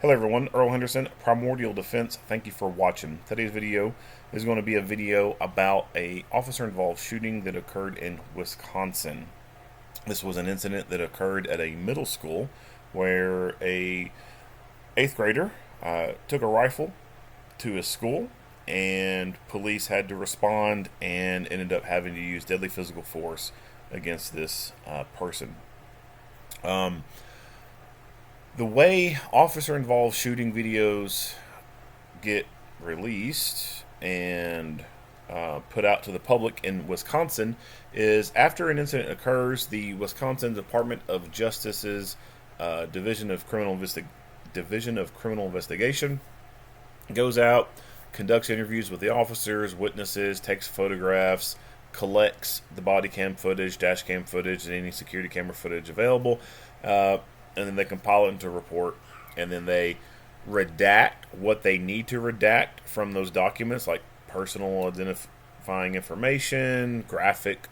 Hello everyone, Earl Henderson, Primordial Defense. Thank you for watching. Today's video is going to be a video about a officer-involved shooting that occurred in Wisconsin. This was an incident that occurred at a middle school where a 8th grader took a rifle to his school, and police had to respond and ended up having to use deadly physical force against this person. The way officer involved shooting videos get released and put out to the public in Wisconsin is after an incident occurs, the Wisconsin Department of Justice's Division of Criminal Investigation goes out, conducts interviews with the officers, witnesses, takes photographs, collects the body cam footage, dash cam footage, and any security camera footage available. And then they compile it into a report, and then they redact what they need to redact from those documents, like personal identifying information, graphic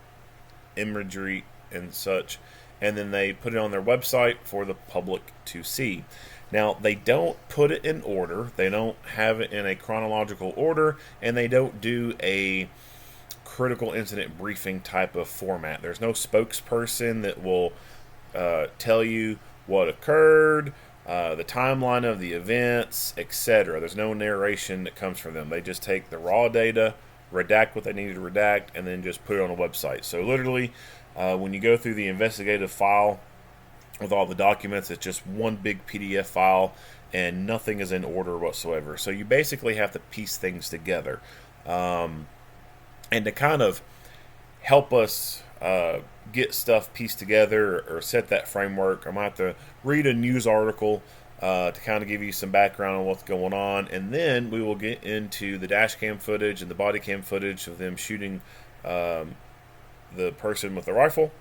imagery, and such, and then they put it on their website for the public to see. Now, they don't put it in order, they don't have it in a chronological order, and they don't do a critical incident briefing type of format. There's no spokesperson that will tell you what occurred, the timeline of the events, etc. There's no narration that comes from them. They just take the raw data, redact what they need to redact, and then just put it on a website. So literally, when you go through the investigative file with all the documents, it's just one big PDF file, and nothing is in order whatsoever. So you basically have to piece things together. And to kind of help us get stuff pieced together or set that framework, I'm going to have to read a news article to kind of give you some background on what's going on, and then we will get into the dash cam footage and the body cam footage of them shooting the person with the rifle,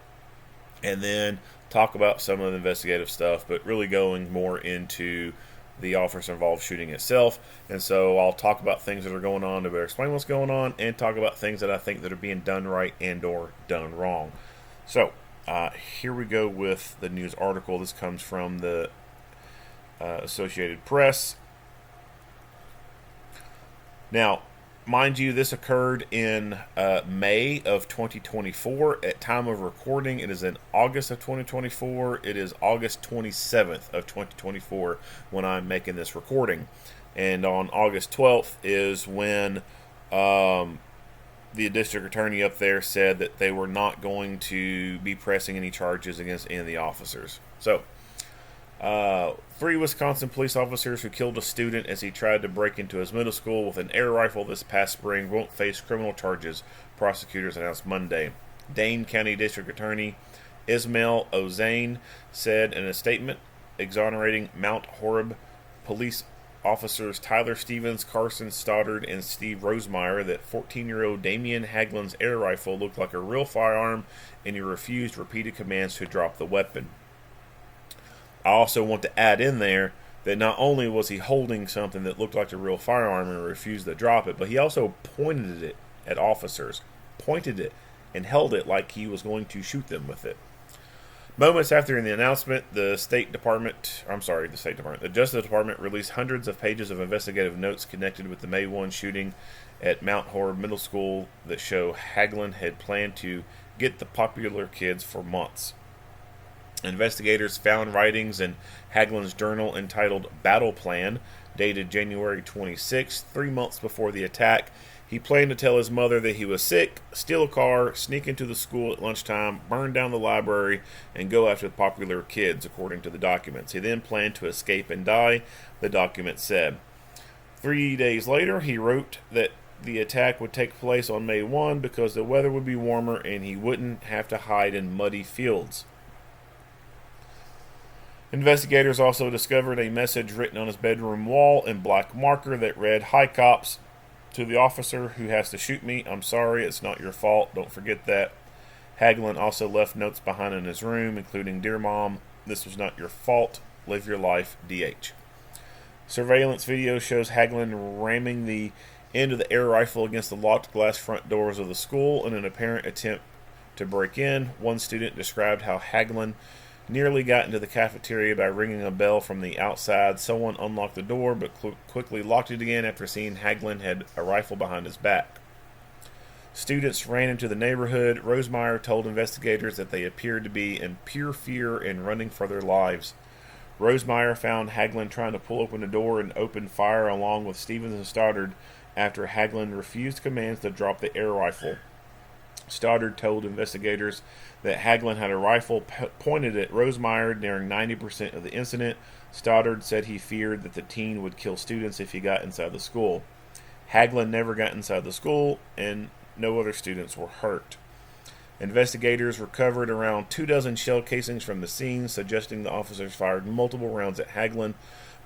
and then talk about some of the investigative stuff, but really going more into the officer involved shooting itself. And so I'll talk about things that are going on to better explain what's going on, and talk about things that I think that are being done right and or done wrong. So here we go with the news article. This comes from the Associated Press. Now, mind you, this occurred in May of 2024. At time of recording, it is in August of 2024. It is August 27th of 2024 when I'm making this recording. And on August 12th is when the district attorney up there said that they were not going to be pressing any charges against any of the officers. So, 3 Wisconsin police officers who killed a student as he tried to break into his middle school with an air rifle this past spring won't face criminal charges, prosecutors announced Monday. Dane County District Attorney Ismail Ozaine said in a statement exonerating Mount Horeb police officers Tyler Stevens, Carson Stoddard, and Steve Rosemeyer that 14-year-old Damian Haglund's air rifle looked like a real firearm, and he refused repeated commands to drop the weapon. I also want to add in there that not only was he holding something that looked like a real firearm and refused to drop it, but he also pointed it at officers, pointed it and held it like he was going to shoot them with it. Moments after the announcement, the Justice Department released hundreds of pages of investigative notes connected with the May 1 shooting at Mount Horeb Middle School that show Haglund had planned to get the popular kids for months. Investigators found writings in Haglund's journal entitled Battle Plan, dated January 26, 3 months before the attack. He planned to tell his mother that he was sick, steal a car, sneak into the school at lunchtime, burn down the library, and go after the popular kids, according to the documents. He then planned to escape and die, the document said. 3 days later, he wrote that the attack would take place on May 1 because the weather would be warmer and he wouldn't have to hide in muddy fields. Investigators also discovered a message written on his bedroom wall in black marker that read, "Hi cops, to the officer who has to shoot me, I'm sorry, it's not your fault, don't forget that." Haglund also left notes behind in his room, including, "Dear Mom, this was not your fault, live your life, DH." Surveillance video shows Haglund ramming the end of the air rifle against the locked glass front doors of the school in an apparent attempt to break in. One student described how Haglund nearly got into the cafeteria by ringing a bell from the outside. Someone unlocked the door but quickly locked it again after seeing Haglund had a rifle behind his back. Students ran into the neighborhood. Rosemeyer told investigators that they appeared to be in pure fear and running for their lives. Rosemeyer found Haglund trying to pull open the door and opened fire along with Stevens and Stoddard after Haglund refused commands to drop the air rifle. Stoddard told investigators that Haglund had a rifle pointed at Rosemeyer during 90% of the incident. Stoddard said he feared that the teen would kill students if he got inside the school. Haglund never got inside the school, and no other students were hurt. Investigators recovered around 24 shell casings from the scene, suggesting the officers fired multiple rounds at Haglund.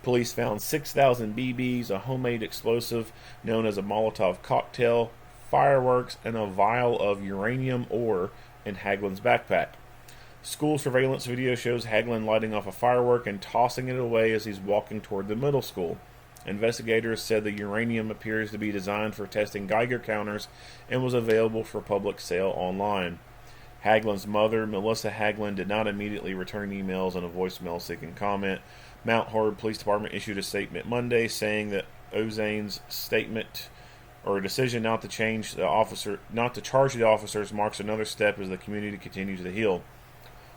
Police found 6,000 BBs, a homemade explosive known as a Molotov cocktail, fireworks, and a vial of uranium ore in Haglund's backpack. School surveillance video shows Haglund lighting off a firework and tossing it away as he's walking toward the middle school. Investigators said the uranium appears to be designed for testing Geiger counters and was available for public sale online. Haglund's mother, Melissa Haglund, did not immediately return emails and a voicemail seeking comment. Mount Horeb Police Department issued a statement Monday saying that Ozane's statement or a decision not to charge the officers marks another step as the community continues to heal.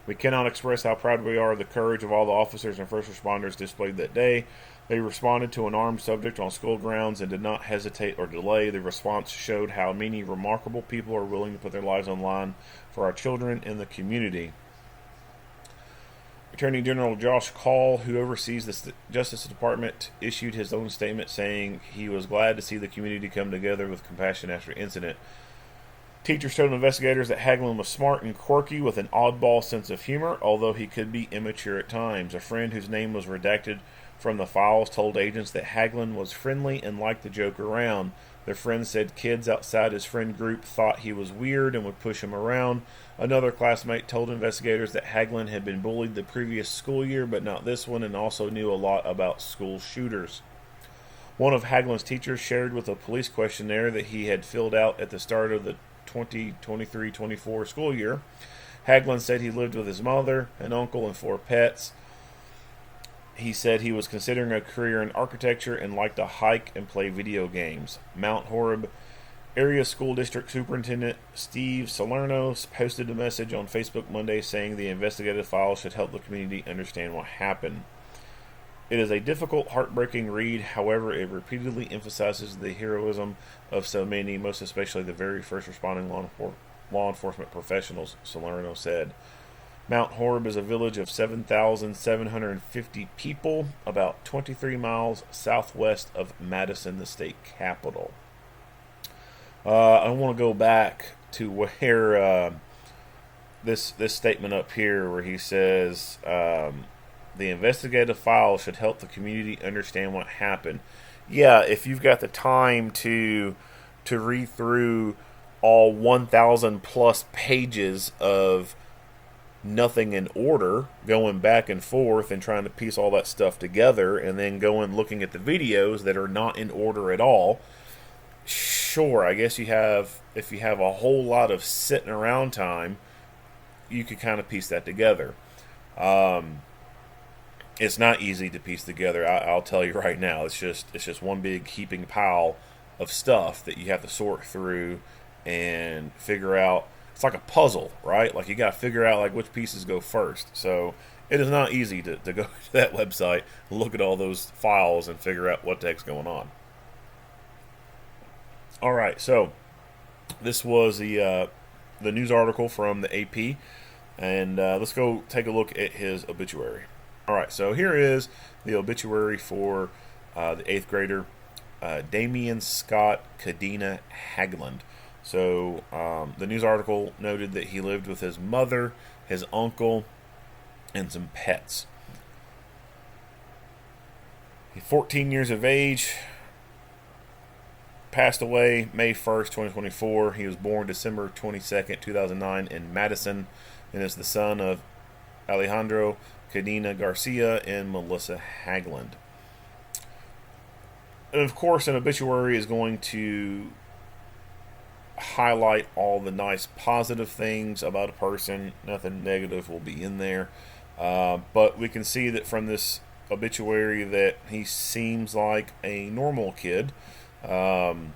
We cannot express how proud we are of the courage of all the officers and first responders displayed that day. They responded to an armed subject on school grounds and did not hesitate or delay. The response showed how many remarkable people are willing to put their lives on the line for our children and the community. Attorney General Josh Call, who oversees the Justice Department, issued his own statement saying he was glad to see the community come together with compassion after the incident. Teachers told investigators that Haglund was smart and quirky with an oddball sense of humor, although he could be immature at times. A friend whose name was redacted from the files told agents that Haglund was friendly and liked to joke around. The friend said kids outside his friend group thought he was weird and would push him around. Another classmate told investigators that Haglund had been bullied the previous school year, but not this one, and also knew a lot about school shooters. One of Haglund's teachers shared with a police questionnaire that he had filled out at the start of the 2023-24 school year. Haglund said he lived with his mother, an uncle, and 4 pets. He said he was considering a career in architecture and liked to hike and play video games. Mount Horeb Area School District Superintendent Steve Salerno posted a message on Facebook Monday saying the investigative files should help the community understand what happened. It is a difficult, heartbreaking read. However, it repeatedly emphasizes the heroism of so many, most especially the very first responding law enforcement professionals, Salerno said. Mount Horeb is a village of 7,750 people, about 23 miles southwest of Madison, the state capital. I want to go back to where this statement up here, where he says the investigative file should help the community understand what happened. Yeah, if you've got the time to read through all 1,000 plus pages of nothing in order, going back and forth and trying to piece all that stuff together, and then going looking at the videos that are not in order at all. Sure, I guess if you have a whole lot of sitting around time, you could kind of piece that together. It's not easy to piece together. I'll tell you right now. It's just one big heaping pile of stuff that you have to sort through and figure out. It's like a puzzle, right? Like you got to figure out like which pieces go first. So it is not easy to go to that website, look at all those files, and figure out what the heck's going on. All right, so this was the news article from the AP, and let's go take a look at his obituary. All right, so here is the obituary for the 8th grader, Damian Scott Kadena Haglund. So the news article noted that he lived with his mother, his uncle, and some pets. He's 14 years of age, passed away May 1st, 2024. He was born December 22nd, 2009 in Madison, and is the son of Alejandro Kadena Garcia and Melissa Haglund. And of course, an obituary is going to highlight all the nice positive things about a person. Nothing negative will be in there. But we can see that from this obituary that he seems like a normal kid. Um,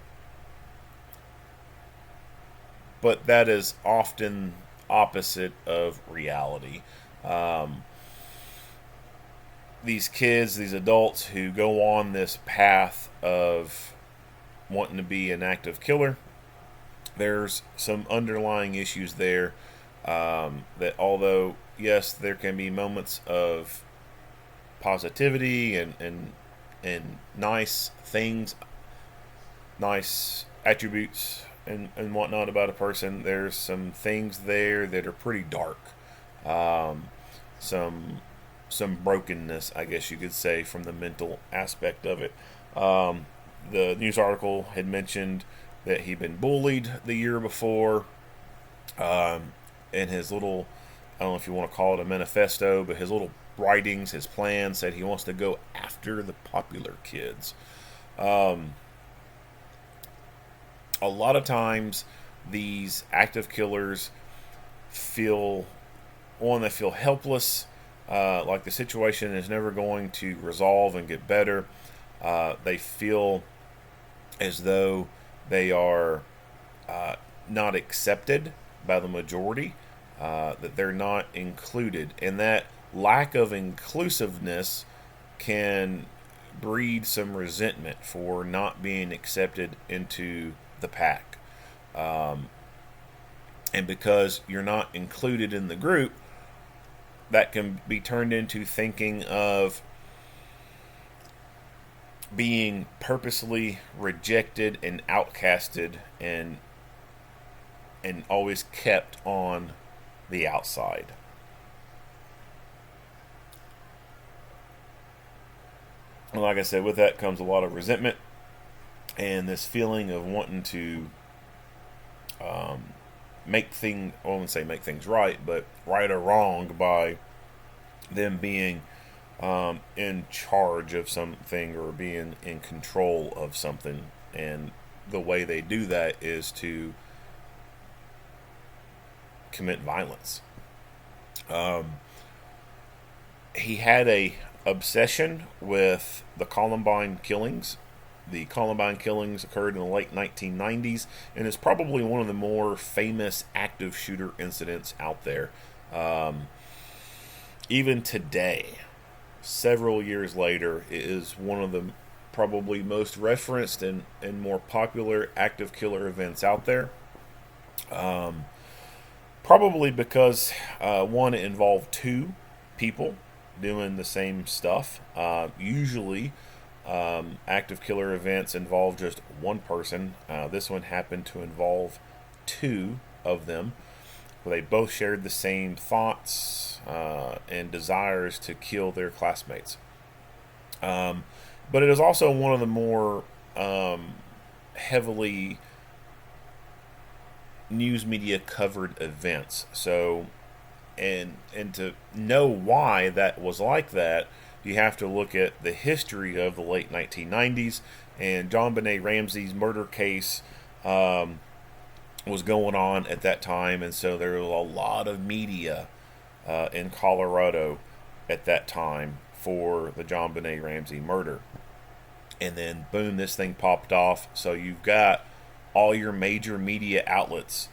but that is often opposite of reality. Um, these kids, these adults who go on this path of wanting to be an active killer, there's some underlying issues there, that although, yes, there can be moments of positivity and nice things, nice attributes and whatnot about a person, there's some things there that are pretty dark. Um, some some brokenness, I guess you could say, from the mental aspect of it. Um, the news article had mentioned that he'd been bullied the year before, and his little, I don't know if you want to call it a manifesto, but his little writings, his plan said he wants to go after the popular kids. Um, a lot of times, these active killers feel, one, they feel helpless, like the situation is never going to resolve and get better. They feel as though they are not accepted by the majority, that they're not included. And that lack of inclusiveness can breed some resentment for not being accepted into the pack. Um, and because you're not included in the group, that can be turned into thinking of being purposely rejected and outcasted and always kept on the outside. And like I said, with that comes a lot of resentment and this feeling of wanting to make things, I won't say make things right, but right or wrong by them being in charge of something or being in control of something. And the way they do that is to commit violence. Um, he had a obsession with the Columbine killings. The Columbine killings occurred in the late 1990s and is probably one of the more famous active shooter incidents out there. Um, Even today, several years later, it is one of the probably most referenced and more popular active killer events out there. Um, Probably because, one, it involved two people doing the same stuff. Usually, active killer events involve just one person. This one happened to involve two of them, where they both shared the same thoughts and desires to kill their classmates. Um, but it is also one of the more heavily news media covered events. So, and to know why that was like that, you have to look at the history of the late 1990s. And John Benet Ramsey's murder case was going on at that time, and so there was a lot of media in Colorado at that time for the John Benet Ramsey murder. And then, boom, this thing popped off. So you've got all your major media outlets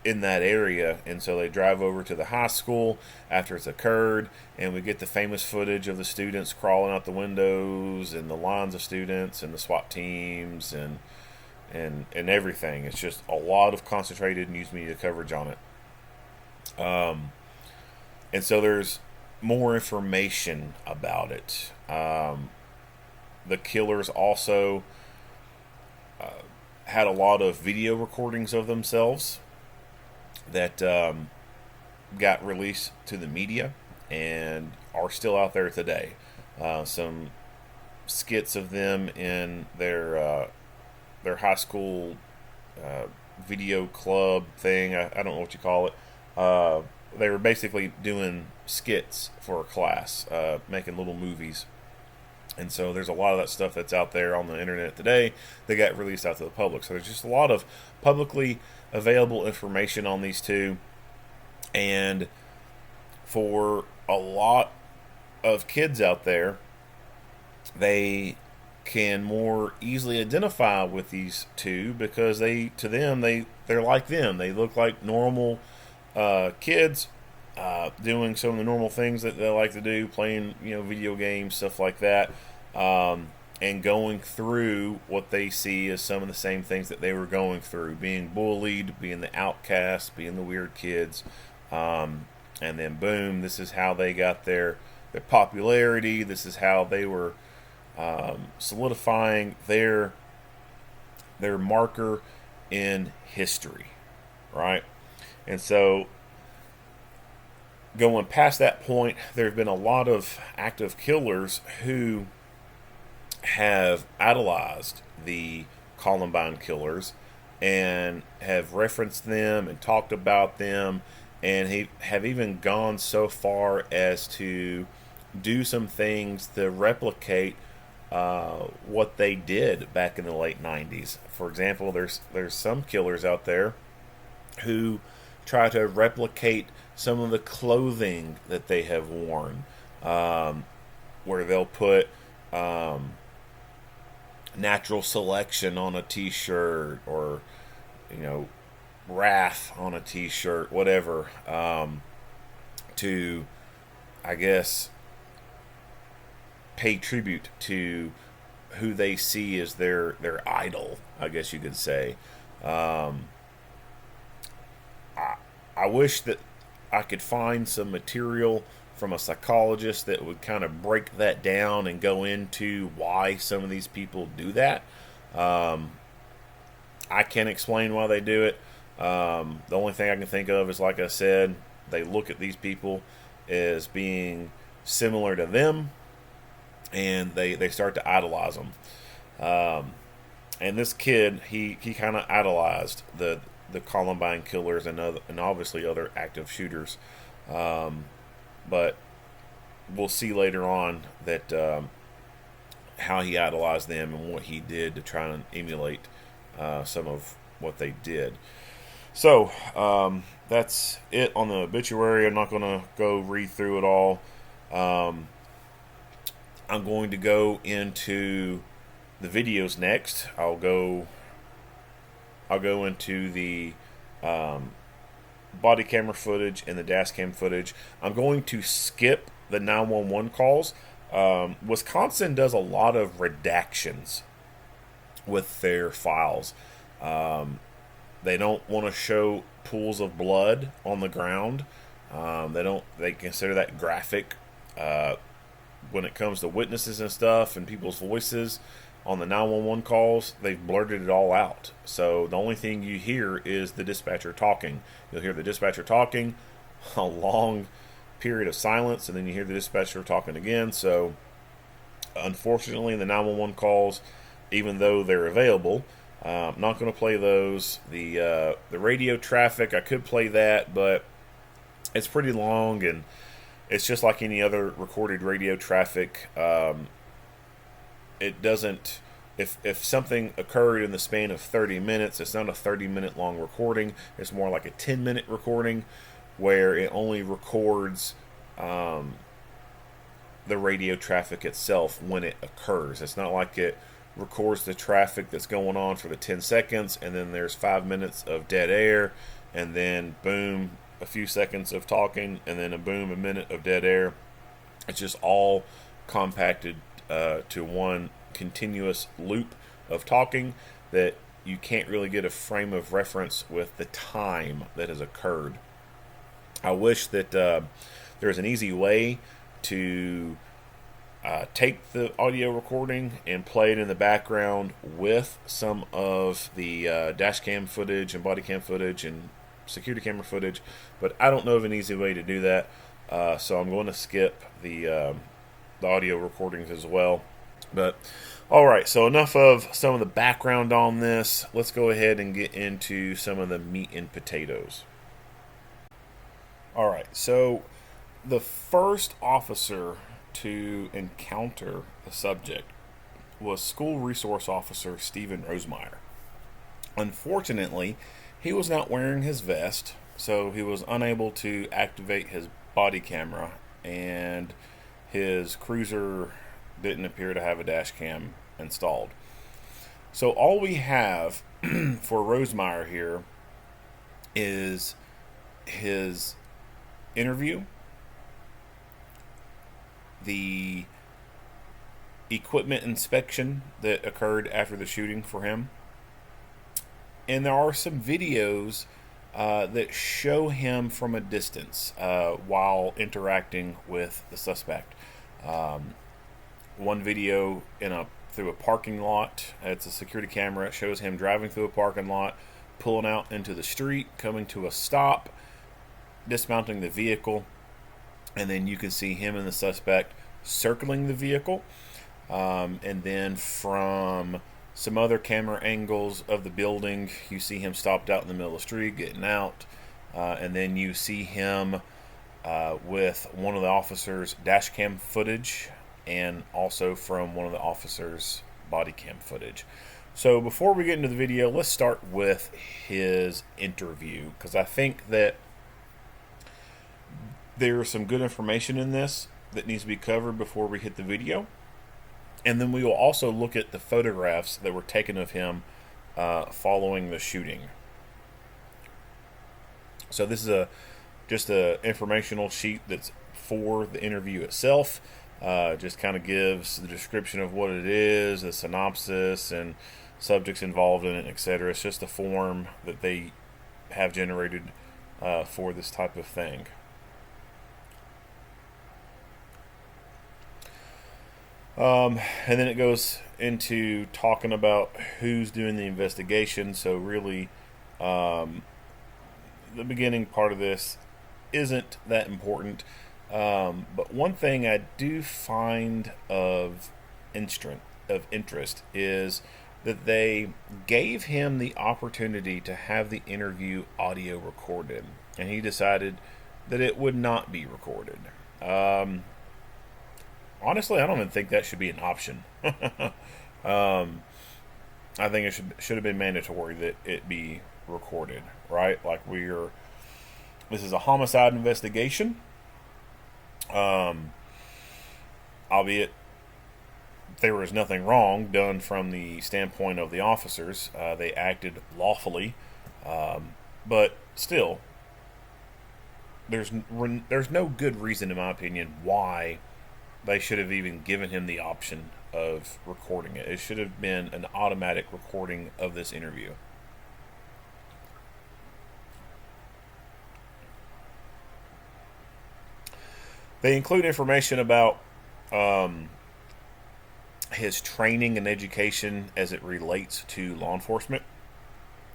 in that area, and so they drive over to the high school after it's occurred, and we get the famous footage of the students crawling out the windows and the lines of students and the SWAT teams and everything. It's just a lot of concentrated news media coverage on it. And so there's more information about it. The killers also had a lot of video recordings of themselves that got released to the media and are still out there today. Some skits of them in their high school video club thing. I don't know what you call it. They were basically doing skits for a class, making little movies. And so there's a lot of that stuff that's out there on the internet today that got released out to the public. So there's just a lot of publicly available information on these two. And for a lot of kids out there, they can more easily identify with these two because they're like them. They look like normal kids, doing some of the normal things that they like to do, playing video games, stuff like that, and going through what they see as some of the same things that they were going through, being bullied, being the outcasts, being the weird kids, and then boom, this is how they got their popularity. This is how they were solidifying their marker in history, right? And so, going past that point, there have been a lot of active killers who have idolized the Columbine killers and have referenced them and talked about them, and have even gone so far as to do some things to replicate what they did back in the late 90s. For example, there's some killers out there who try to replicate some of the clothing that they have worn, where they'll put natural selection on a t-shirt, or wrath on a t-shirt, whatever, to, I guess, pay tribute to who they see as their idol, I guess you could say. I wish that I could find some material from a psychologist that would kind of break that down and go into why some of these people do that. I can't explain why they do it. The only thing I can think of is, like I said, they look at these people as being similar to them, and they start to idolize them. And this kid, he kind of idolized the Columbine killers and obviously other active shooters. But we'll see later on that how he idolized them and what he did to try and emulate some of what they did. So that's it on the obituary. I'm not going to go read through it all. I'm going to go into the videos next. I'll go into the body camera footage and the dash cam footage. I'm going to skip the 911 calls. Wisconsin does a lot of redactions with their files. They don't want to show pools of blood on the ground. They consider that graphic. When it comes to witnesses and stuff and people's voices on the 911 calls, they've blurted it all out. So the only thing you hear is the dispatcher talking. You'll hear the dispatcher talking, a long period of silence, and then you hear the dispatcher talking again. So unfortunately, the 911 calls, even though they're available, I'm not going to play those. The radio traffic, I could play that, but it's pretty long, and it's just like any other recorded radio traffic. It doesn't. If something occurred in the span of 30 minutes, it's not a 30-minute long recording. It's more like a 10-minute recording, where it only records the radio traffic itself when it occurs. It's not like it records the traffic that's going on for the 10 seconds, and then there's 5 minutes of dead air, and then boom, a few seconds of talking, and then a minute of dead air. It's just all compacted to one continuous loop of talking that you can't really get a frame of reference with the time that has occurred. I wish that there's an easy way to take the audio recording and play it in the background with some of the dash cam footage and body cam footage and security camera footage, but I don't know of an easy way to do that, so I'm going to skip the audio recordings as well. But alright, so enough of some of the background on this. Let's go ahead and get into some of the meat and potatoes. Alright, so the first officer to encounter the subject was School Resource Officer Stephen Rosemeyer. Unfortunately, he was not wearing his vest, so he was unable to activate his body camera and his cruiser didn't appear to have a dash cam installed. So all we have for Rosemeyer here is his interview, the equipment inspection that occurred after the shooting for him, and there are some videos that show him from a distance while interacting with the suspect. One video through a parking lot. It's a security camera. It shows him driving through a parking lot, pulling out into the street, coming to a stop, dismounting the vehicle, and then you can see him and the suspect circling the vehicle. And then from some other camera angles of the building, you see him stopped out in the middle of the street, getting out. And then you see him with one of the officers' dash cam footage, and also from one of the officers' body cam footage. So before we get into the video, let's start with his interview, because I think that there's some good information in this that needs to be covered before we hit the video. And then we will also look at the photographs that were taken of him following the shooting. So this is just a informational sheet that's for the interview itself. Just kind of gives the description of what it is, the synopsis, and subjects involved in it, etc. It's just a form that they have generated for this type of thing. And then it goes into talking about who's doing the investigation. So really, the beginning part of this isn't that important. But one thing I do find of interest is that they gave him the opportunity to have the interview audio recorded, and he decided that it would not be recorded. Honestly, I don't even think that should be an option. I think it should have been mandatory that it be recorded, right? Like this is a homicide investigation. Albeit there was nothing wrong done from the standpoint of the officers. They acted lawfully, but still, there's no good reason, in my opinion, why they should have even given him the option of recording it. It should have been an automatic recording of this interview. They include information about his training and education as it relates to law enforcement.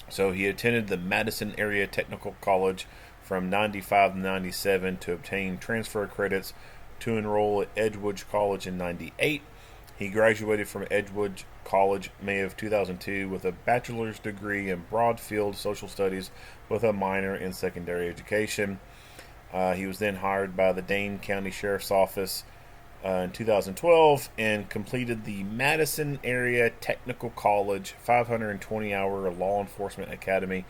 So he attended the Madison Area Technical College from 95 to 97 to obtain transfer credits to enroll at Edgewood College in 98. He graduated from Edgewood College May of 2002 with a bachelor's degree in broad-field social studies with a minor in secondary education. He was then hired by the Dane County Sheriff's Office in 2012 and completed the Madison Area Technical College 520-hour Law Enforcement Academy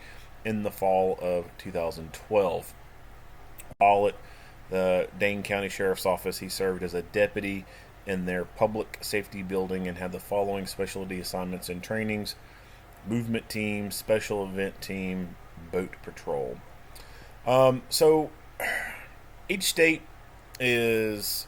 in the fall of 2012. While at the Dane County Sheriff's Office, he served as a deputy in their public safety building and had the following specialty assignments and trainings: movement team, special event team, boat patrol. So each state is...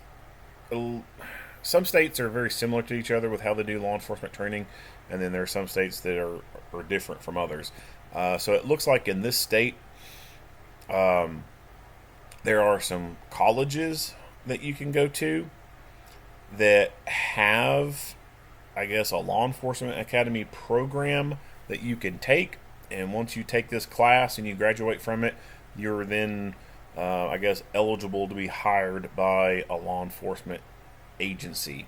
Some states are very similar to each other with how they do law enforcement training, and then there are some states that are different from others. So it looks like in this state, there are some colleges that you can go to that have, I guess, a law enforcement academy program that you can take. And once you take this class and you graduate from it, you're then, I guess, eligible to be hired by a law enforcement agency.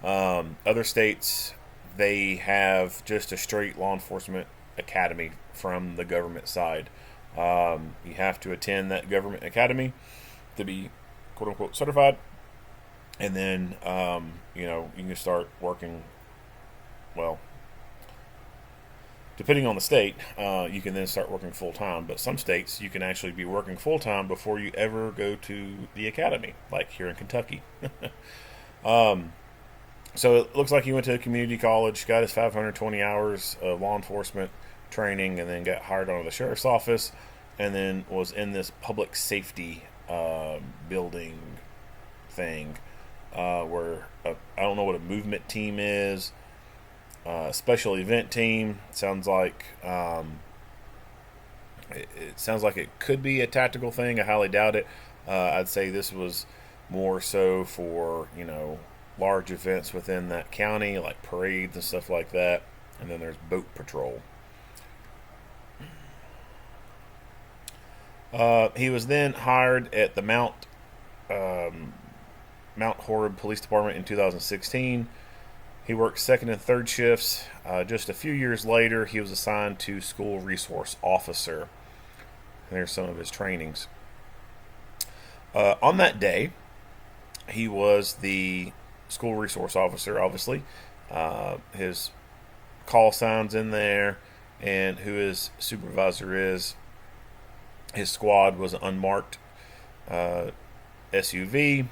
Other states, they have just a straight law enforcement academy from the government side. You have to attend that government academy to be quote-unquote certified, and then you can start working. Well, Depending on the state, you can then start working full time. But some states, you can actually be working full time before you ever go to the academy, like here in Kentucky. So it looks like he went to a community college, got his 520 hours of law enforcement training, and then got hired onto the sheriff's office, and then was in this public safety building thing where I don't know what a movement team is. Special event team sounds like it sounds like it could be a tactical thing. I highly doubt it. I'd say this was more so for large events within that county, like parades and stuff like that. And then there's boat patrol. He was then hired at the Mount Horeb Police Department in 2016. He worked second and third shifts. Just a few years later, he was assigned to School Resource Officer. And there's some of his trainings. On that day, he was the School Resource Officer, obviously. His call sign's in there, and who his supervisor is. His squad was an unmarked SUV.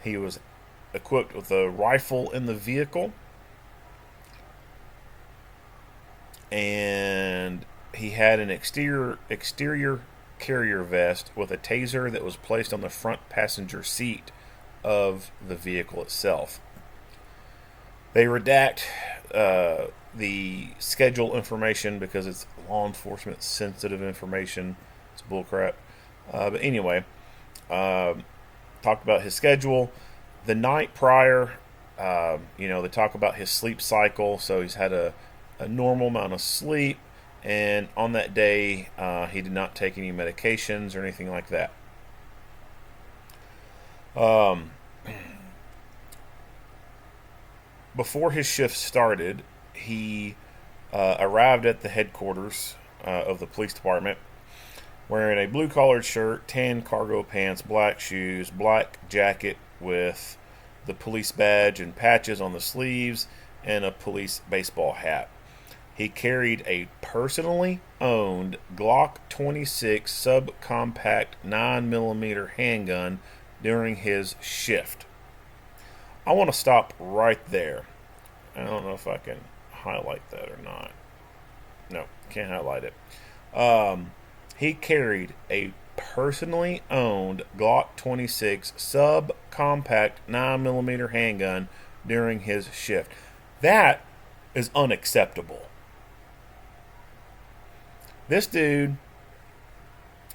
He was equipped with a rifle in the vehicle, and he had an exterior carrier vest with a taser that was placed on the front passenger seat of the vehicle itself. They redact the schedule information because it's law enforcement sensitive information. It's bullcrap. But anyway, talked about his schedule. The night prior, they talk about his sleep cycle. So he's had a normal amount of sleep. And on that day, he did not take any medications or anything like that. Before his shift started, he arrived at the headquarters of the police department wearing a blue-collared shirt, tan cargo pants, black shoes, black jacket with the police badge and patches on the sleeves, and a police baseball hat. He carried a personally owned Glock 26 subcompact 9mm handgun during his shift. I want to stop right there. I don't know if I can highlight that or not. No, can't highlight it. He carried a personally owned Glock 26 subcompact 9mm handgun during his shift. That is unacceptable. This dude,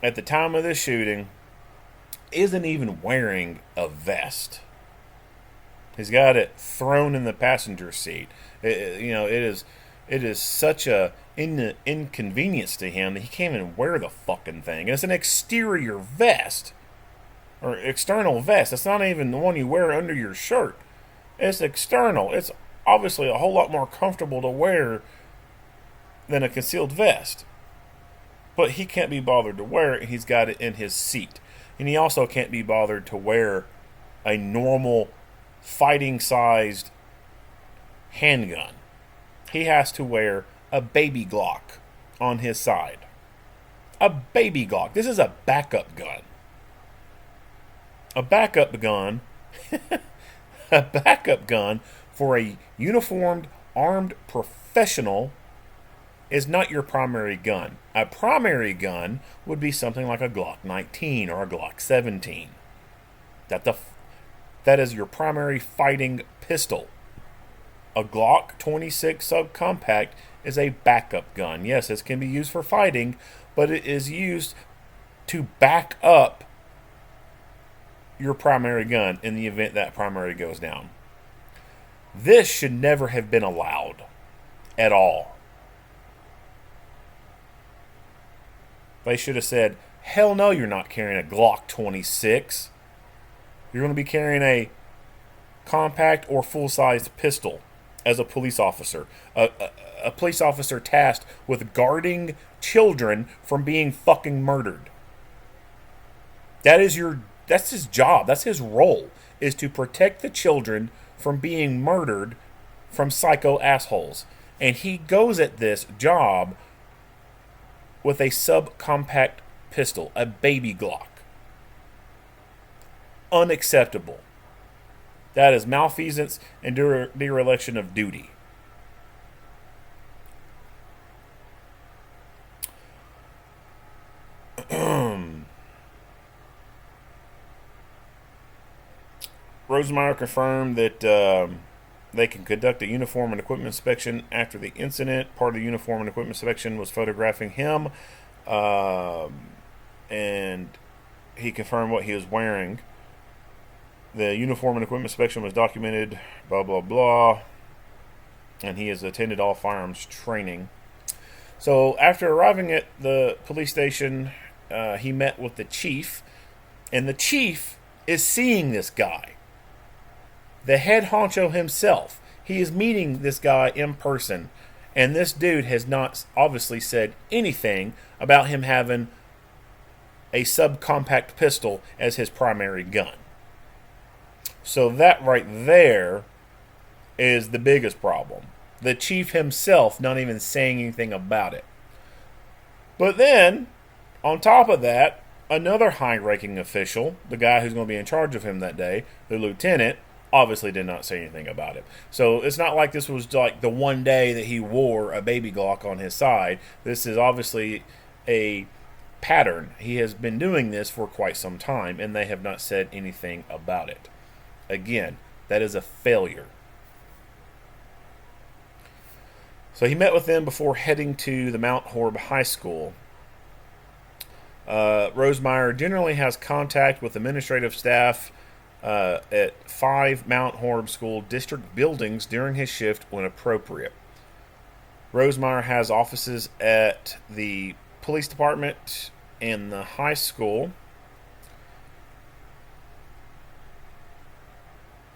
at the time of this shooting, isn't even wearing a vest. He's got it thrown in the passenger seat. It is such a inconvenience to him that he can't even wear the fucking thing. It's an exterior vest or external vest. It's not even the one you wear under your shirt. It's external. It's obviously a whole lot more comfortable to wear than a concealed vest. But he can't be bothered to wear it. He's got it in his seat. And he also can't be bothered to wear a normal fighting-sized handgun. He has to wear a baby Glock on his side. A baby Glock. This is a backup gun. A backup gun. A backup gun for a uniformed, armed professional is not your primary gun. A primary gun would be something like a Glock 19 or a Glock 17. That is your primary fighting pistol. A Glock 26 subcompact is a backup gun. Yes, this can be used for fighting, but it is used to back up your primary gun in the event that primary goes down. This should never have been allowed at all. They should have said, hell no, you're not carrying a Glock 26. You're going to be carrying a compact or full-sized pistol as a police officer. A police officer tasked with guarding children from being fucking murdered. That's his job. That's his role, is to protect the children from being murdered from psycho assholes. And he goes at this job with a subcompact pistol, a baby Glock. Unacceptable. That is malfeasance and dereliction of duty. Rosemeyer confirmed that they can conduct a uniform and equipment inspection after the incident. Part of the uniform and equipment inspection was photographing him, and he confirmed what he was wearing. The uniform and equipment inspection was documented, blah, blah, blah, and he has attended all firearms training. So after arriving at the police station, he met with the chief, and the chief is seeing this guy. The head honcho himself. He is meeting this guy in person, and this dude has not obviously said anything about him having a subcompact pistol as his primary gun. So that right there is the biggest problem. The chief himself not even saying anything about it. But then, on top of that, another high-ranking official, the guy who's going to be in charge of him that day, the lieutenant, obviously did not say anything about it. So it's not like this was like the one day that he wore a baby Glock on his side. This is obviously a pattern. He has been doing this for quite some time, and they have not said anything about it. Again, that is a failure. So he met with them before heading to the Mount Horeb High School. Rosemeyer generally has contact with administrative staff at 5 Mount Horeb School district buildings during his shift when appropriate. Rosemeyer has offices at the police department and the high school.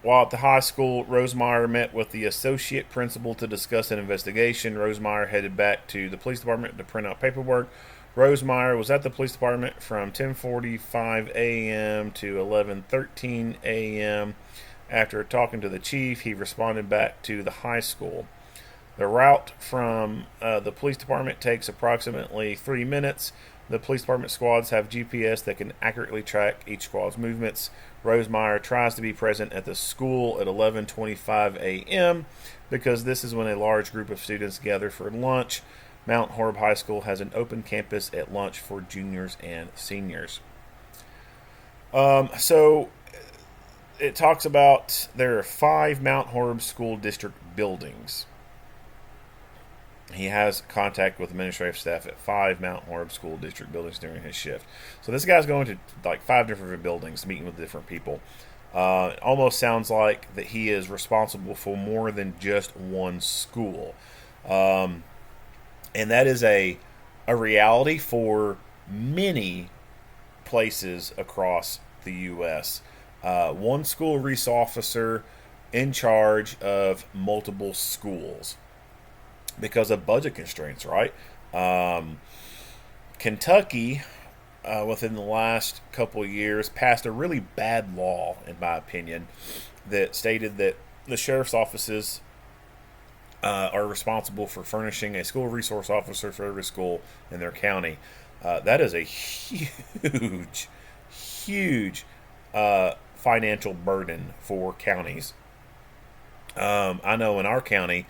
While at the high school, Rosemeyer met with the associate principal to discuss an investigation. Rosemeyer headed back to the police department to print out paperwork. Rosemeyer was at the police department from 10:45 a.m. to 11:13 a.m. After talking to the chief, he responded back to the high school. The route from the police department takes approximately 3 minutes. The police department squads have GPS that can accurately track each squad's movements. Rosemeyer tries to be present at the school at 11:25 a.m. because this is when a large group of students gather for lunch. Mount Horeb High School has an open campus at lunch for juniors and seniors. So it talks about there are 5 Mount Horeb School District buildings. He has contact with administrative staff at 5 Mount Horeb School District buildings during his shift. So this guy's going to like 5 different buildings, meeting with different people. It almost sounds like that he is responsible for more than just one school. And that is a reality for many places across the U.S. One school resource officer in charge of multiple schools because of budget constraints, right? Kentucky, within the last couple of years, passed a really bad law, in my opinion, that stated that the sheriff's offices are responsible for furnishing a school resource officer for every school in their county. That is a huge, huge financial burden for counties. I know in our county,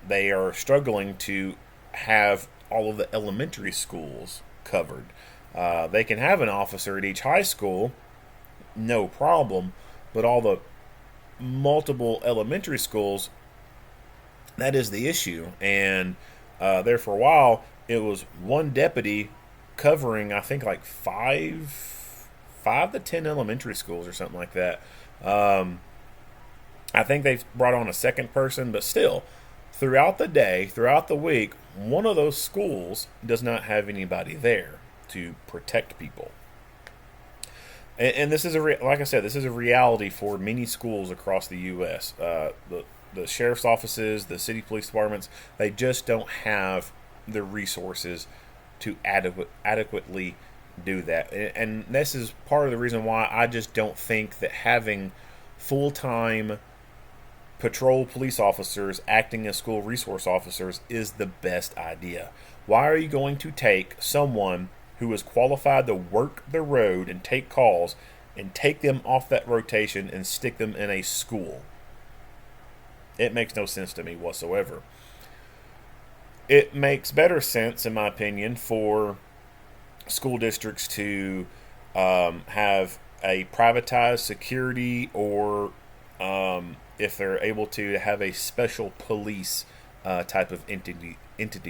they are struggling to have all of the elementary schools covered. They can have an officer at each high school, no problem, but all the multiple elementary schools, that is the issue. And there for a while, it was one deputy covering, I think, like five to 10 elementary schools or something like that. I think they've brought on a second person, but still, throughout the day, throughout the week, one of those schools does not have anybody there to protect people. And this is like I said, this is a reality for many schools across the U.S. The sheriff's offices, the city police departments, they just don't have the resources to adequately do that. And this is part of the reason why I just don't think that having full-time patrol police officers acting as school resource officers is the best idea. Why are you going to take someone who is qualified to work the road and take calls and take them off that rotation and stick them in a school? It makes no sense to me whatsoever. It makes better sense, in my opinion, for school districts to have a privatized security, or if they're able to have a special police type of entity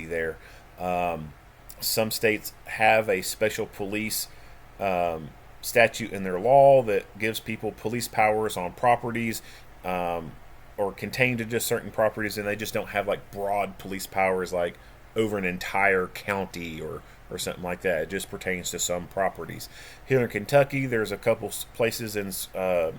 there. Some states have a special police statute in their law that gives people police powers on properties, or contained to just certain properties, and they just don't have like broad police powers like over an entire county or something like that. It just pertains to some properties. Here in Kentucky, there's a couple places in a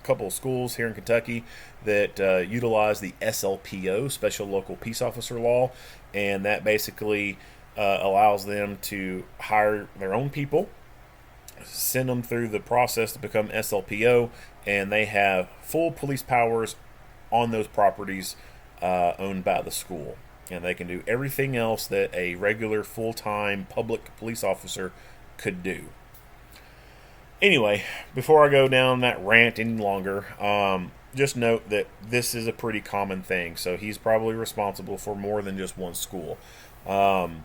couple of schools here in Kentucky that utilize the SLPO, Special Local Peace Officer Law, and that basically allows them to hire their own people, send them through the process to become SLPO, and they have full police powers on those properties owned by the school. And they can do everything else that a regular full-time public police officer could do. Anyway, before I go down that rant any longer, just note that this is a pretty common thing. So he's probably responsible for more than just one school. And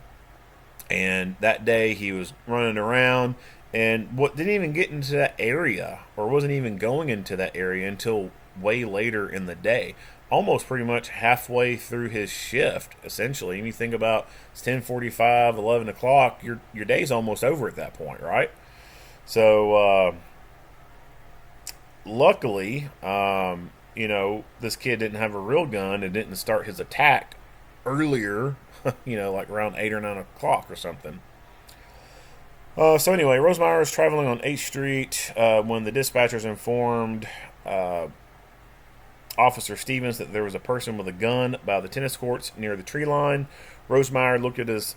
that day he was running around and didn't even get into that area, or wasn't even going into that area until way later in the day, almost pretty much halfway through his shift, essentially. When you think about it's 10:45, 11 o'clock, your day's almost over at that point, right? So luckily, this kid didn't have a real gun and didn't start his attack earlier, like around 8 or 9 o'clock or something. So anyway, Rosemeyer is traveling on 8th Street when the dispatchers informed Officer Stevens that there was a person with a gun by the tennis courts near the tree line. Rosemeyer looked at his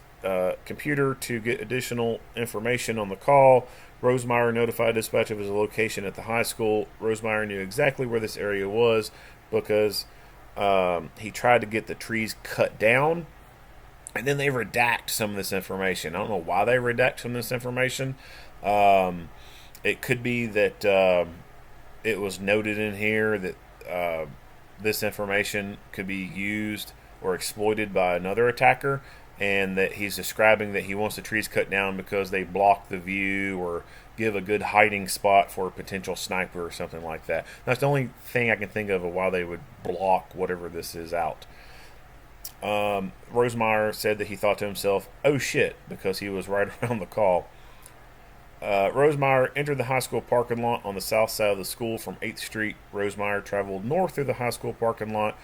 computer to get additional information on the call. Rosemeyer notified dispatch of his location at the high school. Rosemeyer knew exactly where this area was because he tried to get the trees cut down, and then they redact some of this information. I don't know why they redact some of this information. It could be that it was noted in here that this information could be used or exploited by another attacker, and that he's describing that he wants the trees cut down because they block the view or give a good hiding spot for a potential sniper or something like that. That's the only thing I can think of why they would block whatever this is out. Rosemeyer said that he thought to himself, oh shit, because he was right around the call. Rosemeyer entered the high school parking lot on the south side of the school from 8th Street. Rosemeyer traveled north through the high school parking lot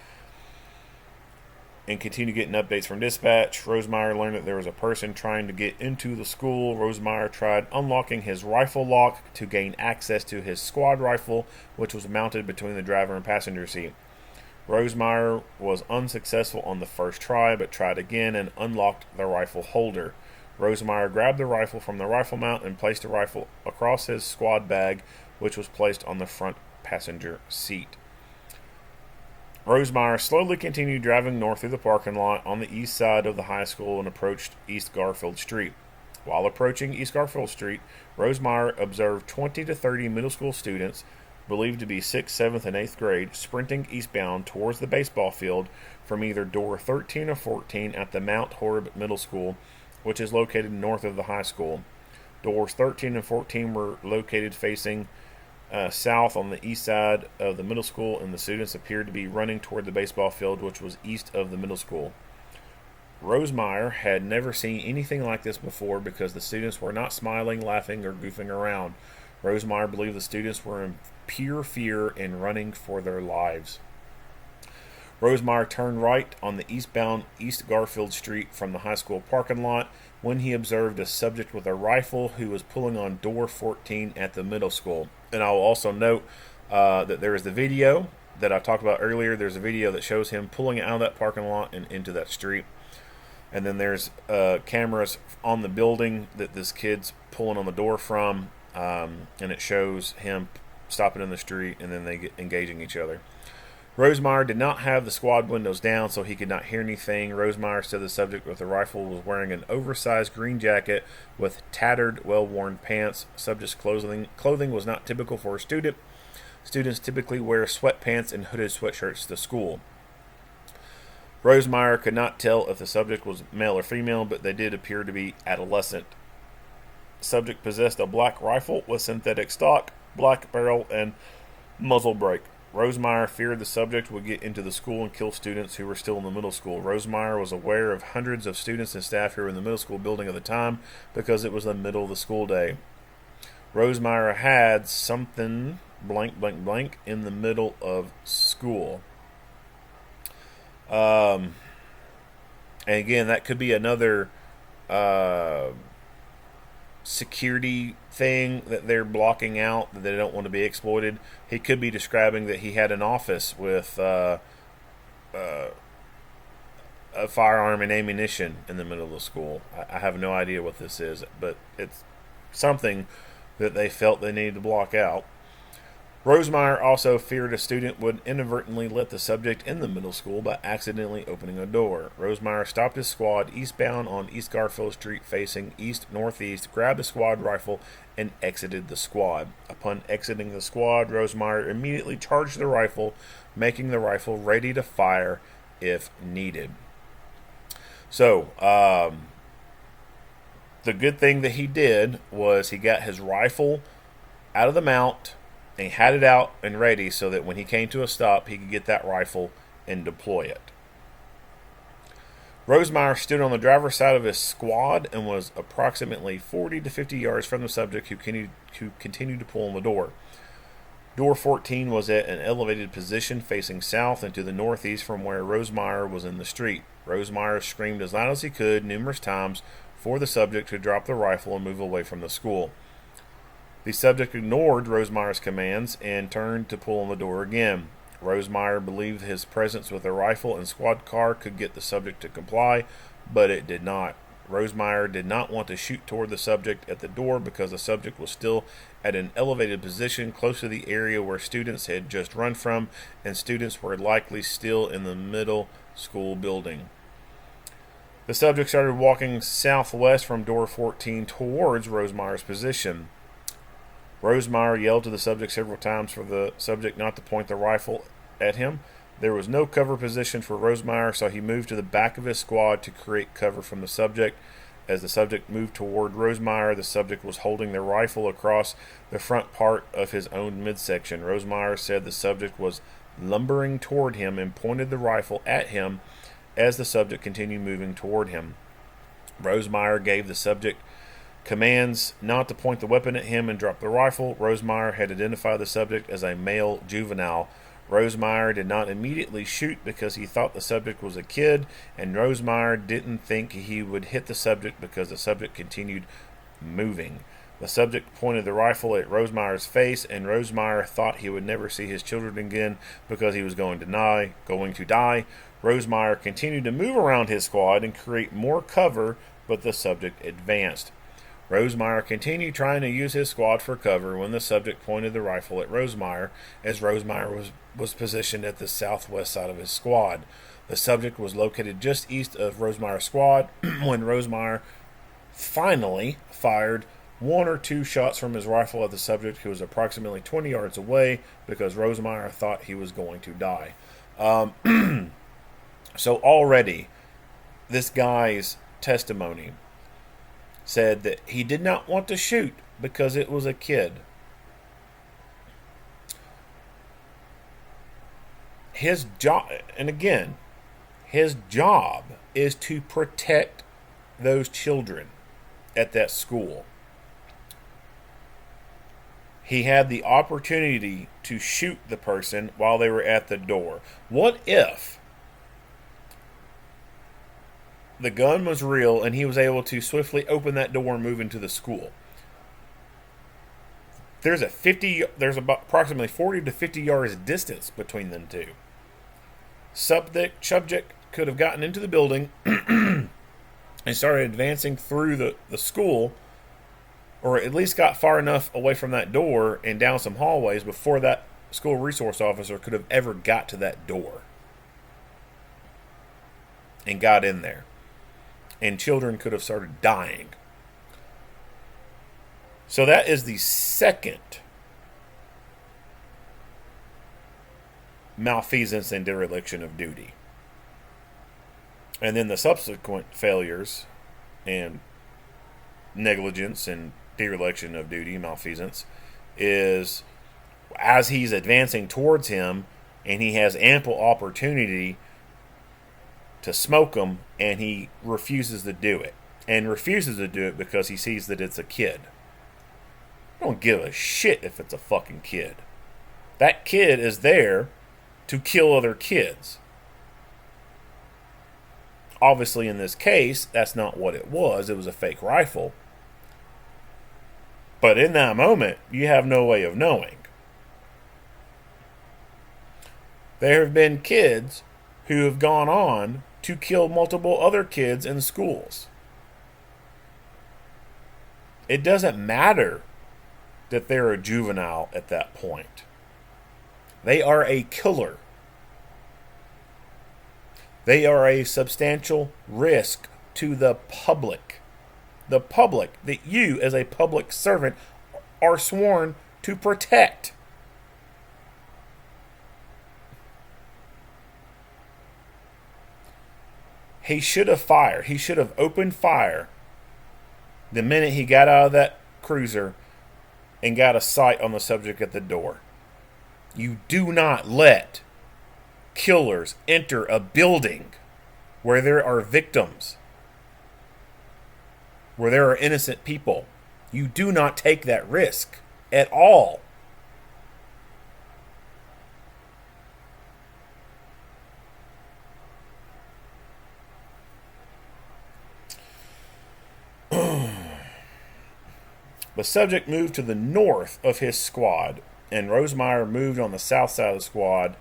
and continued getting updates from dispatch. Rosemeyer learned that there was a person trying to get into the school. Rosemeyer tried unlocking his rifle lock to gain access to his squad rifle, which was mounted between the driver and passenger seat. Rosemeyer was unsuccessful on the first try, but tried again and unlocked the rifle holder. Rosemeyer grabbed the rifle from the rifle mount and placed the rifle across his squad bag, which was placed on the front passenger seat. Rosemeyer slowly continued driving north through the parking lot on the east side of the high school and approached East Garfield Street. While approaching East Garfield Street, Rosemeyer observed 20 to 30 middle school students, believed to be 6th, 7th, and 8th grade, sprinting eastbound towards the baseball field from either door 13 or 14 at the Mount Horeb Middle School, which is located north of the high school. Doors 13 and 14 were located facing south on the east side of the middle school, and the students appeared to be running toward the baseball field, which was east of the middle school. Rosemeyer had never seen anything like this before because the students were not smiling, laughing, or goofing around. Rosemeyer believed the students were in pure fear and running for their lives. Rosemeyer turned right on the eastbound East Garfield Street from the high school parking lot when he observed a subject with a rifle who was pulling on door 14 at the middle school. And I will also note that there is the video that I talked about earlier. There's a video that shows him pulling out of that parking lot and into that street. And then there's cameras on the building that this kid's pulling on the door from, and it shows him stopping in the street, and then they get engaging each other. Rosemeyer did not have the squad windows down, so he could not hear anything. Rosemeyer said the subject with the rifle was wearing an oversized green jacket with tattered, well-worn pants. Subject's clothing was not typical for a student. Students typically wear sweatpants and hooded sweatshirts to school. Rosemeyer could not tell if the subject was male or female, but they did appear to be adolescent. Subject possessed a black rifle with synthetic stock, black barrel, and muzzle brake. Rosemeyer feared the subject would get into the school and kill students who were still in the middle school. Rosemeyer was aware of hundreds of students and staff who were in the middle school building at the time because it was the middle of the school day. Rosemeyer had something blank, blank, blank in the middle of school. And again, that could be another security thing that they're blocking out, that they don't want to be exploited. He could be describing that he had an office with a firearm and ammunition in the middle of the school. I have no idea what this is, but it's something that they felt they needed to block out. Rosemeyer also feared a student would inadvertently let the subject in the middle school by accidentally opening a door. Rosemeyer stopped his squad eastbound on East Garfield Street facing east-northeast, grabbed a squad rifle, and exited the squad. Upon exiting the squad, Rosemeyer immediately charged the rifle, making the rifle ready to fire if needed. So, the good thing that he did was he got his rifle out of the mount, and he had it out and ready so that when he came to a stop, he could get that rifle and deploy it. Rosemeyer stood on the driver's side of his squad and was approximately 40 to 50 yards from the subject, who continued to pull on the door. Door 14 was at an elevated position facing south and to the northeast from where Rosemeyer was in the street. Rosemeyer screamed as loud as he could numerous times for the subject to drop the rifle and move away from the school. The subject ignored Rosemeyer's commands and turned to pull on the door again. Rosemeyer believed his presence with a rifle and squad car could get the subject to comply, but it did not. Rosemeyer did not want to shoot toward the subject at the door because the subject was still at an elevated position close to the area where students had just run from, and students were likely still in the middle school building. The subject started walking southwest from door 14 towards Rosemeyer's position. Rosemeyer yelled to the subject several times for the subject not to point the rifle at him. There was no cover position for Rosemeyer, so he moved to the back of his squad to create cover from the subject. As the subject moved toward Rosemeyer, the subject was holding the rifle across the front part of his own midsection. Rosemeyer said the subject was lumbering toward him and pointed the rifle at him as the subject continued moving toward him. Rosemeyer gave the subject commands not to point the weapon at him and drop the rifle. Rosemeyer had identified the subject as a male juvenile. Rosemeyer did not immediately shoot because he thought the subject was a kid, and Rosemeyer didn't think he would hit the subject because the subject continued moving. The subject pointed the rifle at Rosemeyer's face, and Rosemeyer thought he would never see his children again because he was going to die. Rosemeyer continued to move around his squad and create more cover, but the subject advanced. Rosemeyer continued trying to use his squad for cover when the subject pointed the rifle at Rosemeyer, as Rosemeyer was positioned at the southwest side of his squad. The subject was located just east of Rosemeyer's squad when Rosemeyer finally fired one or two shots from his rifle at the subject, who was approximately 20 yards away, because Rosemeyer thought he was going to die. So already, this guy's testimony said that he did not want to shoot because it was a kid. His job, and again, his job is to protect those children at that school. He had the opportunity to shoot the person while they were at the door. What if the gun was real and he was able to swiftly open that door and move into the school? There's about approximately 40 to 50 yards distance between them two. Subject could have gotten into the building and started advancing through the school, or at least got far enough away from that door and down some hallways before that school resource officer could have ever got to that door and got in there. And children could have started dying. So that is the second malfeasance and dereliction of duty. And then the subsequent failures and negligence and dereliction of duty, malfeasance, is as he's advancing towards him and he has ample opportunity to smoke him, and he refuses to do it. And refuses to do it because he sees that it's a kid. I don't give a shit if it's a fucking kid. That kid is there to kill other kids. Obviously, in this case, that's not what it was. It was a fake rifle. But in that moment, you have no way of knowing. There have been kids who have gone on to kill multiple other kids in schools. It doesn't matter that they're a juvenile at that point. They are a killer. They are a substantial risk to the public. The public that you, as a public servant, are sworn to protect. He should have fired. He should have opened fire the minute he got out of that cruiser and got a sight on the subject at the door. You do not let killers enter a building where there are victims, where there are innocent people. You do not take that risk at all. The subject moved to the north of his squad, and Rosemeyer moved on the south side of the squad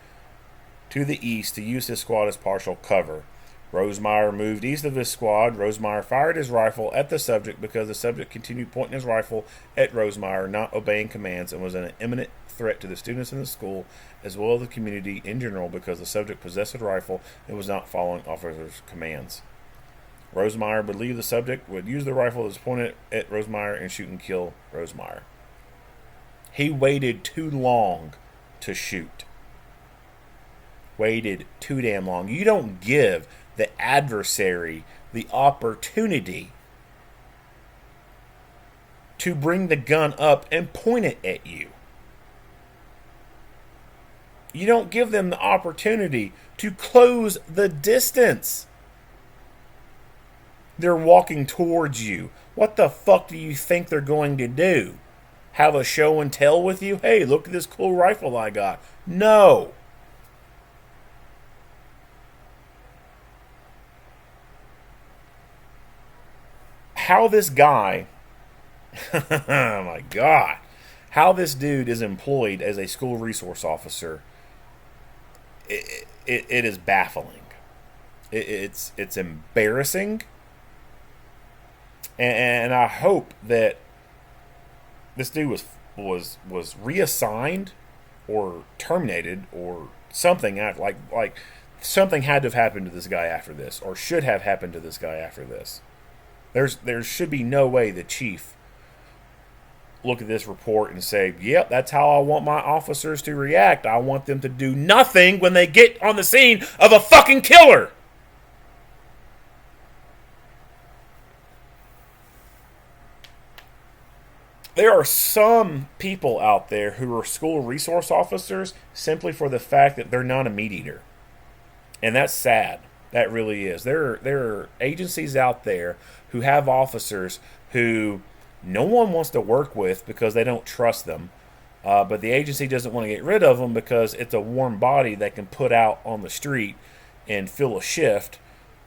to the east to use his squad as partial cover. Rosemeyer moved east of his squad. Rosemeyer fired his rifle at the subject because the subject continued pointing his rifle at Rosemeyer, not obeying commands, and was an imminent threat to the students in the school as well as the community in general because the subject possessed a rifle and was not following officers' commands. Rosemeyer believed the subject would use the rifle that was pointed at Rosemeyer and shoot and kill Rosemeyer. He waited too long to shoot. Waited too damn long. You don't give the adversary the opportunity to bring the gun up and point it at you. You don't give them the opportunity to close the distance. They're walking towards you. What the fuck do you think they're going to do? Have a show and tell with you? Hey, look at this cool rifle I got. No. How this guy, oh my God, how this dude is employed as a school resource officer, it is baffling. It's embarrassing. And I hope that this dude was reassigned or terminated or something. Like something had to have happened to this guy after this, or should have happened to this guy after this. There should be no way the chief look at this report and say, "Yep, that's how I want my officers to react. I want them to do nothing when they get on the scene of a fucking killer." There are some people out there who are school resource officers simply for the fact that they're not a meat eater. And that's sad. That really is. There are agencies out there who have officers who no one wants to work with because they don't trust them. But the agency doesn't want to get rid of them because it's a warm body that can put out on the street and fill a shift.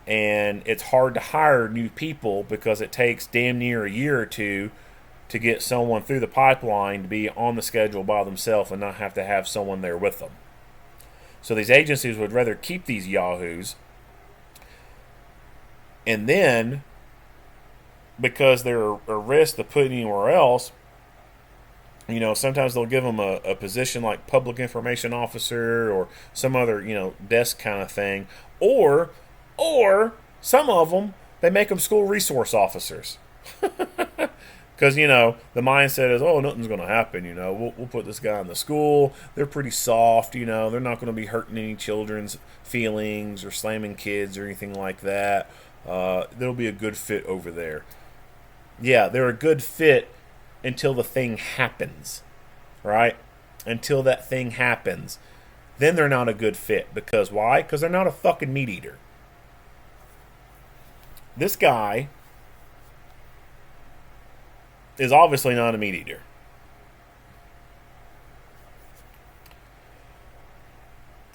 And it's hard to hire new people because it takes damn near a year or two to get someone through the pipeline to be on the schedule by themselves and not have to have someone there with them. So these agencies would rather keep these yahoos, and then because they're a risk to put anywhere else, Sometimes they'll give them a position like public information officer or some other, desk kind of thing. Or some of them, they make them school resource officers. Because, the mindset is, oh, nothing's going to happen. We'll put this guy in the school. They're pretty soft. They're not going to be hurting any children's feelings or slamming kids or anything like that. They'll be a good fit over there. Yeah, they're a good fit until the thing happens, right? Until that thing happens. Then they're not a good fit. Because why? Because they're not a fucking meat eater. This guy is obviously not a meat eater.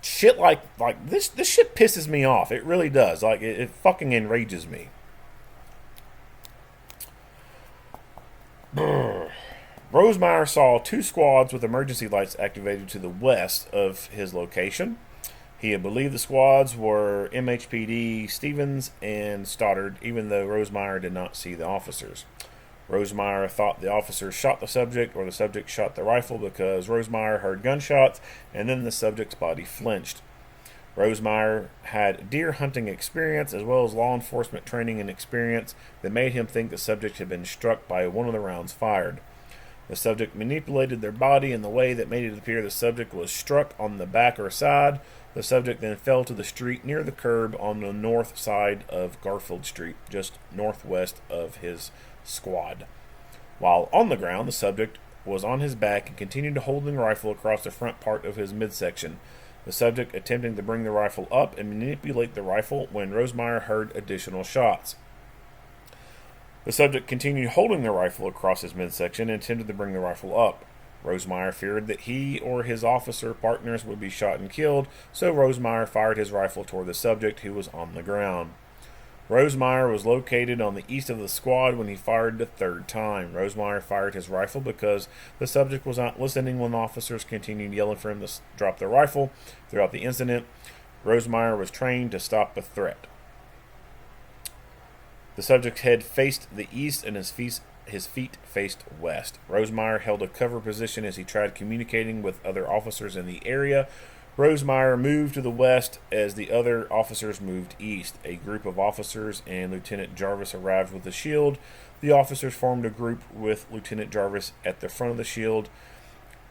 Shit like this shit pisses me off. It really does. It fucking enrages me. Rosemeyer saw two squads with emergency lights activated to the west of his location. He had believed the squads were MHPD Stevens and Stoddard, even though Rosemeyer did not see the officers. Rosemeyer thought the officers shot the subject or the subject shot the rifle because Rosemeyer heard gunshots and then the subject's body flinched. Rosemeyer had deer hunting experience as well as law enforcement training and experience that made him think the subject had been struck by one of the rounds fired. The subject manipulated their body in the way that made it appear the subject was struck on the back or side. The subject then fell to the street near the curb on the north side of Garfield Street, just northwest of his squad. While on the ground, the subject was on his back and continued to hold the rifle across the front part of his midsection. The subject attempting to bring the rifle up and manipulate the rifle when Rosemeyer heard additional shots. The subject continued holding the rifle across his midsection and attempted to bring the rifle up. Rosemeyer feared that he or his officer partners would be shot and killed, so Rosemeyer fired his rifle toward the subject who was on the ground. Rosemeyer was located on the east of the squad when he fired the third time. Rosemeyer fired his rifle because the subject was not listening when officers continued yelling for him to drop the rifle. Throughout the incident, Rosemeyer was trained to stop a threat. The subject's head faced the east and his feet faced west. Rosemeyer held a cover position as he tried communicating with other officers in the area. Rosemeyer moved to the west as the other officers moved east. A group of officers and Lieutenant Jarvis arrived with a shield. The officers formed a group with Lieutenant Jarvis at the front of the shield,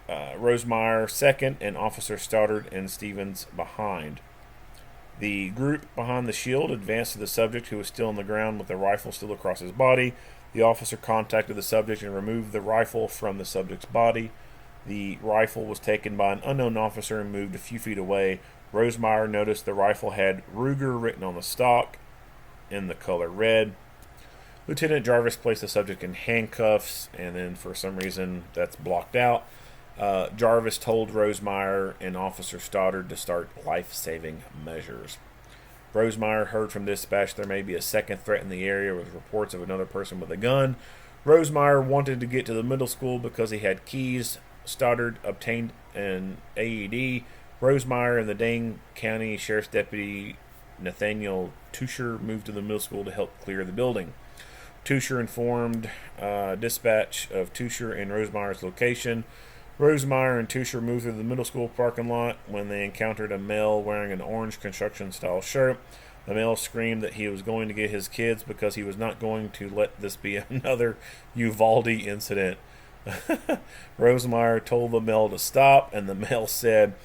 Rosemeyer second, and Officer Stoddard and Stevens behind. The group behind the shield advanced to the subject who was still on the ground with the rifle still across his body. The officer contacted the subject and removed the rifle from the subject's body. The rifle was taken by an unknown officer and moved a few feet away. Rosemeyer noticed the rifle had Ruger written on the stock in the color red. Lieutenant Jarvis placed the subject in handcuffs, and then for some reason that's blocked out. Jarvis told Rosemeyer and Officer Stoddard to start life-saving measures. Rosemeyer heard from dispatch there may be a second threat in the area with reports of another person with a gun. Rosemeyer wanted to get to the middle school because he had keys. Stoddard obtained an AED. Rosemeyer and the Dane County Sheriff's Deputy Nathaniel Tusher moved to the middle school to help clear the building. Tusher informed dispatch of Tusher and Rosemeyer's location. Rosemeyer and Tusher moved through the middle school parking lot when they encountered a male wearing an orange construction-style shirt. The male screamed that he was going to get his kids because he was not going to let this be another Uvalde incident. Rosemeyer told the male to stop, and the male said,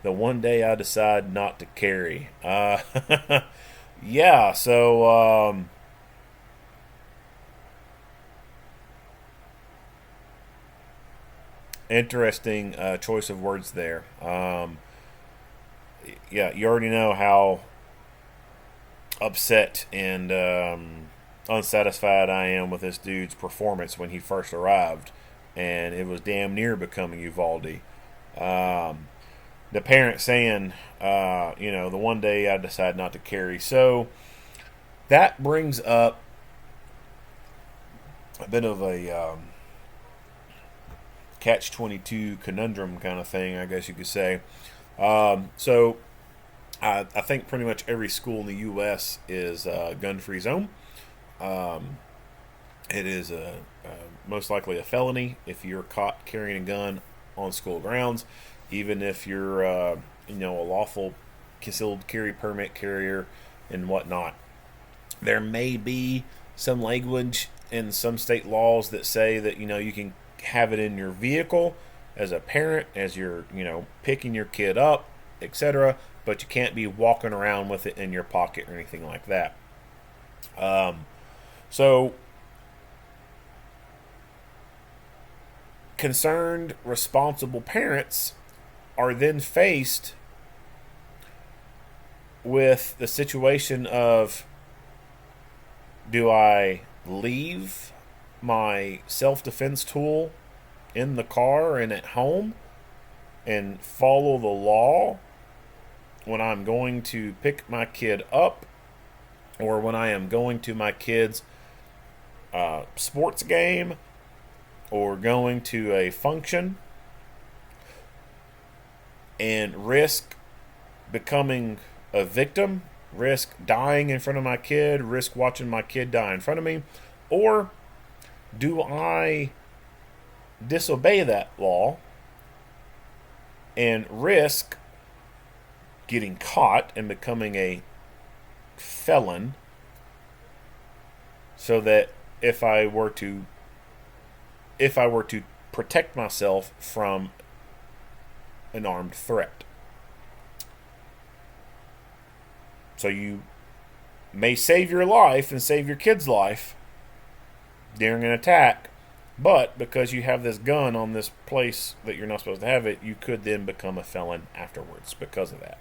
"The one day I decide not to carry." Yeah, so interesting choice of words there. Yeah, you already know how upset and unsatisfied I am with this dude's performance when he first arrived, and it was damn near becoming Uvalde. The parent saying, the one day I decide not to carry. So that brings up a bit of a catch-22 conundrum kind of thing, I guess you could say. So I think pretty much every school in the U.S. is gun-free zone. It is most likely a felony if you're caught carrying a gun on school grounds, even if you're a lawful concealed carry permit carrier and whatnot. There may be some language in some state laws that say that you can have it in your vehicle as a parent as you're picking your kid up, etc. But you can't be walking around with it in your pocket or anything like that. So concerned, responsible parents are then faced with the situation of, do I leave my self-defense tool in the car and at home and follow the law when I'm going to pick my kid up, or when I am going to my kid's sports game, or going to a function, and risk becoming a victim, risk dying in front of my kid, risk watching my kid die in front of me? Or do I disobey that law and risk getting caught and becoming a felon, so that if I were to protect myself from an armed threat? So you may save your life and save your kid's life during an attack, but because you have this gun on this place that you're not supposed to have it, you could then become a felon afterwards because of that.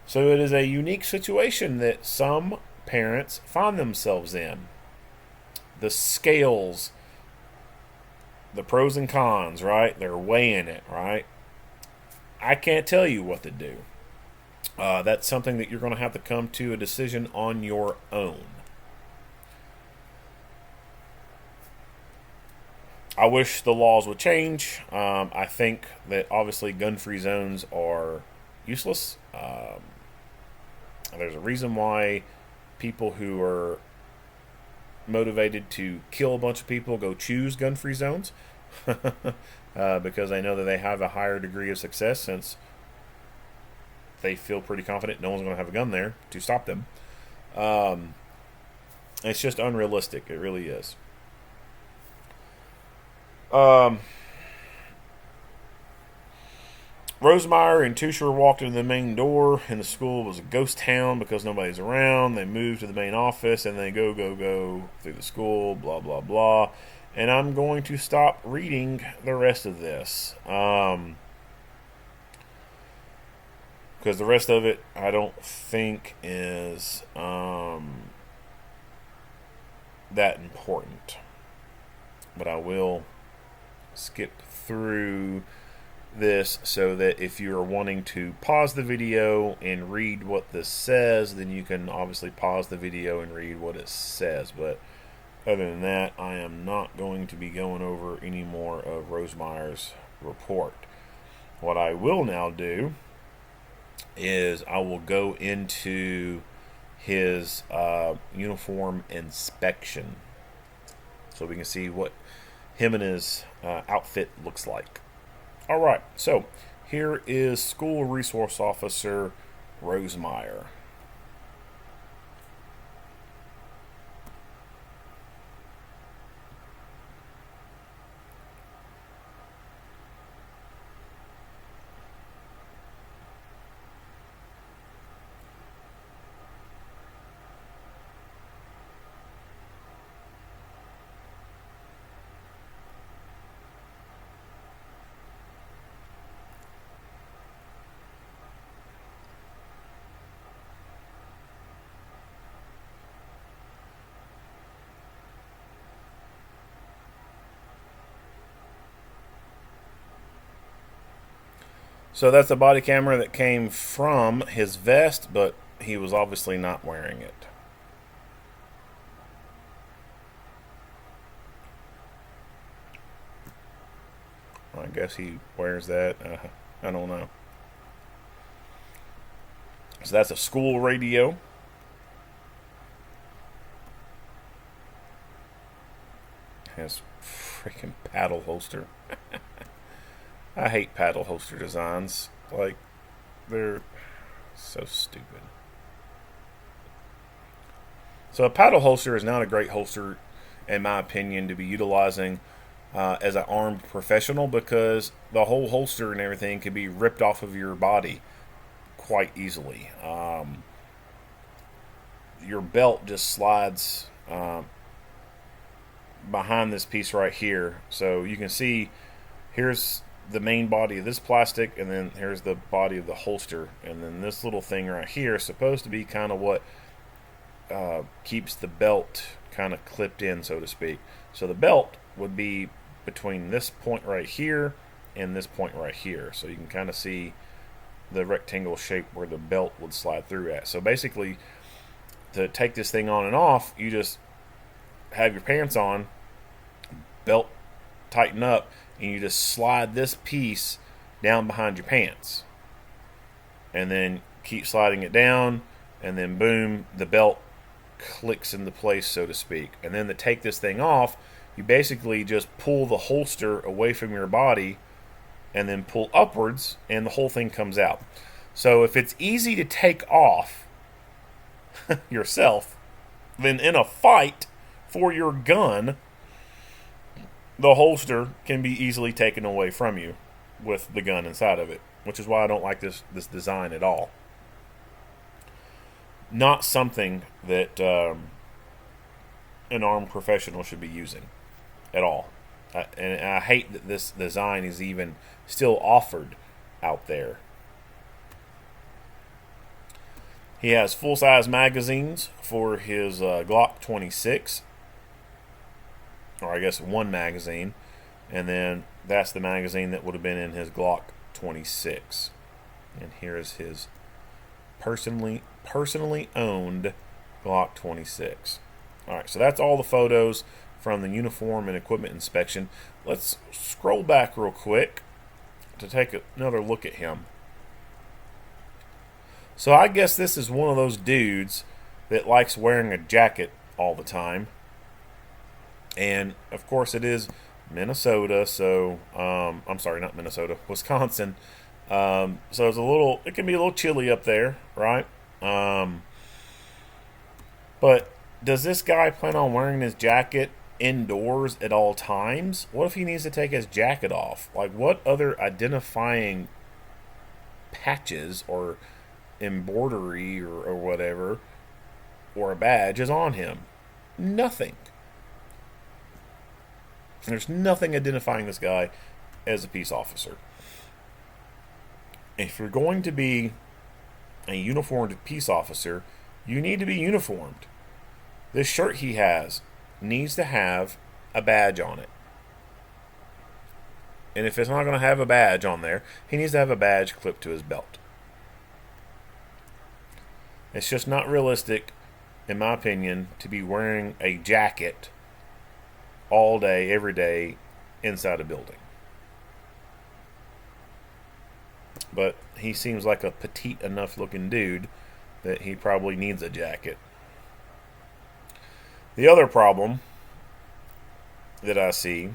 So it is a unique situation that some parents find themselves in. The scales, the pros and cons, right? They're weighing it, right? I can't tell you what to do. That's something that you're going to have to come to a decision on your own. I wish the laws would change. I think that obviously gun-free zones are useless. There's a reason why people who are motivated to kill a bunch of people go choose gun-free zones. Because they know that they have a higher degree of success, since they feel pretty confident no one's going to have a gun there to stop them. It's just unrealistic. It really is. Rosemeyer and Tusher walked into the main door, and the school was a ghost town because nobody's around. They moved to the main office, and they go through the school, blah, blah, blah. And I'm going to stop reading the rest of this. Because the rest of it, I don't think is that important. But I will skip through this so that if you are wanting to pause the video and read what this says, then you can obviously pause the video and read what it says. But other than that, I am not going to be going over any more of Rosemeyer's report. What I will now do is I will go into his uniform inspection so we can see what him and his outfit looks like. All right, so here is School Resource Officer Rosemeyer. So that's a body camera that came from his vest, but he was obviously not wearing it. I guess he wears that. I don't know. So that's a school radio. ass freaking paddle holster. I hate paddle holster designs. Like, they're so stupid. So a paddle holster is not a great holster, in my opinion, to be utilizing as an armed professional, because the whole holster and everything can be ripped off of your body quite easily. Your belt just slides behind this piece right here. So you can see here's the main body of this plastic, and then here's the body of the holster, and then this little thing right here is supposed to be kind of what keeps the belt kind of clipped in, so to speak. So the belt would be between this point right here and this point right here. So you can kind of see the rectangle shape where the belt would slide through at. So basically, to take this thing on and off, you just have your pants on, belt tighten up, and you just slide this piece down behind your pants. And then keep sliding it down, and then boom, the belt clicks into place, so to speak. And then to take this thing off, you basically just pull the holster away from your body and then pull upwards, and the whole thing comes out. So if it's easy to take off yourself, then in a fight for your gun, the holster can be easily taken away from you with the gun inside of it, which is why I don't like this design at all. Not something that an armed professional should be using at all. And I hate that this design is even still offered out there. He has full-size magazines for his Glock 26, or I guess one magazine, and then that's the magazine that would have been in his Glock 26. And here is his personally owned Glock 26. Alright, so that's all the photos from the uniform and equipment inspection. Let's scroll back real quick to take another look at him. So I guess this is one of those dudes that likes wearing a jacket all the time. And of course it is Minnesota, so I'm sorry, not Minnesota, Wisconsin. So it can be a little chilly up there, right? But does this guy plan on wearing his jacket indoors at all times? What if he needs to take his jacket off? Like, what other identifying patches or embroidery or whatever, or a badge is on him? Nothing. There's nothing identifying this guy as a peace officer. If you're going to be a uniformed peace officer, you need to be uniformed. This shirt he has needs to have a badge on it. And if it's not going to have a badge on there, he needs to have a badge clipped to his belt. It's just not realistic, in my opinion, to be wearing a jacket all day, every day, inside a building. But he seems like a petite enough looking dude that he probably needs a jacket. The other problem that I see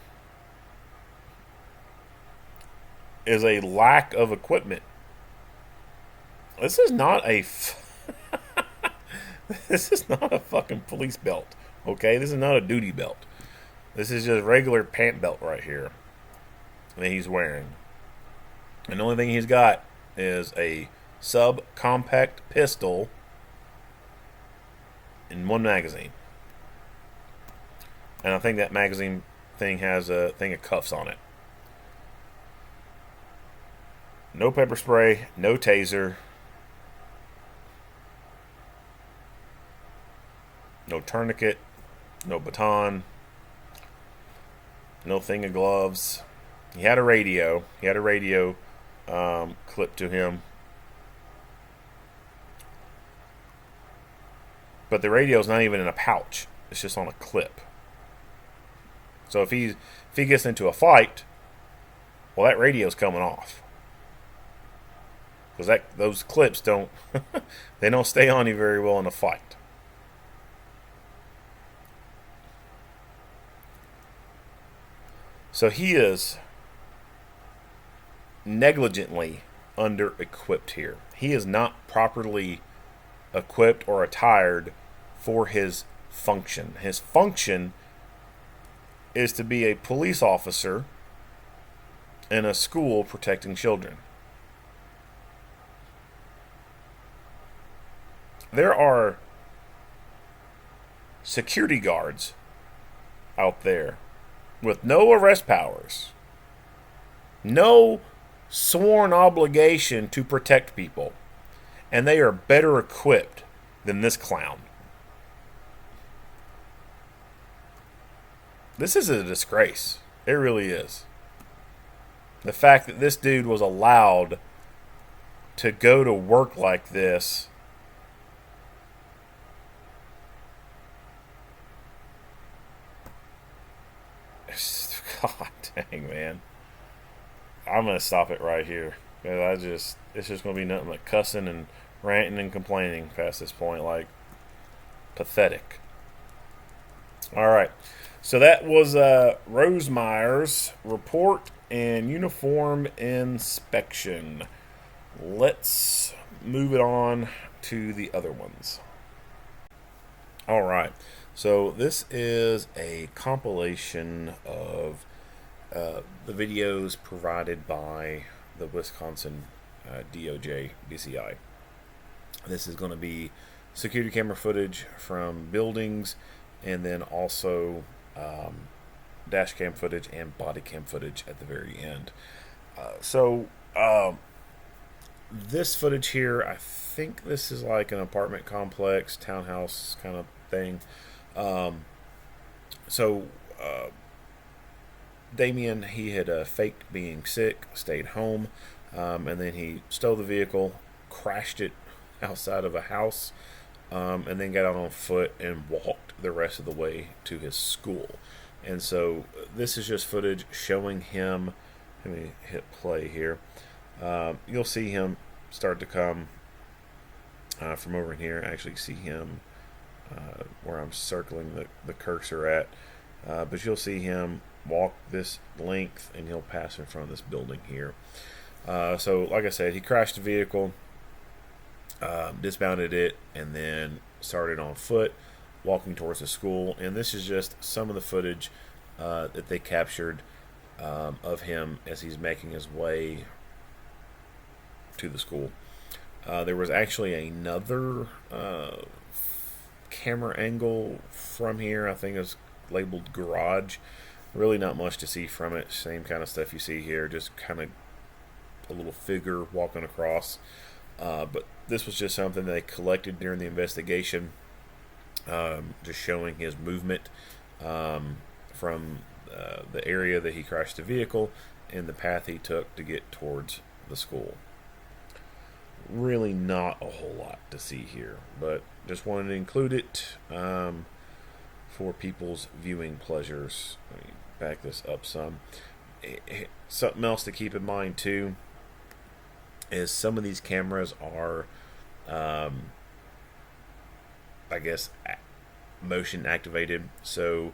is a lack of equipment. This is not a this is not a fucking police belt, okay? This is not a duty belt. This is just regular pant belt right here that he's wearing. And the only thing he's got is a subcompact pistol in one magazine. And I think that magazine thing has a thing of cuffs on it. No pepper spray, no taser, no tourniquet, no baton, no thing of gloves. He had a radio. He had a radio clipped to him. But the radio's not even in a pouch. It's just on a clip. So if he gets into a fight, well, that radio's coming off. Because those clips don't they don't stay on you very well in a fight. So he is negligently under equipped here. He is not properly equipped or attired for his function. His function is to be a police officer in a school protecting children. There are security guards out there with no arrest powers, no sworn obligation to protect people, and they are better equipped than this clown. This is a disgrace. It really is. The fact that this dude was allowed to go to work like this God dang, man. I'm going to stop it right here. It's just going to be nothing but cussing and ranting and complaining past this point. Like, pathetic. All right. So that was Rosemeyer's report and uniform inspection. Let's move it on to the other ones. All right. So this is a compilation of the videos provided by the Wisconsin DOJ DCI. This is going to be security camera footage from buildings, and then also dash cam footage and body cam footage at the very end. This footage here, I think this is like an apartment complex, townhouse kind of thing. Damian, he had faked being sick, stayed home, and then he stole the vehicle, crashed it outside of a house, and then got out on foot and walked the rest of the way to his school. And so this is just footage showing him. Let me hit play here. You'll see him start to come from over here. Actually see him where I'm circling the cursor at. But you'll see him walk this length, and he'll pass in front of this building here. So like I said, he crashed the vehicle, dismounted it, and then started on foot walking towards the school. And this is just some of the footage that they captured of him as he's making his way to the school. There was actually another camera angle from here. I think it's labeled garage. Really not much to see from it. Same kind of stuff you see here, just kind of a little figure walking across. But this was just something they collected during the investigation, just showing his movement from the area that he crashed the vehicle and the path he took to get towards the school. Really not a whole lot to see here, but just wanted to include it for people's viewing pleasures. Let me back this up some. Something else to keep in mind too is some of these cameras are I guess motion activated, so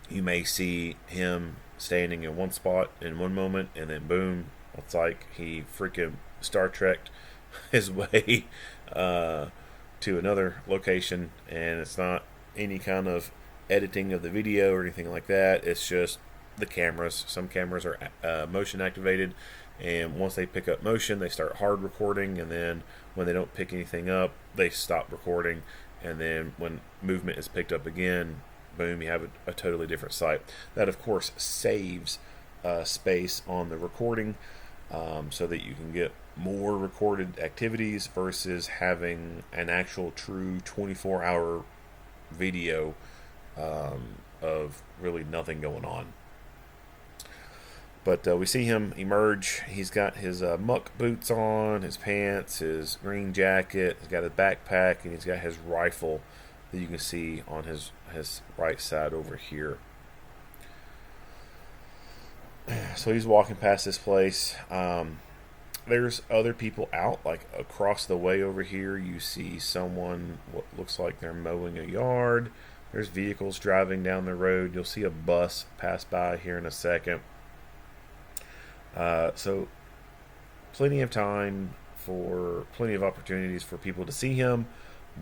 you may see him standing in one spot in one moment, and then boom, it's like he freaking Star Trek'd his way to another location, and it's not any kind of editing of the video or anything like that. It's just the cameras. Some cameras are motion activated, and once they pick up motion, they start hard recording, and then when they don't pick anything up, they stop recording, and then when movement is picked up again, boom, you have a totally different sight. That, of course, saves space on the recording, so that you can get more recorded activities versus having an actual true 24-hour video of really nothing going on. But we see him emerge. He's got his muck boots on, his pants, his green jacket. He's got his backpack, and he's got his rifle that you can see on his right side over here. So he's walking past this place. There's other people out, like across the way over here. You see someone, what looks like they're mowing a yard. There's vehicles driving down the road. You'll see a bus pass by here in a second. So plenty of time for plenty of opportunities for people to see him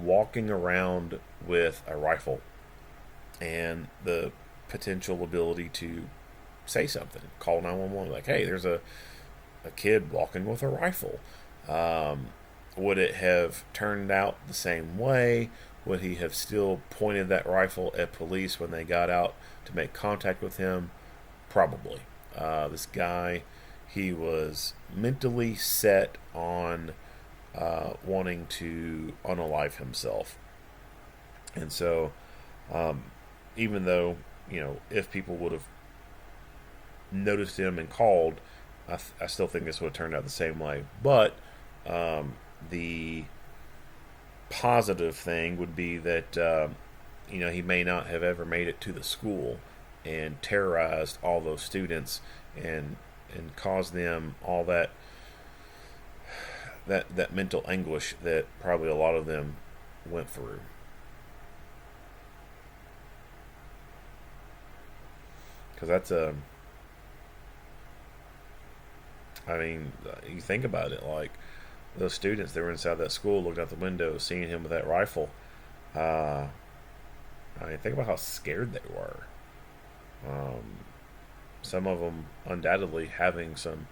walking around with a rifle and the potential ability to say something, call 911, like, hey, there's a kid walking with a rifle. Would it have turned out the same way? Would he have still pointed that rifle at police when they got out to make contact with him? Probably. This guy, he was mentally set on wanting to unalive himself. And so, even though, if people would have noticed him and called, I still think this would have turned out the same way. But the positive thing would be that he may not have ever made it to the school and terrorized all those students and caused them all that mental anguish that probably a lot of them went through. Because that's you think about it, like those students that were inside that school looking out the window, seeing him with that rifle. Think about how scared they were. Some of them undoubtedly having some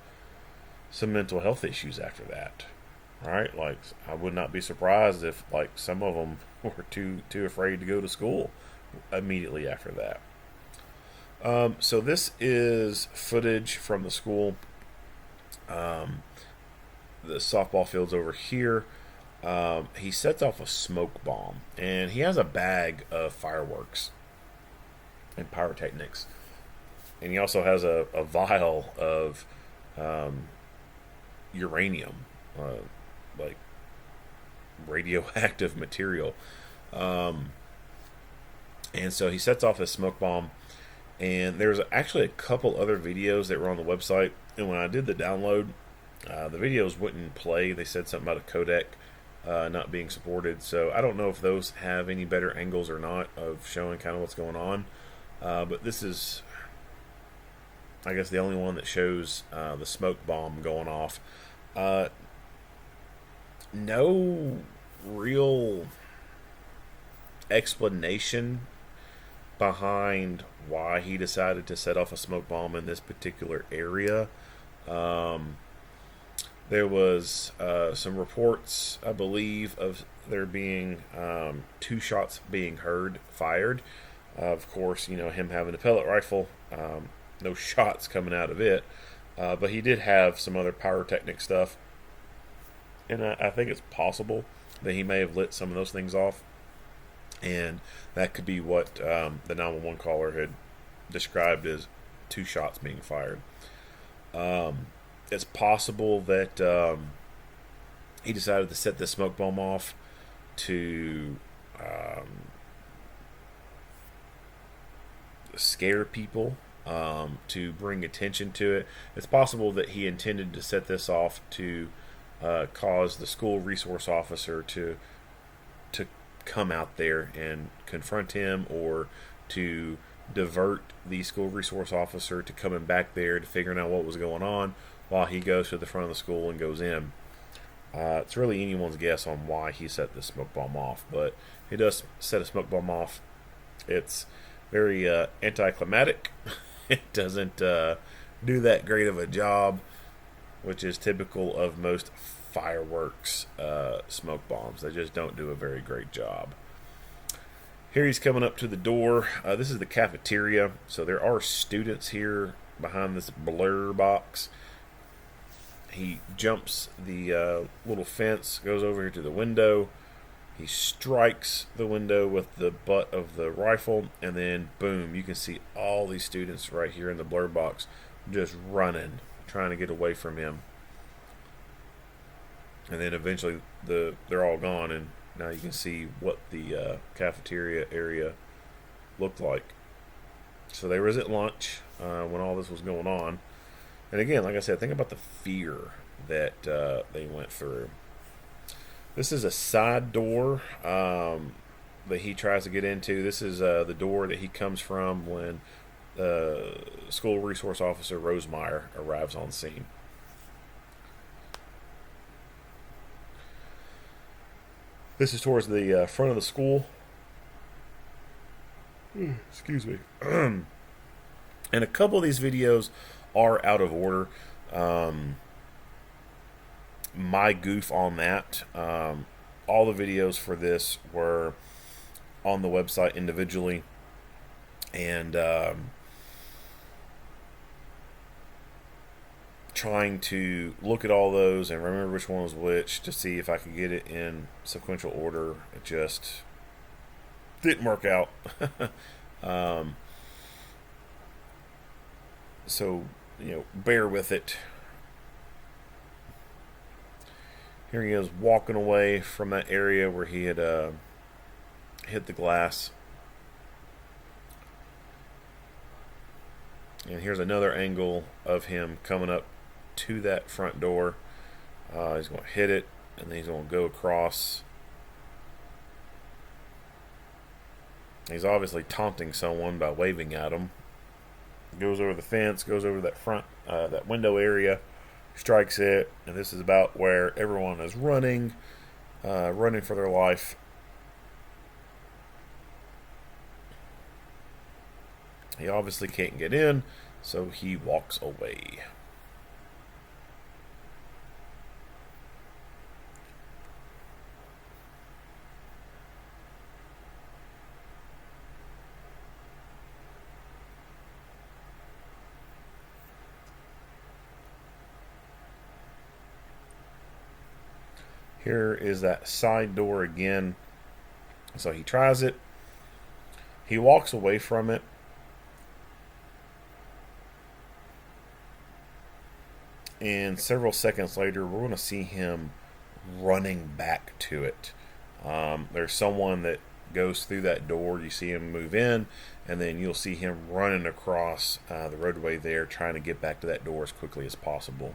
mental health issues after that. Right? Like, I would not be surprised if, like, some of them were too afraid to go to school immediately after that. So this is footage from the school. The softball field's over here. He sets off a smoke bomb, and he has a bag of fireworks and pyrotechnics, and he also has a vial of uranium, like radioactive material, and so he sets off his smoke bomb. And there's actually a couple other videos that were on the website, and when I did the download, the videos wouldn't play. They said something about a codec not being supported, so I don't know if those have any better angles or not of showing kind of what's going on. But this is, I guess, the only one that shows the smoke bomb going off. No real explanation behind why he decided to set off a smoke bomb in this particular area. There was some reports, I believe, of there being 2 shots being fired. Of course, him having a pellet rifle, no shots coming out of it. But he did have some other pyrotechnic stuff. And I think it's possible that he may have lit some of those things off. And that could be what the 911 caller had described as 2 shots being fired. It's possible that he decided to set the smoke bomb off to scare people, to bring attention to it. It's possible that he intended to set this off to cause the school resource officer to come out there and confront him, or to divert the school resource officer to coming back there to figuring out what was going on while he goes to the front of the school and goes in. It's really anyone's guess on why he set the smoke bomb off, but he does set a smoke bomb off. It's very anticlimactic. It doesn't do that great of a job, which is typical of most fireworks smoke bombs. They just don't do a very great job. Here he's coming up to the door. This is the cafeteria, so there are students here behind this blur box. He jumps the little fence, goes over here to the window. He strikes the window with the butt of the rifle, and then boom, you can see all these students right here in the blur box just running, trying to get away from him. And then eventually they're all gone, and now you can see what the cafeteria area looked like. So they was at lunch when all this was going on. And again, like I said, think about the fear that they went through. This is a side door. that he tries to get into. This is the door that he comes from when school resource officer Rosemeyer arrives on scene. This is towards the front of the school. Excuse me. And a couple of these videos are out of order. My goof on that. All the videos for this were on the website individually, and trying to look at all those and remember which one was which to see if I could get it in sequential order. It just didn't work out. So, bear with it. Here he is walking away from that area where he had hit the glass. And here's another angle of him coming up to that front door. He's going to hit it, and then he's going to go across. He's obviously taunting someone by waving at him. Goes over the fence, goes over that front, that window area, strikes it, and this is about where everyone is running for their life. He obviously can't get in, so he walks away. Here is that side door again. So he tries it. He walks away from it. And several seconds later, we're going to see him running back to it. There's someone that goes through that door. You see him move in, and then you'll see him running across the roadway there, trying to get back to that door as quickly as possible.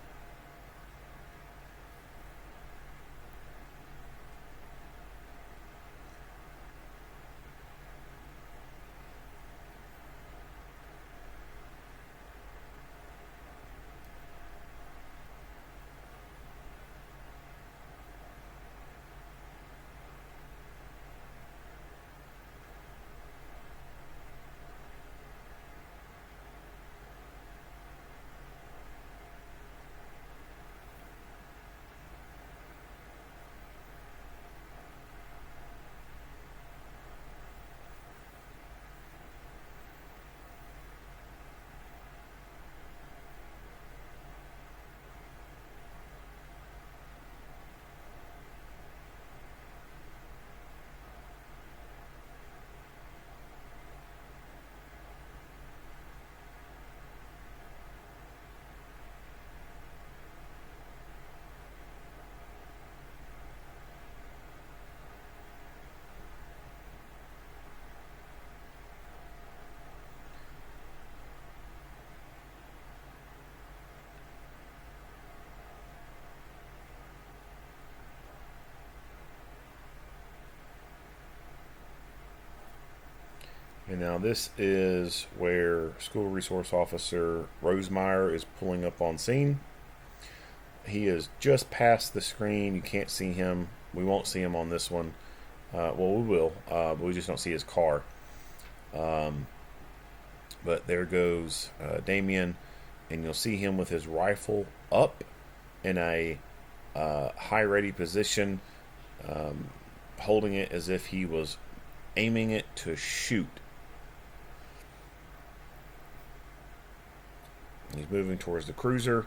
And now this is where school resource officer Rosemeyer is pulling up on scene. He is just past the screen. You can't see him. We won't see him on this one. Well, we will, but we just don't see his car. But there goes Damian, and you'll see him with his rifle up in a high ready position, holding it as if he was aiming it to shoot. He's moving towards the cruiser,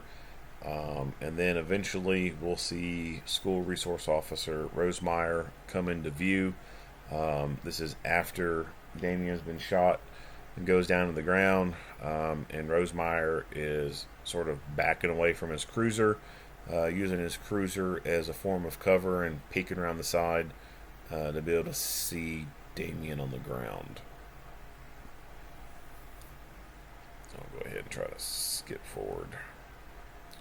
and then eventually we'll see school resource officer Rosemeyer come into view. This is after Damian's been shot and goes down to the ground, and Rosemeyer is sort of backing away from his cruiser, using his cruiser as a form of cover and peeking around the side to be able to see Damian on the ground. I'll go ahead and try to skip forward.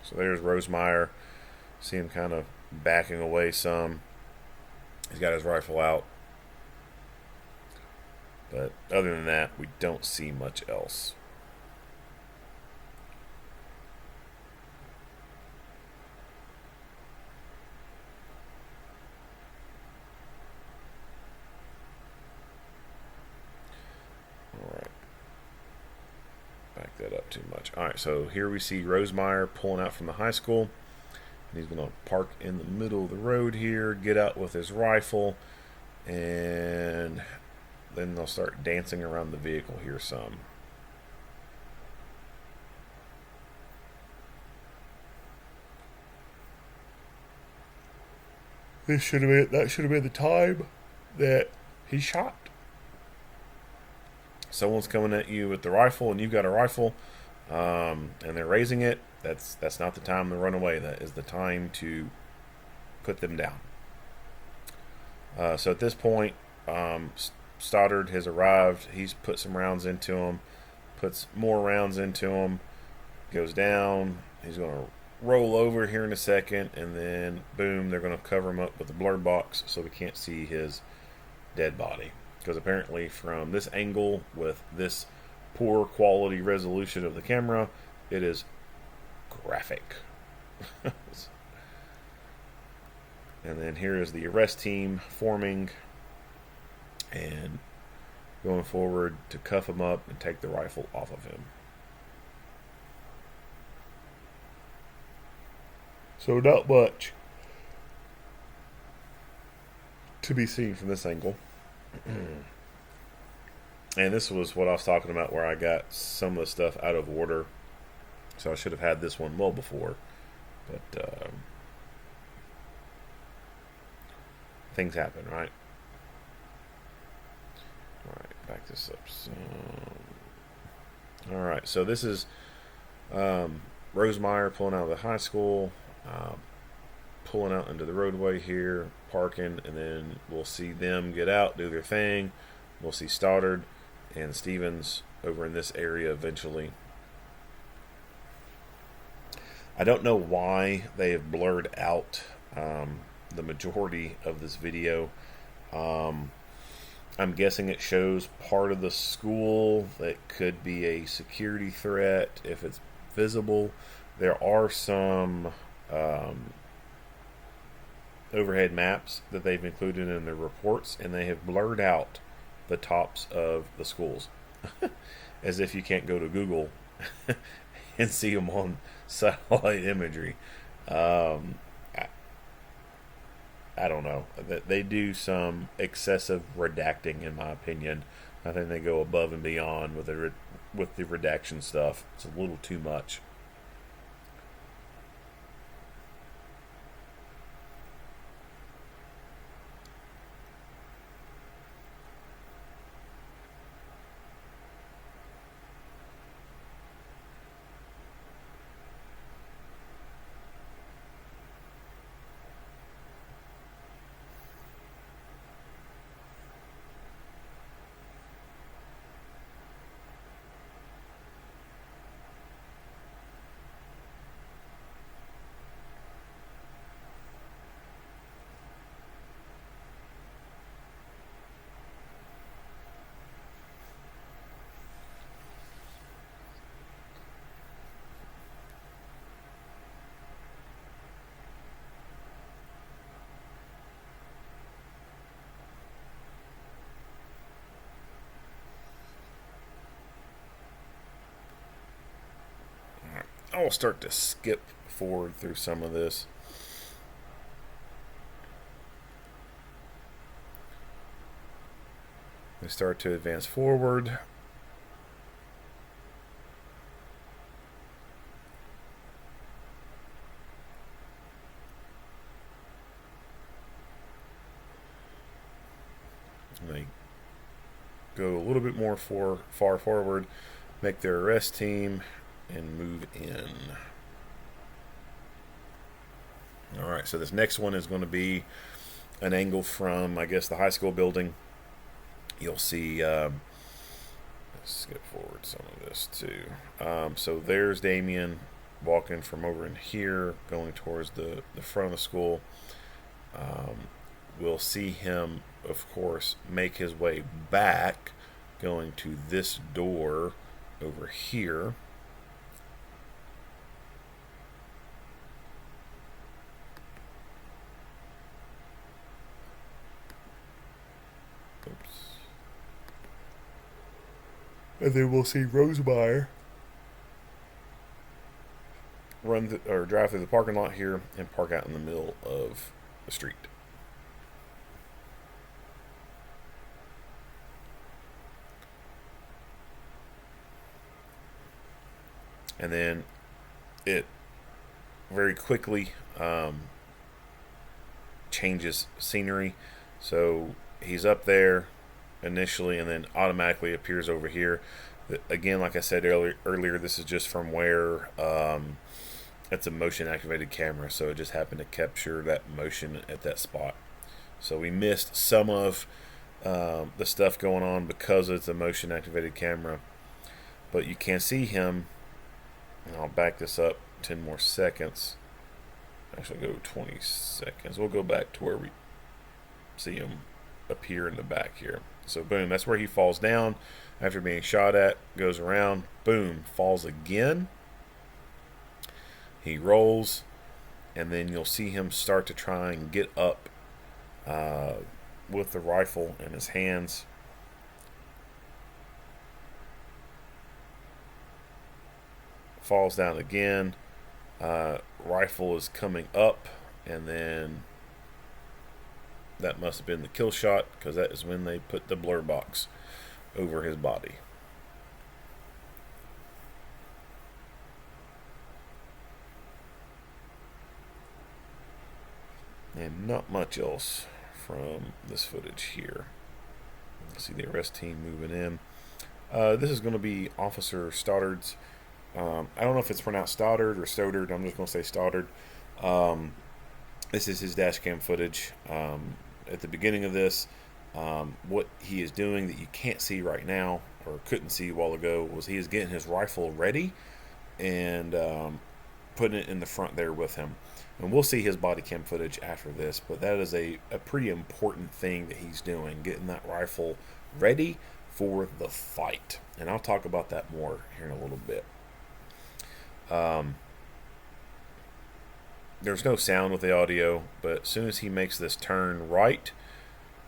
So there's Rosemeyer. See him kind of backing away some. He's got his rifle out. But other than that, we don't see much else. Alright. Back that up too much. Alright, so here we see Rosemeyer pulling out from the high school. And he's going to park in the middle of the road here, get out with his rifle, and then they'll start dancing around the vehicle here some. That should have been the time that he shot. Someone's coming at you with the rifle, and you've got a rifle, and they're raising it. That's not the time to run away. That is the time to put them down. So at this point, Stoddard has arrived. He's put some rounds into him, puts more rounds into him, goes down. He's going to roll over here in a second, and then boom, they're going to cover him up with a blur box so we can't see his dead body. Because apparently from this angle with this poor quality resolution of the camera, it is graphic. And then here is the arrest team forming and going forward to cuff him up and take the rifle off of him. So not much to be seen from this angle. And this was what I was talking about, where I got some of the stuff out of order. So I should have had this one well before. But things happen, right? Alright, back this up some. Alright, so this is Rosemeyer pulling out of the high school, pulling out into the roadway here, parking, and then we'll see them get out, do their thing. We'll see Stoddard and Stevens over in this area eventually. I don't know why they have blurred out the majority of this video. I'm guessing it shows part of the school that could be a security threat if it's visible. There are some overhead maps that they've included in their reports, and they have blurred out the tops of the schools as if you can't go to Google and see them on satellite imagery. I don't know. They do some excessive redacting, in my opinion. I think they go above and beyond with the redaction stuff. It's a little too much. I'll start to skip forward through some of this. They start to advance forward. They go a little bit more far forward, make their arrest team, and move in. Alright, so this next one is going to be an angle from, I guess, the high school building. You'll see, let's skip forward some of this too. So there's Damian walking from over in here, going towards the front of the school. We'll see him, of course, make his way back going to this door over here. Oops. And then we'll see Rosemeyer drive through the parking lot here and park out in the middle of the street. And then it very quickly changes scenery. So he's up there initially and then automatically appears over here. Again, like I said earlier, this is just from where it's a motion activated camera, so it just happened to capture that motion at that spot. So we missed some of the stuff going on because it's a motion activated camera, but you can see him. And I'll back this up 10 more seconds. Actually, go 20 seconds. We'll go back to where we see him appear in the back here. So boom, that's where he falls down after being shot at, goes around, boom, falls again. He rolls, and then you'll see him start to try and get up with the rifle in his hands. Falls down again. Rifle is coming up, and then that must have been the kill shot, because that is when they put the blur box over his body. And not much else from this footage here. See the arrest team moving in. This is going to be Officer Stoddard's. I don't know if it's pronounced Stoddard or Stoddard. I'm just going to say Stoddard. This is his dash cam footage. At the beginning of this, what he is doing that you can't see right now, or couldn't see a while ago, was he is getting his rifle ready and putting it in the front there with him. And we'll see his body cam footage after this, but that is a pretty important thing that he's doing, getting that rifle ready for the fight. And I'll talk about that more here in a little bit. There's no sound with the audio, but as soon as he makes this turn right,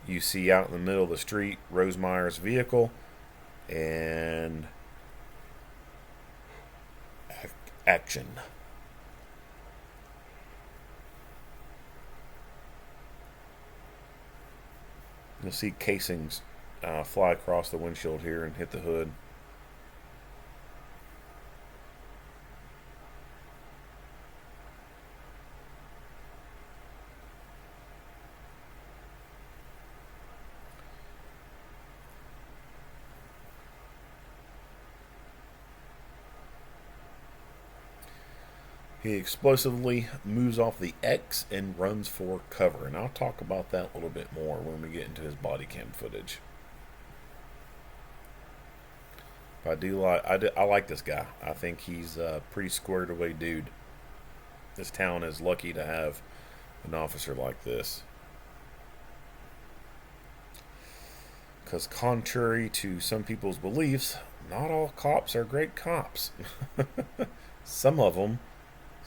you see out in the middle of the street Rosemeyer's vehicle, and action. You'll see casings fly across the windshield here and hit the hood. He explosively moves off the X and runs for cover. And I'll talk about that a little bit more when we get into his body cam footage. But I like this guy. I think he's a pretty squared away dude. This town is lucky to have an officer like this. Because contrary to some people's beliefs, not all cops are great cops. Some of them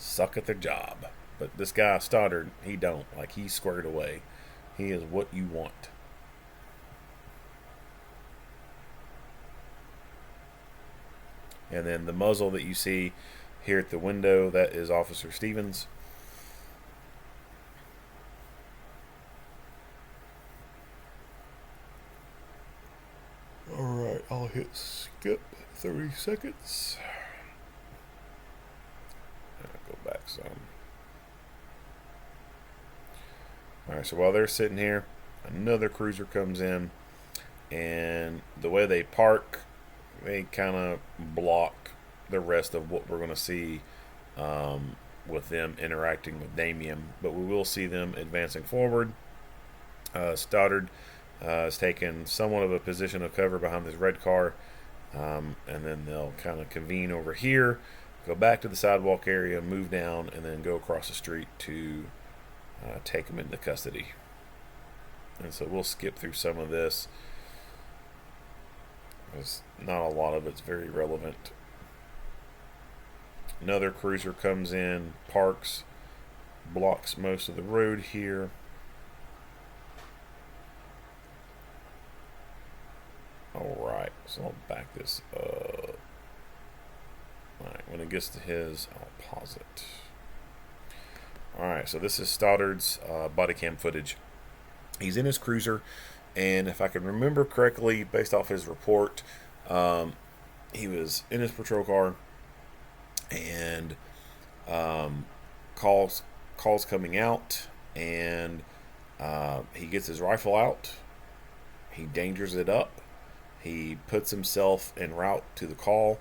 suck at their job. But this guy, Stoddard, he don't. Like, he's squared away. He is what you want. And then the muzzle that you see here at the window, that is Officer Stevens. Alright, I'll hit skip 30 seconds. Go back some. Alright, so while they're sitting here, another cruiser comes in, and the way they park, they kind of block the rest of what we're going to see with them interacting with Damian, but we will see them advancing forward. Stoddard is taking somewhat of a position of cover behind this red car, and then they'll kind of convene over here, go back to the sidewalk area, move down, and then go across the street to take them into custody. And so we'll skip through some of this. There's not a lot of it's very relevant. Another cruiser comes in, parks, blocks most of the road here. Alright, so I'll back this up. Alright, when it gets to his, I'll pause it. Alright, so this is Stoddard's body cam footage. He's in his cruiser, and if I can remember correctly, based off his report, he was in his patrol car, and calls coming out, and he gets his rifle out. He dangers it up. He puts himself en route to the call,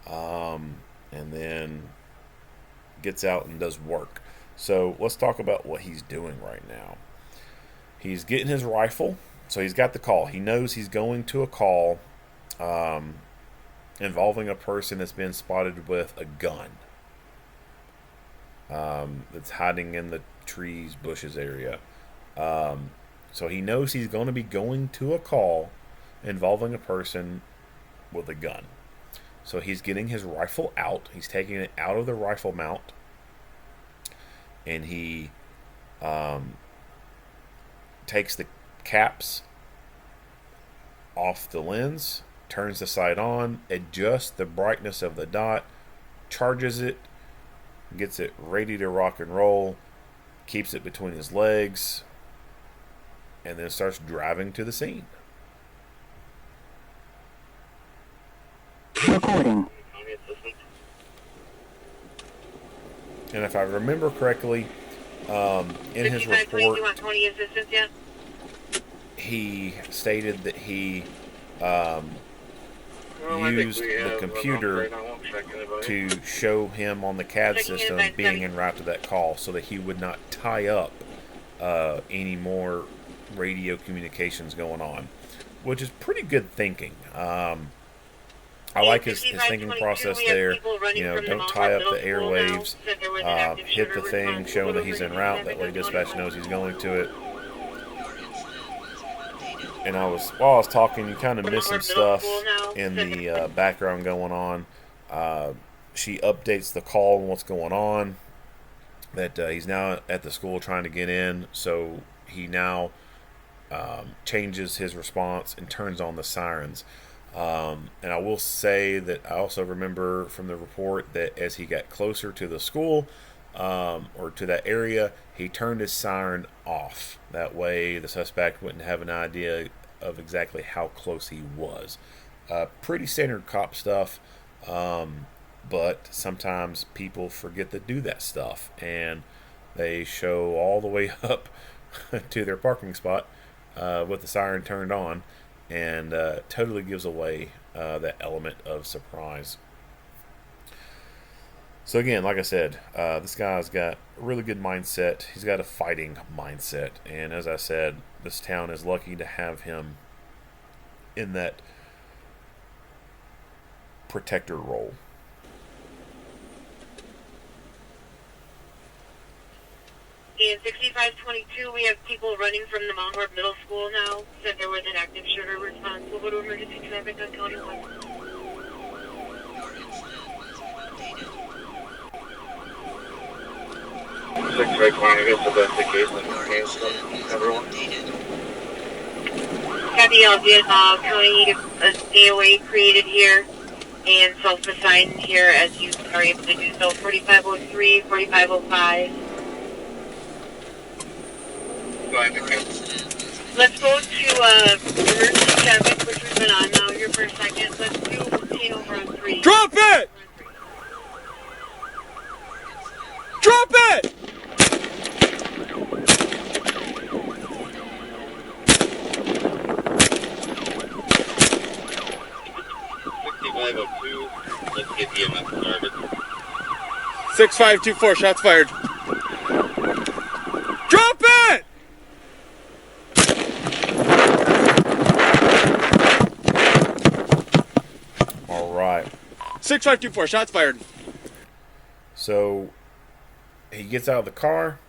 and then gets out and does work. So let's talk about what he's doing right now. He's getting his rifle. So he's got the call. He knows he's going to a call involving a person that's been spotted with a gun, that's hiding in the trees, bushes area. So he knows he's going to be going to a call involving a person with a gun. So he's getting his rifle out. He's taking it out of the rifle mount, and he takes the caps off the lens, turns the sight on, adjusts the brightness of the dot, charges it, gets it ready to rock and roll, keeps it between his legs, and then starts driving to the scene. Recording. And if I remember correctly, in his report, he stated that he used the computer to show him on the CAD system being en route to that call, so that he would not tie up any more radio communications going on, which is pretty good thinking. I like his thinking process there. You know, don't tie up the airwaves. Hit the thing, showing that he's en route. That way dispatch knows he's going to it. And while I was talking, you kind of missed some stuff in the background going on. She updates the call and what's going on. That he's now at the school trying to get in. So he now changes his response and turns on the sirens. And I will say that I also remember from the report that as he got closer to the school, or to that area, he turned his siren off. That way the suspect wouldn't have an idea of exactly how close he was. Pretty standard cop stuff, but sometimes people forget to do that stuff, and they show all the way up to their parking spot with the siren turned on, and totally gives away that element of surprise. So again, like I said, this guy's got a really good mindset. He's got a fighting mindset, and as I said, this town is lucky to have him in that protector role. In 6522, we have people running from the Mount Horeb Middle School now. Said there was an active shooter response. We'll go to emergency traffic on County 1. 6-5 I guess the best case and everyone. Copy Albeit, County DOA created here and self-assigned here as you are able to do so. 4503, 4505. Let's go to emergency traffic, which we've been on now here for a second. Let's do 10 over on 3. Drop it! Drop it! Let's get EMS started. 6524, shots fired. Drop it! All right. 6524, shots fired. So he gets out of the car,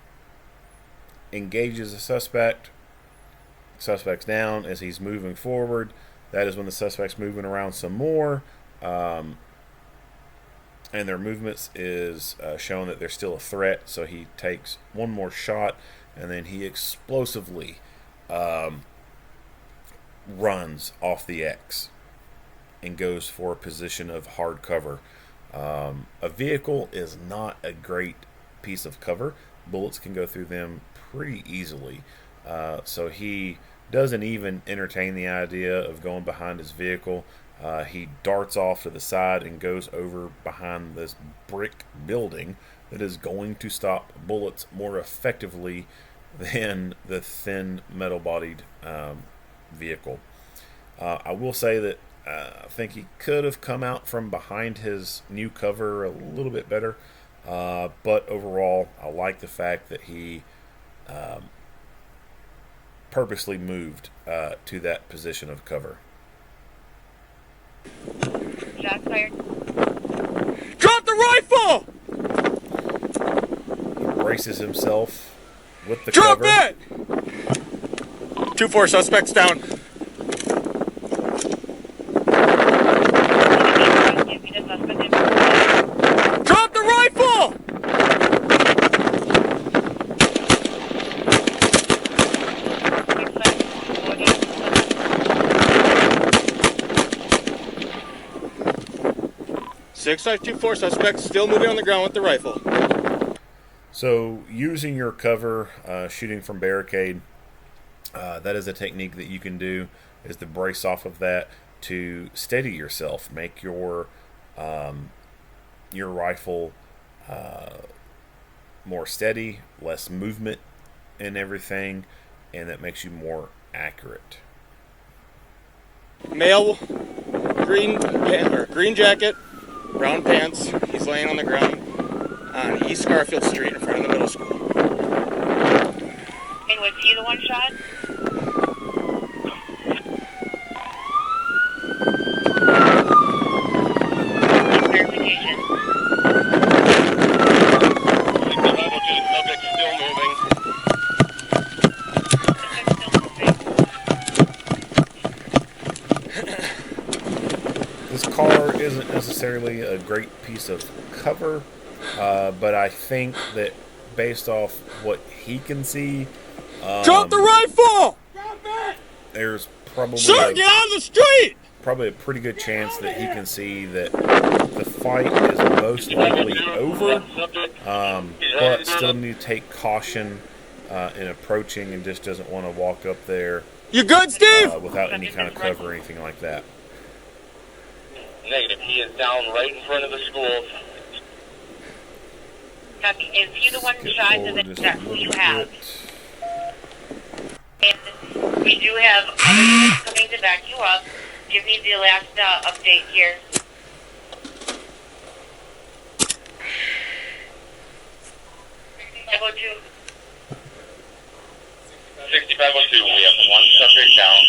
engages the suspect. Suspect's down as he's moving forward. That is when the suspect's moving around some more, and their movements is showing that they're still a threat. So he takes one more shot, and then he explosively runs off the X and goes for a position of hard cover. A vehicle is not a great piece of cover. Bullets can go through them pretty easily. So he doesn't even entertain the idea of going behind his vehicle. He darts off to the side and goes over behind this brick building that is going to stop bullets more effectively than the thin metal-bodied vehicle. I will say that I think he could have come out from behind his new cover a little bit better, but overall, I like the fact that he purposely moved to that position of cover. Shots fired. Drop the rifle! He braces himself with the Drop cover. it! 2-4, suspects down. Drop the rifle! 6524, suspect still moving on the ground with the rifle. So, using your cover, shooting from barricade, that is a technique that you can do, is to brace off of that to steady yourself, make your rifle more steady, less movement and everything, and that makes you more accurate. Male, green jacket, brown pants. He's laying on the ground on East Garfield Street in front of the middle school. And was he the one shot? Verification. Subject still moving. This car isn't necessarily a great piece of cover, but I think that based off what he can see, Drop the rifle! there's probably Sir, get out of the street! probably a pretty good chance that he can see that the fight is most likely over, but still need to take caution in approaching and just doesn't want to walk up there You good, Steve? without any kind of cover or anything like that. Negative. He is down right in front of the school. Copy. Is he the one Get shot? forward Is just that a who little you have? bit. And we do have other units coming to back you up. Give me the last update here. 6502. 6502. We have one subject down.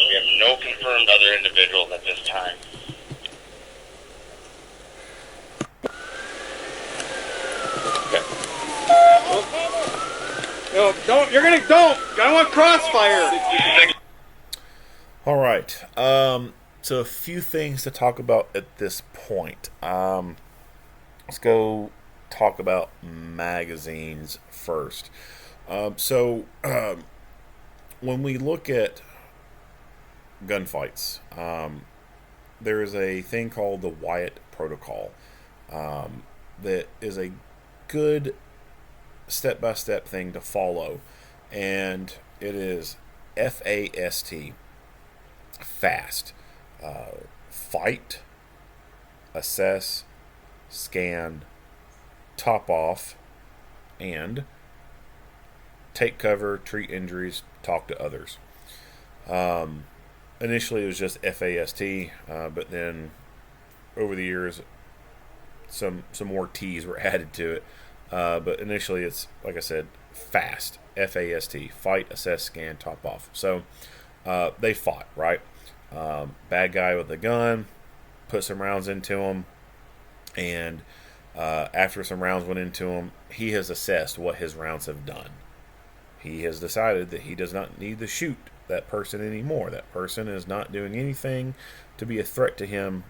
We have no confirmed other individuals at this time. No, don't. You're gonna don't. I don't want crossfire. All right. So a few things to talk about at this point. Let's go talk about magazines first. When we look at gunfights, there is a thing called the Wyatt Protocol that is a good step-by-step thing to follow, and it is FAST. Fast. Fight, assess, scan, top off, and take cover, treat injuries, talk to others. Initially it was just FAST, but then over the years some more T's were added to it. But initially it's, like I said, FAST, FAST, fight, assess, scan, top off. So they fought, right? Bad guy with a gun, put some rounds into him, and after some rounds went into him, he has assessed what his rounds have done. He has decided that he does not need to shoot that person anymore. That person is not doing anything to be a threat to him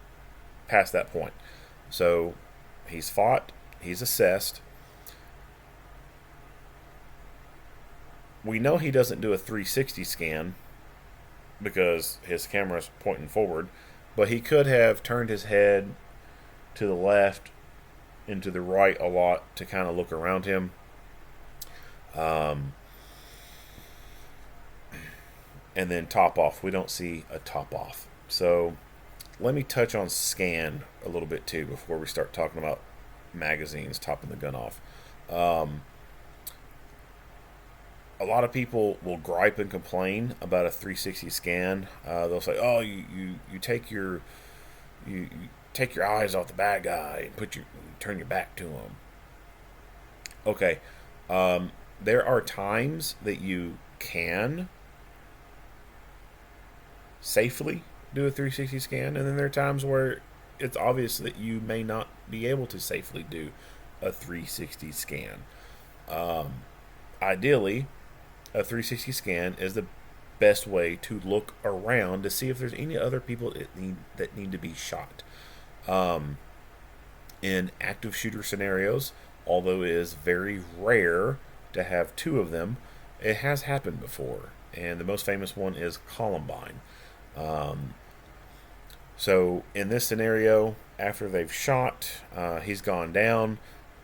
past that point. So he's fought, he's assessed. We know he doesn't do a 360 scan because his camera's pointing forward, but he could have turned his head to the left and to the right a lot to kind of look around him. And then top off. We don't see a top off. So let me touch on scan a little bit too before we start talking about magazines topping the gun off. A lot of people will gripe and complain about a 360 scan. They'll say, "Oh, you take your you take your eyes off the bad guy and turn your back to him." Okay, there are times that you can safely do a 360 scan, and then there are times where it's obvious that you may not be able to safely do a 360 scan. Ideally, a 360 scan is the best way to look around to see if there's any other people that need to be shot. In active shooter scenarios, although it is very rare to have two of them, it has happened before, and the most famous one is Columbine. So in this scenario, after they've shot, he's gone down.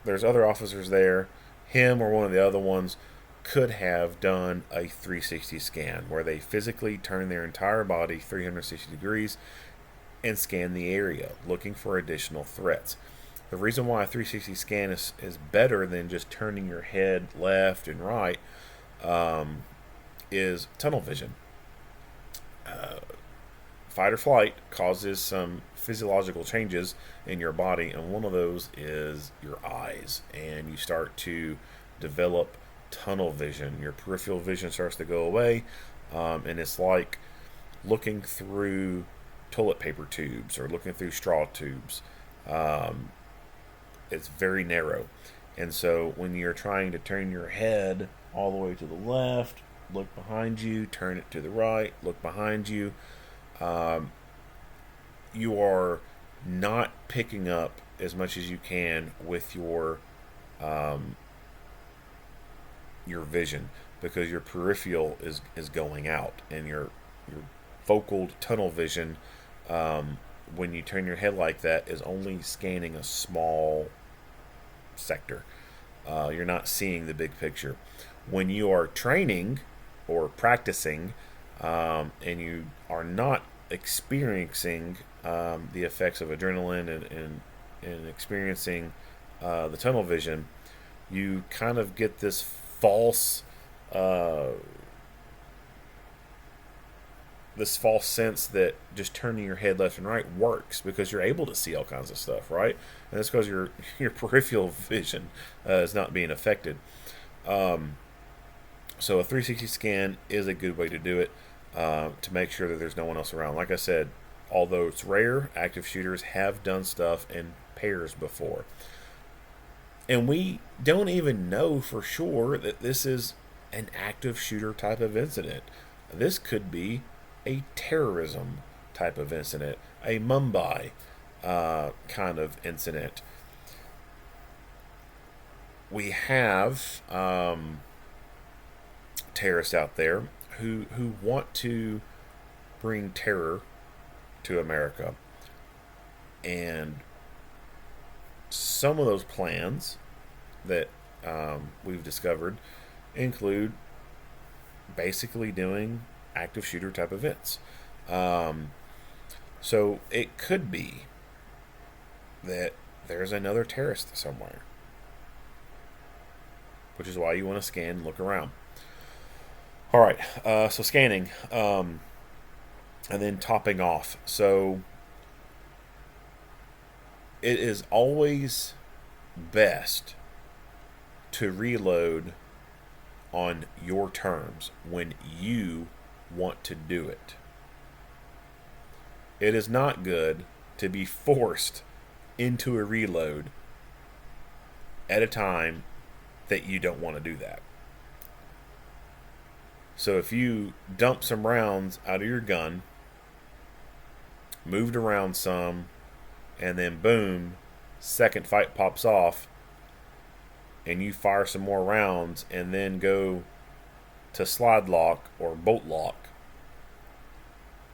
There's other officers there. Him or one of the other ones could have done a 360 scan where they physically turn their entire body 360 degrees and scan the area, looking for additional threats. The reason why a 360 scan is better than just turning your head left and right is tunnel vision. Fight or flight causes some physiological changes in your body, and one of those is your eyes, and you start to develop tunnel vision. Your peripheral vision starts to go away, and it's like looking through toilet paper tubes or looking through straw tubes. It's very narrow, and so when you're trying to turn your head all the way to the left, look behind you, turn it to the right, look behind you, you are not picking up as much as you can with your vision, because your peripheral is going out, and your focal tunnel vision, when you turn your head like that, is only scanning a small sector. You're not seeing the big picture. When you are training or practicing, and you are not experiencing the effects of adrenaline and experiencing the tunnel vision, you kind of get this false sense that just turning your head left and right works, because you're able to see all kinds of stuff, right? And that's because your peripheral vision is not being affected. So a 360 scan is a good way to do it, to make sure that there's no one else around. Like I said, although it's rare, active shooters have done stuff in pairs before. And we don't even know for sure that this is an active shooter type of incident. This could be a terrorism type of incident, a Mumbai kind of incident. We have terrorists out there who want to bring terror to America. And some of those plans that we've discovered include basically doing active shooter type events. So it could be that there's another terrorist somewhere, which is why you want to scan and look around. All right, so scanning, and then topping off. So it is always best to reload on your terms when you want to do it. It is not good to be forced into a reload at a time that you don't want to do that. So if you dump some rounds out of your gun, moved around some, and then boom, second fight pops off, and you fire some more rounds and then go to slide lock or bolt lock,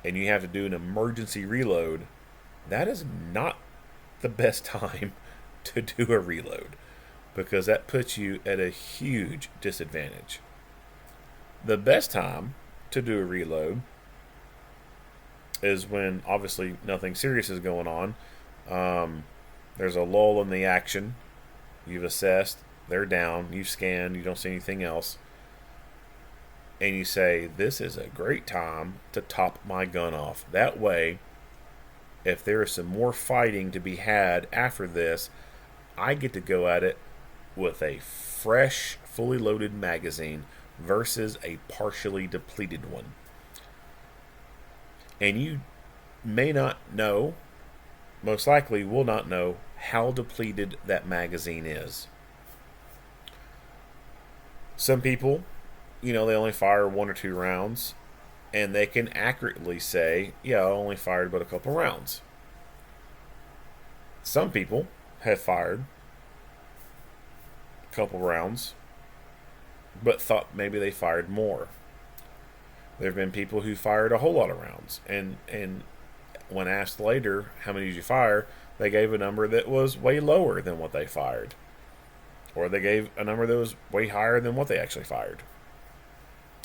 and you have to do an emergency reload, that is not the best time to do a reload, because that puts you at a huge disadvantage. The best time to do a reload is when obviously nothing serious is going on. There's a lull in the action. You've assessed, they're down, you've scanned, you don't see anything else. And you say, this is a great time to top my gun off. That way, if there is some more fighting to be had after this, I get to go at it with a fresh, fully loaded magazine versus a partially depleted one. And you may not know, most likely will not know, how depleted that magazine is. Some people, they only fire 1 or 2 rounds, and they can accurately say, yeah, I only fired but a couple rounds. Some people have fired a couple rounds, but thought maybe they fired more. There have been people who fired a whole lot of rounds, and when asked later, how many did you fire, they gave a number that was way lower than what they fired. Or they gave a number that was way higher than what they actually fired.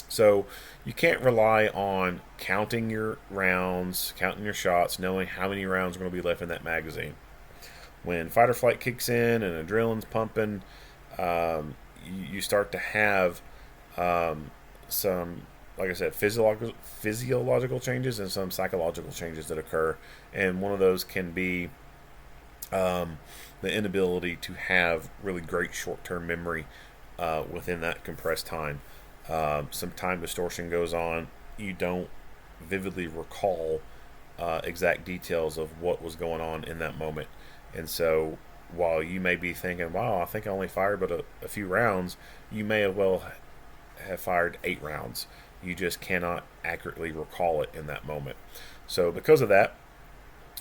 So you can't rely on counting your rounds, counting your shots, knowing how many rounds are going to be left in that magazine. When fight or flight kicks in and adrenaline's pumping, you start to have some, like I said, physiological changes and some psychological changes that occur. And one of those can be the inability to have really great short-term memory within that compressed time. Some time distortion goes on. You don't vividly recall exact details of what was going on in that moment. And so while you may be thinking, wow, I think I only fired but a few rounds, you may have fired 8 rounds. You just cannot accurately recall it in that moment. So because of that,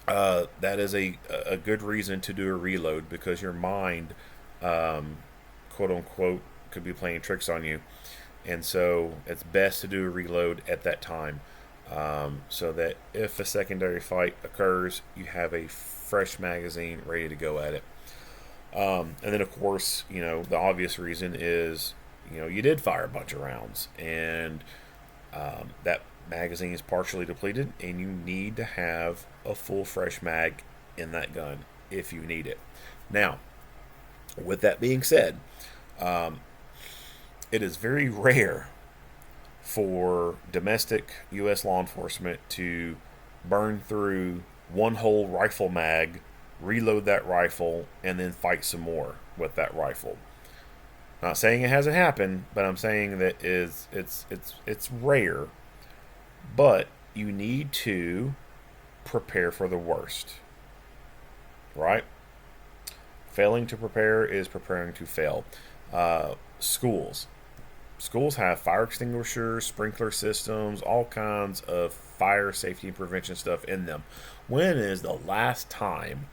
that is a good reason to do a reload, because your mind, quote unquote, could be playing tricks on you. And so it's best to do a reload at that time, so that if a secondary fight occurs, you have a fresh magazine ready to go at it. And then, of course, the obvious reason is, you did fire a bunch of rounds, and that magazine is partially depleted, and you need to have a full fresh mag in that gun if you need it. Now, with that being said, it is very rare for domestic U.S. law enforcement to burn through one whole rifle mag, reload that rifle, and then fight some more with that rifle. Not saying it hasn't happened, but I'm saying that it's rare. But you need to prepare for the worst, right? Failing to prepare is preparing to fail. Schools have fire extinguishers, sprinkler systems, all kinds of fire safety and prevention stuff in them. When is the last time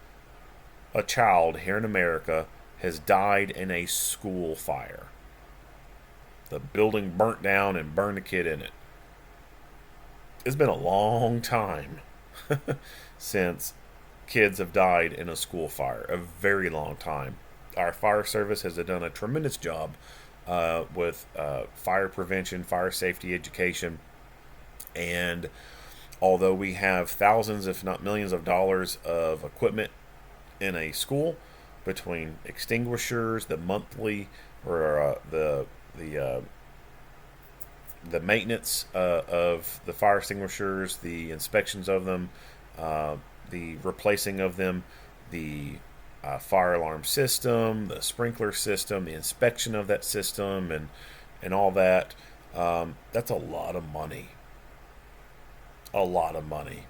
a child here in America has died in a school fire? The building burnt down and burned a kid in it. It's been a long time since kids have died in a school fire. A very long time. Our fire service has done a tremendous job with fire prevention, fire safety education, and although we have thousands, if not millions of dollars of equipment in a school, between extinguishers, the monthly or the maintenance of the fire extinguishers, the inspections of them, the replacing of them, the fire alarm system, the sprinkler system, the inspection of that system, and all that. That's a lot of money. A lot of money.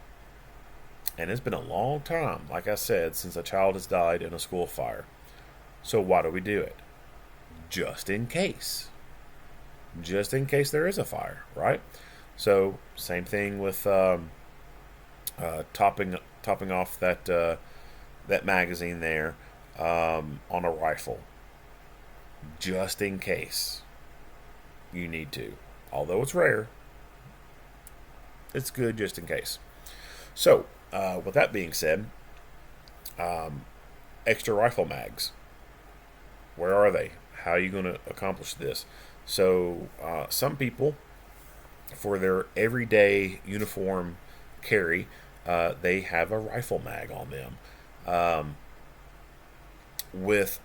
And it's been a long time, like I said, since a child has died in a school fire. So why do we do it? Just in case. just in case there is a fire, right? So same thing with topping off that magazine there on a rifle, just in case you need to. Although it's rare, it's good just in case. So, with that being said, extra rifle mags. Where are they? How are you going to accomplish this? So, some people, for their everyday uniform carry, they have a rifle mag on them. With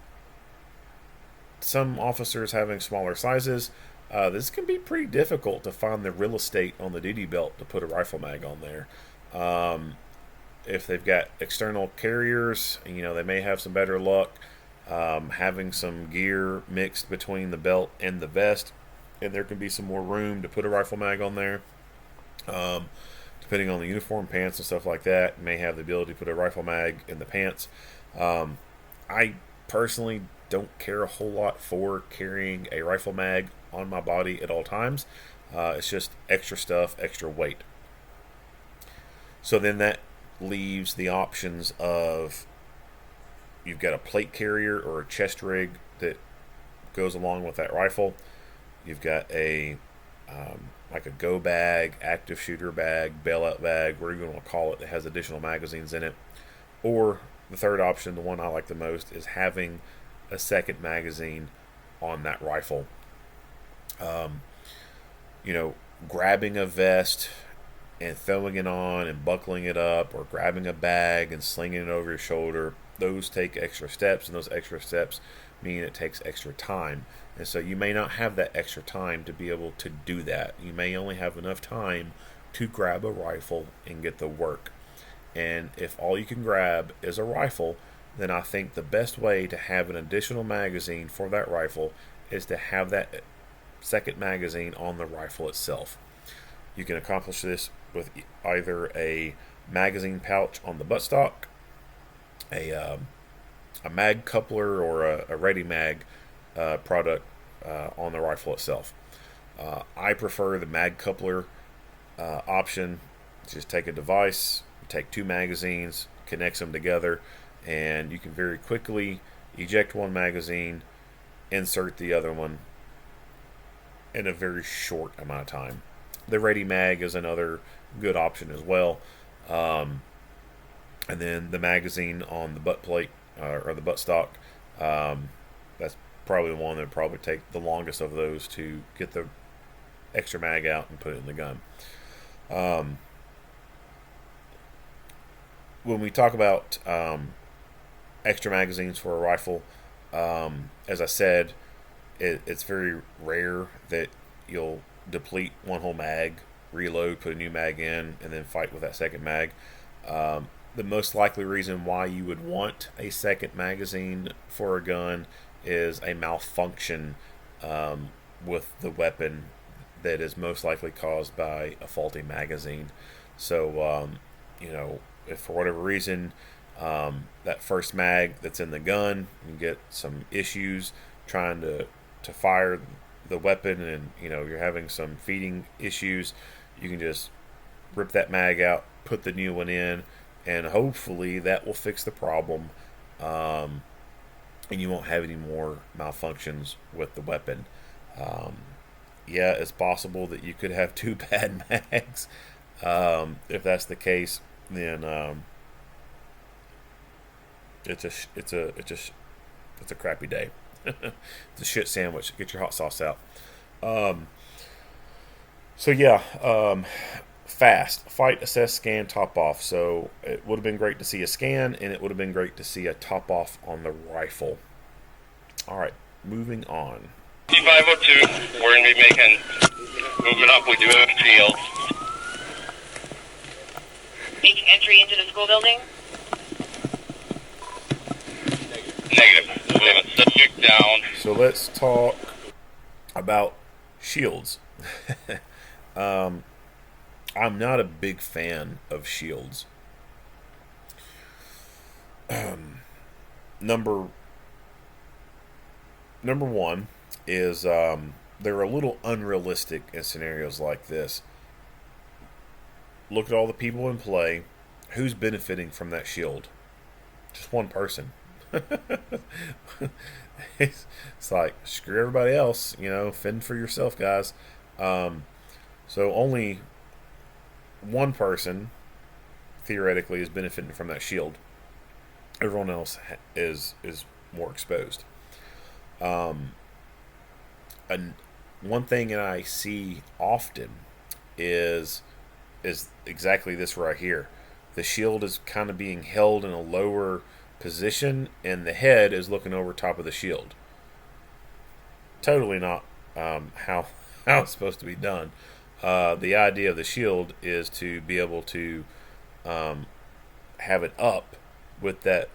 some officers having smaller sizes, this can be pretty difficult to find the real estate on the duty belt to put a rifle mag on there. If they've got external carriers, they may have some better luck having some gear mixed between the belt and the vest, and there can be some more room to put a rifle mag on there. Depending on the uniform, pants, and stuff like that, you may have the ability to put a rifle mag in the pants. I personally don't care a whole lot for carrying a rifle mag on my body at all times. It's just extra stuff, extra weight. So then that leaves the options of you've got a plate carrier or a chest rig that goes along with that rifle. You've got a like a go bag, active shooter bag, bailout bag, whatever you want to call it, that has additional magazines in it. Or the third option, the one I like the most, is having a second magazine on that rifle. Grabbing a vest and throwing it on and buckling it up, or grabbing a bag and slinging it over your shoulder, those take extra steps, and those extra steps mean it takes extra time. And so you may not have that extra time to be able to do that. You may only have enough time to grab a rifle and get the work. And if all you can grab is a rifle, then I think the best way to have an additional magazine for that rifle is to have that second magazine on the rifle itself. You can accomplish this with either a magazine pouch on the buttstock, a mag coupler, or a ready mag product on the rifle itself. I prefer the mag coupler option. Just take a device, take two magazines, connects them together, and you can very quickly eject one magazine, insert the other one in a very short amount of time. The ready mag is another good option as well. And then the magazine on the butt plate or the buttstock, that's probably the one that would probably take the longest of those to get the extra mag out and put it in the gun. When we talk about extra magazines for a rifle, as I said, it's very rare that you'll deplete one whole mag, reload, put a new mag in, and then fight with that second mag. The most likely reason why you would want a second magazine for a gun is a malfunction with the weapon that is most likely caused by a faulty magazine. So, if for whatever reason that first mag that's in the gun, you get some issues trying to fire the weapon, and you're having some feeding issues, you can just rip that mag out, put the new one in, and hopefully that will fix the problem, and you won't have any more malfunctions with the weapon. Yeah, it's possible that you could have two bad mags. If that's the case, then it's a crappy day. It's a shit sandwich. Get your hot sauce out. Fast fight, assess, scan, top off. So it would have been great to see a scan, and it would have been great to see a top off on the rifle. All right, moving on. T502, we're going to be moving up. We do have a field. Making entry into the school building? Negative. We have a subject down. So let's talk about shields. I'm not a big fan of shields. Number one is they're a little unrealistic in scenarios like this. Look at all the people in play. Who's benefiting from that shield? Just one person. It's like, screw everybody else, fend for yourself, guys. So only one person theoretically is benefiting from that shield. Everyone else is more exposed. And one thing that I see often is exactly this right here. The shield is kind of being held in a lower position, and the head is looking over top of the shield. Totally not how it's supposed to be done. The idea of the shield is to be able to have it up with that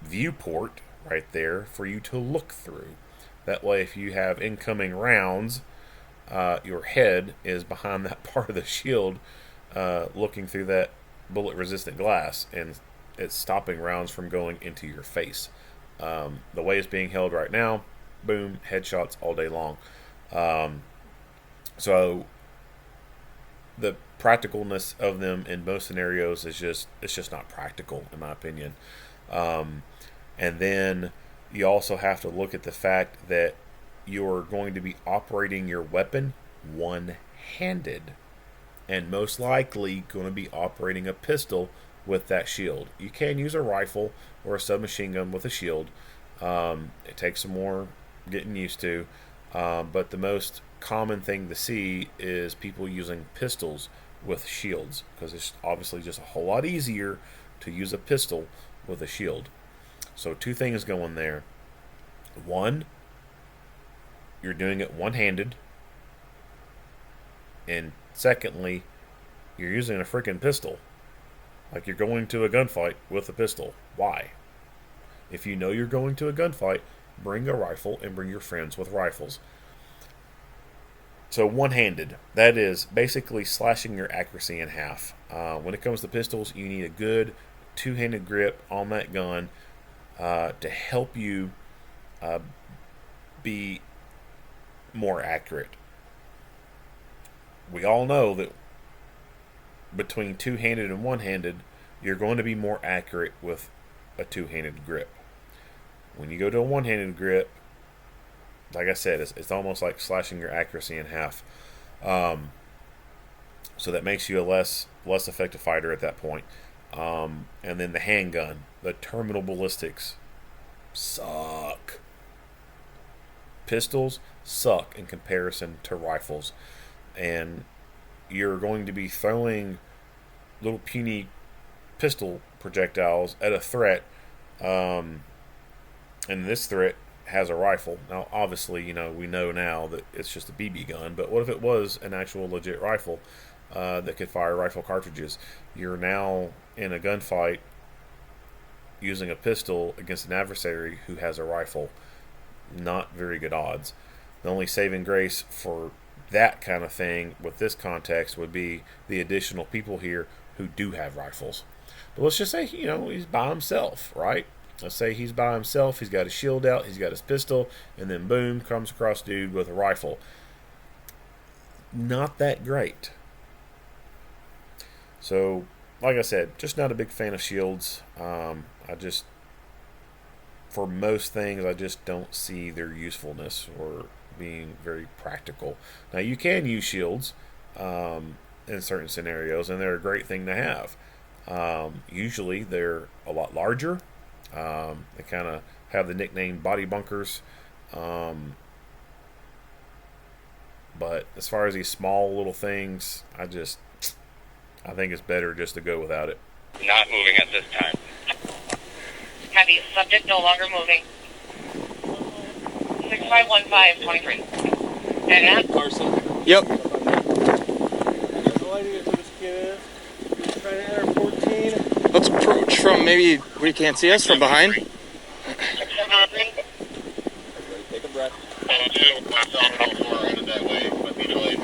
viewport right there for you to look through. That way, if you have incoming rounds, your head is behind that part of the shield, looking through that bullet-resistant glass, and it's stopping rounds from going into your face. The way it's being held right now, boom, headshots all day long. So the practicalness of them in most scenarios is just not practical, in my opinion. And then you also have to look at the fact that you're going to be operating your weapon one-handed, and most likely going to be operating a pistol with that shield. You can use a rifle or a submachine gun with a shield. It takes some more getting used to, but the most common thing to see is people using pistols with shields, because it's obviously just a whole lot easier to use a pistol with a shield. So two things going there. One, you're doing it one-handed, and secondly, you're using a freaking pistol. Like, you're going to a gunfight with a pistol. Why? If you know you're going to a gunfight, bring a rifle and bring your friends with rifles. So one-handed, that is basically slashing your accuracy in half. When it comes to pistols, you need a good two-handed grip on that gun to help you be more accurate. We all know that between two-handed and one-handed, you're going to be more accurate with a two-handed grip. When you go to a one-handed grip, like I said, it's almost like slashing your accuracy in half. So that makes you a less effective fighter at that point. And then the handgun, the terminal ballistics, suck. Pistols suck in comparison to rifles. And you're going to be throwing little puny pistol projectiles at a threat, and this threat has a rifle. Now, obviously, we know now that it's just a BB gun, but what if it was an actual legit rifle that could fire rifle cartridges? You're now in a gunfight using a pistol against an adversary who has a rifle. Not very good odds. The only saving grace for that kind of thing with this context would be the additional people here who do have rifles. But let's just say, he's by himself, right? Let's say he's by himself, he's got his shield out, he's got his pistol, and then boom, comes across a dude with a rifle. Not that great. So, like I said, just not a big fan of shields. For most things, I just don't see their usefulness or being very practical. Now, you can use shields in certain scenarios, and they're a great thing to have. Usually, they're a lot larger. They kind of have the nickname body bunkers. But as far as these small little things, I think it's better just to go without it. Not moving at this time. Copy. Subject no longer moving. 651523. And that? Carson. Yep. No idea who this kid is. He's trying to enter 14. Let's approach from maybe where you can't see us from behind. Everybody take a breath. Headed that way. Might be delayed.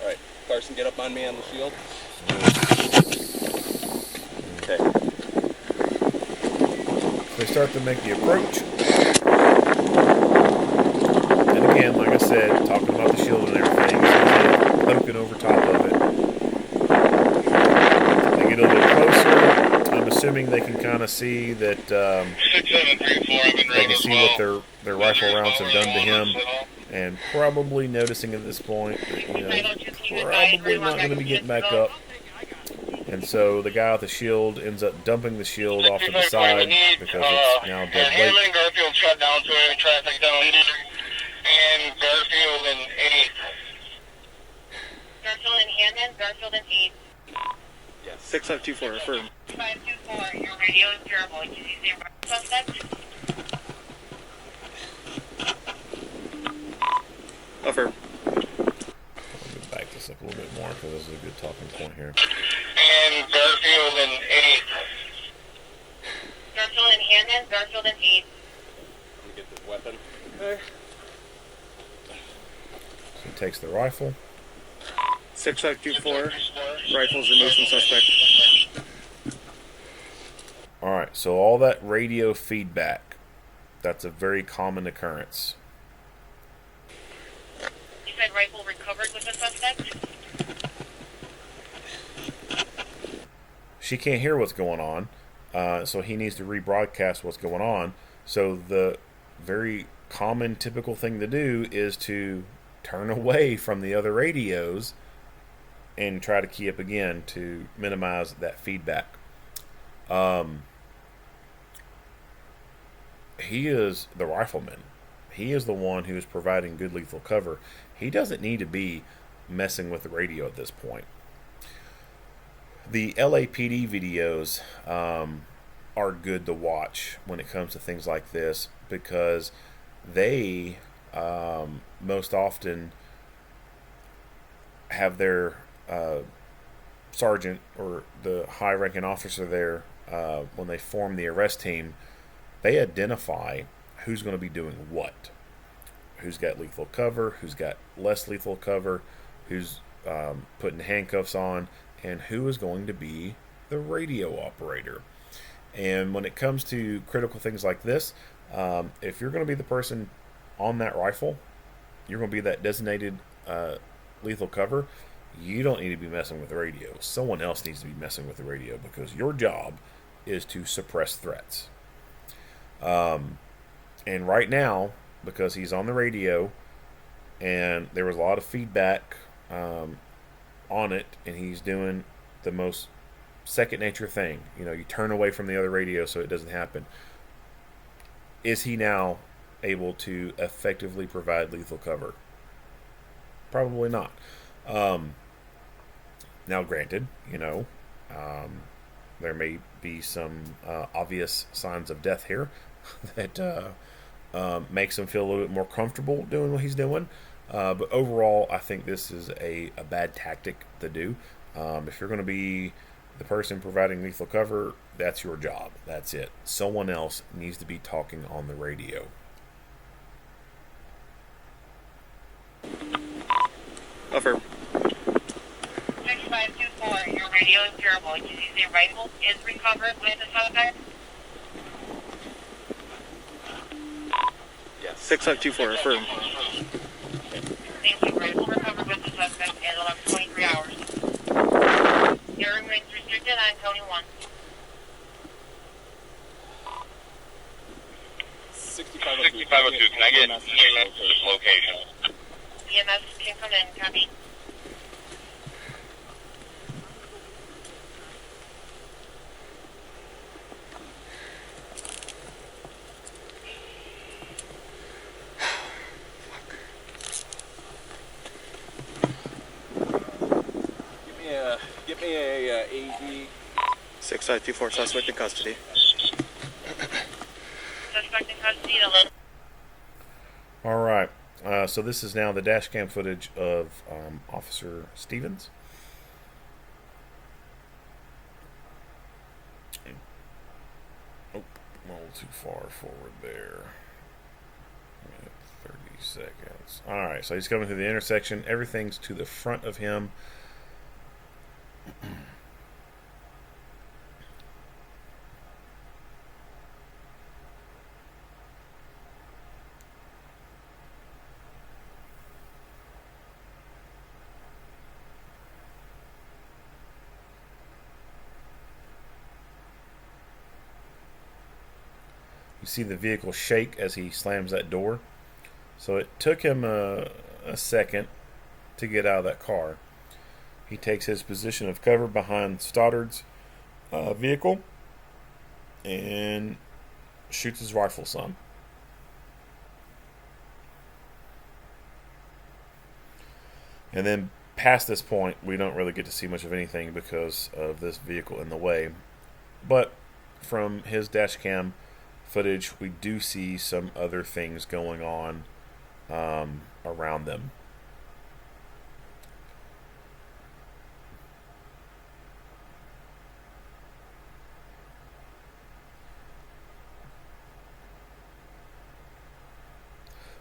Alright, Carson, get up on me on the shield. Okay. They start to make the approach. again, like I said, talking about the shield and everything, so poking over top of it. They get a little bit closer. I'm assuming they can kind of see that 6734, I've been they can see what their rifle rounds have done to him, and probably noticing at this point that, probably not going to be getting back up. And so the guy with the shield ends up dumping the shield off to the side because it's now dead weight. Hamlin, Garfield shut down to any traffic down here. And Garfield and 8. Garfield and Hammond, Garfield and 8. Yeah, 6524, affirm. 524, your radio is terrible. Did you see a suspect? Affirm. I'll back this up a little bit more because this is a good talking point here. And Garfield and 8. Garfield and Hammond, Garfield and 8. Let me get this weapon. Okay. So he takes the rifle. 6524, rifles removed from suspect. Alright, so all that radio feedback, that's a very common occurrence. You said rifle recovered with the suspect? She can't hear what's going on, so he needs to rebroadcast what's going on. So the very common, typical thing to do is to turn away from the other radios and try to key up again to minimize that feedback. He is the rifleman. He is the one who is providing good lethal cover. He doesn't need to be messing with the radio at this point. The LAPD videos are good to watch when it comes to things like this because they most often have their sergeant or the high-ranking officer there when they form the arrest team. They identify who's going to be doing what, who's got lethal cover, who's got less lethal cover, who's putting handcuffs on, and who is going to be the radio operator. And when it comes to critical things like this, if you're going to be the person on that rifle, you're going to be that designated lethal cover, you don't need to be messing with the radio. Someone else needs to be messing with the radio because your job is to suppress threats. And right now, because he's on the radio and there was a lot of feedback on it, and he's doing the most second nature thing, you turn away from the other radio so it doesn't happen. Is he now able to effectively provide lethal cover? Probably not. Now granted, there may be some obvious signs of death here that makes him feel a little bit more comfortable doing what he's doing. But overall, I think this is a bad tactic to do. If you're going to be the person providing lethal cover, that's your job. That's it. Someone else needs to be talking on the radio. Affirm. 6524, your radio is terrible. Did you see a rifle is recovered with the suspect? Yeah, 6524, affirm. Thank you. Rifle recovered with the suspect and it'll have 23 hours. Hearing remains restricted on County 1. 6502, can I get EMS to this location? EMS can come in, copy. Get me a AD. 6524, suspect in custody. Suspect in custody to let. All right. So this is now the dash cam footage of Officer Stevens. Oh, a little too far forward there. 30 seconds. All right. So he's coming through the intersection. Everything's to the front of him. You see the vehicle shake as he slams that door. So it took him a second to get out of that car. He takes his position of cover behind Stoddard's vehicle and shoots his rifle some. And then past this point, we don't really get to see much of anything because of this vehicle in the way. But from his dash cam footage, we do see some other things going on around them.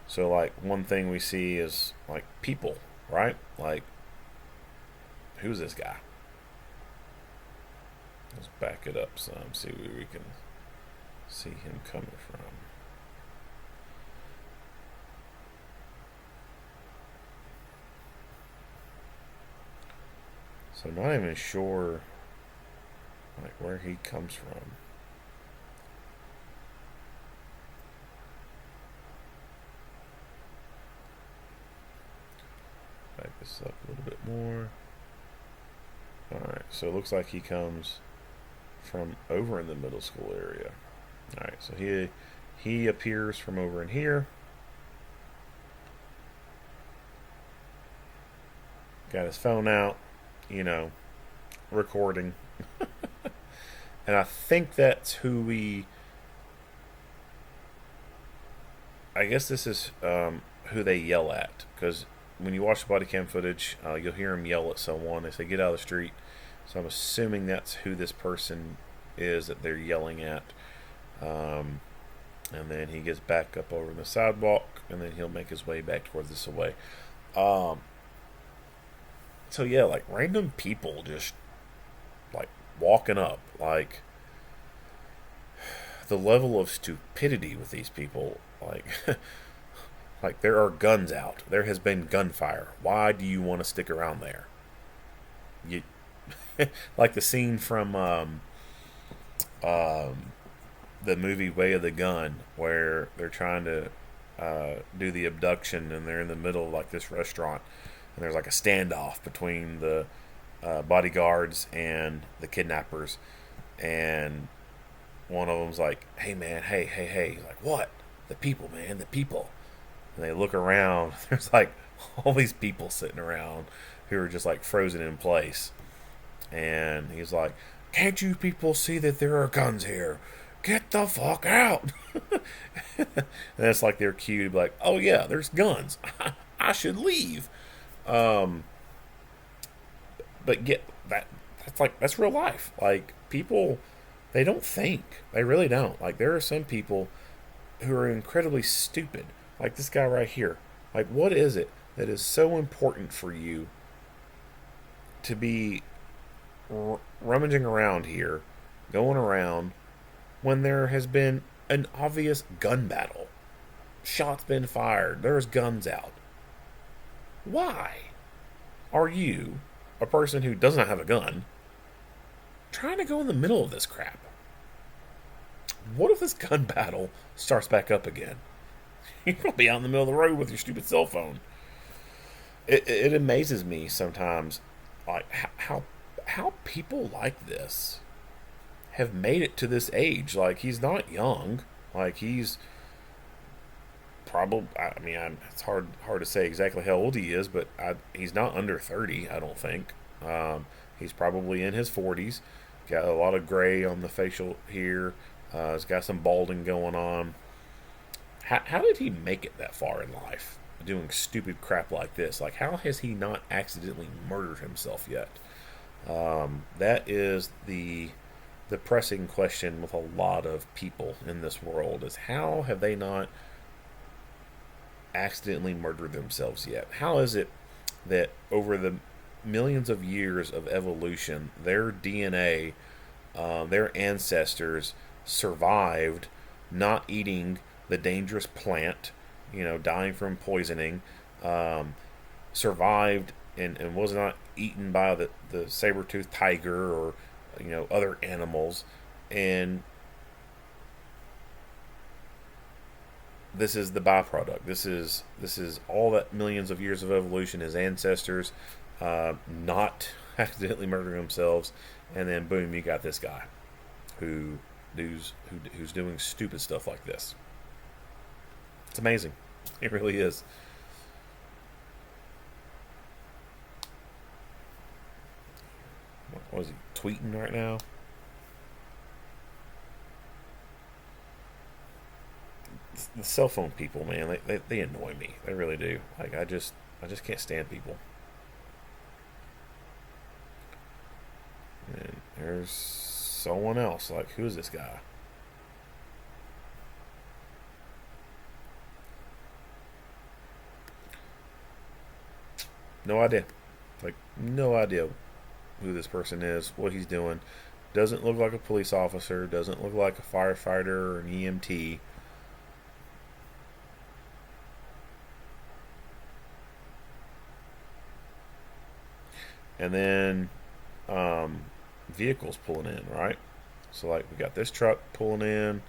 So, like, one thing we see is, like, people, right? Like, who's this guy? Let's back it up some, see where we can see him coming from. So, not even sure, like, where he comes from. Back this up a little bit more. Alright, so it looks like he comes from over in the middle school area. Alright, so he appears from over in here. Got his phone out, recording. And I think that's who I guess this is who they yell at, because when you watch the body cam footage, you'll hear him yell at someone. They say, "Get out of the street." So I'm assuming that's who this person is that they're yelling at. And then he gets back up over the sidewalk, and then he'll make his way back towards this way. So yeah, like random people just like walking up, like the level of stupidity with these people, like. Like, there are guns out. There has been gunfire. Why do you want to stick around there? You, like the scene from the movie Way of the Gun, where they're trying to do the abduction, and they're in the middle of like this restaurant, and there's like a standoff between the bodyguards and the kidnappers, and one of them's like, "Hey man, hey, like what? The people, man, the people." And they look around, there's like all these people sitting around who are just like frozen in place. And he's like, "Can't you people see that there are guns here? Get the fuck out." And it's like their cue to be like, "Oh yeah, there's guns. I should leave." But get that's real life. Like, people, they don't think. They really don't. Like, there are some people who are incredibly stupid. Like this guy right here. Like, what is it that is so important for you to be rummaging around here, going around, when there has been an obvious gun battle? Shots been fired. There's guns out. Why are you, a person who does not have a gun, trying to go in the middle of this crap? What if this gun battle starts back up again? You're going to be out in the middle of the road with your stupid cell phone. It amazes me sometimes, like how people like this have made it to this age. Like, he's not young. Like, he's probably, I mean, it's hard to say exactly how old he is, but he's not under 30, I don't think. He's probably in his 40s. Got a lot of gray on the facial here. He's got some balding going on. How did he make it that far in life, doing stupid crap like this? Like, how has he not accidentally murdered himself yet? That is the pressing question with a lot of people in this world, is how have they not accidentally murdered themselves yet? How is it that over the millions of years of evolution, their DNA, their ancestors survived not eating the dangerous plant, dying from poisoning, survived and was not eaten by the saber-toothed tiger or other animals, and this is the byproduct. This is all that millions of years of evolution, his ancestors not accidentally murdering themselves, and then boom, you got this guy who's doing stupid stuff like this. It's amazing. It really is. What is he tweeting right now? The cell phone people, man, they annoy me. They really do. Like I just can't stand people. And there's someone else. Like, who is this guy? No idea. Like, no idea who this person is, what he's doing. Doesn't look like a police officer. Doesn't look like a firefighter or an EMT. And then vehicles pulling in, right? So like we got this truck pulling in,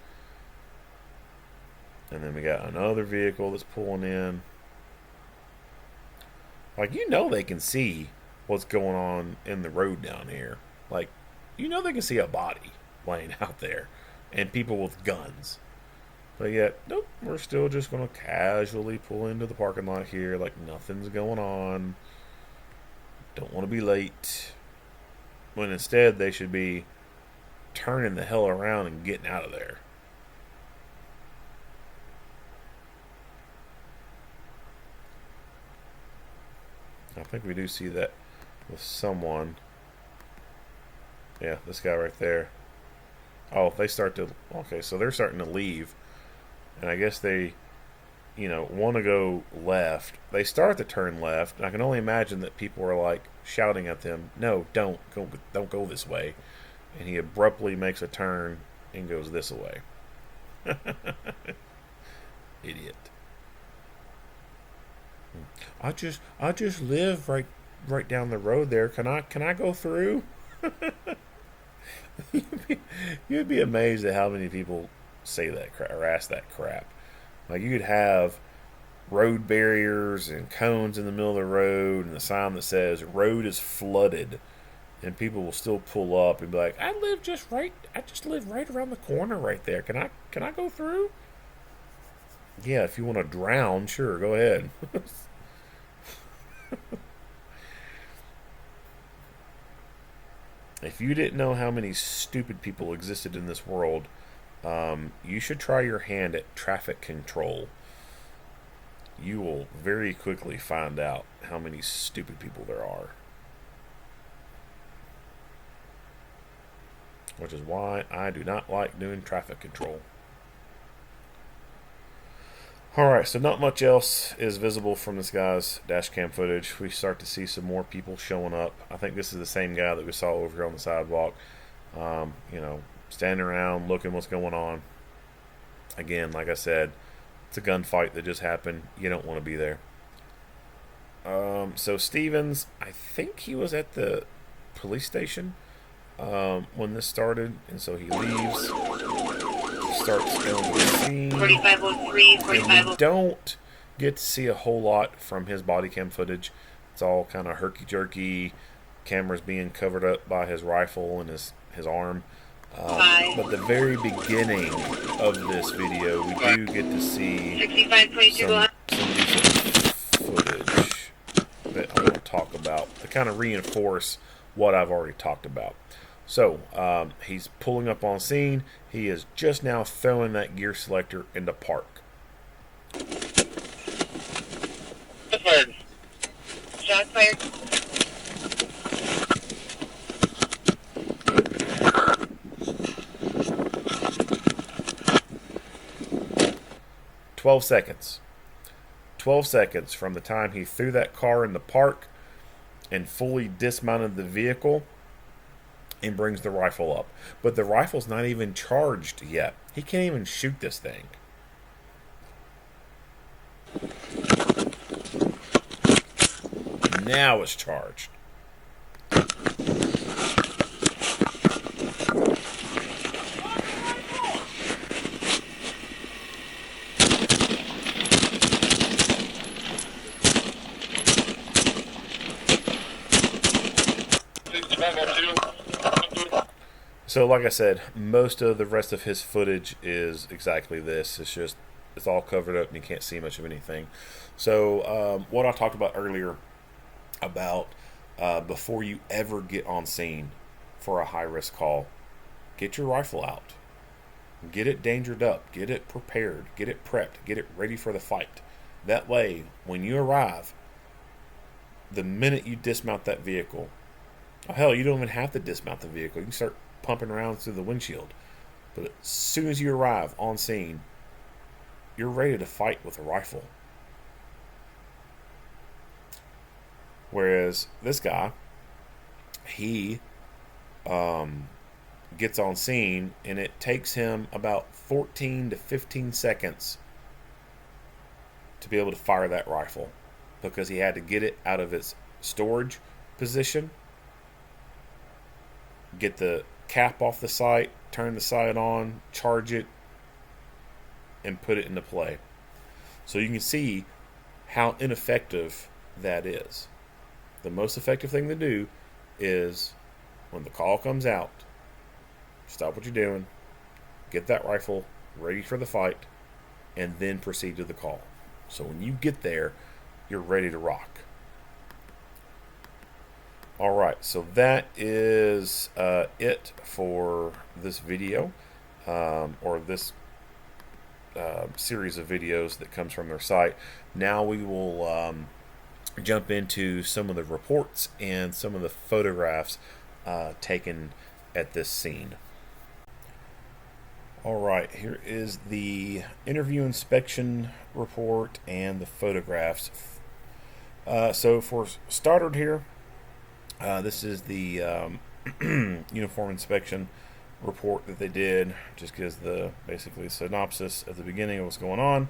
and then we got another vehicle that's pulling in. Like, you know, they can see what's going on in the road down here. Like, you know, they can see a body laying out there and people with guns. But yet, nope, we're still just going to casually pull into the parking lot here like nothing's going on. Don't want to be late. When instead they should be turning the hell around and getting out of there. I think we do see that with someone. Yeah, this guy right there. Oh, they start to... Okay, so they're starting to leave. And I guess they, want to go left. They start to turn left. And I can only imagine that people are like shouting at them, "No, don't go this way." And he abruptly makes a turn and goes this way. Idiot. I just live right down the road there. Can I go through? You'd be amazed at how many people say that crap or ask that crap. Like, you could have road barriers and cones in the middle of the road and a sign that says "road is flooded," and people will still pull up and be like, I just live right around the corner right there. Can I go through? Yeah, if you want to drown, sure, go ahead. If you didn't know how many stupid people existed in this world, you should try your hand at traffic control. You will very quickly find out how many stupid people there are. Which is why I do not like doing traffic control. Alright, so not much else is visible from this guy's dash cam footage. We start to see some more people showing up. I think this is the same guy that we saw over here on the sidewalk. Standing around, looking what's going on. Again, like I said, it's a gunfight that just happened. You don't want to be there. So Stevens, I think he was at the police station when this started, and so he leaves. Starts going to the scene. 4503, 4503. We don't get to see a whole lot from his body cam footage. It's all kind of herky-jerky. Cameras being covered up by his rifle and his arm. But the very beginning of this video, we do get to see some decent footage that I want to talk about to kind of reinforce what I've already talked about. So, he's pulling up on scene. He is just now throwing that gear selector into park. Fired. Shots fired. $12 seconds. 12 seconds from the time he threw that car in the park and fully dismounted the vehicle and brings the rifle up. But the rifle's not even charged yet. He can't even shoot this thing. Now it's charged. So, like I said, most of the rest of his footage is exactly this. It's just, it's all covered up and you can't see much of anything. So, what I talked about earlier about before you ever get on scene for a high-risk call, get your rifle out. Get it dangered up. Get it prepared. Get it prepped. Get it ready for the fight. That way, when you arrive, the minute you dismount that vehicle, oh, hell, you don't even have to dismount the vehicle. You can start pumping around through the windshield. But as soon as you arrive on scene, you're ready to fight with a rifle. Whereas this guy, he gets on scene and it takes him about 14 to 15 seconds to be able to fire that rifle, because he had to get it out of its storage position, get the cap off the sight, turn the sight on, charge it, and put it into play. So you can see how ineffective that is. The most effective thing to do is, when the call comes out, stop what you're doing, get that rifle ready for the fight, and then proceed to the call. So when you get there, you're ready to rock. Alright, so that is it for this video, or this series of videos that comes from their site. Now we will jump into some of the reports and some of the photographs taken at this scene. Alright, here is the interview inspection report and the photographs. So for started here, this is the uniform inspection report that they did. Just gives the basically synopsis at the beginning of what's going on,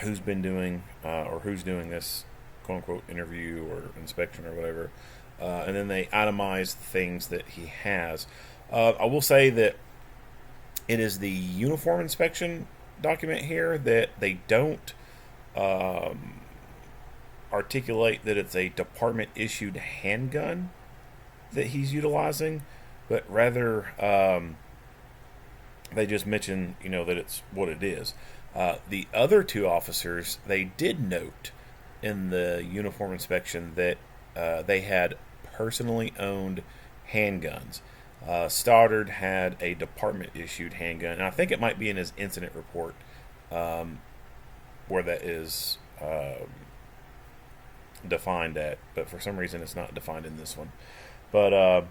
who's been doing or who's doing this quote unquote interview or inspection or whatever, and then they itemize the things that he has. I will say that it is the uniform inspection document here that they don't articulate that it's a department issued handgun that he's utilizing, but rather they just mention, that it's what it is. The other two officers, they did note in the uniform inspection that they had personally owned handguns. Stoddard had a department issued handgun, and I think it might be in his incident report where that is defined at, but for some reason it's not defined in this one. But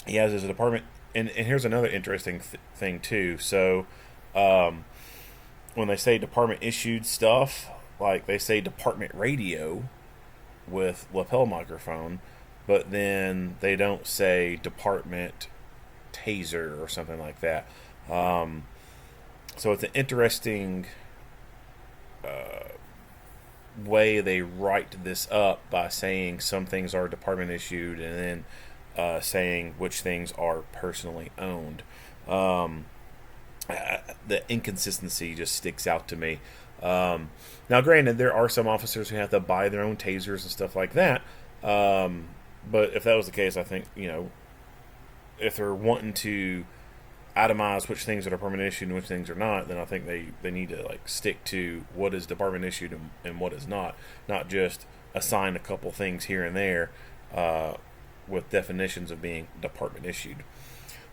he has his department, and here's another interesting thing too. So when they say department issued stuff, like they say department radio with lapel microphone, but then they don't say department taser or something like that. So it's an interesting way they write this up by saying some things are department issued and then saying which things are personally owned. The inconsistency just sticks out to me. Now, granted, there are some officers who have to buy their own tasers and stuff like that. But if that was the case, I think, if they're wanting to itemize which things are department issued and which things are not, then I think they need to stick to what is department issued and what is not just assign a couple things here and there with definitions of being department issued.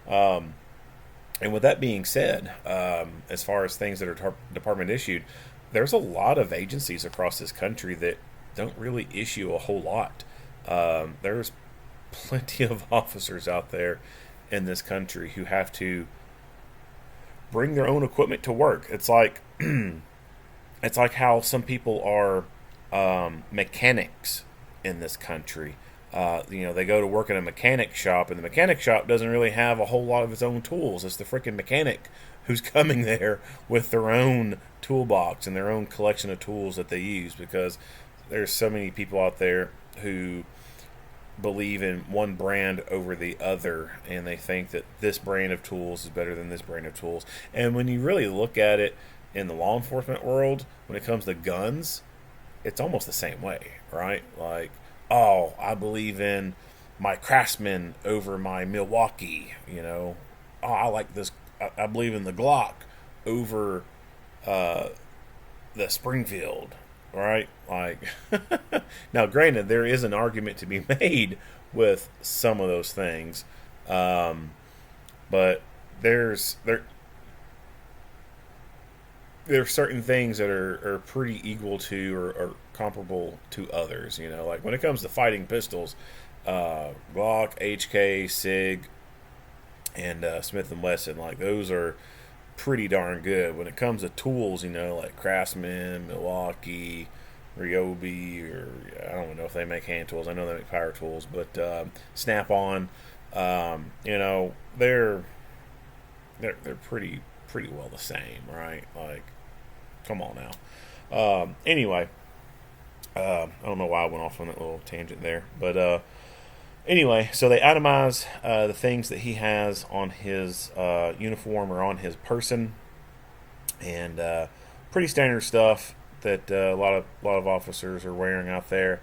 And with that being said, as far as things that are department issued, there's a lot of agencies across this country that don't really issue a whole lot. There's plenty of officers out there in this country who have to bring their own equipment to work. It's like it's like how some people are mechanics in this country. They go to work in a mechanic shop, and the mechanic shop doesn't really have a whole lot of its own tools. It's the freaking mechanic who's coming there with their own toolbox and their own collection of tools that they use, because there's so many people out there who believe in one brand over the other, and they think that this brand of tools is better than this brand of tools. And when you really look at it in the law enforcement world, when it comes to guns, it's almost the same way, right? Like, oh, I believe in my Craftsman over my Milwaukee. Oh, I like this. I believe in the Glock over the Springfield, right? Like, now, granted, there is an argument to be made with some of those things, but there's certain things that are pretty equal to or comparable to others. Like when it comes to fighting pistols, Glock, HK, Sig, and Smith and Wesson, like those are pretty darn good. When it comes to tools, like Craftsman, Milwaukee, Ryobi, or I don't know if they make hand tools. I know they make power tools, but Snap-on, they're pretty well the same, right? Like, come on now. Anyway, I don't know why I went off on that little tangent there, but anyway, so they itemize the things that he has on his uniform or on his person, and pretty standard stuff that a lot of officers are wearing out there.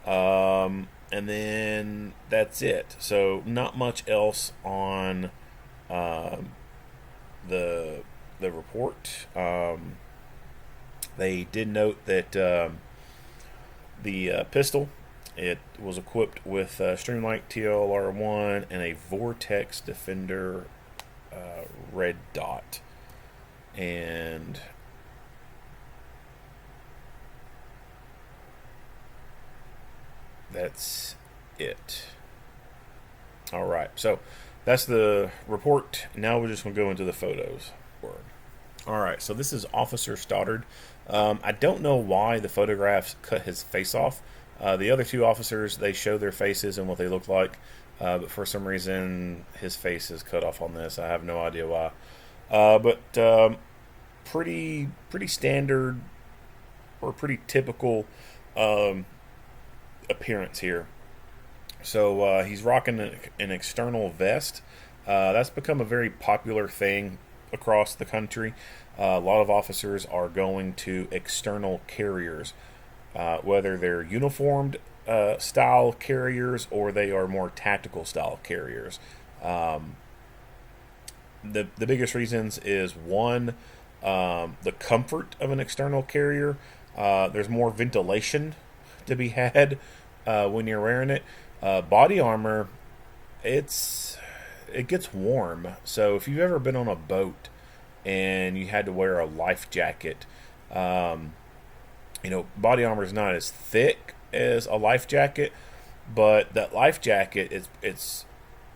And then that's it. So not much else on the report. They did note that the pistol, it was equipped with Streamlight TLR1 and a Vortex Defender red dot. And that's it. All right, so that's the report. Now we're just going to go into the photos. All right, so this is Officer Stoddard. I don't know why the photographs cut his face off. The other two officers, they show their faces and what they look like, but for some reason his face is cut off on this. I have no idea why. But pretty standard or pretty typical appearance here. So he's rocking an external vest. That's become a very popular thing across the country. A lot of officers are going to external carriers, whether they're uniformed style carriers or they are more tactical style carriers. The biggest reasons is one, the comfort of an external carrier. There's more ventilation to be had when you're wearing it. Body armor, it gets warm. So if you've ever been on a boat and you had to wear a life jacket, body armor is not as thick as a life jacket, but that life jacket it's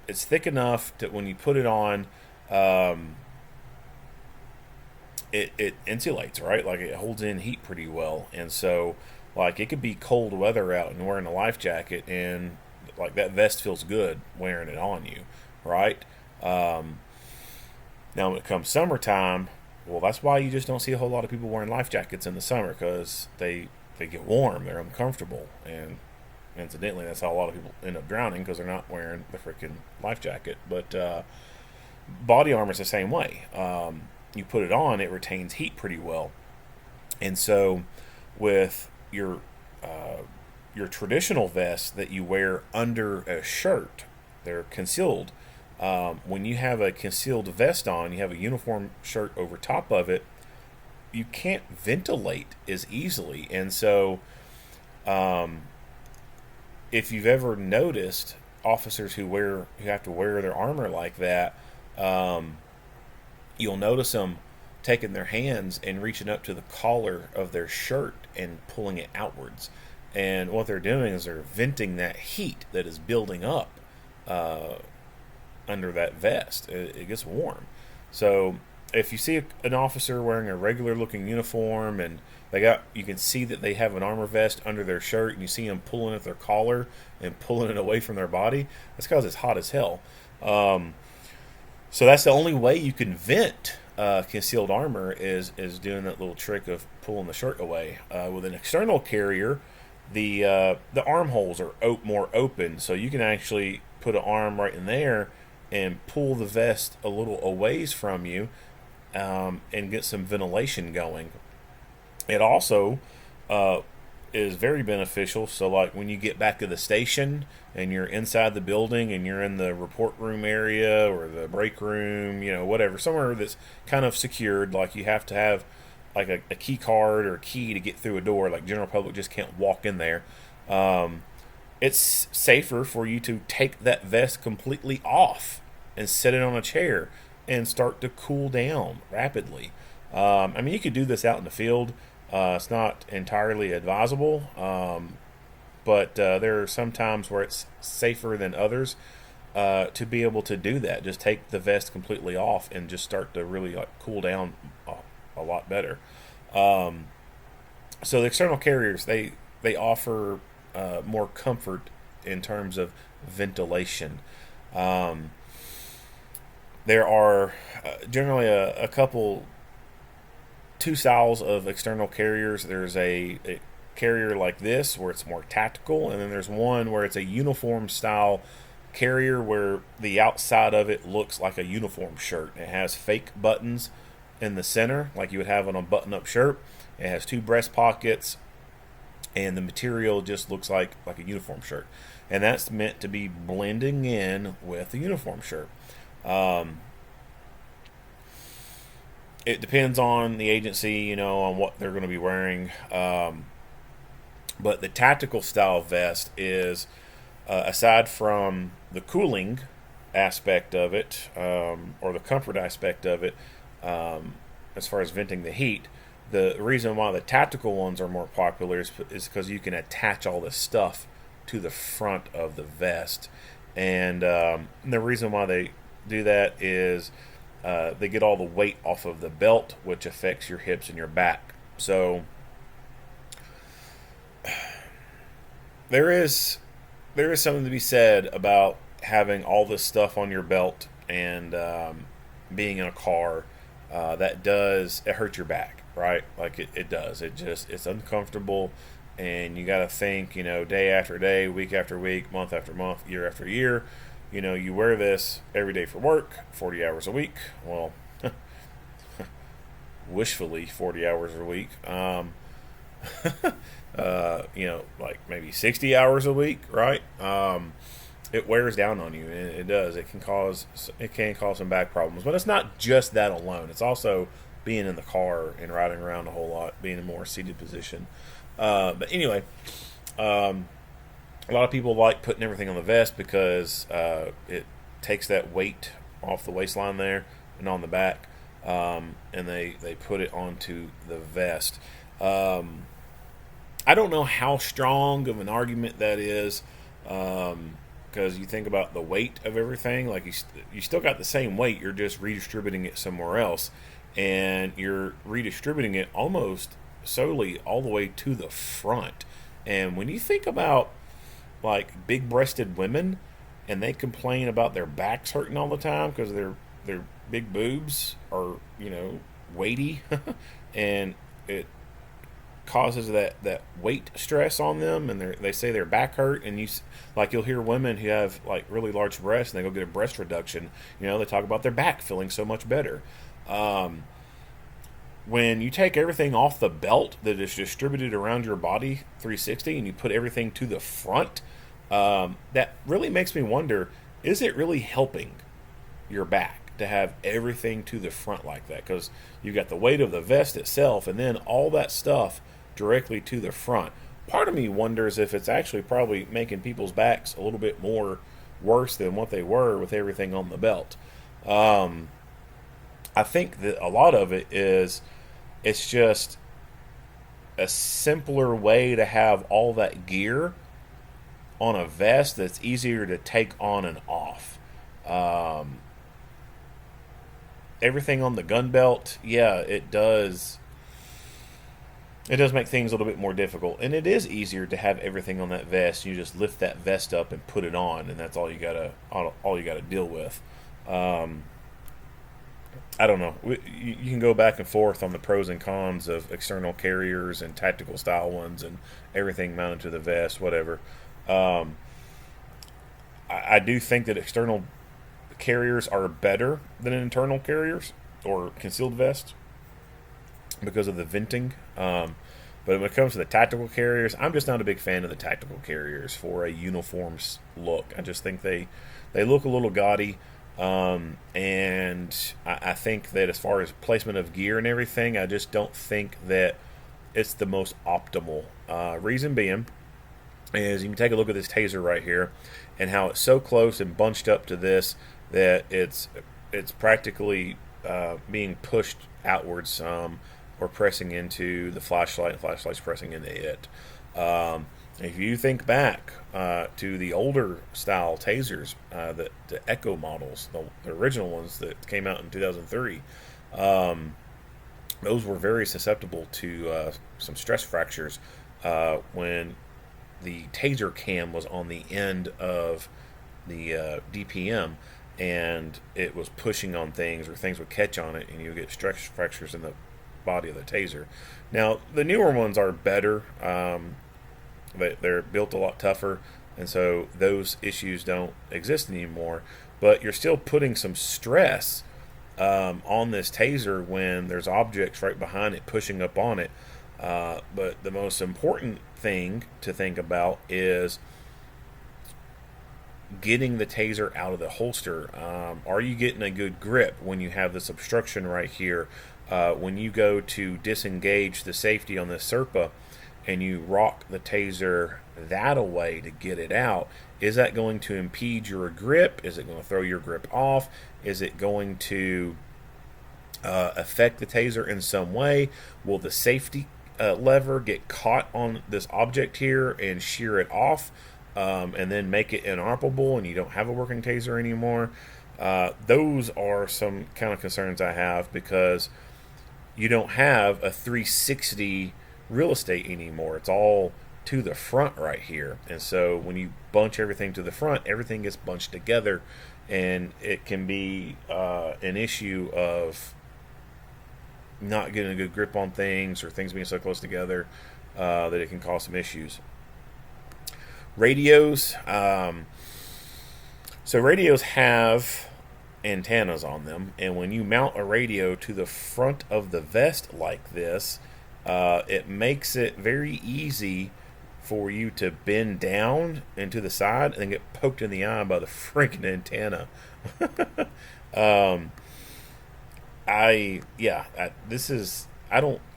thick enough that when you put it on, it insulates, right? Like it holds in heat pretty well, and so like it could be cold weather out and wearing a life jacket, and like that vest feels good wearing it on you, right? Now when it comes summertime, well, that's why you just don't see a whole lot of people wearing life jackets in the summer, because they get warm, they're uncomfortable, and incidentally, that's how a lot of people end up drowning, because they're not wearing the freaking life jacket. But body armor is the same way. You put it on, it retains heat pretty well, and so with your traditional vests that you wear under a shirt, they're concealed. When you have a concealed vest on, you have a uniform shirt over top of it, you can't ventilate as easily. And so if you've ever noticed officers who have to wear their armor like that, you'll notice them taking their hands and reaching up to the collar of their shirt and pulling it outwards. And what they're doing is they're venting that heat that is building up under that vest. It gets warm. So if you see an officer wearing a regular looking uniform and you can see that they have an armor vest under their shirt, and you see them pulling at their collar and pulling it away from their body, that's because it's hot as hell. So that's the only way you can vent concealed armor is doing that little trick of pulling the shirt away. With an external carrier, the armholes are more open, so you can actually put an arm right in there and pull the vest a little a ways from you, and get some ventilation going. It also is very beneficial. So like when you get back to the station and you're inside the building and you're in the report room area or the break room, whatever, somewhere that's kind of secured, like you have to have like a key card or a key to get through a door, like general public just can't walk in there. It's safer for you to take that vest completely off and set it on a chair and start to cool down rapidly. You could do this out in the field. It's not entirely advisable, but there are some times where it's safer than others to be able to do that. Just take the vest completely off and just start to really cool down a lot better. So the external carriers, they offer more comfort in terms of ventilation. There are generally a couple, two styles of external carriers. There's a carrier like this where it's more tactical, and then there's one where it's a uniform style carrier where the outside of it looks like a uniform shirt. It has fake buttons in the center like you would have on a button-up shirt. It has 2 breast pockets, and the material just looks like a uniform shirt, and that's meant to be blending in with the uniform shirt. It depends on the agency, on what they're going to be wearing. But the tactical style vest is, aside from the cooling aspect of it, or the comfort aspect of it, as far as venting the heat, the reason why the tactical ones are more popular is because you can attach all this stuff to the front of the vest. And the reason why they do that is they get all the weight off of the belt, which affects your hips and your back. So there is something to be said about having all this stuff on your belt and being in a car. It hurts your back, right? Like it does. It's uncomfortable, and you got to think, day after day, week after week, month after month, year after year. You wear this every day for work, 40 hours a week. Well, wishfully 40 hours a week. Like maybe 60 hours a week, right? It wears down on you, and it does. It can cause some back problems, but it's not just that alone. It's also being in the car and riding around a whole lot, being in a more seated position. But anyway, a lot of people like putting everything on the vest because it takes that weight off the waistline there and on the back, and they put it onto the vest. I don't know how strong of an argument that is, because you think about the weight of everything. Like you still got the same weight, you're just redistributing it somewhere else, and you're redistributing it almost solely all the way to the front. And when you think about like big-breasted women, and they complain about their backs hurting all the time because their big boobs are weighty, and it causes that weight stress on them, and they say their back hurt. And you'll hear women who have like really large breasts and they go get a breast reduction. They talk about their back feeling so much better. When you take everything off the belt that is distributed around your body 360 and you put everything to the front, that really makes me wonder, is it really helping your back to have everything to the front like that? Because you've got the weight of the vest itself and then all that stuff directly to the front. Part of me wonders if it's actually probably making people's backs a little bit more worse than what they were with everything on the belt. I think that a lot of it is it's just a simpler way to have all that gear on a vest that's easier to take on and off. Everything on the gun belt, yeah, it does make things a little bit more difficult, and it is easier to have everything on that vest. You just lift that vest up and put it on, and that's all you gotta deal with. I don't know. You can go back and forth on the pros and cons of external carriers and tactical style ones and everything mounted to the vest, whatever. I do think that external carriers are better than internal carriers or concealed vests because of the venting. But when it comes to the tactical carriers, I'm just not a big fan of the tactical carriers for a uniform look. I just think they look a little gaudy. And I think that as far as placement of gear and everything, I just don't think that it's the most optimal. Reason being is you can take a look at this taser right here and how it's so close and bunched up to this that it's practically being pushed outwards or pressing into the flashlight, and flashlight's pressing into it. If you think back to the older style tasers, the Echo models, the original ones that came out in 2003, those were very susceptible to some stress fractures when the taser cam was on the end of the DPM and it was pushing on things, or things would catch on it and you would get stress fractures in the body of the taser. Now, the newer ones are better. They're built a lot tougher, and so those issues don't exist anymore. But you're still putting some stress on this taser when there's objects right behind it pushing up on it. But the most important thing to think about is getting the taser out of the holster. Are you getting a good grip when you have this obstruction right here? When you go to disengage the safety on this Serpa and you rock the taser that away to get it out, is that going to impede your grip? Is it going to throw your grip off? Is it going to affect the taser in some way? Will the safety lever get caught on this object here and shear it off and then make it inoperable and you don't have a working taser anymore? Those are some kind of concerns I have, because you don't have a 360 real estate anymore. It's all to the front right here. And so when you bunch everything to the front, everything gets bunched together, and it can be an issue of not getting a good grip on things, or things being so close together that it can cause some issues. Radios. So radios have antennas on them, and when you mount a radio to the front of the vest like this, it makes it very easy for you to bend down and to the side and then get poked in the eye by the freaking antenna. I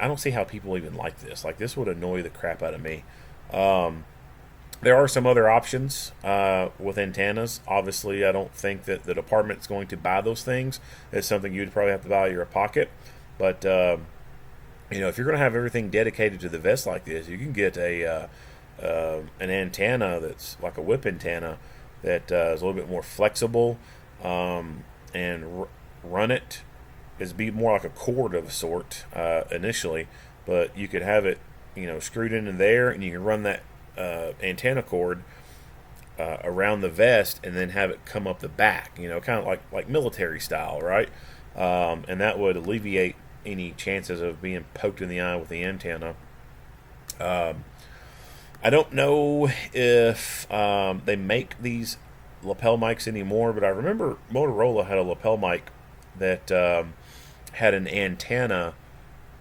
don't see how people even like this. Like, this would annoy the crap out of me. There are some other options with antennas. Obviously, I don't think that the department's going to buy those things. It's something you'd probably have to buy out of your pocket. But if you're going to have everything dedicated to the vest like this, you can get an antenna that's like a whip antenna that is a little bit more flexible, and run it is be more like a cord of a sort initially, but you could have it screwed into there, and you can run that antenna cord around the vest and then have it come up the back, kind of like military style, right? And that would alleviate any chances of being poked in the eye with the antenna. I don't know if they make these lapel mics anymore, but I remember Motorola had a lapel mic that had an antenna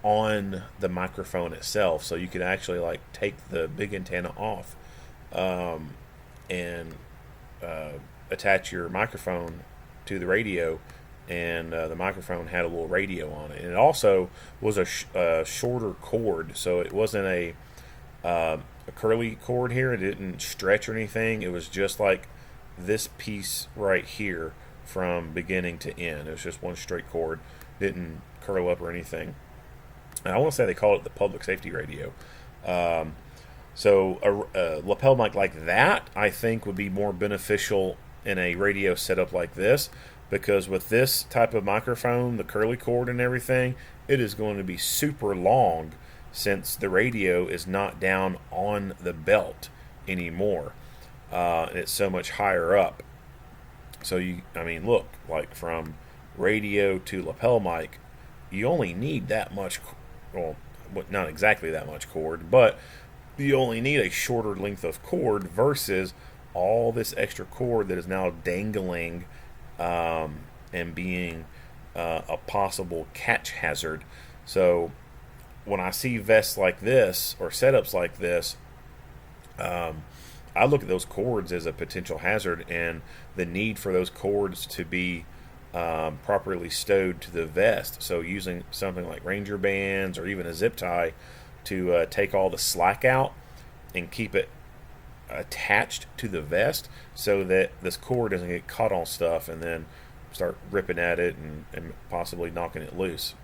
on the microphone itself, so you could actually take the big antenna off and attach your microphone to the radio, and the microphone had a little radio on it, and it also was a shorter cord, so it wasn't a curly cord here. It didn't stretch or anything. It was just like this piece right here from beginning to end. It was just one straight cord, didn't curl up or anything. And I want to say they call it the public safety radio. So a lapel mic like that, I think, would be more beneficial in a radio setup like this, because with this type of microphone, the curly cord and everything, it is going to be super long, since the radio is not down on the belt anymore. And it's so much higher up. So look, from radio to lapel mic, you only need that much, well, not exactly that much cord, but you only need a shorter length of cord versus all this extra cord that is now dangling and being a possible catch hazard. So when I see vests like this or setups like this, I look at those cords as a potential hazard, and the need for those cords to be properly stowed to the vest. So using something like Ranger bands or even a zip tie to take all the slack out and keep it attached to the vest, so that this cord doesn't get caught on stuff and then start ripping at it and possibly knocking it loose.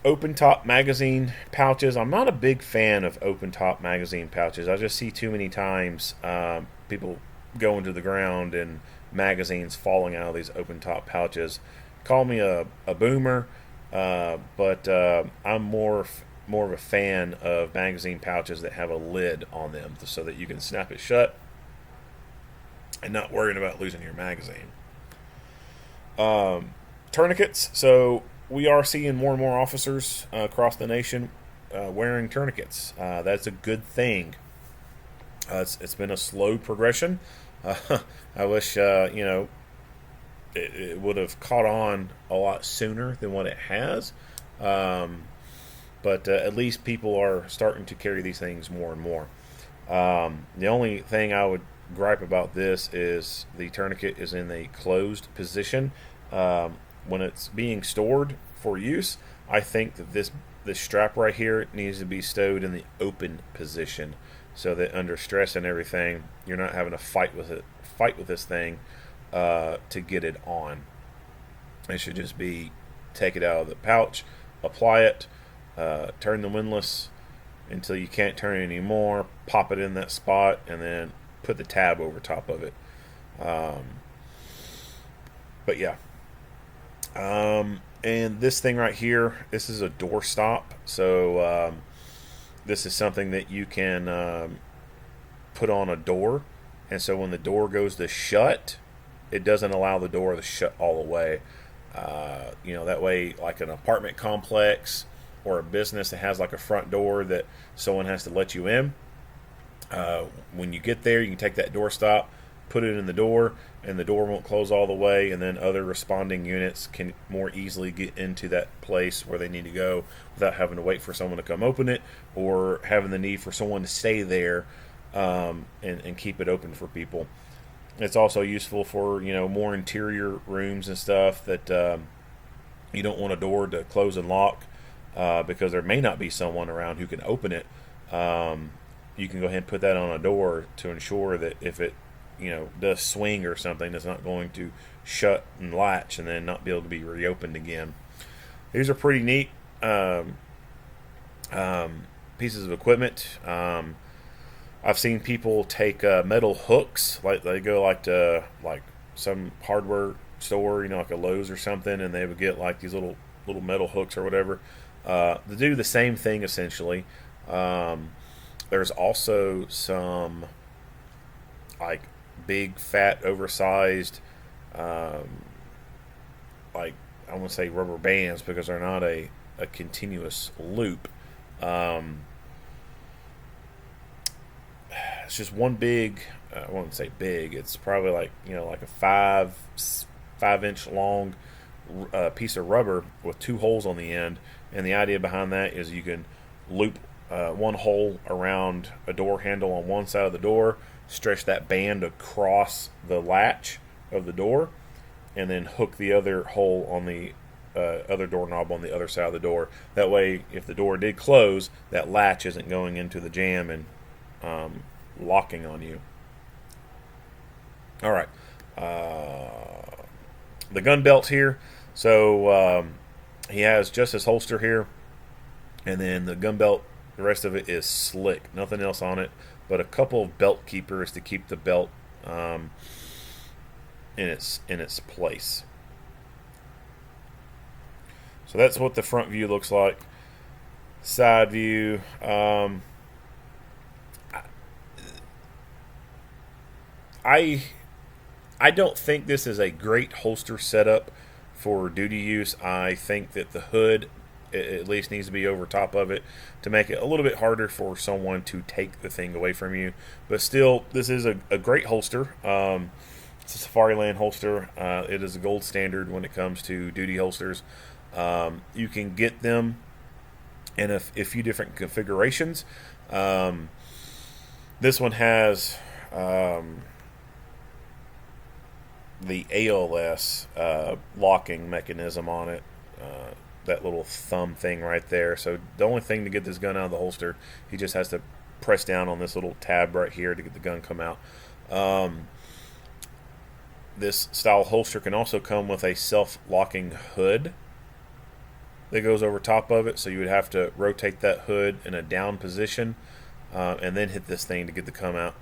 Open top magazine pouches. I'm not a big fan of open top magazine pouches. I just see too many times people going to the ground and magazines falling out of these open top pouches. Call me a boomer, but I'm more of a fan of magazine pouches that have a lid on them, so that you can snap it shut and not worrying about losing your magazine. Tourniquets. So we are seeing more and more officers across the nation wearing tourniquets. That's a good thing. It's been a slow progression. I wish it would have caught on a lot sooner than what it has. But at least people are starting to carry these things more and more. The only thing I would gripe about this is the tourniquet is in a closed position. When it's being stored for use, I think that this strap right here needs to be stowed in the open position, so that under stress and everything, you're not having to fight with this thing to get it on. It should just be take it out of the pouch, apply it, turn the windlass until you can't turn it anymore, pop it in that spot, and then put the tab over top of it. But yeah. And this thing right here, this is a door stop. So this is something that you can put on a door. And so when the door goes to shut, it doesn't allow the door to shut all the way. That way, like an apartment complex or a business that has like a front door that someone has to let you in. When you get there, you can take that door stop, put it in the door, and the door won't close all the way, and then other responding units can more easily get into that place where they need to go without having to wait for someone to come open it, or having the need for someone to stay there and keep it open for people. It's also useful for more interior rooms and stuff that you don't want a door to close and lock because there may not be someone around who can open it. You can go ahead and put that on a door to ensure that if it does swing or something, it's not going to shut and latch and then not be able to be reopened again. These are pretty neat pieces of equipment. I've seen people take metal hooks, like they go to some hardware store, like a Lowe's or something, and they would get like these little metal hooks or whatever to do the same thing essentially. There's also some like big, fat, oversized, I want to say rubber bands because they're not a continuous loop. It's just one big, I won't say big, it's probably like a 5-inch long piece of rubber with 2 holes on the end. And the idea behind that is you can loop one hole around a door handle on one side of the door, stretch that band across the latch of the door, and then hook the other hole on the other doorknob on the other side of the door. That way, if the door did close, that latch isn't going into the jam and locking on you. All right. The gun belt here. So he has just his holster here, and then the gun belt, the rest of it is slick. Nothing else on it, but a couple of belt keepers to keep the belt in its place. So that's what the front view looks like. Side view. I don't think this is a great holster setup for duty use. I think that the hood at least needs to be over top of it to make it a little bit harder for someone to take the thing away from you. But still, this is a great holster. It's a Safariland holster. It is a gold standard when it comes to duty holsters. You can get them in a few different configurations. This one has the ALS locking mechanism on it. That little thumb thing right there. So the only thing to get this gun out of the holster, he just has to press down on this little tab right here to get the gun come out. This style holster can also come with a self-locking hood that goes over top of it, so you would have to rotate that hood in a down position and then hit this thing to get the come out.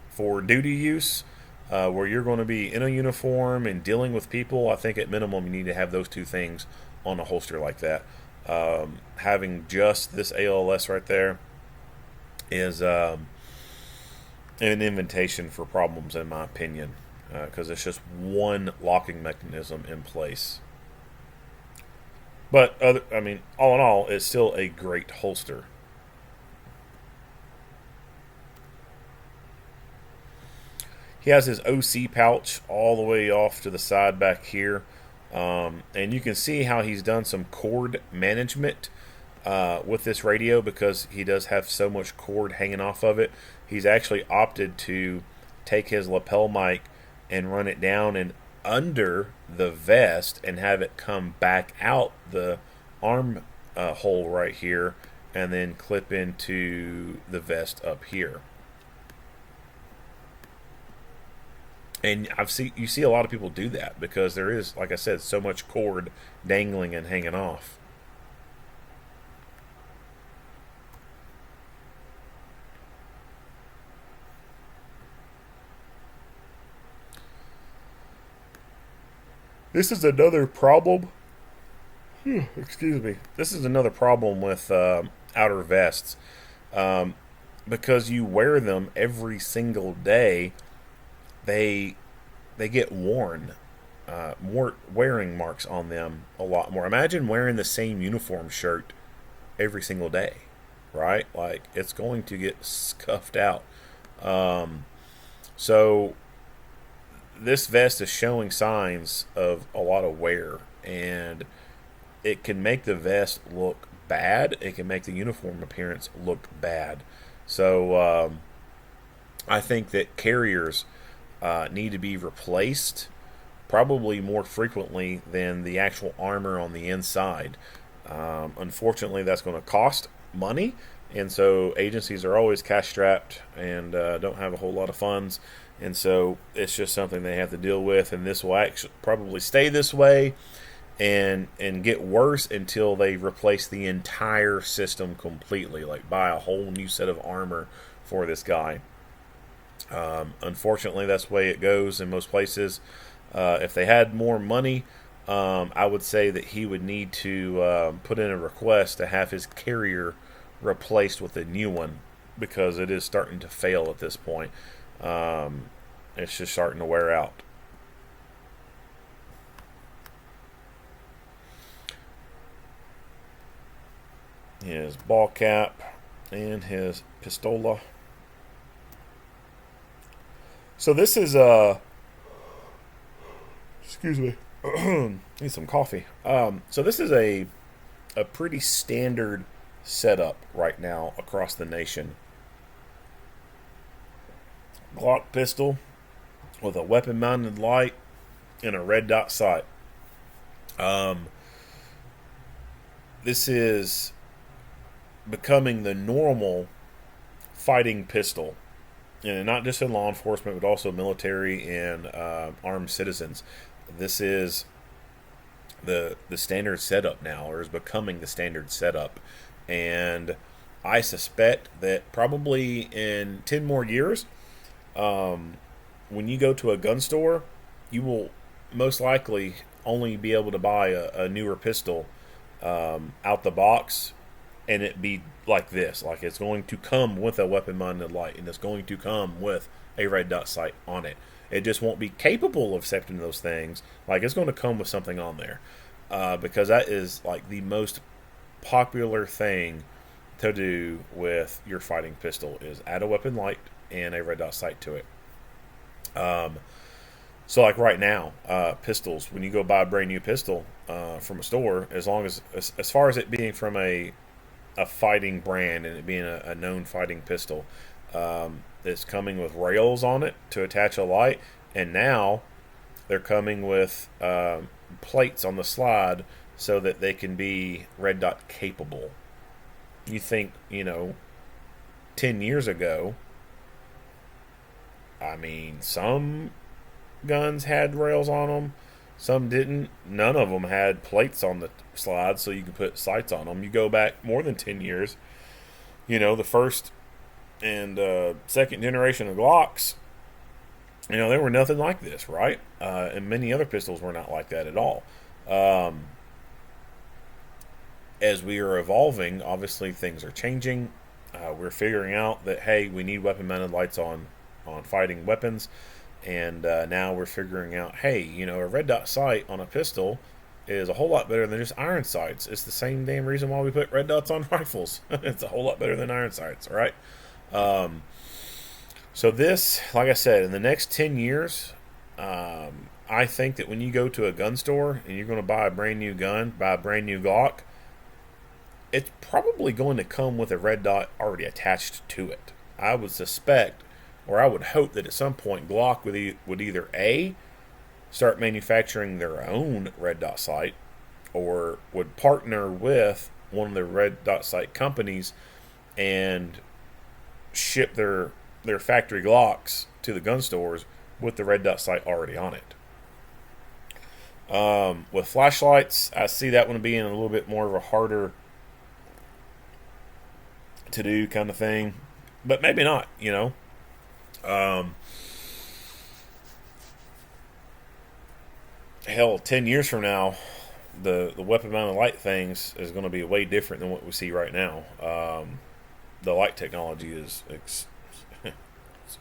For duty use, where you're going to be in a uniform and dealing with people, I think at minimum you need to have those two things on a holster like that. Having just this ALS right there is an invitation for problems, in my opinion, because it's just one locking mechanism in place. But all in all, it's still a great holster. He has his OC pouch all the way off to the side back here. And you can see how he's done some cord management with this radio, because he does have so much cord hanging off of it. He's actually opted to take his lapel mic and run it down and under the vest and have it come back out the arm hole right here and then clip into the vest up here. And you see a lot of people do that because there is, like I said, so much cord dangling and hanging off. This is another problem. Excuse me. This is another problem with outer vests. Because you wear them every single day, they get worn. More wearing marks on them a lot more. Imagine wearing the same uniform shirt every single day, right? Like, it's going to get scuffed out. So this vest is showing signs of a lot of wear, and it can make the vest look bad. It can make the uniform appearance look bad. So I think that carriers need to be replaced probably more frequently than the actual armor on the inside. Unfortunately, that's going to cost money, and so agencies are always cash strapped and don't have a whole lot of funds, and so it's just something they have to deal with, and this will actually probably stay this way and get worse until they replace the entire system completely, like buy a whole new set of armor for this guy. Unfortunately, that's the way it goes in most places. If they had more money, I would say that he would need to put in a request to have his carrier replaced with a new one, because it is starting to fail at this point. It's just starting to wear out. His ball cap and his pistola. So this is excuse me, need some coffee. So this is a pretty standard setup right now across the nation. Glock pistol with a weapon-mounted light and a red dot sight. This is becoming the normal fighting pistol, and not just in law enforcement, but also military and armed citizens. This is the standard setup now, or is becoming the standard setup. And I suspect that probably in 10 more years, when you go to a gun store, you will most likely only be able to buy a newer pistol out the box, and it be like this. Like, it's going to come with a weapon-mounted light, and it's going to come with a red dot sight on it. It just won't be capable of accepting those things. Like, it's going to come with something on there, because that is like the most popular thing to do with your fighting pistol, is add a weapon light and a red dot sight to it. So like right now, pistols. When you go buy a brand new pistol from a store, as far as it being from a fighting brand and it being a known fighting pistol, it's coming with rails on it to attach a light, and now they're coming with plates on the slide so that they can be red dot capable. You think, 10 years ago, I mean, some guns had rails on them, some didn't. None of them had plates on the slide so you could put sights on them. You go back more than 10 years, the first and second generation of Glocks, they were nothing like this, right? And many other pistols were not like that at all. As we are evolving, obviously things are changing. We're figuring out that, hey, we need weapon-mounted lights on fighting weapons. And now we're figuring out, hey, a red dot sight on a pistol is a whole lot better than just iron sights. It's the same damn reason why we put red dots on rifles. It's a whole lot better than iron sights, right? So this, like I said, in the next 10 years, I think that when you go to a gun store and you're going to buy a brand new gun, buy a brand new Glock, it's probably going to come with a red dot already attached to it. I would suspect, or I would hope, that at some point Glock would either A, start manufacturing their own red dot sight, or would partner with one of the red dot sight companies and ship their factory Glocks to the gun stores with the red dot sight already on it. With flashlights, I see that one being a little bit more of a harder to do kind of thing, but maybe not. Hell, 10 years from now, the weapon mounted light things is going to be way different than what we see right now. The light technology is it's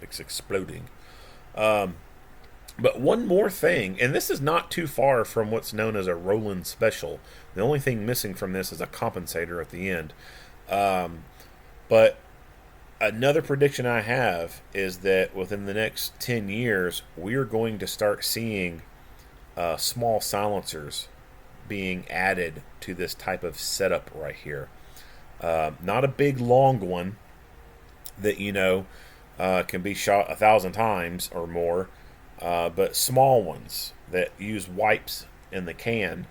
exploding. But one more thing, and this is not too far from what's known as a Roland Special. The only thing missing from this is a compensator at the end. But another prediction I have is that within the next 10 years, we're going to start seeing small silencers being added to this type of setup right here. Not a big long one that can be shot 1,000 times or more, but small ones that use wipes in the can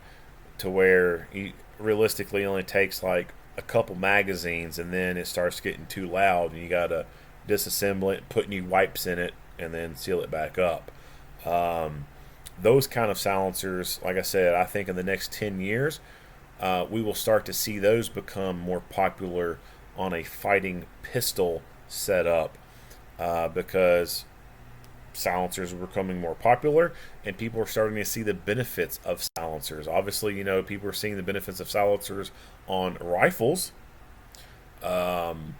to where you realistically only takes like a couple magazines, and then it starts getting too loud and you gotta disassemble it, put new wipes in it, and then seal it back up. Those kind of silencers, like I said, I think in the next 10 years we will start to see those become more popular on a fighting pistol setup, because silencers are becoming more popular and people are starting to see the benefits of silencers. Obviously, people are seeing the benefits of silencers on rifles, and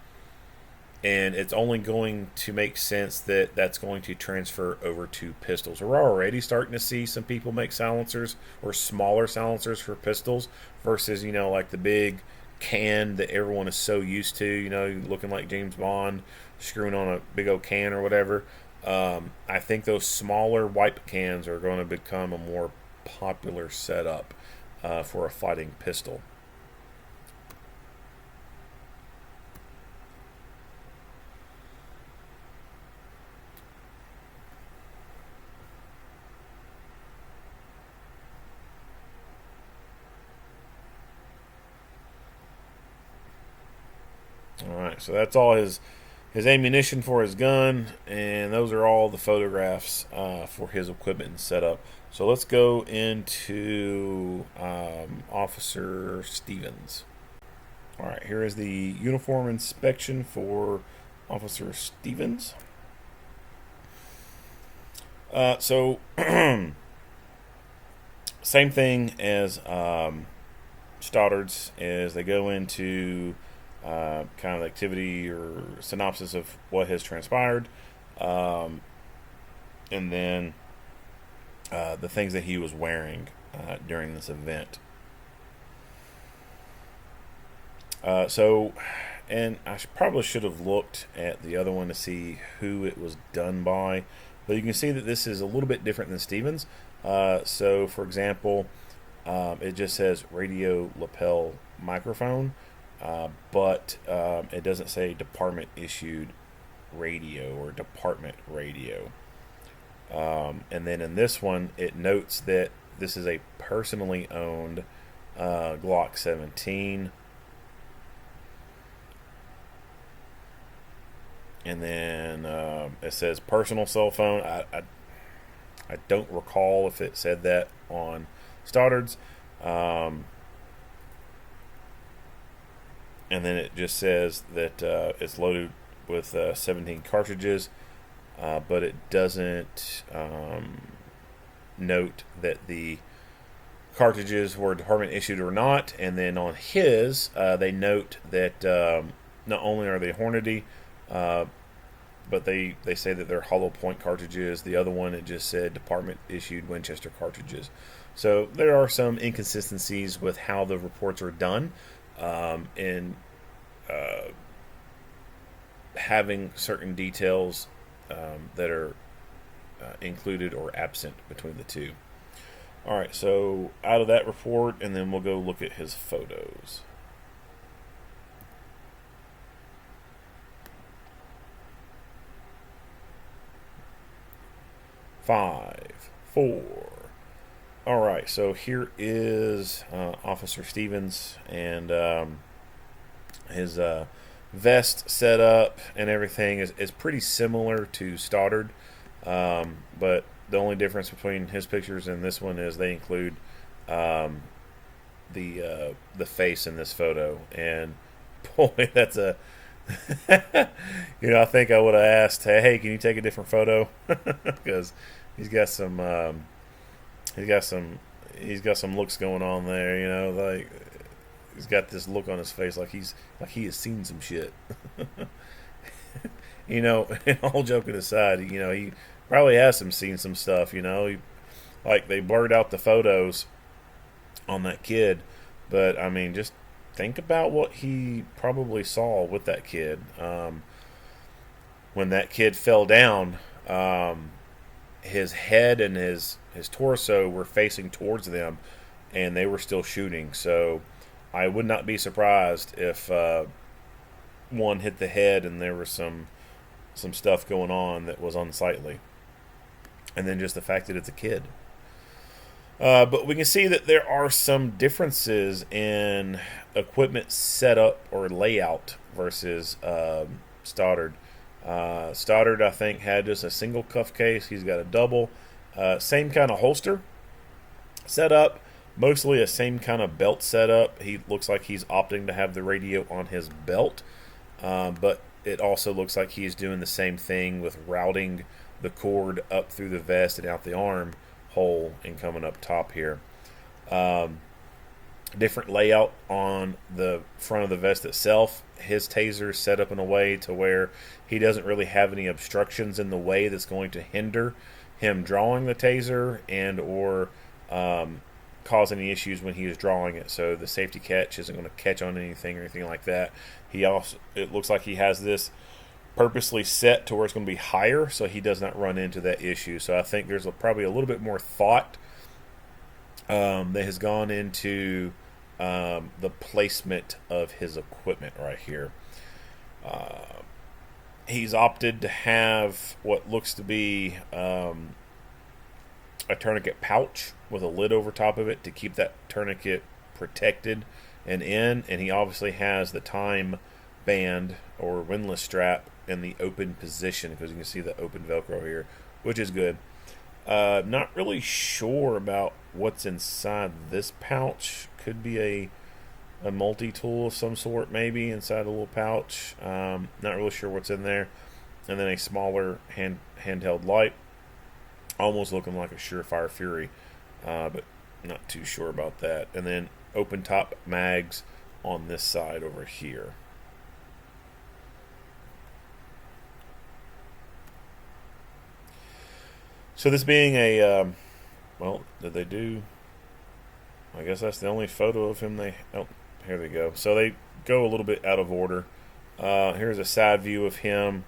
it's only going to make sense that that's going to transfer over to pistols. We're already starting to see some people make silencers or smaller silencers for pistols versus like the big can that everyone is so used to, looking like James Bond screwing on a big old can or whatever. I think those smaller wipe cans are going to become a more popular setup for a fighting pistol. Alright, so that's all his ammunition for his gun, and those are all the photographs for his equipment and setup. So let's go into Officer Stevens. Alright, here is the uniform inspection for Officer Stevens. So same thing as Stoddard's, as they go into kind of activity or synopsis of what has transpired, and then the things that he was wearing during this event. And I probably should have looked at the other one to see who it was done by. But you can see that this is a little bit different than Stevens. So, for example, it just says radio lapel microphone, but it doesn't say department issued radio or department radio. And then in this one, it notes that this is a personally owned Glock 17. And then it says personal cell phone. I don't recall if it said that on Stoddard's. And then it just says that it's loaded with 17 cartridges, but it doesn't note that the cartridges were department issued or not. And then on his, they note that not only are they Hornady, but they say that they're hollow point cartridges. The other one, it just said department issued Winchester cartridges. So there are some inconsistencies with how the reports are done, in having certain details that are included or absent between the two. All right, so out of that report, and then we'll go look at his photos. 5, 4. All right, so here is Officer Stevens, and his vest setup and everything is pretty similar to Stoddard, but the only difference between his pictures and this one is they include the face in this photo, and boy, that's a I think I would have asked, hey, can you take a different photo? Because he's got some looks going on there, like he's got this look on his face like he has seen some shit. And all joking aside, he probably has seen some stuff, like they blurred out the photos on that kid, but I mean, just think about what he probably saw with that kid. When that kid fell down, his head and his torso were facing towards them, and they were still shooting. So I would not be surprised if one hit the head and there was some stuff going on that was unsightly. And then just the fact that it's a kid. But we can see that there are some differences in equipment setup or layout versus Stoddard. Stoddard, I think, had just a single cuff case. He's got a double. Same kind of holster setup. Mostly a same kind of belt setup. He looks like he's opting to have the radio on his belt. But it also looks like he's doing the same thing with routing the cord up through the vest and out the arm hole and coming up top here. Different layout on the front of the vest itself. His taser is set up in a way to where he doesn't really have any obstructions in the way that's going to hinder him drawing the taser and or cause any issues when he is drawing it. So the safety catch isn't going to catch on anything or anything like that. It looks like he has this purposely set to where it's going to be higher so he does not run into that issue. So I think there's probably a little bit more thought that has gone into the placement of his equipment right here. He's opted to have what looks to be a tourniquet pouch with a lid over top of it to keep that tourniquet protected and in, and he obviously has the time band or windlass strap in the open position because you can see the open Velcro here, which is good. Not really sure about what's inside this pouch. Could be a multi-tool of some sort, maybe inside a little pouch. Not really sure what's in there. And then a smaller handheld light, almost looking like a Surefire Fury, but not too sure about that. And then open top mags on this side over here. So this being a, did they do? I guess that's the only photo of him here they go. So they go a little bit out of order. Here's a side view of him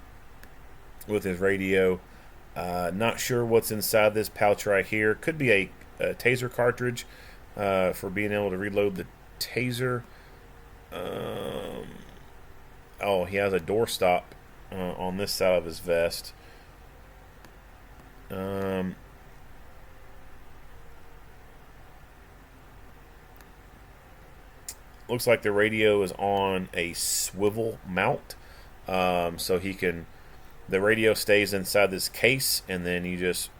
with his radio. Not sure what's inside this pouch right here. Could be a taser cartridge for being able to reload the taser. Oh, he has a doorstop on this side of his vest. Looks like the radio is on a swivel mount, so the radio stays inside this case, and then you just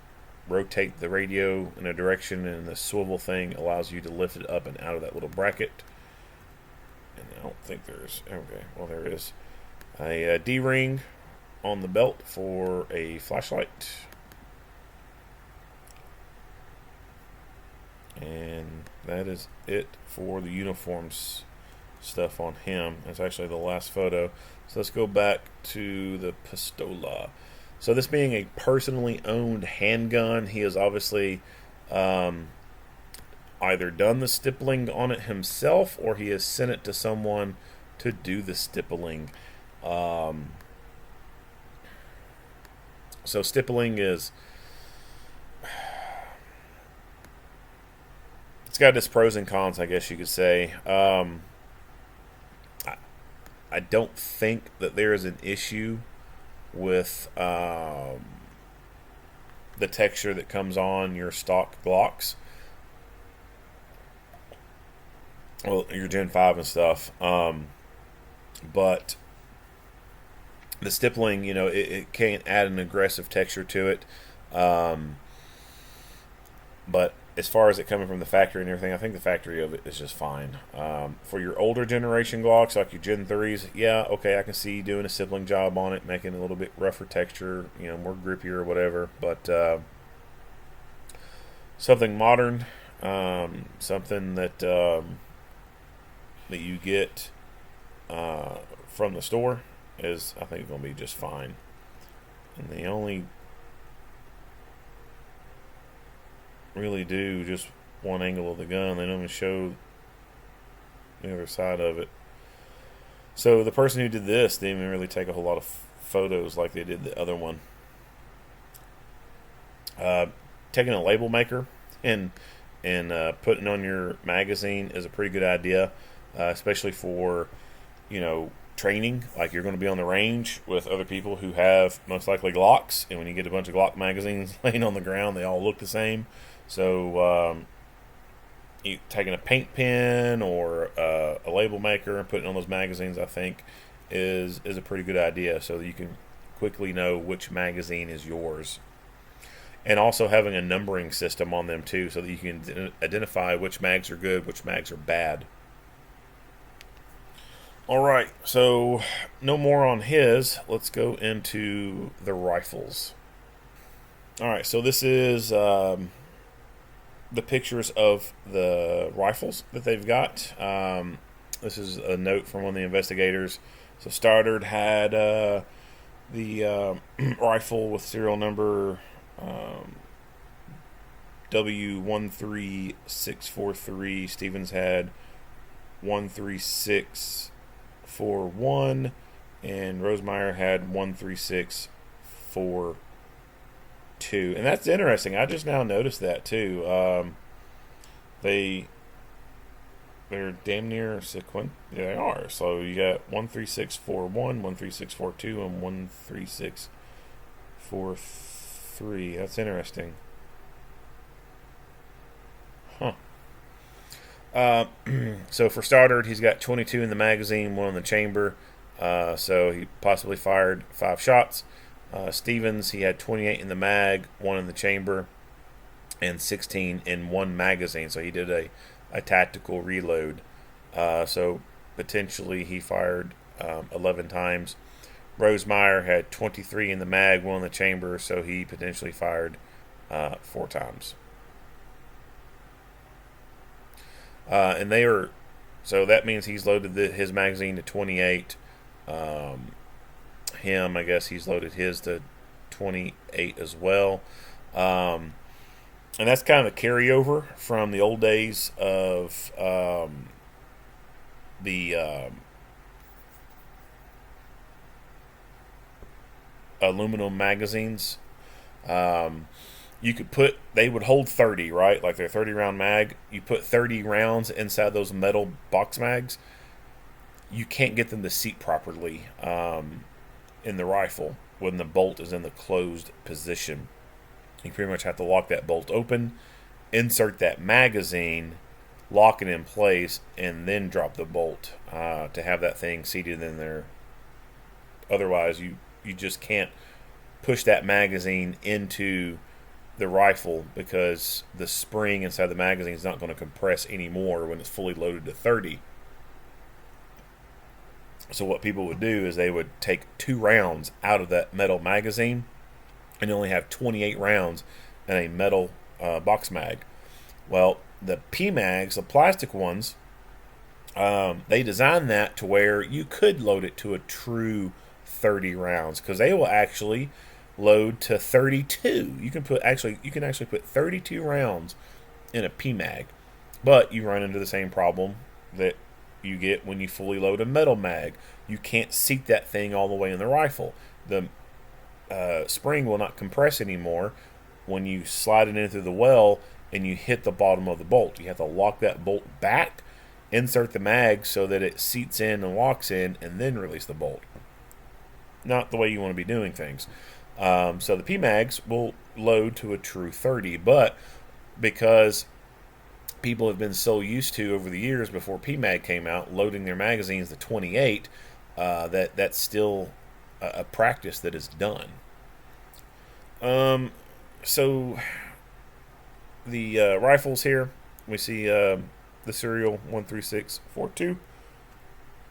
rotate the radio in a direction, and the swivel thing allows you to lift it up and out of that little bracket. And I don't think there's, okay, well, there is a D-ring on the belt for a flashlight. And that is it for the uniforms stuff on him. That's actually the last photo. So let's go back to the pistola. So this being a personally owned handgun, he has obviously either done the stippling on it himself, or he has sent it to someone to do the stippling. So stippling is, it's got its pros and cons, I guess you could say. I don't think that there is an issue with the texture that comes on your stock Glocks. Well, your Gen 5 and stuff. But the stippling, it can't add an aggressive texture to it. But as far as it coming from the factory and everything, I think the factory of it is just fine. For your older generation Glocks, like your Gen 3s, yeah, okay, I can see you doing a stippling job on it, making it a little bit rougher texture, more grippier or whatever. But something modern, something that you get from the store is, I think, going to be just fine. And they only really do just one angle of the gun. They don't even show the other side of it. So the person who did this didn't even really take a whole lot of photos like they did the other one. Taking a label maker and putting on your magazine is a pretty good idea, especially for training. Like, you're going to be on the range with other people who have most likely Glocks, and when you get a bunch of Glock magazines laying on the ground, they all look the same. So you taking a paint pen or a label maker and putting on those magazines, I think, is a pretty good idea, so that you can quickly know which magazine is yours. And also having a numbering system on them too, so that you can identify which mags are good, which mags are bad. Alright, so no more on his. Let's go into the rifles. Alright, so this is the pictures of the rifles that they've got. This is a note from one of the investigators. So Stoddard had the rifle with serial number W13643. Stevens had 13641, and Rosemeyer had 13642. And that's interesting. I just now noticed that too. They're damn near sequential. Yeah, they are. So you got 13641, 13642, and 13643. That's interesting. Huh. So for Stoddard, he's got 22 in the magazine, 1 in the chamber. So he possibly fired 5 shots. Stevens, he had 28 in the mag, 1 in the chamber, and 16 in 1 magazine. So he did a tactical reload. So potentially he fired 11 times. Rosemeyer had 23 in the mag, 1 in the chamber, so he potentially fired 4 times. And they are, so that means he's loaded his magazine to 28. Him, I guess he's loaded his to 28 as well. And that's kind of a carryover from the old days of the aluminum magazines. They would hold 30, right? Like their 30 round mag. You put 30 rounds inside those metal box mags. You can't get them to seat properly in the rifle when the bolt is in the closed position. You pretty much have to lock that bolt open, insert that magazine, lock it in place, and then drop the bolt to have that thing seated in there. Otherwise, you just can't push that magazine into the rifle because the spring inside the magazine is not going to compress anymore when it's fully loaded to 30. So what people would do is they would take 2 rounds out of that metal magazine and only have 28 rounds in a metal box mag. Well, the PMags, the plastic ones, they designed that to where you could load it to a true 30 rounds because they will actually load to 32. You can actually put 32 rounds in a PMag, but you run into the same problem that you get when you fully load a metal mag. You can't seat that thing all the way in the rifle. The spring will not compress anymore when you slide it in through the well and you hit the bottom of the bolt. You have to lock that bolt back, insert the mag so that it seats in and locks in, and then release the bolt. Not the way you want to be doing things. So the PMags will load to a true 30, but because people have been so used to over the years before PMag came out loading their magazines to 28, that's still a practice that is done. So the rifles here, we see the serial 13642.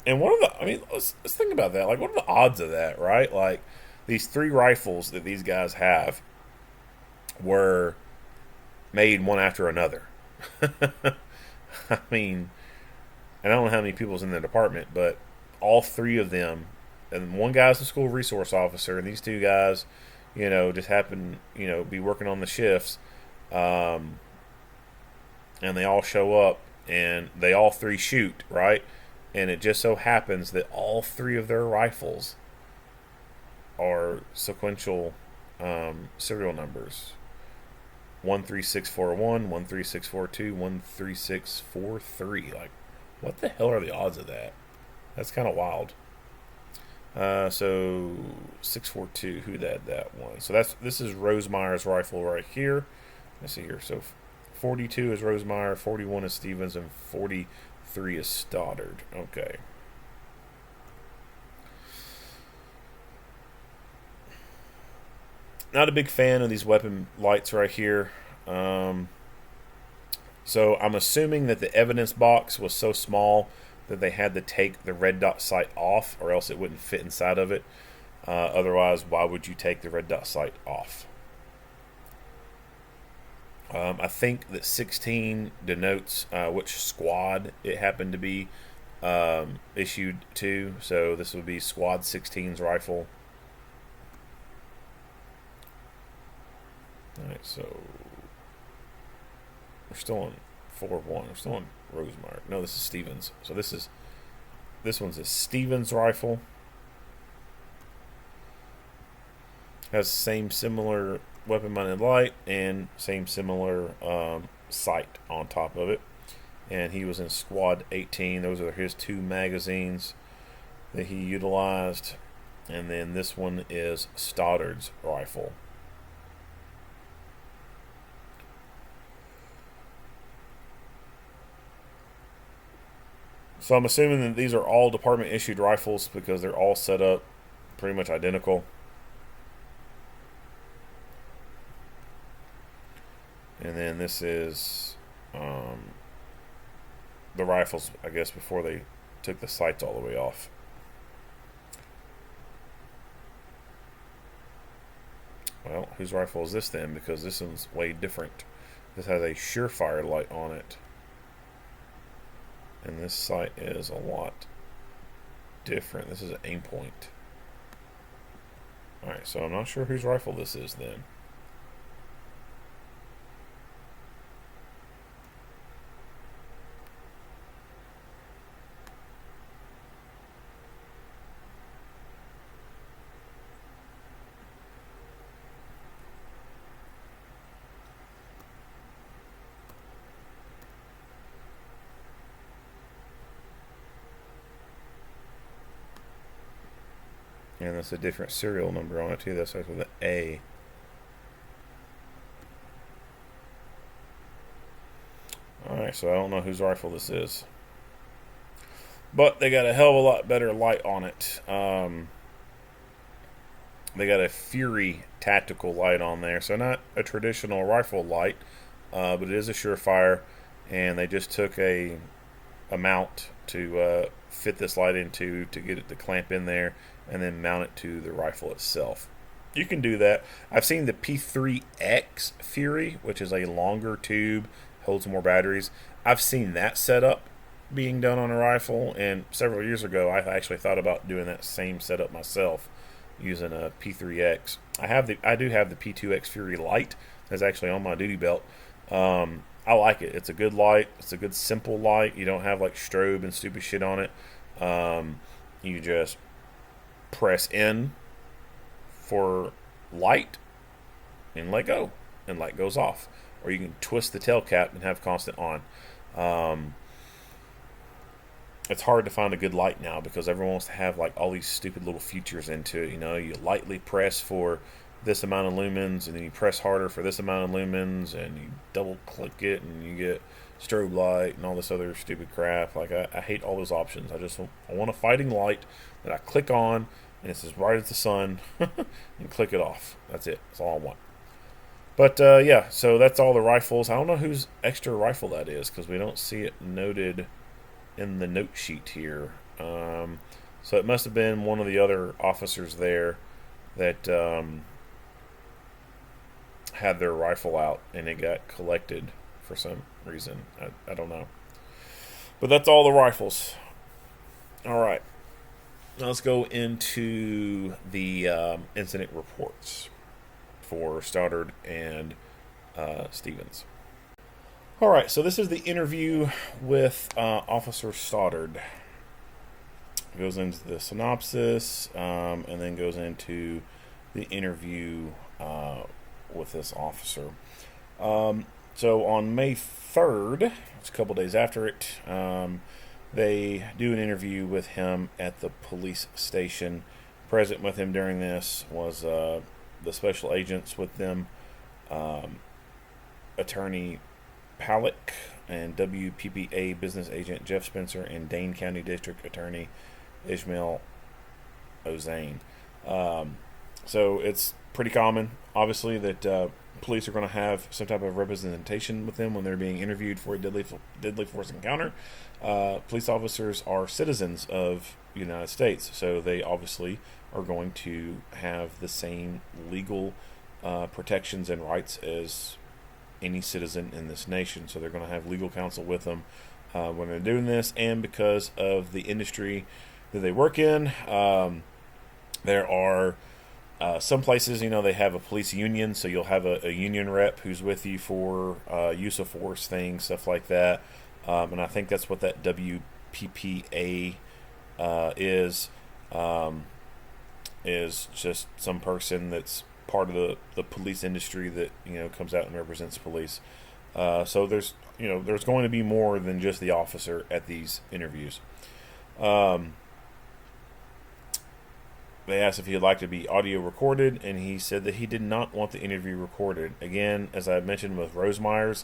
And let's think about that. Like, what are the odds of that, right? Like, these 3 rifles that these guys have were made one after another. I mean, and I don't know how many people's in the department, but all 3 of them, and one guy's a school resource officer, and these 2 guys, just happen, be working on the shifts, and they all show up, and they all 3 shoot, right? And it just so happens that all 3 of their rifles are sequential serial numbers. 13641, 13642, 13643. Like, what the hell are the odds of that? That's kind of wild. So 642, who had that one? So this is Rosemeyer's rifle right here. Let's see here. So 42 is Rosemeyer, 41 is Stevens, and 43 is Stoddard. Okay. Not a big fan of these weapon lights right here. So I'm assuming that the evidence box was so small that they had to take the red dot sight off, or else it wouldn't fit inside of it. Otherwise, why would you take the red dot sight off? I think that 16 denotes which squad it happened to be issued to. So this would be Squad 16's rifle. Alright, so we're still on 4-1. We're still on Rosemeyer. No, this is Stevens. So this one's a Stevens rifle. Has same similar weapon-mounted light and same similar sight on top of it. And he was in Squad 18. Those are his 2 magazines that he utilized. And then this one is Stoddard's rifle. So I'm assuming that these are all department issued rifles because they're all set up pretty much identical. And then this is the rifles, I guess, before they took the sights all the way off. Well, whose rifle is this then? Because this one's way different. This has a Surefire light on it. And this sight is a lot different. This is an aim point. Alright, so I'm not sure whose rifle this is then. And there's a different serial number on it too. That starts with an A. Alright, so I don't know whose rifle this is. But they got a hell of a lot better light on it. They got a Fury tactical light on there. So not a traditional rifle light, but it is a Surefire. And they just took a mount to fit this light into to get it to clamp in there and then mount it to the rifle itself. You can do that. I've seen the P3X Fury, which is a longer tube, holds more batteries. I've seen that setup being done on a rifle, and several years ago I actually thought about doing that same setup myself using a P3X. I do have the P2X Fury Light that's actually on my duty belt. I like it. It's a good light. It's a good simple light. You don't have like strobe and stupid shit on it. You just press in for light and let go, and light goes off. Or you can twist the tail cap and have constant on. It's hard to find a good light now because everyone wants to have like all these stupid little features into it. You know, you lightly press for this amount of lumens, and then you press harder for this amount of lumens, and you double click it, and you get strobe light and all this other stupid crap. Like I hate all those options. I want a fighting light that I click on, and it's as bright as the sun, and click it off. That's it. That's all I want. But yeah, so that's all the rifles. I don't know whose extra rifle that is because we don't see it noted in the note sheet here. So it must have been one of the other officers there that had their rifle out and it got collected for some reason. I don't know. But that's all the rifles. Alright. Now let's go into the incident reports for Stoddard and Stevens. Alright, so this is the interview with Officer Stoddard. Goes into the synopsis and then goes into the interview with this officer. So on May 3rd, it's a couple days after it, they do an interview with him at the police station. Present with him during this was the special agents with them, Attorney Palak and WPPA Business Agent Jeff Spencer and Dane County District Attorney Ishmael Ozane. So it's pretty common, obviously, that police are going to have some type of representation with them when they're being interviewed for a deadly force encounter. Police officers are citizens of the United States, so they obviously are going to have the same legal protections and rights as any citizen in this nation. So they're going to have legal counsel with them when they're doing this, and because of the industry that they work in, there are some places, they have a police union, so you'll have a union rep who's with you for use of force things, stuff like that. And I think that's what that WPPA is just some person that's part of the police industry that comes out and represents police. So there's going to be more than just the officer at these interviews. They asked if he'd like to be audio recorded, and he said that he did not want the interview recorded. Again, as I mentioned with Rosemeyers,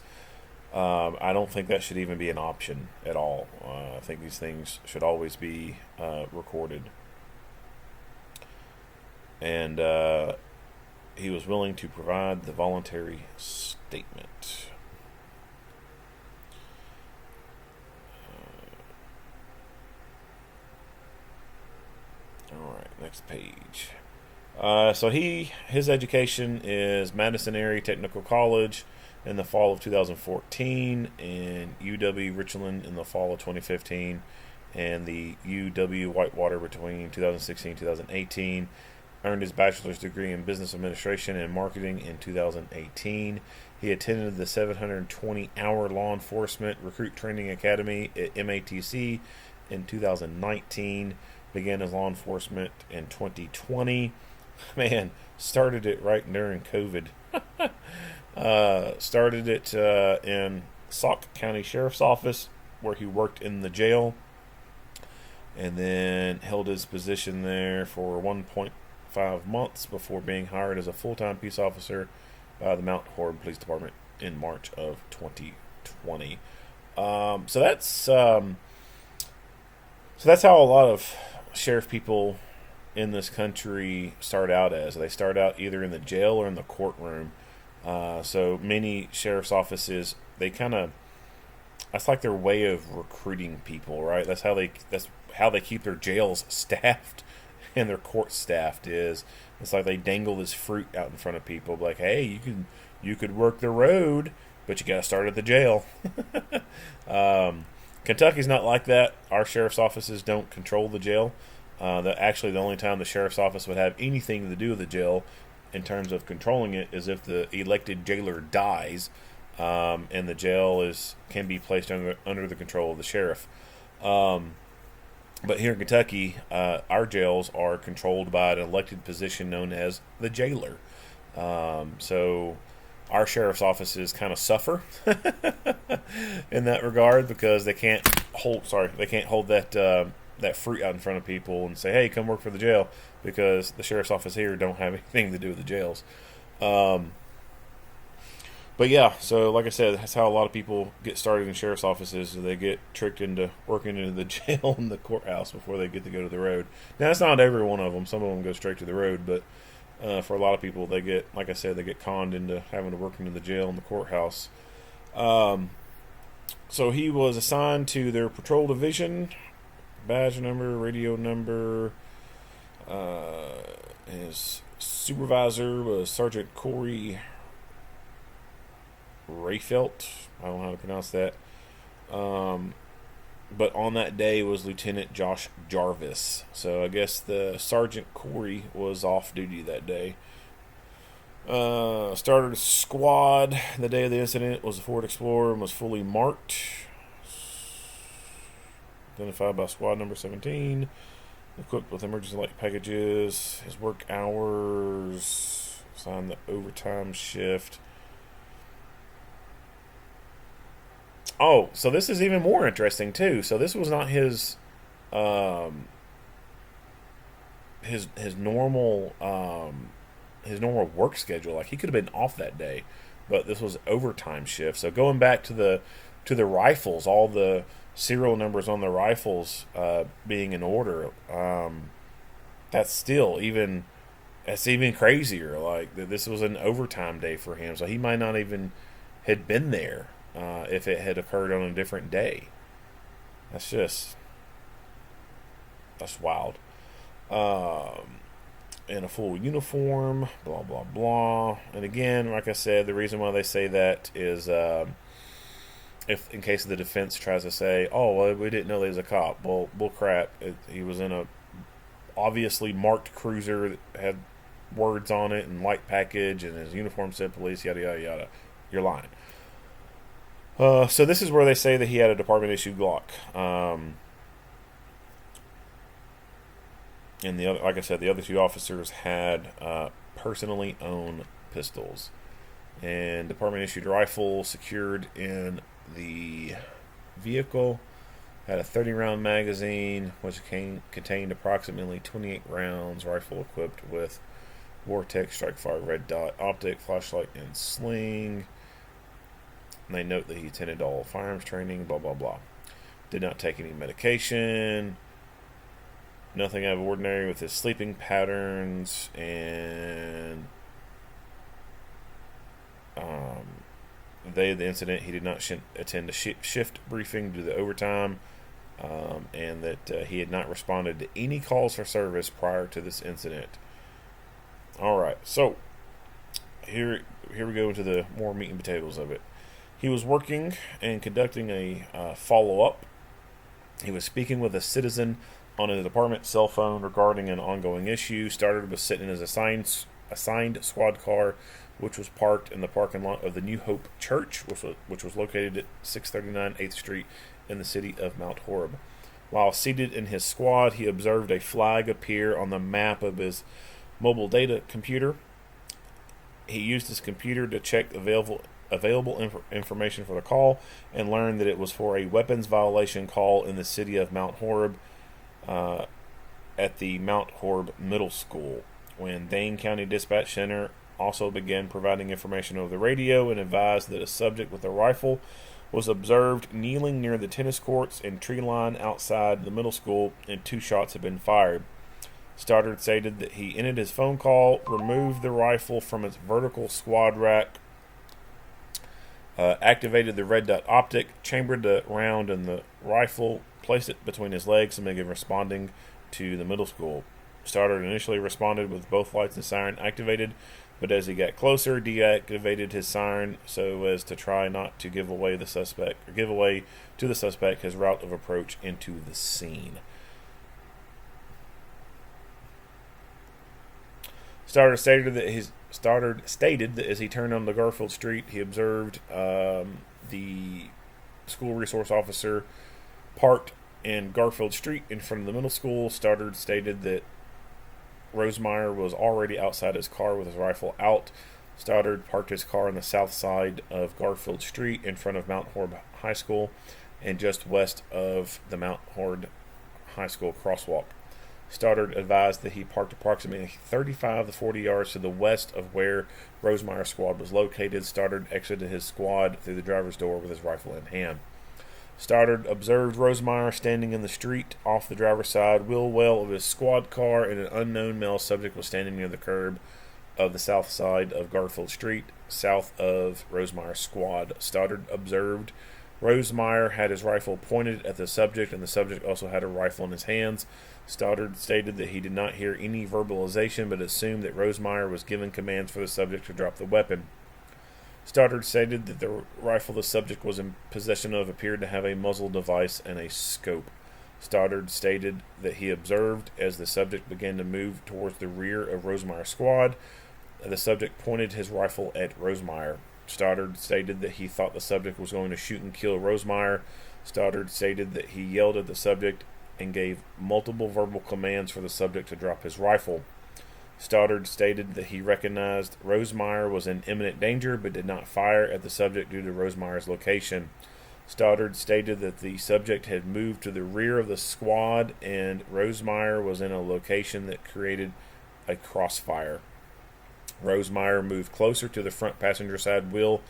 I don't think that should even be an option at all. I think these things should always be recorded. And he was willing to provide the voluntary statement. Alright, next page. So his education is Madison Area Technical College in the fall of 2014, and UW Richland in the fall of 2015, and the UW Whitewater between 2016 and 2018. Earned his bachelor's degree in business administration and marketing in 2018. He attended the 720-hour law enforcement recruit training academy at MATC in 2019. Began his law enforcement in 2020. Man, started it right during COVID. Started it in Sauk County Sheriff's Office, where he worked in the jail. and then held his position there for 1.5 months before being hired as a full-time peace officer by the Mount Horeb Police Department in March of 2020. So that's how a lot of sheriff people in this country start out as. They start out either in the jail or in the courtroom. So many sheriff's offices, that's like their way of recruiting people, right? That's how they keep their jails staffed and their court staffed is. It's like they dangle this fruit out in front of people, like, hey, you could work the road, but you got to start at the jail. Kentucky's not like that. Our sheriff's offices don't control the jail. Actually, the only time the sheriff's office would have anything to do with the jail in terms of controlling it is if the elected jailer dies, and the jail can be placed under the control of the sheriff. But here in Kentucky, our jails are controlled by an elected position known as the jailer. So our sheriff's offices kind of suffer in that regard because they can't hold that fruit out in front of people and say, hey, come work for the jail, because the sheriff's office here don't have anything to do with the jails. But yeah, so like I said, that's how a lot of people get started in sheriff's offices. They get tricked into working into the jail and the courthouse before they get to go to the road. Now, that's not every one of them. Some of them go straight to the road, but for a lot of people, they get conned into having to work into the jail and the courthouse. So he was assigned to their patrol division. Badge number, radio number. His supervisor was Sergeant Corey Rayfelt. I don't know how to pronounce that. But on that day was Lieutenant Josh Jarvis. So I guess the Sergeant Corey was off duty that day. Started a squad. The day of the incident was a Ford Explorer and was fully marked. Identified by squad number 17. Equipped with emergency light packages. His work hours. Assigned the overtime shift. Oh, so this is even more interesting too. So this was not his normal work schedule. Like, he could have been off that day, but this was overtime shift. So going back to the rifles, all the serial numbers on the rifles being in order, that's even crazier. Like, this was an overtime day for him, so he might not even had been there if it had occurred on a different day. That's wild. In a full uniform, blah blah blah. And again, like I said, the reason why they say that is if in case the defense tries to say, "Oh, well, we didn't know he was a cop." Well, bull crap. He was in a obviously marked cruiser that had words on it and light package, and his uniform said police. Yada yada yada. You're lying. So this is where they say that he had a department issued Glock. And like I said, the other two officers had personally owned pistols. And department issued rifle secured in the vehicle had a 30-round magazine, which contained approximately 28 rounds. Rifle equipped with Vortex, Strike-Fire, Red Dot, optic, flashlight, and sling. And they note that he attended all firearms training, blah, blah, blah. Did not take any medication. Nothing out of ordinary with his sleeping patterns. And the day of the incident, he did not attend a shift briefing due to overtime. And that he had not responded to any calls for service prior to this incident. All right, so here we go into the more meat and potatoes of it. He was working and conducting a follow-up. He was speaking with a citizen on a department cell phone regarding an ongoing issue. Started with sitting in his assigned squad car, which was parked in the parking lot of the New Hope Church, which was located at 639 8th Street in the city of Mount Horeb. While seated in his squad, he observed a flag appear on the map of his mobile data computer. He used his computer to check available information for the call and learned that it was for a weapons violation call in the city of Mount Horeb. at the Mount Horeb Middle School, when Dane County Dispatch Center also began providing information over the radio and advised that a subject with a rifle was observed kneeling near the tennis courts and tree line outside the middle school, and 2 shots had been fired. Stoddard stated that he ended his phone call, removed the rifle from its vertical squad rack, activated the red dot optic, chambered the round in the rifle, placed it between his legs, and began responding to the middle school. Stoddard initially responded with both lights and siren activated, but as he got closer, deactivated his siren so as to try not to give away to the suspect his route of approach into the scene. Stoddard stated that as he turned onto Garfield Street, he observed the school resource officer parked in Garfield Street in front of the middle school. Stoddard stated that Rosemeyer was already outside his car with his rifle out. Stoddard parked his car on the south side of Garfield Street in front of Mount Horeb High School and just west of the Mount Horeb High School crosswalk. Stoddard advised that he parked approximately 35 to 40 yards to the west of where Rosemeyer's squad was located. Stoddard exited his squad through the driver's door with his rifle in hand. Stoddard observed Rosemeyer standing in the street off the driver's side wheel well of his squad car, and an unknown male subject was standing near the curb of the south side of Garfield Street, south of Rosemeyer's squad. Stoddard observed Rosemeyer had his rifle pointed at the subject, and the subject also had a rifle in his hands. Stoddard stated that he did not hear any verbalization, but assumed that Rosemeyer was giving commands for the subject to drop the weapon. Stoddard stated that the rifle the subject was in possession of appeared to have a muzzle device and a scope. Stoddard stated that he observed as the subject began to move towards the rear of Rosemeyer's squad, the subject pointed his rifle at Rosemeyer. Stoddard stated that he thought the subject was going to shoot and kill Rosemeyer. Stoddard stated that he yelled at the subject and gave multiple verbal commands for the subject to drop his rifle. Stoddard stated that he recognized Rosemeyer was in imminent danger but did not fire at the subject due to Rosemeyer's location. Stoddard stated that the subject had moved to the rear of the squad and Rosemeyer was in a location that created a crossfire. Rosemeyer moved closer to the front passenger side wheel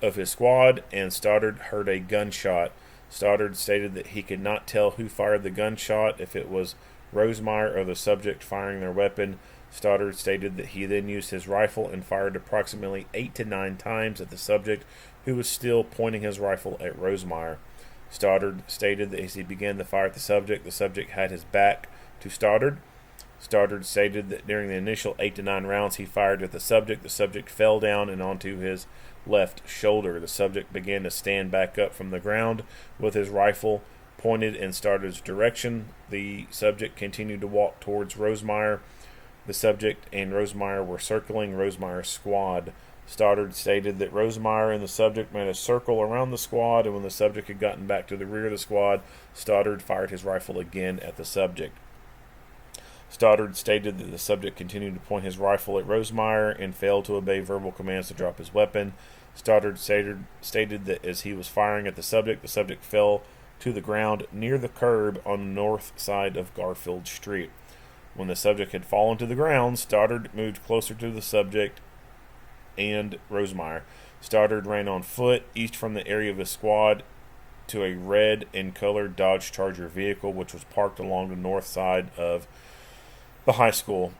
of his squad, and Stoddard heard a gunshot. Stoddard stated that he could not tell who fired the gunshot, if it was Rosemeyer or the subject firing their weapon. Stoddard stated that he then used his rifle and fired approximately 8 to 9 times at the subject, who was still pointing his rifle at Rosemeyer. Stoddard stated that as he began to fire at the subject had his back to Stoddard. Stoddard stated that during the initial 8 to 9 rounds he fired at the subject fell down and onto his left shoulder. The subject began to stand back up from the ground with his rifle pointed in Stoddard's direction. The subject continued to walk towards Rosemeyer. The subject and Rosemeyer were circling Rosemeyer's squad. Stoddard stated that Rosemeyer and the subject made a circle around the squad, and when the subject had gotten back to the rear of the squad, Stoddard fired his rifle again at the subject. Stoddard stated that the subject continued to point his rifle at Rosemeyer and failed to obey verbal commands to drop his weapon. Stoddard stated that as he was firing at the subject fell to the ground near the curb on the north side of Garfield Street. When the subject had fallen to the ground, Stoddard moved closer to the subject and Rosemeyer. Stoddard ran on foot east from the area of his squad to a red and colored Dodge Charger vehicle, which was parked along the north side of the high school.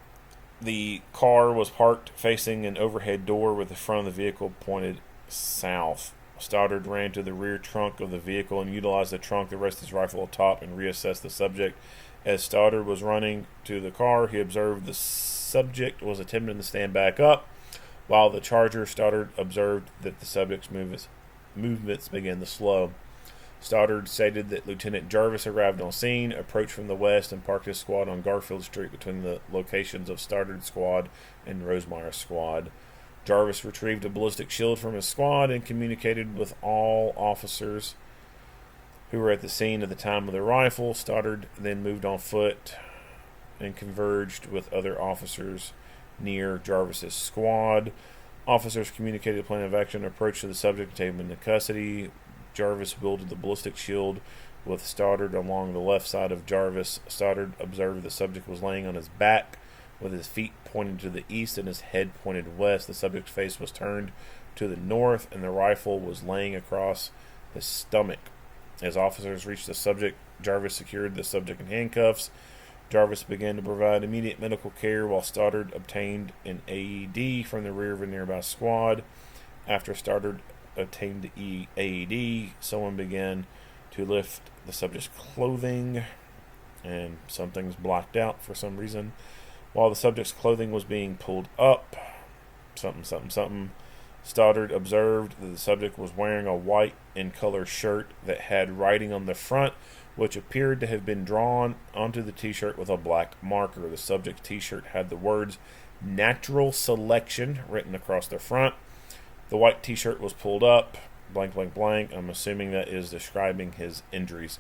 The car was parked facing an overhead door with the front of the vehicle pointed south. Stoddard ran to the rear trunk of the vehicle and utilized the trunk to rest his rifle atop and reassess the subject. As Stoddard was running to the car, he observed the subject was attempting to stand back up. While the Charger, Stoddard observed that the subject's movements began to slow. Stoddard stated that Lieutenant Jarvis arrived on scene, approached from the west, and parked his squad on Garfield Street between the locations of Stoddard's squad and Rosemeyer's squad. Jarvis retrieved a ballistic shield from his squad and communicated with all officers who were at the scene at the time of the rifle. Stoddard then moved on foot and converged with other officers near Jarvis's squad. Officers communicated a plan of action and approach to the subject and take him into custody. Jarvis wielded the ballistic shield with Stoddard along the left side of Jarvis. Stoddard observed the subject was laying on his back with his feet pointing to the east and his head pointed west. The subject's face was turned to the north, and the rifle was laying across his stomach. As officers reached the subject, Jarvis secured the subject in handcuffs. Jarvis began to provide immediate medical care while Stoddard obtained an AED from the rear of a nearby squad. After Stoddard obtained the AED, someone began to lift the subject's clothing, and something's blacked out for some reason. While the subject's clothing was being pulled up, Stoddard observed that the subject was wearing a white in color shirt that had writing on the front, which appeared to have been drawn onto the t-shirt with a black marker. The subject's t-shirt had the words "Natural Selection" written across the front. The white t-shirt was pulled up, blank, blank, blank. I'm assuming that is describing his injuries.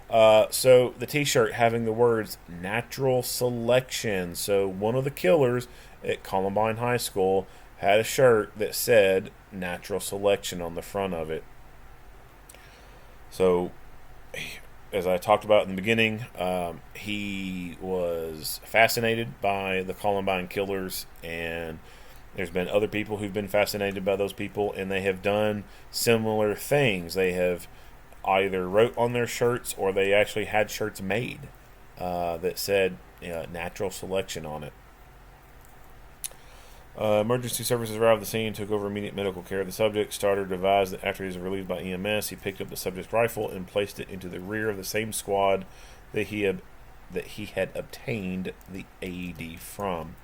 So the t-shirt having the words "Natural Selection." So one of the killers at Columbine High School had a shirt that said "Natural Selection" on the front of it. So, as I talked about in the beginning, he was fascinated by the Columbine killers, and there's been other people who've been fascinated by those people, and they have done similar things. They have either wrote on their shirts, or they actually had shirts made that said "Natural Selection" on it. Emergency services arrived at the scene and took over immediate medical care of the subject. Stoddard advised that after he was relieved by EMS, he picked up the subject's rifle and placed it into the rear of the same squad that he had obtained the AED from.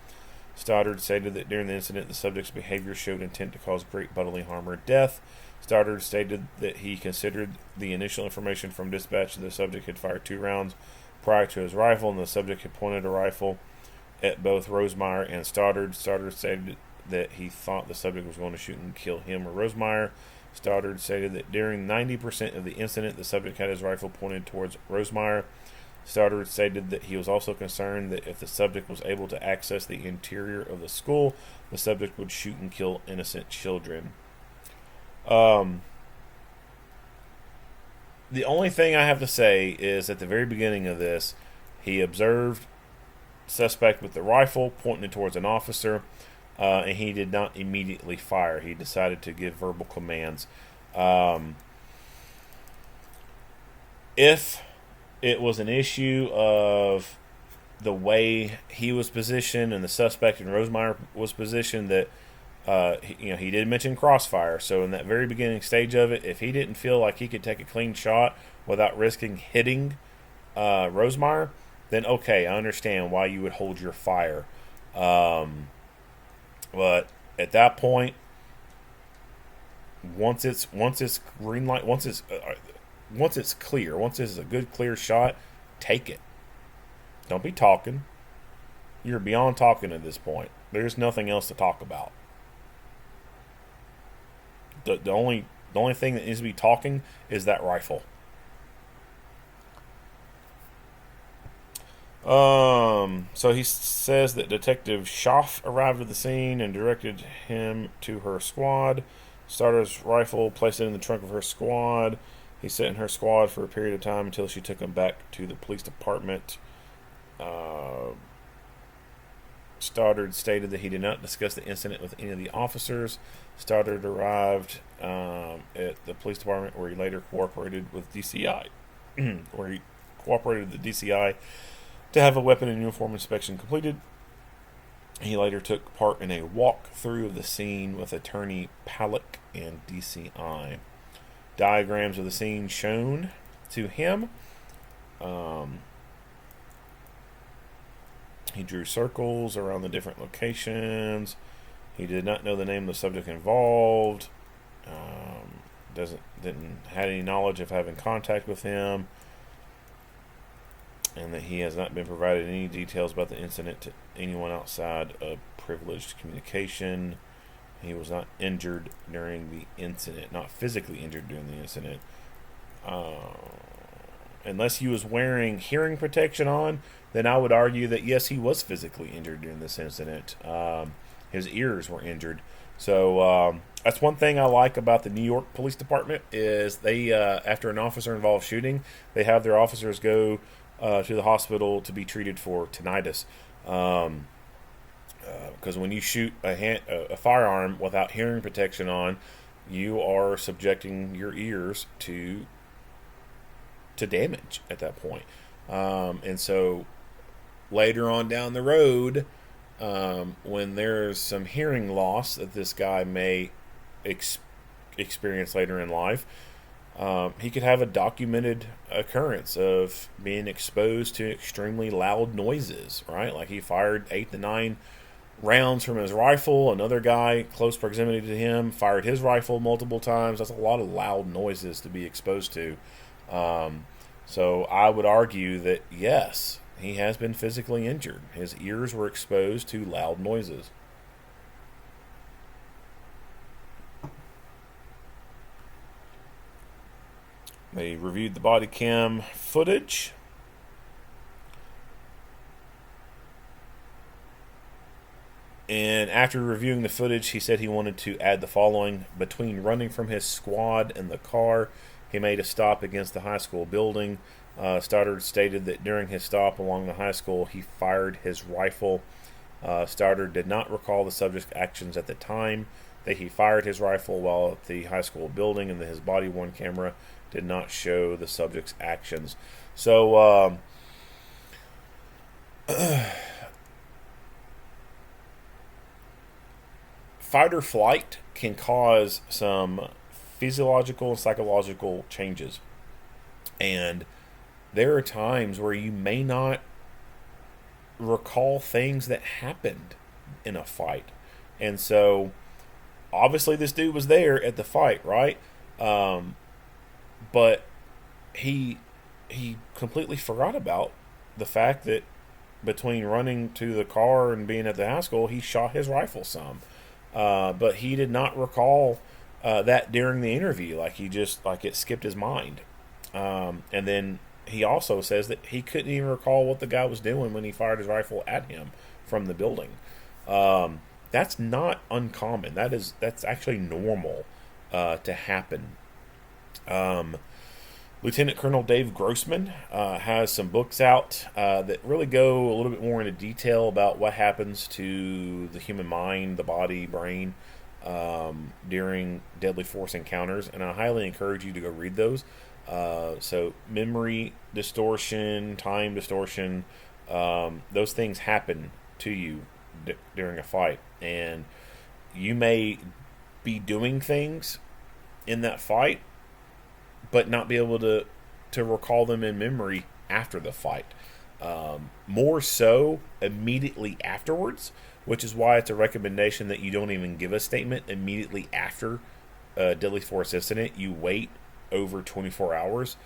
Stoddard stated that during the incident, the subject's behavior showed intent to cause great bodily harm or death. Stoddard stated that he considered the initial information from dispatch that the subject had fired 2 rounds prior to his rifle, and the subject had pointed a rifle at both Rosemeyer and Stoddard. Stoddard stated that he thought the subject was going to shoot and kill him or Rosemeyer. Stoddard stated that during 90% of the incident, the subject had his rifle pointed towards Rosemeyer. Stoddard stated that he was also concerned that if the subject was able to access the interior of the school, the subject would shoot and kill innocent children. The only thing I have to say is at the very beginning of this, he observed suspect with the rifle pointing it towards an officer, and he did not immediately fire. He decided to give verbal commands. If it was an issue of the way he was positioned and the suspect and Rosemeyer was positioned, that he did mention crossfire. So in that very beginning stage of it, if he didn't feel like he could take a clean shot without risking hitting Rosemeyer, then okay, I understand why you would hold your fire. But at that point, once it's green light, once it's clear, once it's a good clear shot, take it. Don't be talking. You're beyond talking at this point. There's nothing else to talk about. The only thing that needs to be talking is that rifle. So he says that Detective Schaff arrived at the scene and directed him to her squad. Stoddard's rifle, placed it in the trunk of her squad. He sat in her squad for a period of time until she took him back to the police department. Stoddard stated that he did not discuss the incident with any of the officers. Stoddard arrived at the police department where he later cooperated with DCI. Where he cooperated with the DCI to have a weapon and uniform inspection completed. He later took part in a walk-through of the scene with Attorney Palak and DCI. Diagrams of the scene shown to him. He drew circles around the different locations. He did not know the name of the subject involved. Didn't had any knowledge of having contact with him, and that he has not been provided any details about the incident to anyone outside of privileged communication. He was not injured during the incident, not physically injured during the incident. Unless he was wearing hearing protection on, then I would argue that yes, he was physically injured during this incident. his ears were injured. So that's one thing I like about the New York Police Department is they, after an officer-involved shooting, they have their officers go to the hospital to be treated for tinnitus. Because when you shoot a firearm without hearing protection on, you are subjecting your ears to damage at that point. And so later on down the road, when there's some hearing loss that this guy may experience later in life, he could have a documented occurrence of being exposed to extremely loud noises, right? Like he fired 8 to 9 rounds from his rifle. Another guy close proximity to him fired his rifle multiple times. That's a lot of loud noises to be exposed to. So I would argue that yes, he has been physically injured. His ears were exposed to loud noises. They reviewed the body cam footage. And after reviewing the footage, he said he wanted to add the following. Between running from his squad and the car, he made a stop against the high school building. Stoddard stated that during his stop along the high school, he fired his rifle. Stoddard did not recall the subject's actions at the time that he fired his rifle while at the high school building, and that his body-worn camera did not show the subject's actions. So, fight or flight can cause some physiological and psychological changes. And there are times where you may not recall things that happened in a fight. And so, obviously this dude was there at the fight, right? But he completely forgot about the fact that between running to the car and being at the high school, he shot his rifle some. But he did not recall that during the interview. Like it skipped his mind. And then he also says that he couldn't even recall what the guy was doing when he fired his rifle at him from the building. That's not uncommon. That's actually normal to happen. Lieutenant Colonel Dave Grossman has some books out that really go a little bit more into detail about what happens to the human mind, the body, brain during deadly force encounters, and I highly encourage you to go read those. So memory distortion, time distortion, those things happen to you during a fight, and you may be doing things in that fight but not be able to recall them in memory after the fight. More so immediately afterwards, which is why it's a recommendation that you don't even give a statement immediately after a deadly force incident. You wait over 24 hours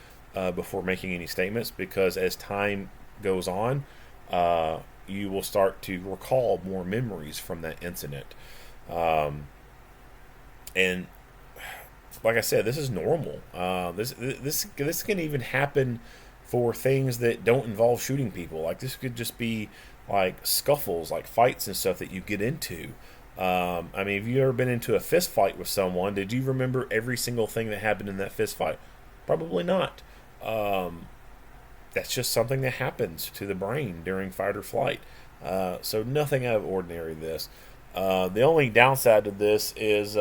before making any statements, because as time goes on, you will start to recall more memories from that incident. And like I said, this is normal. This can even happen for things that don't involve shooting people. Like this could just be like scuffles, like fights and stuff that you get into. I mean, have you ever been into a fist fight with someone? Did you remember every single thing that happened in that fist fight? Probably not. That's just something that happens to the brain during fight or flight. So nothing out of ordinary this. The only downside to this is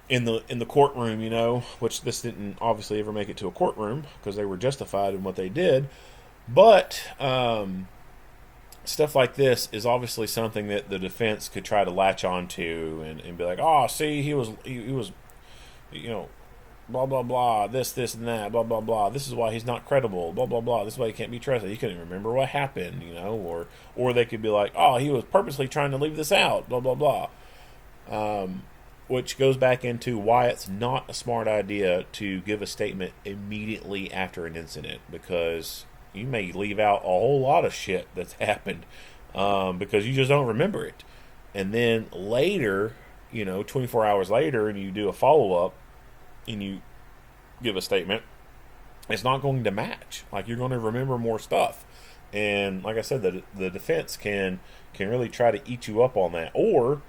in the courtroom, which this didn't obviously ever make it to a courtroom because they were justified in what they did. But stuff like this is obviously something that the defense could try to latch onto and be like, oh, see, he was, blah, blah, blah, this, and that, blah, blah, blah. This is why he's not credible, blah, blah, blah. This is why he can't be trusted. He couldn't remember what happened, or they could be like, oh, he was purposely trying to leave this out, blah, blah, blah. Which goes back into why it's not a smart idea to give a statement immediately after an incident, because you may leave out a whole lot of shit that's happened because you just don't remember it. And then later, 24 hours later, and you do a follow-up and you give a statement, it's not going to match. Like, you're going to remember more stuff. And like I said, the defense can can really try to eat you up on that. Or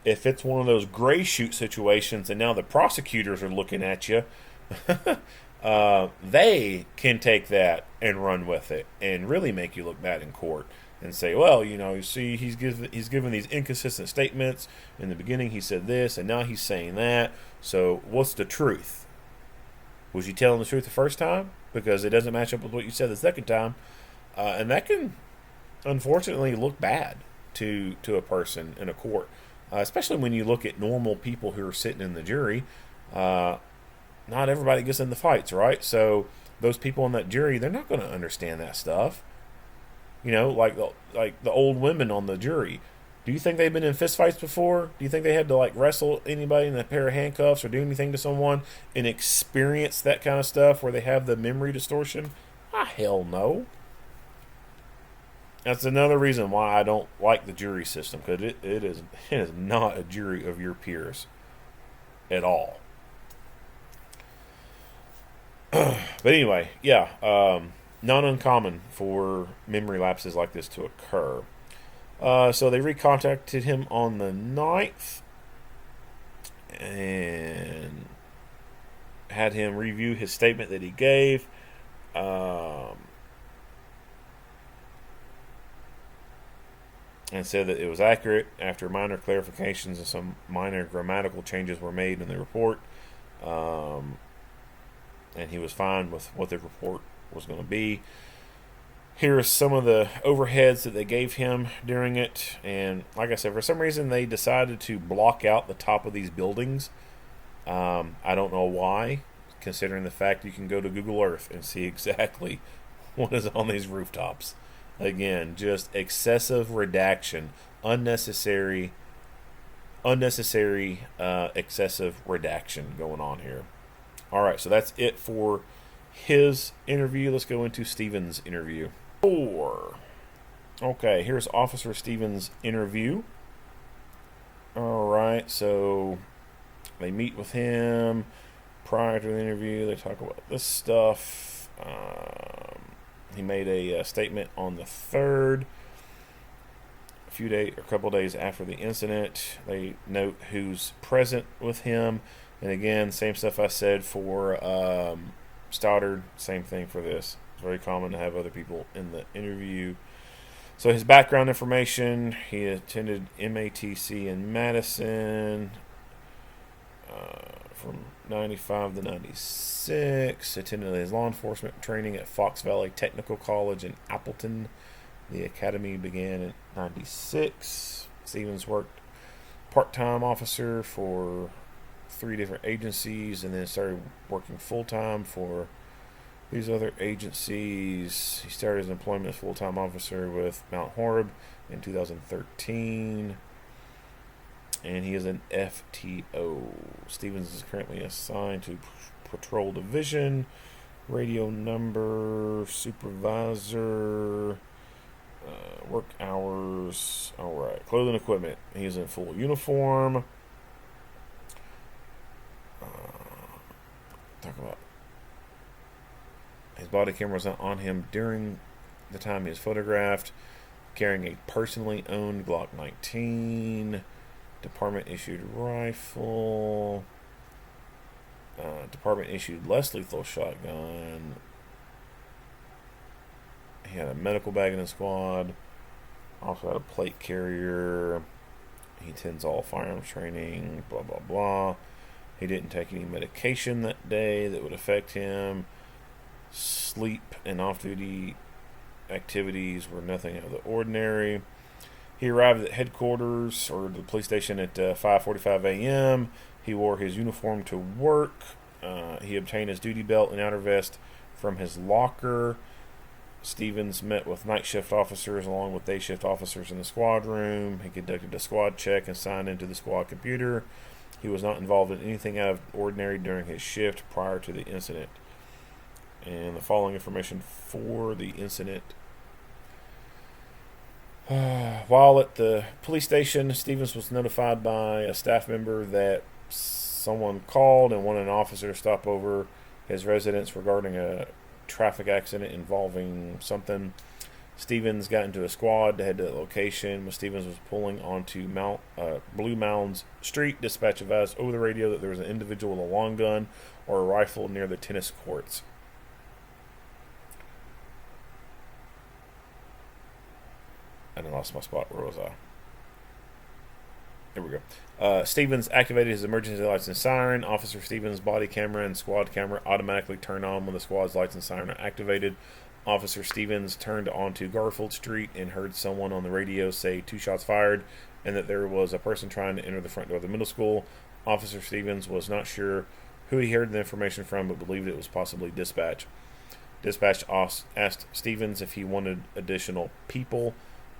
if it's one of those gray shoot situations and now the prosecutors are looking at you, they can take that and run with it and really make you look bad in court and say, well, you see, he's given these inconsistent statements. In the beginning he said this, and now he's saying that. So what's the truth? Was you telling the truth the first time? Because it doesn't match up with what you said the second time. And that can, unfortunately, look bad to a person in a court. Especially when you look at normal people who are sitting in the jury. Not everybody gets in the fights, right? So those people in that jury, they're not going to understand that stuff. Like the old women on the jury. Do you think they've been in fistfights before? Do you think they had to wrestle anybody in a pair of handcuffs or do anything to someone and experience that kind of stuff where they have the memory distortion? Hell no. That's another reason why I don't like the jury system, because it is not a jury of your peers at all. But anyway, yeah, not uncommon for memory lapses like this to occur. So they recontacted him on the 9th and had him review his statement that he gave. And said that it was accurate after minor clarifications and some minor grammatical changes were made in the report. And he was fine with what the report was going to be. Here are some of the overheads that they gave him during it. And like I said, for some reason they decided to block out the top of these buildings. I don't know why, considering the fact you can go to Google Earth and see exactly what is on these rooftops. Again, just excessive redaction, unnecessary excessive redaction going on here. All right, so that's it for his interview. Let's go into Stevens' interview. 4. Okay, here's Officer Stevens' interview. All right, so they meet with him prior to the interview. They talk about this stuff. He made a statement on the 3rd, a couple days after the incident. They note who's present with him. And again, same stuff I said for Stoddard, same thing for this. It's very common to have other people in the interview. So his background information: he attended MATC in Madison from 95 to 96. Attended his law enforcement training at Fox Valley Technical College in Appleton. The academy began in 96. Stevens worked part-time officer for 3 different agencies and then started working full-time for these other agencies. He started his employment as full-time officer with Mount Horeb in 2013. And he is an FTO. Stevens is currently assigned to Patrol Division, radio number, supervisor, work hours. All right, clothing equipment. He is in full uniform. Talk about his body camera was not on him during the time he was photographed. Carrying a personally owned Glock 19. Department issued rifle. Department issued less lethal shotgun. He had a medical bag in his squad. Also had a plate carrier. He attends all firearms training. Blah blah blah. He didn't take any medication that day that would affect him. Sleep and off-duty activities were nothing out of the ordinary. He arrived at headquarters or the police station at 5:45 a.m. He wore his uniform to work. He obtained his duty belt and outer vest from his locker. Stevens met with night shift officers along with day shift officers in the squad room. He conducted a squad check and signed into the squad computer. He was not involved in anything out of ordinary during his shift prior to the incident. And the following information for the incident. While at the police station, Stevens was notified by a staff member that someone called and wanted an officer to stop over his residence regarding a traffic accident involving something. Stevens got into a squad to head to the location. When Stevens was pulling onto Blue Mounds Street, dispatch advised over the radio that there was an individual with a long gun or a rifle near the tennis courts. I lost my spot. Where was I? There we go. Stevens activated his emergency lights and siren. Officer Stevens' body camera and squad camera automatically turn on when the squad's lights and siren are activated. Officer Stevens turned onto Garfield Street and heard someone on the radio say 2 shots fired and that there was a person trying to enter the front door of the middle school. Officer Stevens was not sure who he heard the information from, but believed it was possibly dispatch. Dispatch asked Stevens if he wanted additional people.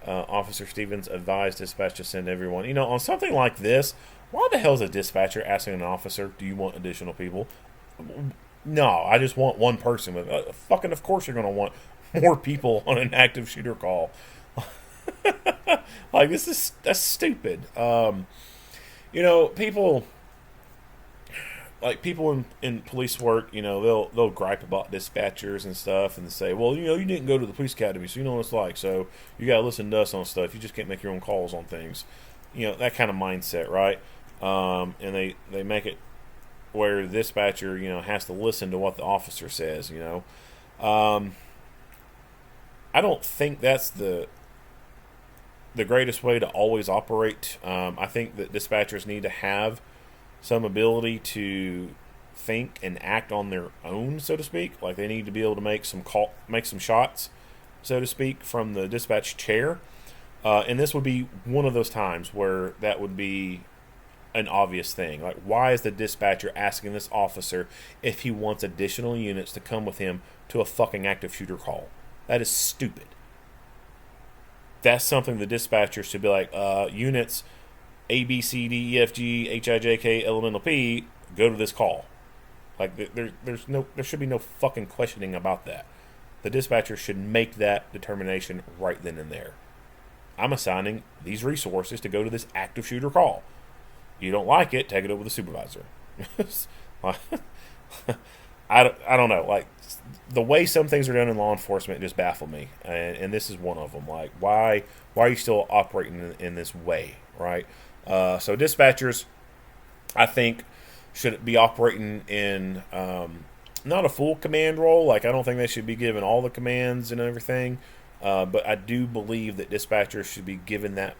Officer Stevens advised dispatch to send everyone. You know, on something like this, why the hell is a dispatcher asking an officer, do you want additional people? No, I just want one person. Fucking, of course you're going to want more people on an active shooter call. Like, that's stupid. You know, people in police work, you know, they'll gripe about dispatchers and stuff and say, well, you know, you didn't go to the police academy, so you know what it's like. So you got to listen to us on stuff. You just can't make your own calls on things. You know, that kind of mindset, right? And they make it where the dispatcher, you know, has to listen to what the officer says, you know. I don't think that's the greatest way to always operate. I think that dispatchers need to have some ability to think and act on their own, so to speak. Like, they need to be able to make some shots, so to speak, from the dispatch chair. And this would be one of those times where that would be an obvious thing. Like, why is the dispatcher asking this officer if he wants additional units to come with him to a fucking active shooter call? That is stupid. That's something the dispatcher should be like, units A, B, C, D, E, F, G, H, I, J, K, L, M, N, O, P, go to this call. Like, there should be no fucking questioning about that. The dispatcher should make that determination right then and there. I'm assigning these resources to go to this active shooter call. You don't like it, take it over to the supervisor. I don't know. Like, the way some things are done in law enforcement just baffle me, and this is one of them. Like, why are you still operating in this way, right? So dispatchers, I think, should be operating in not a full command role. Like, I don't think they should be given all the commands and everything, but I do believe that dispatchers should be given that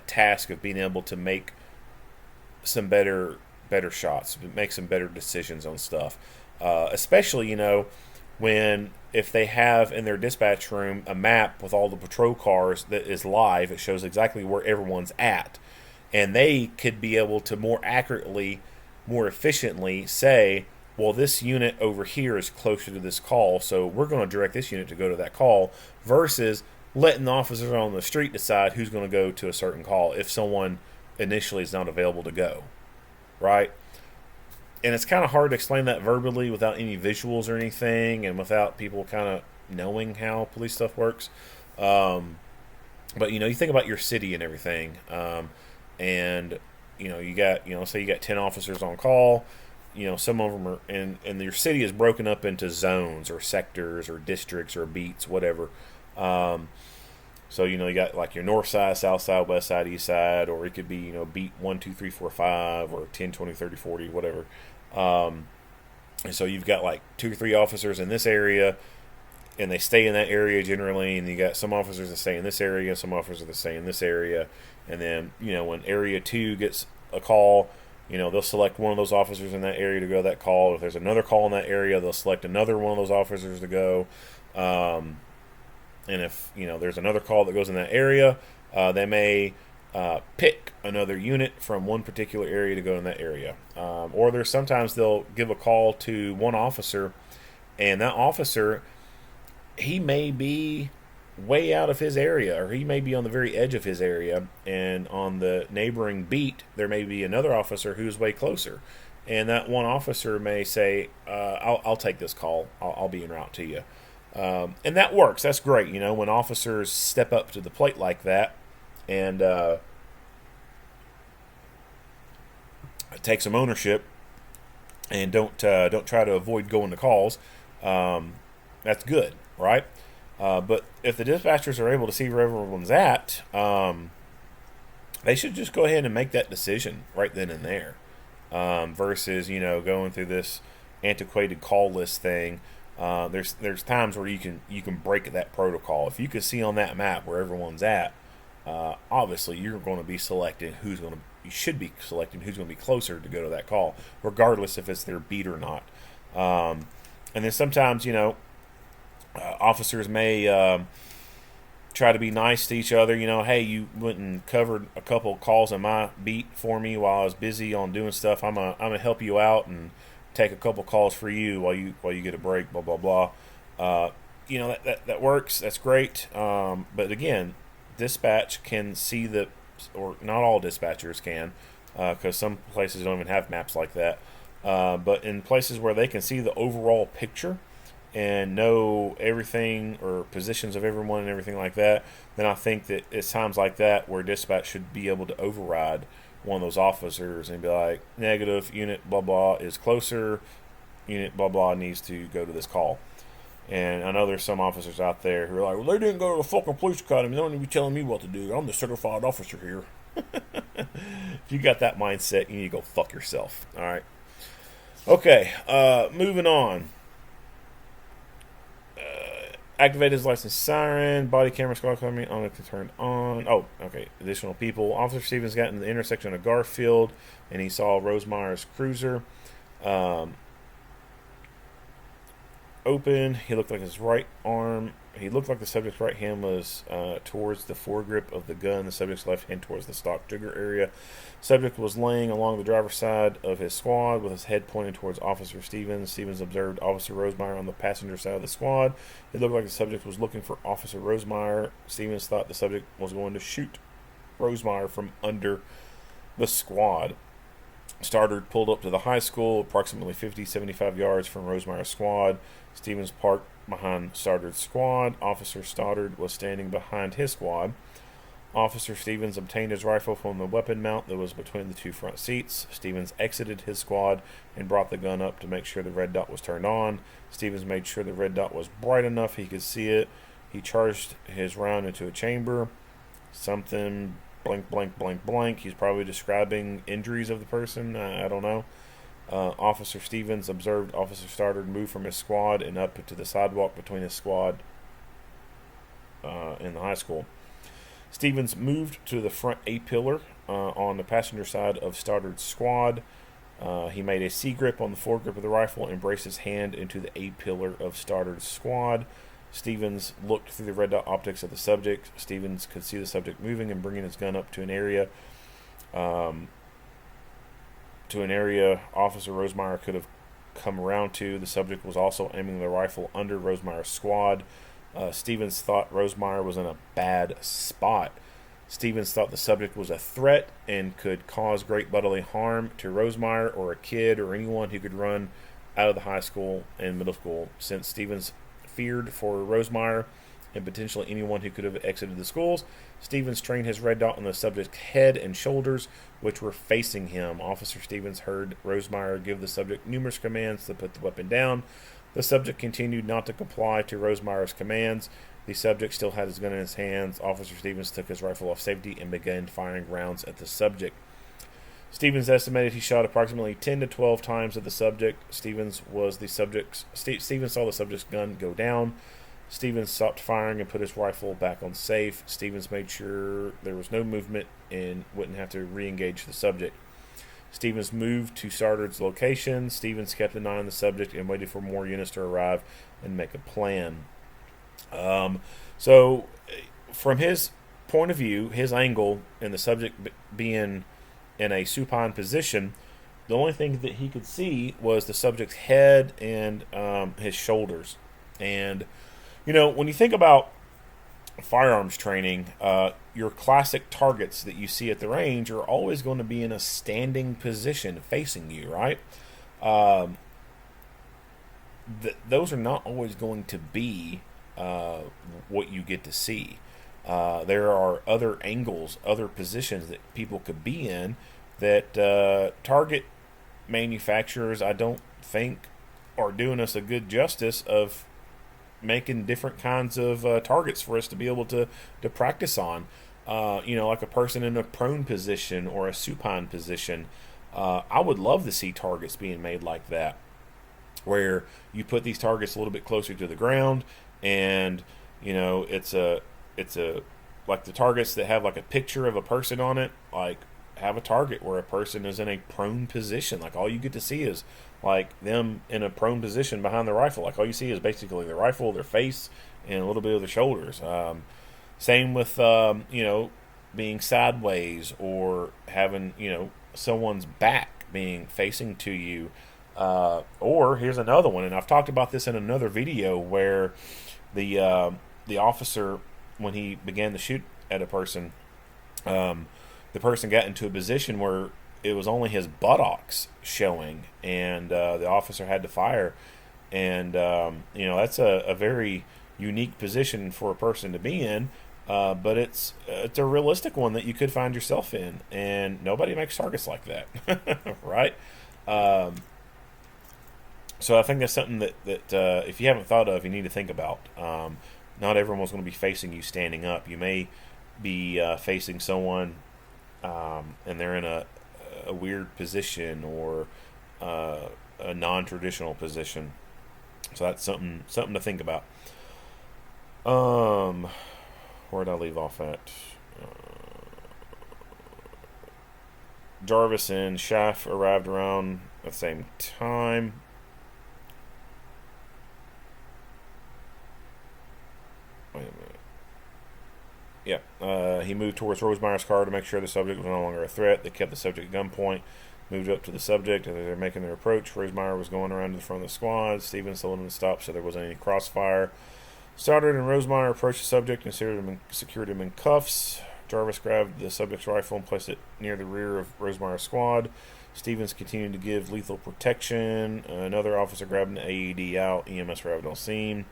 task of being able to make some better shots, make some better decisions on stuff. Especially, you know, if they have in their dispatch room a map with all the patrol cars that is live, it shows exactly where everyone's at. And they could be able to more accurately, more efficiently say, well, this unit over here is closer to this call, so we're going to direct this unit to go to that call, versus letting the officers on the street decide who's going to go to a certain call if someone initially is not available to go, right? And it's kind of hard to explain that verbally without any visuals or anything, and without people kind of knowing how police stuff works. But, you know, you think about your city and everything, and, you know, you got, you know, say you got 10 officers on call. You know, some of them are, and your city is broken up into zones or sectors or districts or beats, whatever. So, you know, you got like your north side, south side, west side, east side, or it could be, you know, beat 1, 2, 3, 4, 5, or 10, 20, 30, 40, whatever. And so you've got like 2 or 3 officers in this area, and they stay in that area generally, and you got some officers that stay in this area, some officers that stay in this area, and then, you know, when area 2 gets a call, you know, they'll select one of those officers in that area to go to that call. If there's another call in that area, they'll select another one of those officers to go. And if, you know, there's another call that goes in that area, they may pick another unit from one particular area to go in that area. Or there's sometimes they'll give a call to one officer, and that officer, he may be way out of his area, or he may be on the very edge of his area, and on the neighboring beat there may be another officer who's way closer, and that one officer may say, I'll take this call, I'll be en route to you. And that works. That's great, you know, when officers step up to the plate like that and take some ownership and don't try to avoid going to calls. That's good, right? But if the dispatchers are able to see where everyone's at, they should just go ahead and make that decision right then and there, versus going through this antiquated call list thing. There's times where you can break that protocol. If you can see on that map where everyone's at, obviously you're going to be selecting you should be selecting who's going to be closer to go to that call, regardless if it's their beat or not. And then sometimes officers may try to be nice to each other. Hey, you went and covered a couple of calls in my beat for me while I was busy on doing stuff. I'm gonna help you out and take a couple calls for you while you get a break. Blah blah blah. That works. That's great. But again, dispatch can see or not all dispatchers can, because some places don't even have maps like that. But in places where they can see the overall picture and know everything or positions of everyone and everything like that, then I think that it's times like that where dispatch should be able to override one of those officers and be like, negative, unit blah blah is closer, unit blah blah needs to go to this call. And I know there's some officers out there who are like, well, they didn't go to the fucking police academy, they don't need to be telling me what to do, I'm the certified officer here. If you got that mindset, you need to go fuck yourself. Alright. Okay, moving on. Activate his license siren. Body camera squad coming on turned on. Oh, okay. Additional people. Officer Stevens got in the intersection of Garfield, and he saw Rosemeyer's cruiser open. He looked like his right arm. He looked like the subject's right hand was towards the foregrip of the gun. The subject's left hand towards the stock trigger area. Subject was laying along the driver's side of his squad with his head pointed towards Officer Stevens. Stevens observed Officer Rosemeyer on the passenger side of the squad. It looked like the subject was looking for Officer Rosemeyer. Stevens thought the subject was going to shoot Rosemeyer from under the squad. Stoddard pulled up to the high school, approximately 50-75 yards from Rosemeyer's squad. Stevens parked behind Stoddard's squad. Officer Stoddard was standing behind his squad. Officer Stevens obtained his rifle from the weapon mount that was between the two front seats. Stevens exited his squad and brought the gun up to make sure the red dot was turned on. Stevens made sure the red dot was bright enough he could see it. He charged his round into a chamber. Something blank, blank, blank, blank. He's probably describing injuries of the person. I don't know. Officer Stevens observed Officer Stoddard move from his squad and up to the sidewalk between his squad and the high school. Stevens moved to the front A-pillar on the passenger side of Stoddard's squad. He made a C-grip on the foregrip of the rifle and braced his hand into the A-pillar of Stoddard's squad. Stevens looked through the red dot optics of the subject. Stevens could see the subject moving and bringing his gun up to an area Officer Rosemeyer could have come around to. The subject was also aiming the rifle under Rosemeyer's squad. Stevens thought Rosemeyer was in a bad spot. Stevens thought the subject was a threat and could cause great bodily harm to Rosemeyer or a kid or anyone who could run out of the high school and middle school. Since Stevens feared for Rosemeyer and potentially anyone who could have exited the schools, Stevens trained his red dot on the subject's head and shoulders, which were facing him. Officer Stevens heard Rosemeyer give the subject numerous commands to put the weapon down. The subject continued not to comply to Rosemeyer's commands. The subject still had his gun in his hands. Officer Stevens took his rifle off safety and began firing rounds at the subject. Stevens estimated he shot approximately 10 to 12 times at the subject. Stevens saw the subject's gun go down. Stevens stopped firing and put his rifle back on safe. Stevens made sure there was no movement and wouldn't have to re-engage the subject. Stevens moved to Stoddard's location. Stevens kept an eye on the subject and waited for more units to arrive and make a plan. So, from his point of view, his angle, and the subject being in a supine position, the only thing that he could see was the subject's head and his shoulders. And, when you think about firearms training, your classic targets that you see at the range are always going to be in a standing position facing you, right? Those are not always going to be what you get to see. There are other angles, other positions that people could be in that target manufacturers, I don't think, are doing us a good justice of making different kinds of targets for us to be able to practice on. Like a person in a prone position or a supine position. I would love to see targets being made like that, where you put these targets a little bit closer to the ground, and it's a like the targets that have like a picture of a person on it, like have a target where a person is in a prone position. Like all you get to see is like them in a prone position behind the rifle. Like all you see is basically the rifle, their face, and a little bit of their shoulders. Same with being sideways or having someone's back being facing to you. Or here's another one, and I've talked about this in another video, where the officer, when he began to shoot at a person, the person got into a position where it was only his buttocks showing, and the officer had to fire. And that's a very unique position for a person to be in. But it's a realistic one that you could find yourself in, and nobody makes targets like that, right? So I think that's something that if you haven't thought of, you need to think about. Not everyone's going to be facing you standing up. You may be facing someone, and they're in a weird position or a non-traditional position. So that's something to think about. Where did I leave off at? Jarvis and Schaff arrived around at the same time. Wait a minute. Yeah, he moved towards Rosemire's car to make sure the subject was no longer a threat. They kept the subject at gunpoint, moved up to the subject, and as they're making their approach, Rosemire was going around to the front of the squad. Stevens told him to stop so there wasn't any crossfire. Stoddard and Rosemire approached the subject and secured him in cuffs. Jarvis grabbed the subject's rifle and placed it near the rear of Rosemire's squad. Stevens continued to give lethal protection. Another officer grabbed an AED out. EMS arrived on scene.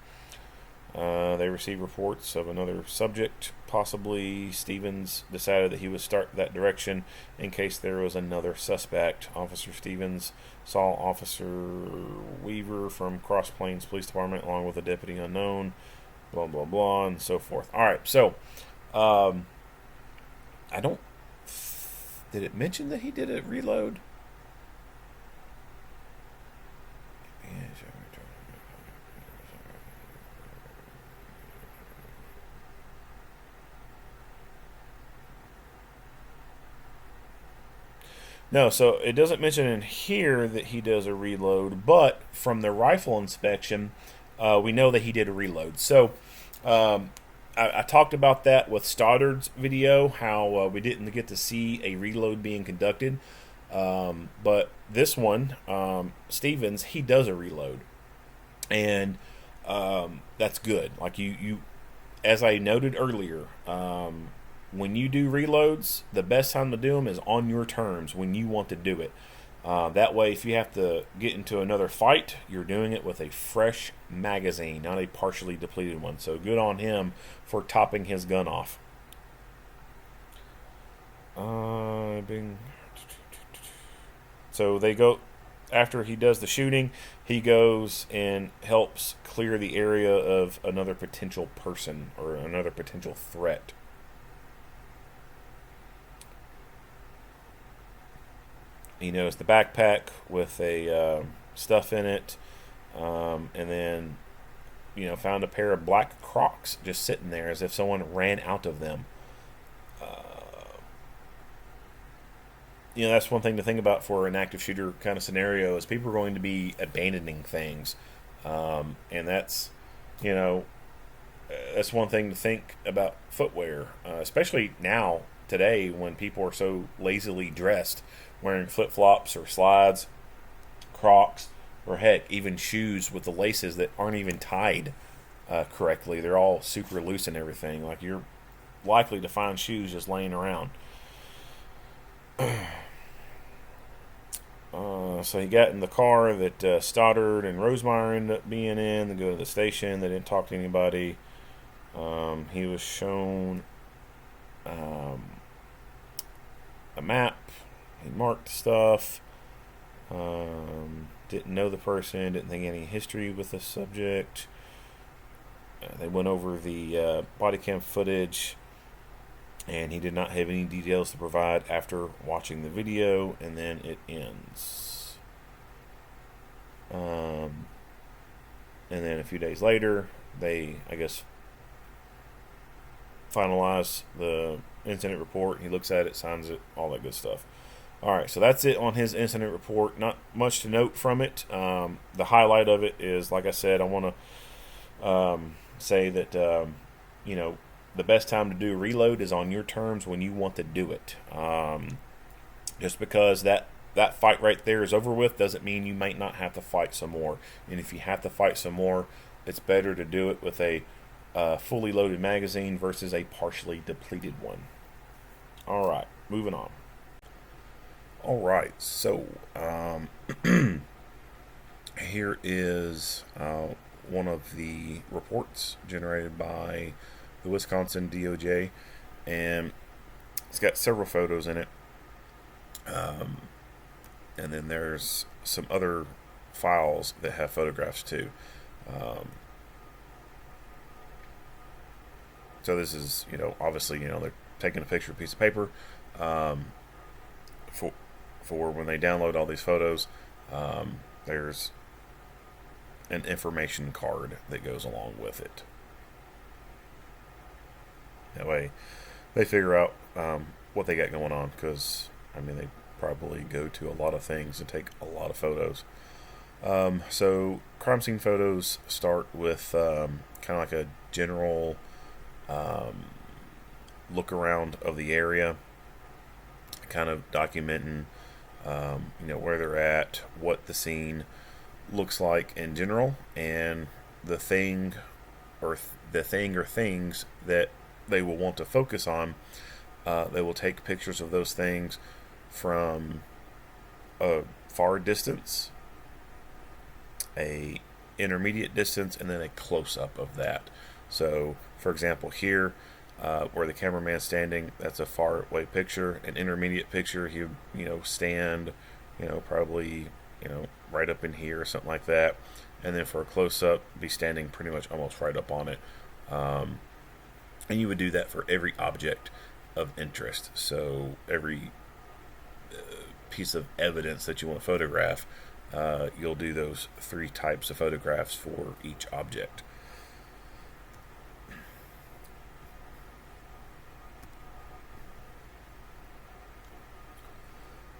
They received reports of another subject. Possibly Stevens decided that he would start that direction in case there was another suspect. Officer Stevens saw Officer Weaver from Cross Plains Police Department along with a deputy unknown, blah, blah, blah, and so forth. All right, so I don't... Did it mention that he did a reload? No, so it doesn't mention in here that he does a reload, but from the rifle inspection, we know that he did a reload. So I talked about that with Stoddard's video, how we didn't get to see a reload being conducted. But this one, Stevens, he does a reload. And that's good. Like you, as I noted earlier, when you do reloads, the best time to do them is on your terms when you want to do it. That way, if you have to get into another fight, you're doing it with a fresh magazine, not a partially depleted one. So good on him for topping his gun off. So they go, after he does the shooting, he goes and helps clear the area of another potential person or another potential threat. He knows the backpack with a stuff in it, and then found a pair of black Crocs just sitting there as if someone ran out of them. That's one thing to think about for an active shooter kind of scenario, is people are going to be abandoning things, and that's that's one thing to think about footwear, especially now today when people are so lazily dressed, wearing flip-flops or slides, Crocs, or heck, even shoes with the laces that aren't even tied correctly. They're all super loose and everything. Like, you're likely to find shoes just laying around. So he got in the car that Stoddard and Rosemire ended up being in. They go to the station. They didn't talk to anybody. He was shown a map. He marked stuff. Didn't know the person. Didn't think any history with the subject. They went over the body cam footage, and he did not have any details to provide after watching the video, and then it ends. And then a few days later, they, I guess, finalize the incident report. He looks at it, signs it, all that good stuff. All right, so that's it on his incident report. Not much to note from it. The highlight of it is, like I said, I want to say that, you know, the best time to do a reload is on your terms when you want to do it. Just because that fight right there is over with doesn't mean you might not have to fight some more. And if you have to fight some more, it's better to do it with a fully loaded magazine versus a partially depleted one. All right, moving on. All right, so here is one of the reports generated by the Wisconsin DOJ, and it's got several photos in it. And then there's some other files that have photographs too. So this is, you know, obviously, you know, they're taking a picture of a piece of paper for when they download all these photos. There's an information card that goes along with it. That way they figure out what they got going on, because, I mean, they probably go to a lot of things and take a lot of photos. So crime scene photos start with kind of like a general look around of the area, kind of documenting you know, where they're at, what the scene looks like in general, and the thing or things that they will want to focus on. They will take pictures of those things from a far distance, a intermediate distance, and then a close-up of that. So, for example, here, where the cameraman's standing, that's a far away picture. An intermediate picture, he would, you know, stand, you know, probably, you know, right up in here or something like that. And then for a close-up, be standing pretty much almost right up on it. And you would do that for every object of interest. So every piece of evidence that you want to photograph, you'll do those 3 types of photographs for each object.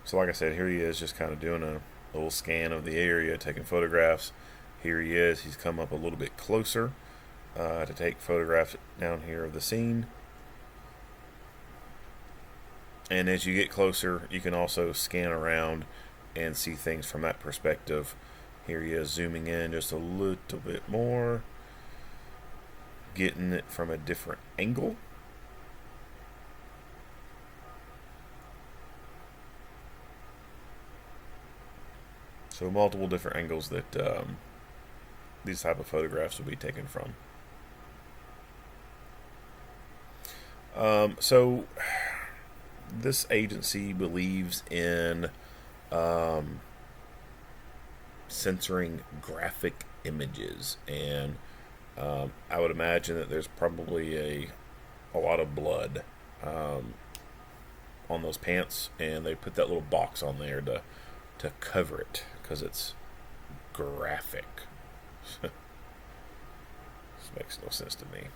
So like I said, here he is just kind of doing a little scan of the area, taking photographs. Here he is. He's come up a little bit closer to take photographs down here of the scene. And as you get closer, you can also scan around and see things from that perspective. Here he is zooming in just a little bit more, getting it from a different angle. So multiple different angles that these type of photographs will be taken from. So this agency believes in censoring graphic images, and I would imagine that there's probably a lot of blood on those pants, and they put that little box on there to cover it because it's graphic. This makes no sense to me.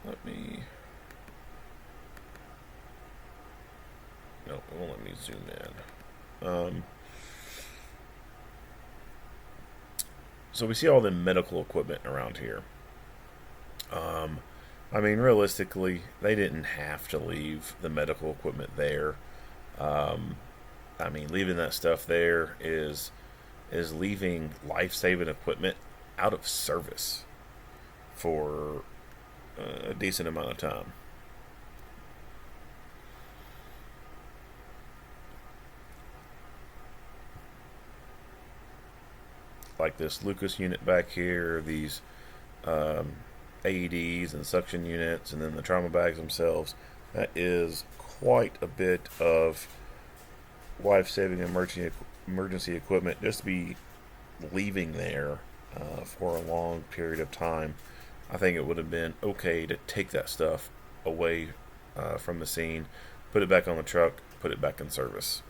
Let me. No, it won't let me zoom in. So we see all the medical equipment around here. I mean, realistically, they didn't have to leave the medical equipment there. I mean, leaving that stuff there is leaving life-saving equipment out of service for a decent amount of time. Like this Lucas unit back here, these AEDs and suction units, and then the trauma bags themselves. That is quite a bit of life-saving emergency equipment just to be leaving there for a long period of time. I think it would have been okay to take that stuff away from the scene, put it back on the truck, put it back in service.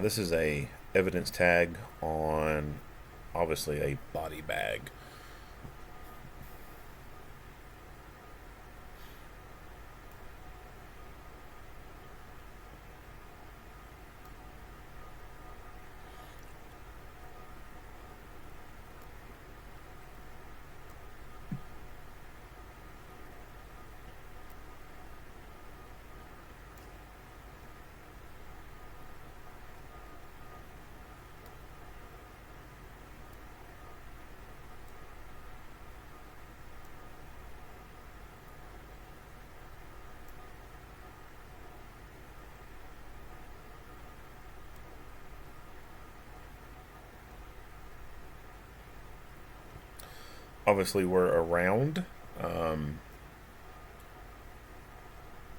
This is a evidence tag on obviously a body bag. Obviously, we're around.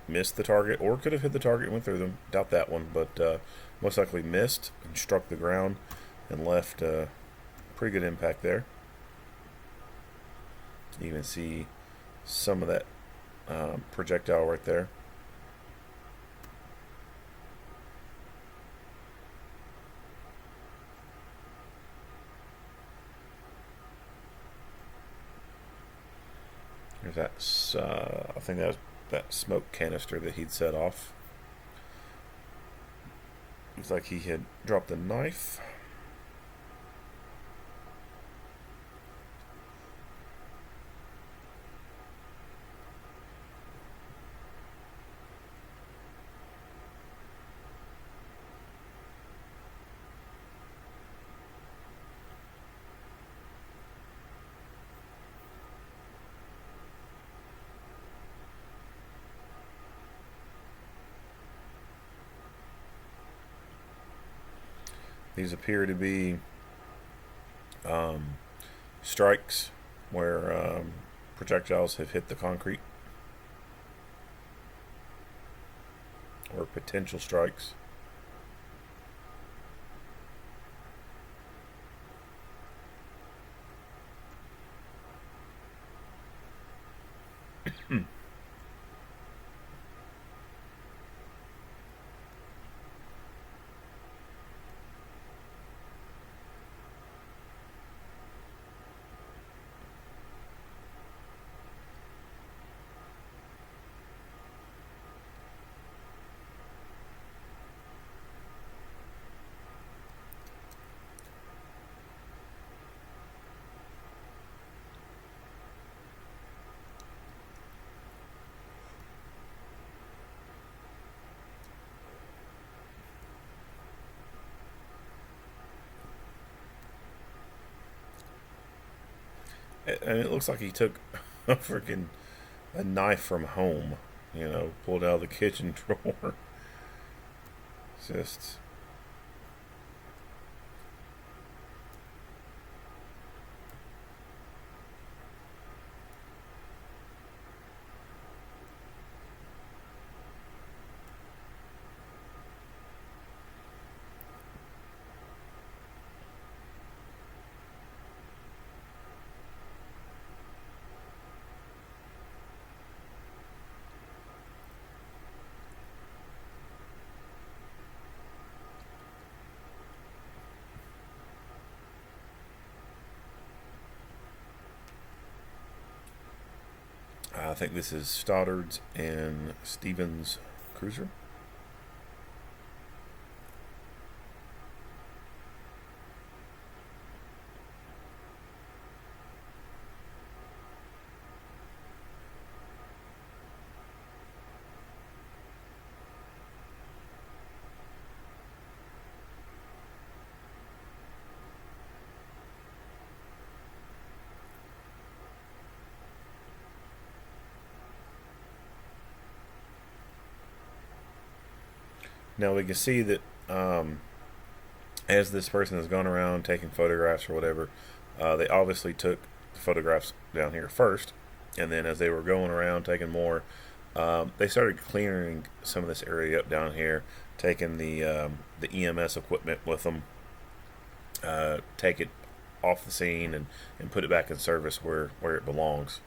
Missed the target, or could have hit the target and went through them. Doubt that one, but most likely missed and struck the ground and left a pretty good impact there. You can see some of that projectile right there. There's that. I think that was that smoke canister that he'd set off. Looks like he had dropped a knife. These appear to be strikes where projectiles have hit the concrete, or potential strikes. And it looks like he took a knife from home, pulled out of the kitchen drawer. Just I think this is Stoddard's and Stevens cruiser. Now we can see that as this person has gone around taking photographs or whatever, they obviously took the photographs down here first, and then as they were going around taking more, they started clearing some of this area up down here, taking the EMS equipment with them, take it off the scene and put it back in service where it belongs.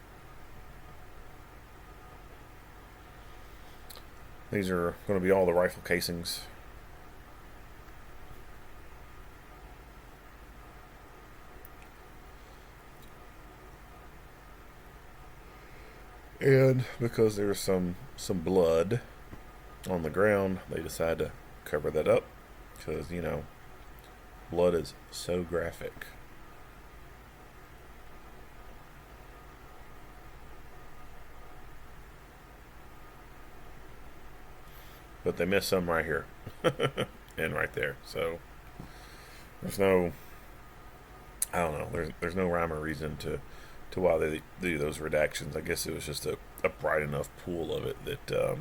These are going to be all the rifle casings. And because there's some blood on the ground, they decide to cover that up because, you know, blood is so graphic. But they missed some right here and right there. So there's no, I don't know, there's no rhyme or reason to why they do those redactions. I guess it was just a bright enough pool of it that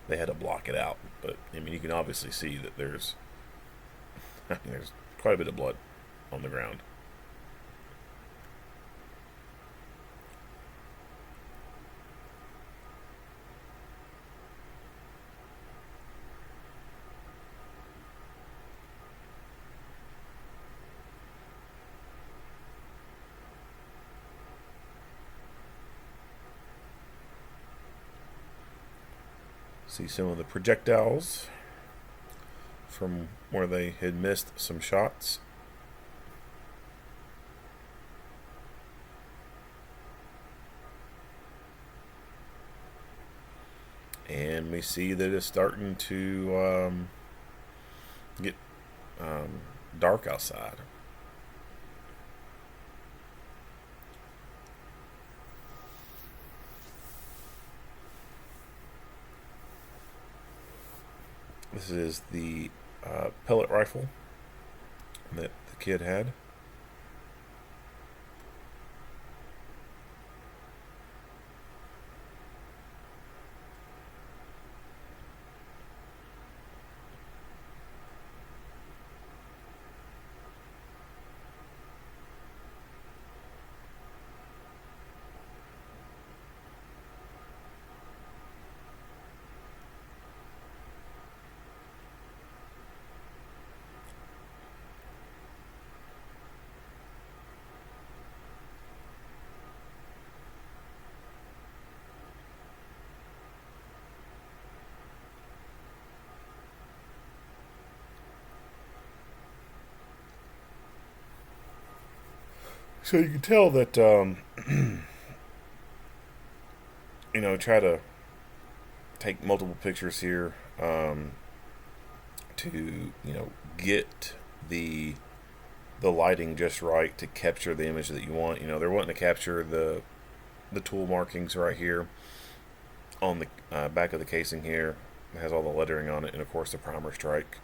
they had to block it out. But I mean, you can obviously see that there's quite a bit of blood on the ground. See some of the projectiles from where they had missed some shots. And we see that it's starting to get dark outside. This is the pellet rifle that the kid had. So you can tell that, you know, try to take multiple pictures here to, you know, get the lighting just right to capture the image that you want. You know, they're wanting to capture the tool markings right here on the back of the casing here. It has all the lettering on it, and of course the primer strike.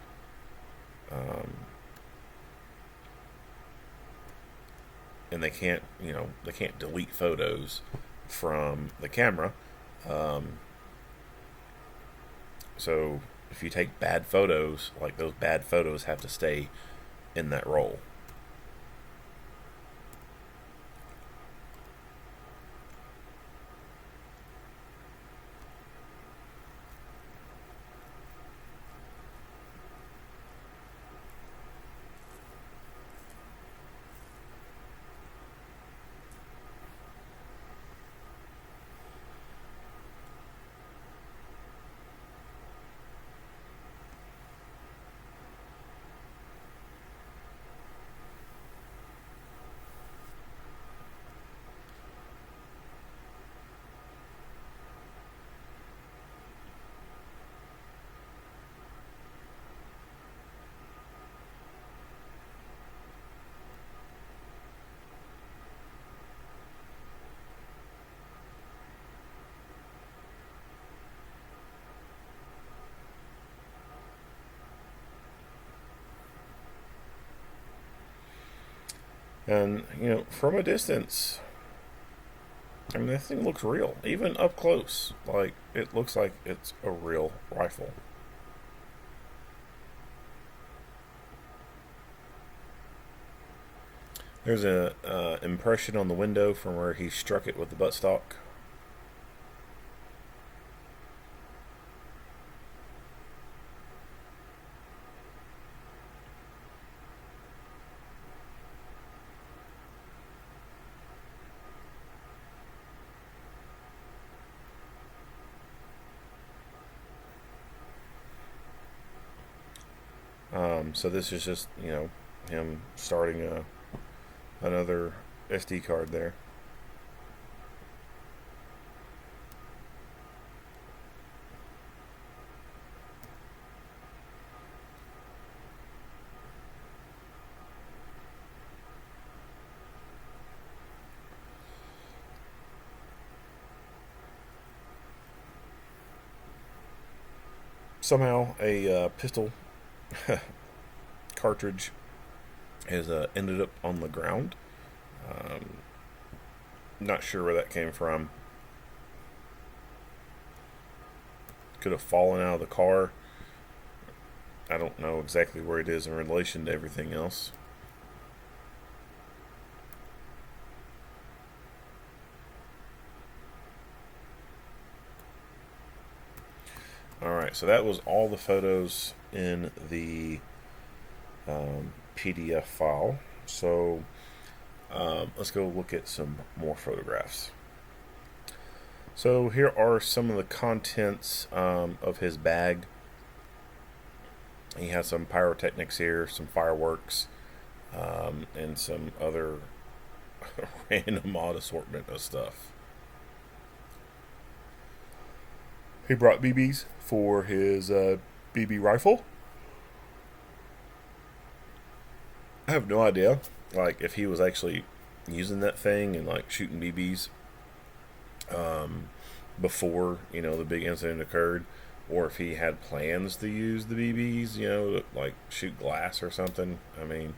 And they can't, you know, they can't delete photos from the camera. So if you take bad photos, like those bad photos have to stay in that roll. And, from a distance, I mean, that thing looks real. Even up close, like, it looks like it's a real rifle. There's a impression on the window from where he struck it with the buttstock. So this is just, him starting another SD card there. Somehow a pistol cartridge has ended up on the ground. Not sure where that came from. Could have fallen out of the car. I don't know exactly where it is in relation to everything else. Alright, so that was all the photos in the PDF file. So let's go look at some more photographs. So here are some of the contents of his bag. He has some pyrotechnics here, some fireworks, and some other random odd assortment of stuff. He brought BBs for his BB rifle. I have no idea, like, if he was actually using that thing and, like, shooting BBs before, the big incident occurred, or if he had plans to use the BBs, to, like, shoot glass or something. I mean,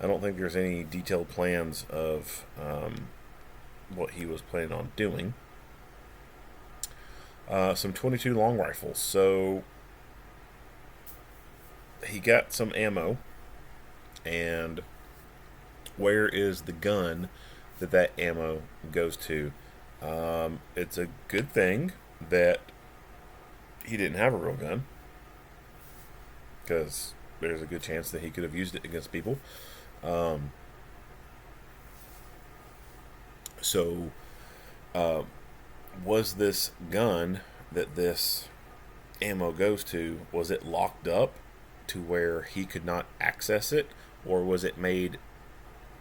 I don't think there's any detailed plans of what he was planning on doing. Some 22 long rifles. So he got some ammo. And where is the gun that ammo goes to? It's a good thing that he didn't have a real gun, because there's a good chance that he could have used it against people. So was this gun that this ammo goes to, was it locked up to where he could not access it, or was it made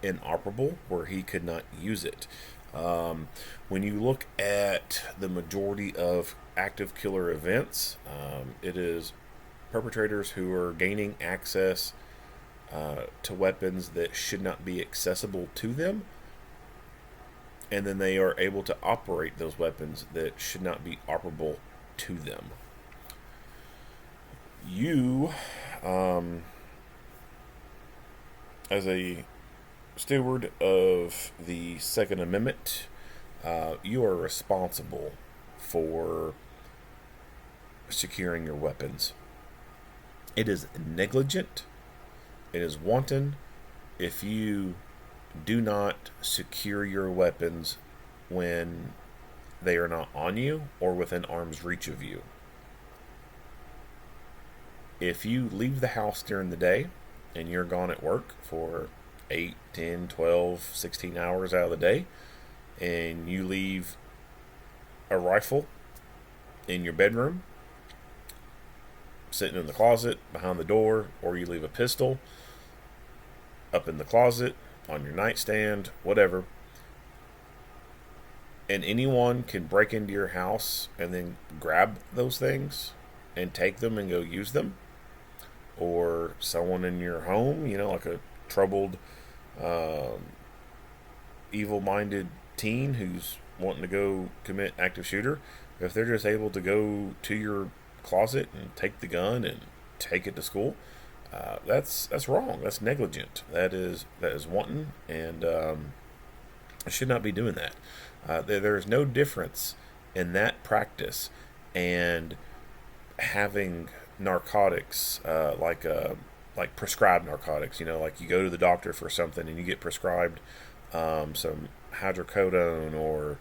inoperable where he could not use it? When you look at the majority of active killer events, it is perpetrators who are gaining access to weapons that should not be accessible to them, and then they are able to operate those weapons that should not be operable to them. You, as a steward of the Second Amendment, you are responsible for securing your weapons. It is negligent, it is wanton if you do not secure your weapons when they are not on you or within arm's reach of you. If you leave the house during the day and you're gone at work for 8, 10, 12, 16 hours out of the day, and you leave a rifle in your bedroom, sitting in the closet behind the door, or you leave a pistol up in the closet, on your nightstand, whatever, and anyone can break into your house and then grab those things and take them and go use them, or someone in your home, like a troubled, evil-minded teen who's wanting to go commit active shooter, if they're just able to go to your closet and take the gun and take it to school, That's wrong. That's negligent. That is wanton, and I should not be doing that. There's no difference in that practice and having narcotics, like prescribed narcotics. Like you go to the doctor for something and you get prescribed some hydrocodone or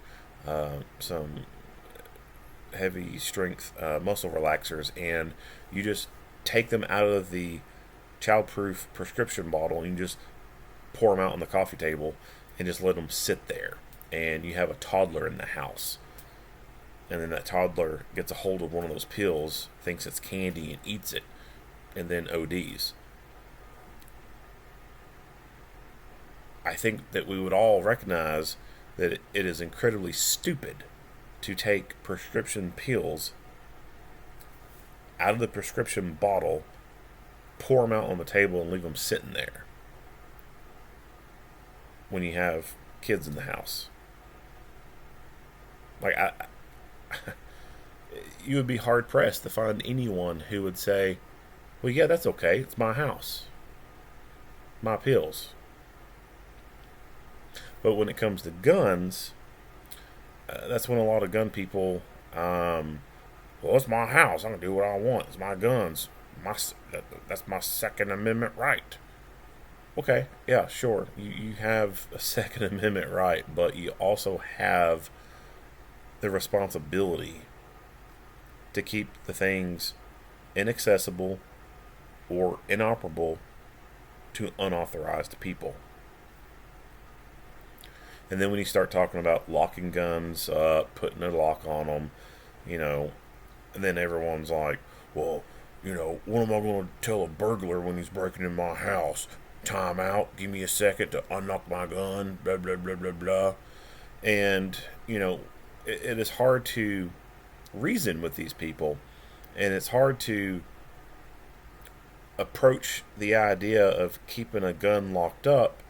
some heavy strength muscle relaxers, and you just take them out of the childproof prescription bottle and you just pour them out on the coffee table and just let them sit there. And you have a toddler in the house, and then that toddler gets a hold of one of those pills, thinks it's candy, and eats it, and then ODs. I think that we would all recognize that it is incredibly stupid to take prescription pills out of the prescription bottle, pour them out on the table, and leave them sitting there when you have kids in the house. Like, you would be hard pressed to find anyone who would say, well, yeah, that's okay. It's my house. My pills. But when it comes to guns, that's when a lot of gun people, well, it's my house. I'm going to do what I want. It's my guns. That's my Second Amendment right. Okay, yeah, sure. You have a Second Amendment right, but you also have the responsibility to keep the things inaccessible or inoperable to unauthorized people. And then when you start talking about locking guns up, putting a lock on them, and then everyone's like, well, what am I going to tell a burglar when he's breaking in my house? Time out, give me a second to unlock my gun, blah, blah, blah, blah, blah. And, it is hard to reason with these people, and it's hard to approach the idea of keeping a gun locked up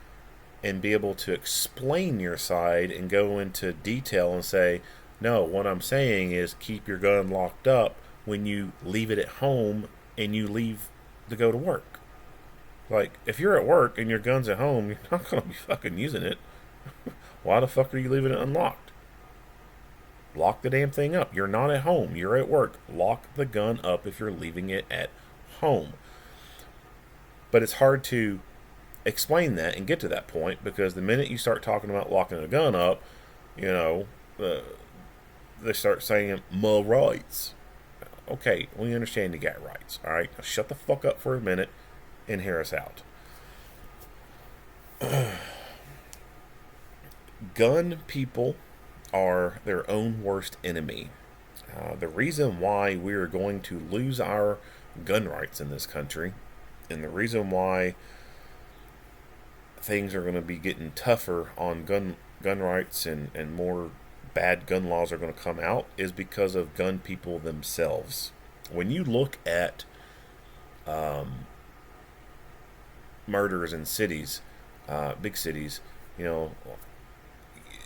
and be able to explain your side and go into detail and say, no, what I'm saying is keep your gun locked up when you leave it at home and you leave to go to work. Like, if you're at work and your gun's at home, you're not going to be fucking using it. Why the fuck are you leaving it unlocked? Lock the damn thing up. You're not at home. You're at work. Lock the gun up if you're leaving it at home. But it's hard to explain that and get to that point, because the minute you start talking about locking a gun up, they start saying my rights. Okay, we understand you got rights. All right, now shut the fuck up for a minute and hear us out. Gun people are their own worst enemy. The reason why we are going to lose our gun rights in this country, and the reason why things are going to be getting tougher on gun rights and more bad gun laws are going to come out, is because of gun people themselves. When you look at murders in cities, big cities,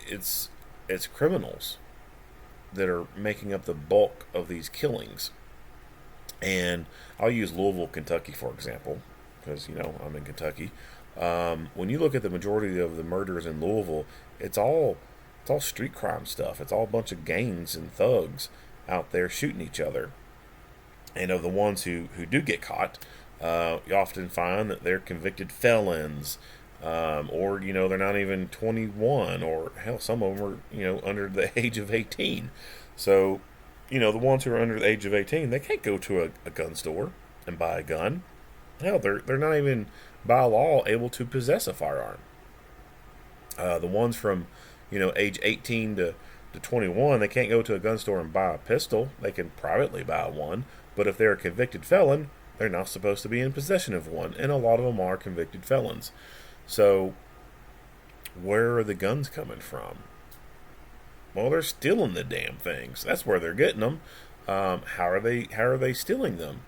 it's criminals that are making up the bulk of these killings. And I'll use Louisville, Kentucky, for example, because, I'm in Kentucky. When you look at the majority of the murders in Louisville, it's all street crime stuff. It's all a bunch of gangs and thugs out there shooting each other. And of the ones who do get caught, you often find that they're convicted felons, or they're not even 21, or hell, some of them are under the age of 18. So the ones who are under the age of 18, they can't go to a gun store and buy a gun. Hell, they're not even by law able to possess a firearm. The ones from age 18 to 21, they can't go to a gun store and buy a pistol. They can privately buy one, but if they're a convicted felon, they're not supposed to be in possession of one, and a lot of them are convicted felons. So where are the guns coming from? Well, they're stealing the damn things. That's where they're getting them. How are they stealing them?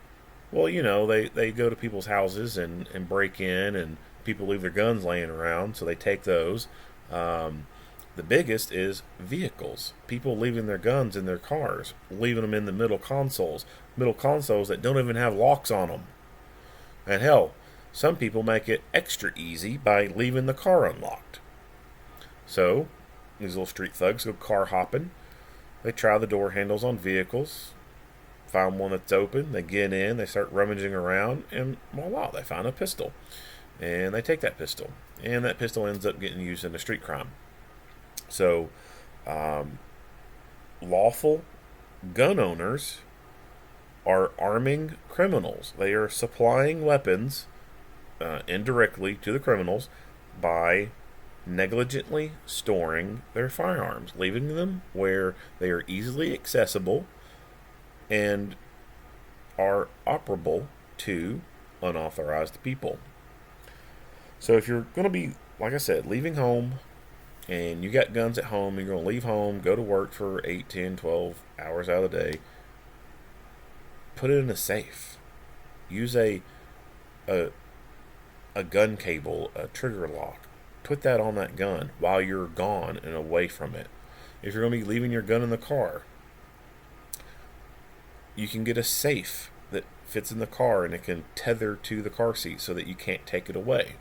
Well, they go to people's houses and break in, and people leave their guns laying around, so they take those. The biggest is vehicles. People leaving their guns in their cars, leaving them in the middle consoles that don't even have locks on them. And hell, some people make it extra easy by leaving the car unlocked. So, these little street thugs go car hopping. They try the door handles on vehicles, find one that's open, they get in, they start rummaging around, and voila, they find a pistol. And they take that pistol. And that pistol ends up getting used in a street crime. So, lawful gun owners are arming criminals. They are supplying weapons indirectly to the criminals by negligently storing their firearms, leaving them where they are easily accessible and are operable to unauthorized people. So if you're going to be, like I said, leaving home and you got guns at home, you're going to leave home, go to work for 8, 10, 12 hours out of the day, put it in a safe. Use a gun cable, a trigger lock. Put that on that gun while you're gone and away from it. If you're going to be leaving your gun in the car, you can get a safe that fits in the car and it can tether to the car seat so that you can't take it away.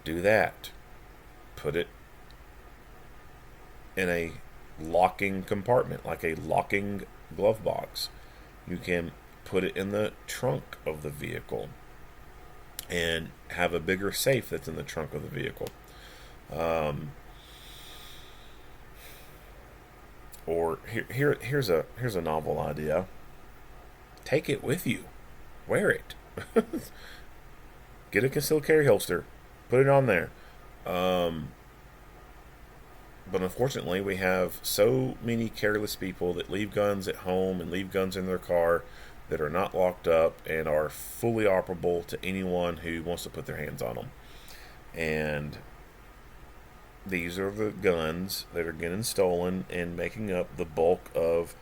Do that. Put it in a locking compartment, like a locking glove box. You can put it in the trunk of the vehicle and have a bigger safe that's in the trunk of the vehicle. Or here's a novel idea. Take it with you. Wear it. Get a concealed carry holster. Put it on there. But unfortunately, we have so many careless people that leave guns at home and leave guns in their car that are not locked up and are fully operable to anyone who wants to put their hands on them. And these are the guns that are getting stolen and making up the bulk of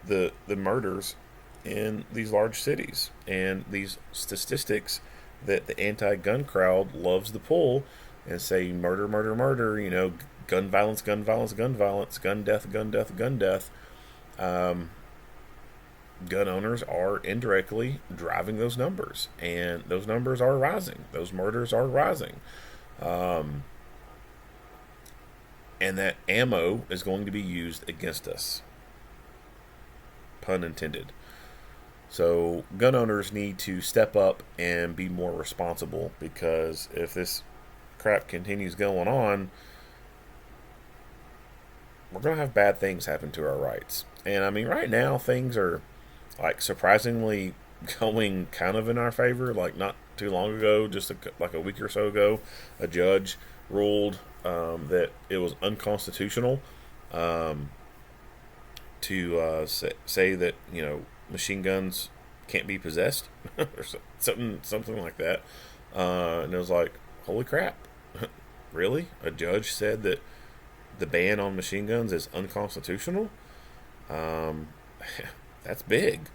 the murders in these large cities. And these statistics that the anti-gun crowd loves to pull and say murder, murder, murder, gun violence, gun violence, gun violence, gun death, gun death, gun death. Gun owners are indirectly driving those numbers, and those numbers are rising. Those murders are rising. And that ammo is going to be used against us. Pun intended. So gun owners need to step up and be more responsible, because if this crap continues going on, we're going to have bad things happen to our rights. And I mean, right now things are like surprisingly going kind of in our favor. Like not too long ago, just like a week or so ago, a judge ruled that it was unconstitutional to say that machine guns can't be possessed or something like that. And it was like, holy crap, really? A judge said that the ban on machine guns is unconstitutional? That's big.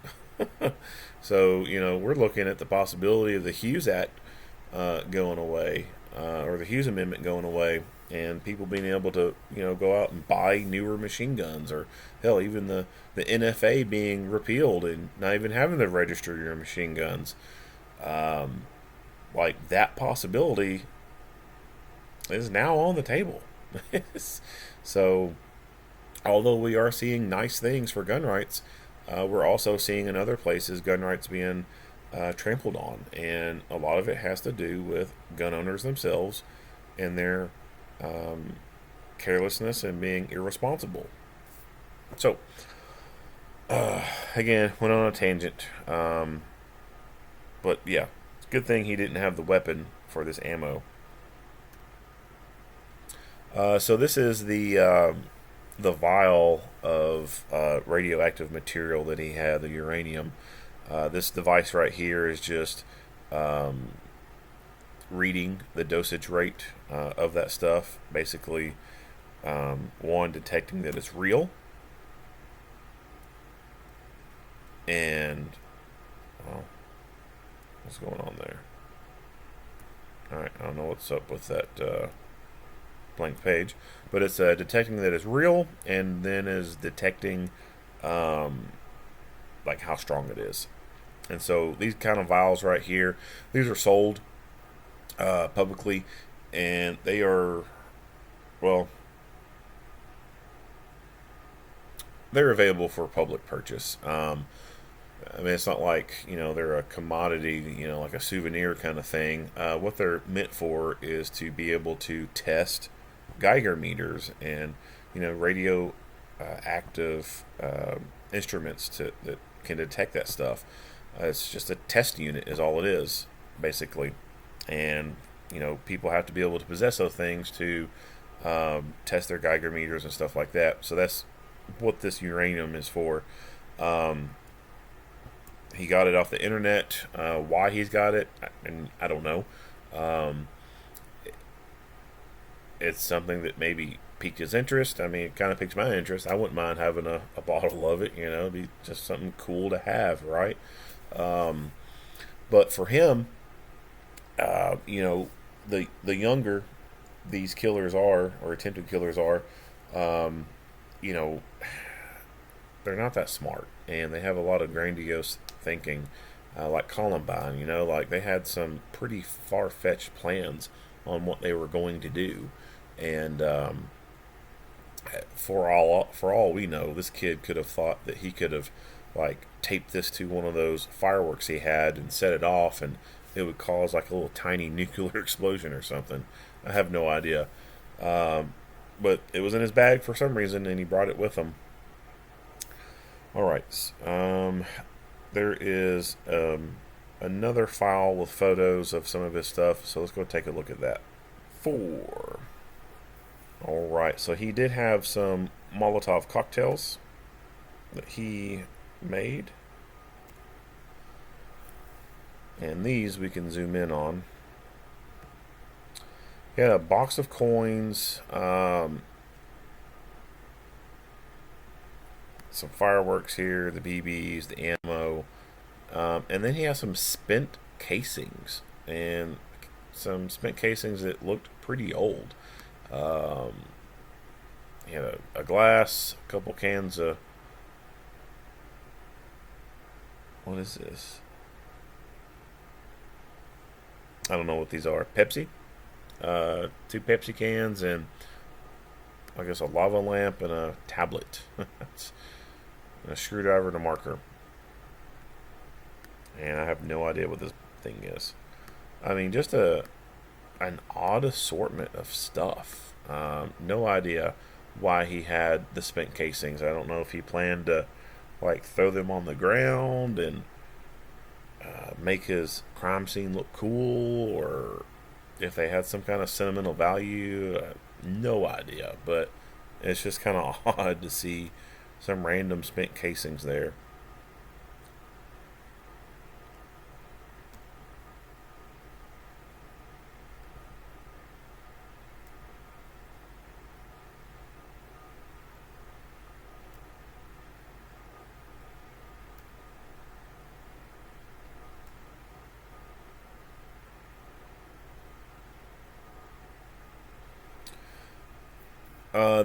So, we're looking at the possibility of the Hughes Act going away, or the Hughes Amendment going away, and people being able to, go out and buy newer machine guns, or hell, even the NFA being repealed and not even having to register your machine guns. Like that possibility is now on the table. So, although we are seeing nice things for gun rights, we're also seeing in other places gun rights being trampled on, and a lot of it has to do with gun owners themselves and their carelessness and being irresponsible. So, again, went on a tangent, but yeah, it's a good thing he didn't have the weapon for this ammo. So this is the vial of radioactive material that he had, the uranium. This device right here is just reading the dosage rate of that stuff. Basically, one, detecting that it's real, and what's going on there? Alright, I don't know what's up with that blank page, but it's detecting that it's real, and then is detecting like how strong it is. And so these kind of vials right here, these are sold publicly, and they are, well, they're available for public purchase. I mean, it's not like, they're a commodity, like a souvenir kind of thing. What they're meant for is to be able to test Geiger meters and, radio active instruments that can detect that stuff. It's just a test unit is all it is, basically. And, people have to be able to possess those things to test their Geiger meters and stuff like that. So that's what this uranium is for. He got it off the internet. Why he's got it, and I don't know. It's something that maybe piqued his interest. I mean, it kind of piques my interest. I wouldn't mind having a bottle of it. It'd be just something cool to have, right? But for him, the younger these killers are, or attempted killers are, they're not that smart, and they have a lot of grandiose thinking, like Columbine. Like they had some pretty far-fetched plans on what they were going to do, and for all we know, this kid could have thought that he could have like taped this to one of those fireworks he had and set it off, and it would cause like a little tiny nuclear explosion or something. I have no idea, but it was in his bag for some reason, and he brought it with him. All right. There is another file with photos of some of his stuff, so let's go take a look at that. 4. All right. So he did have some Molotov cocktails that he made, and these we can zoom in on. He had a box of coins. Some fireworks here, the BBs, the ammo, and then he has some spent casings, and some spent casings that looked pretty old. He had a glass, a couple cans of, what is this? I don't know what these are. Pepsi, 2 Pepsi cans, and I guess a lava lamp and a tablet. A screwdriver and a marker. And I have no idea what this thing is. I mean, just an odd assortment of stuff. No idea why he had the spent casings. I don't know if he planned to like throw them on the ground and make his crime scene look cool, or if they had some kind of sentimental value. No idea, but it's just kind of odd to see some random spent casings there.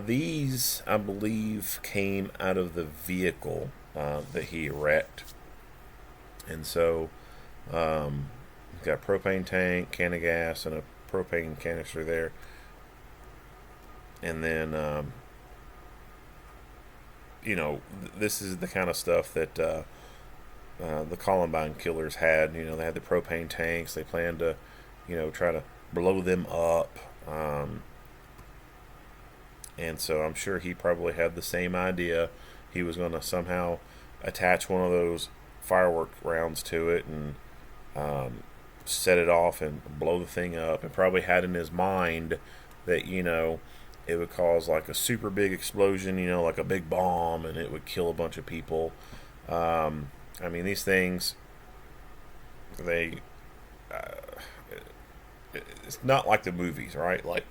These, I believe, came out of the vehicle that he wrecked. And so, got a propane tank, can of gas, and a propane canister there. And then, this is the kind of stuff that the Columbine killers had. They had the propane tanks. They planned to, try to blow them up. And so I'm sure he probably had the same idea. He was going to somehow attach one of those firework rounds to it and set it off and blow the thing up, and probably had in his mind that, it would cause like a super big explosion, like a big bomb, and it would kill a bunch of people. I mean, these things, it's not like the movies, right? Like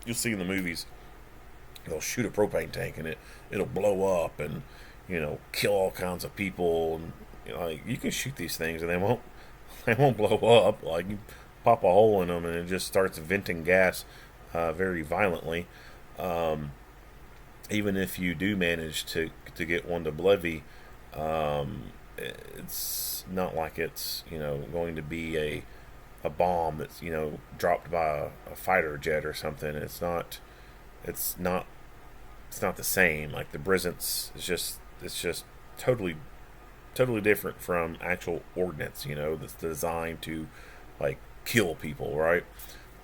you'll see in the movies, they'll shoot a propane tank and it'll blow up and kill all kinds of people, and like you can shoot these things and they won't blow up. Like you pop a hole in them and it just starts venting gas very violently. Even if you do manage to get one to Blevy, it's not like it's going to be a bomb that's dropped by a fighter jet or something. It's not the same. Like the Brisance is just totally different from actual ordnance. That's designed to like kill people, right?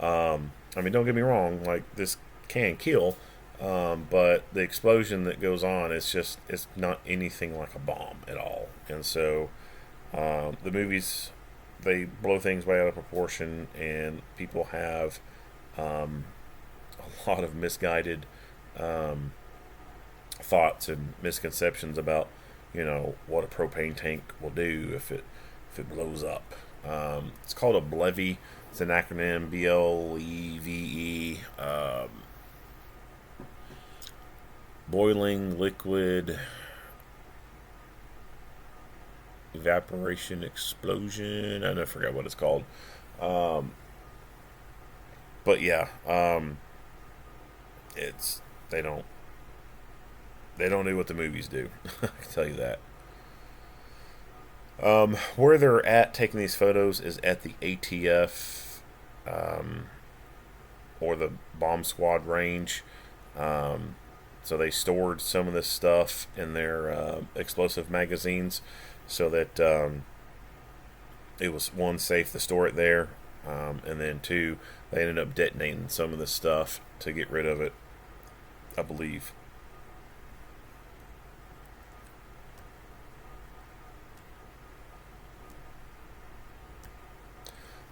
I mean, don't get me wrong. Like this can kill, but the explosion that goes on it's not anything like a bomb at all. And so the movies, they blow things way out of proportion, and people have a lot of misguided thoughts and misconceptions about what a propane tank will do if it blows up. It's called a BLEVE. It's an acronym, BLEVE. Boiling liquid evaporation explosion. I forgot what it's called. But yeah, it's they don't do what the movies do. I can tell you that. Where they're at taking these photos is at the ATF or the bomb squad range. So they stored some of this stuff in their explosive magazines so that it was, one, safe to store it there, and then two, they ended up detonating some of this stuff to get rid of it, I believe.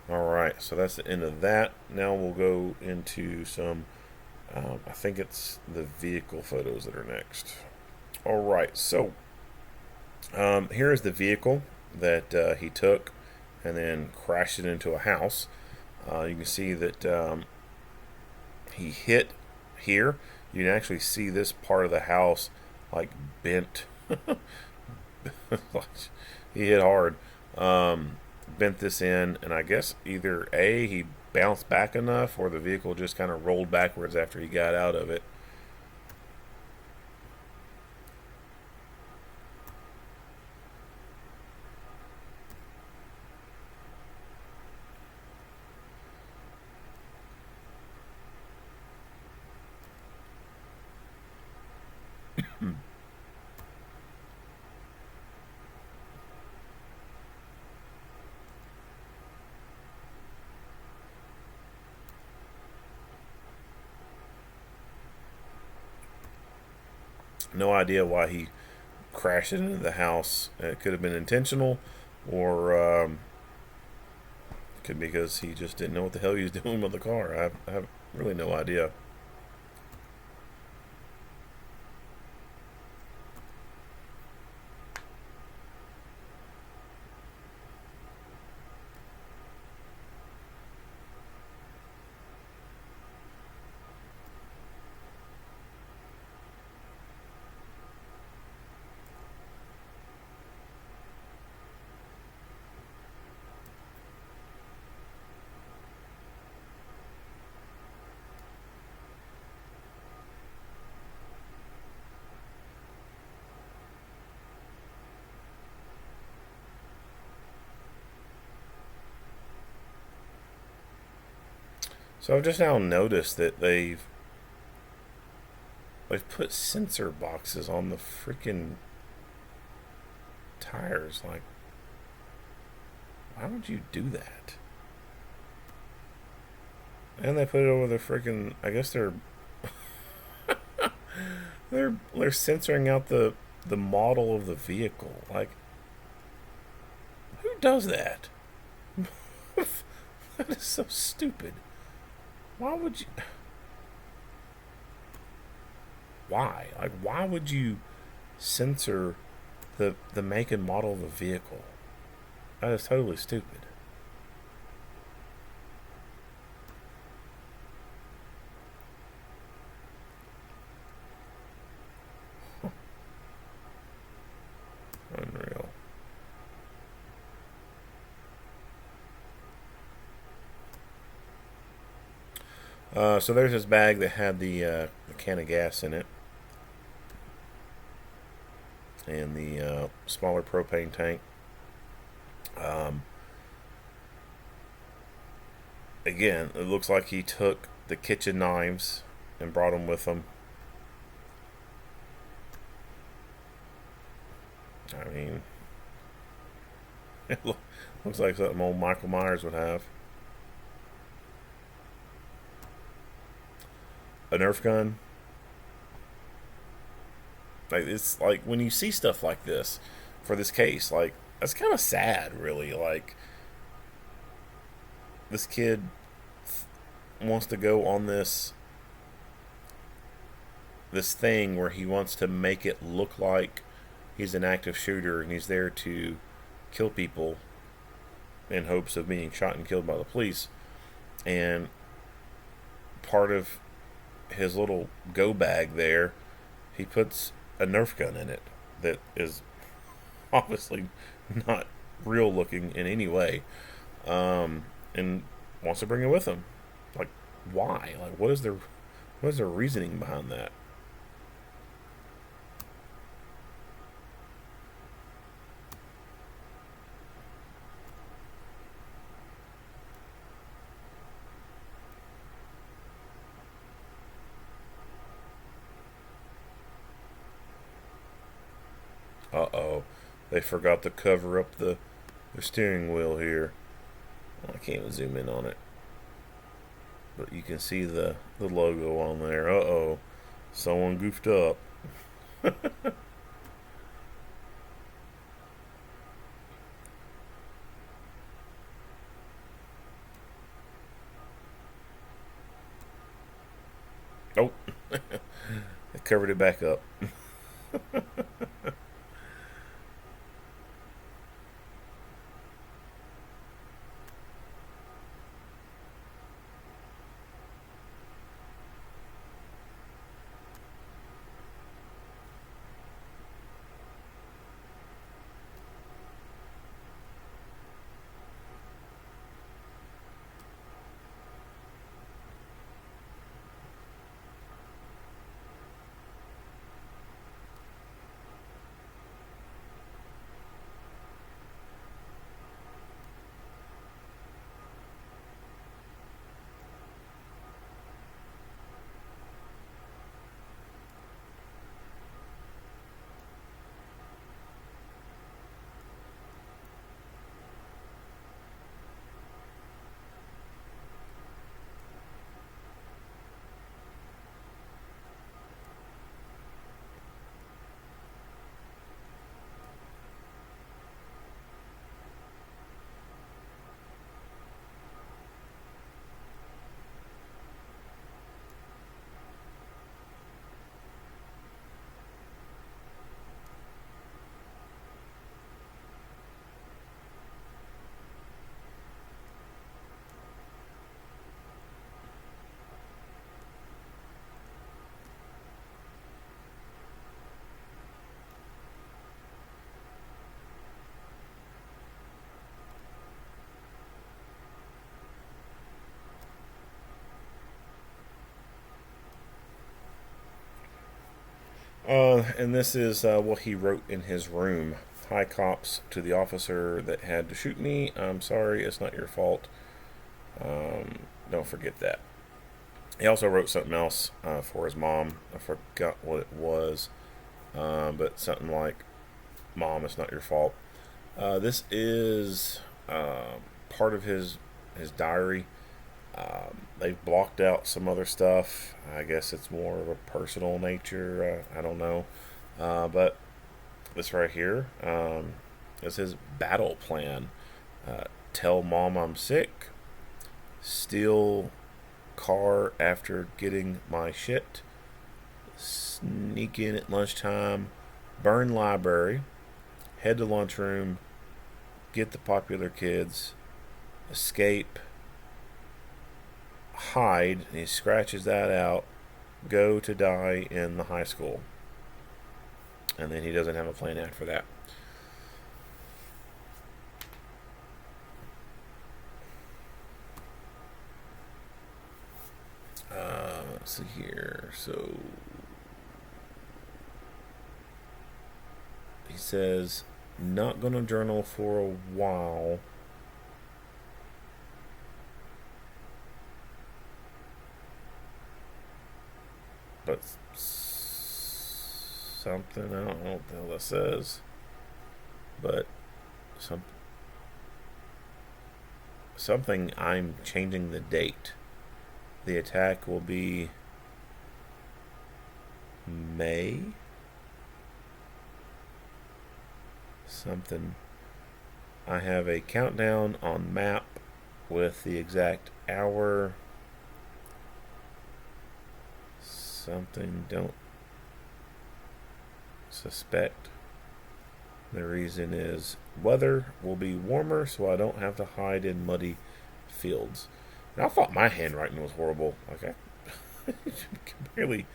Alright, so that's the end of that. Now we'll go into some, I think it's the vehicle photos that are next. Alright, so here is the vehicle that he took and then crashed it into a house. You can see that he hit here. You can actually see this part of the house like bent. He hit hard. Bent this in, and I guess either A, he bounced back enough, or the vehicle just kind of rolled backwards after he got out of it. No idea why he crashed into the house. It could have been intentional, or could be because he just didn't know what the hell he was doing with the car. I have really no idea. So I've just now noticed that they've put sensor boxes on the freaking tires. Like, why would you do that? And they put it over the freaking, I guess they're they're censoring out the model of the vehicle. Like, who does that? That is so stupid. Why would you? Why? Like, why would you censor the make and model of the vehicle? That is totally stupid. Unreal. So there's this bag that had the can of gas in it, and the smaller propane tank. Again, it looks like he took the kitchen knives and brought them with him. I mean, it looks like something old Michael Myers would have. A Nerf gun. Like, it's like when you see stuff like this for this case, like, that's kind of sad, really. Like, this kid wants to go on this thing where he wants to make it look like he's an active shooter and he's there to kill people in hopes of being shot and killed by the police. And part of his little go bag there, he puts a Nerf gun in it that is obviously not real looking in any way, and wants to bring it with him. Like, why? Like, what is their reasoning behind that? Uh-oh. They forgot to cover up the steering wheel here. I can't even zoom in on it. But you can see the logo on there. Uh-oh. Someone goofed up. Oh. They covered it back up. And this is what he wrote in his room. Hi, cops, to the officer that had to shoot me. I'm sorry, it's not your fault. Don't forget that. He also wrote something else for his mom. I forgot what it was, but something like, Mom, it's not your fault. This is part of his diary. They've blocked out some other stuff. I guess it's more of a personal nature. I don't know. But this right here is his battle plan. Tell mom I'm sick. Steal car after getting my shit. Sneak in at lunchtime. Burn library. Head to lunchroom. Get the popular kids. Escape. Hide, and he scratches that out. Go to die in the high school. And then he doesn't have a plan after that. Let's see here. So he says not going to journal for a while. But something, I don't know what the hell that says. But something, I'm changing the date. The attack will be May. Something. I have a countdown on map with the exact hour. Something, don't suspect. The reason is weather will be warmer, so I don't have to hide in muddy fields. And I thought my handwriting was horrible. Like I can barely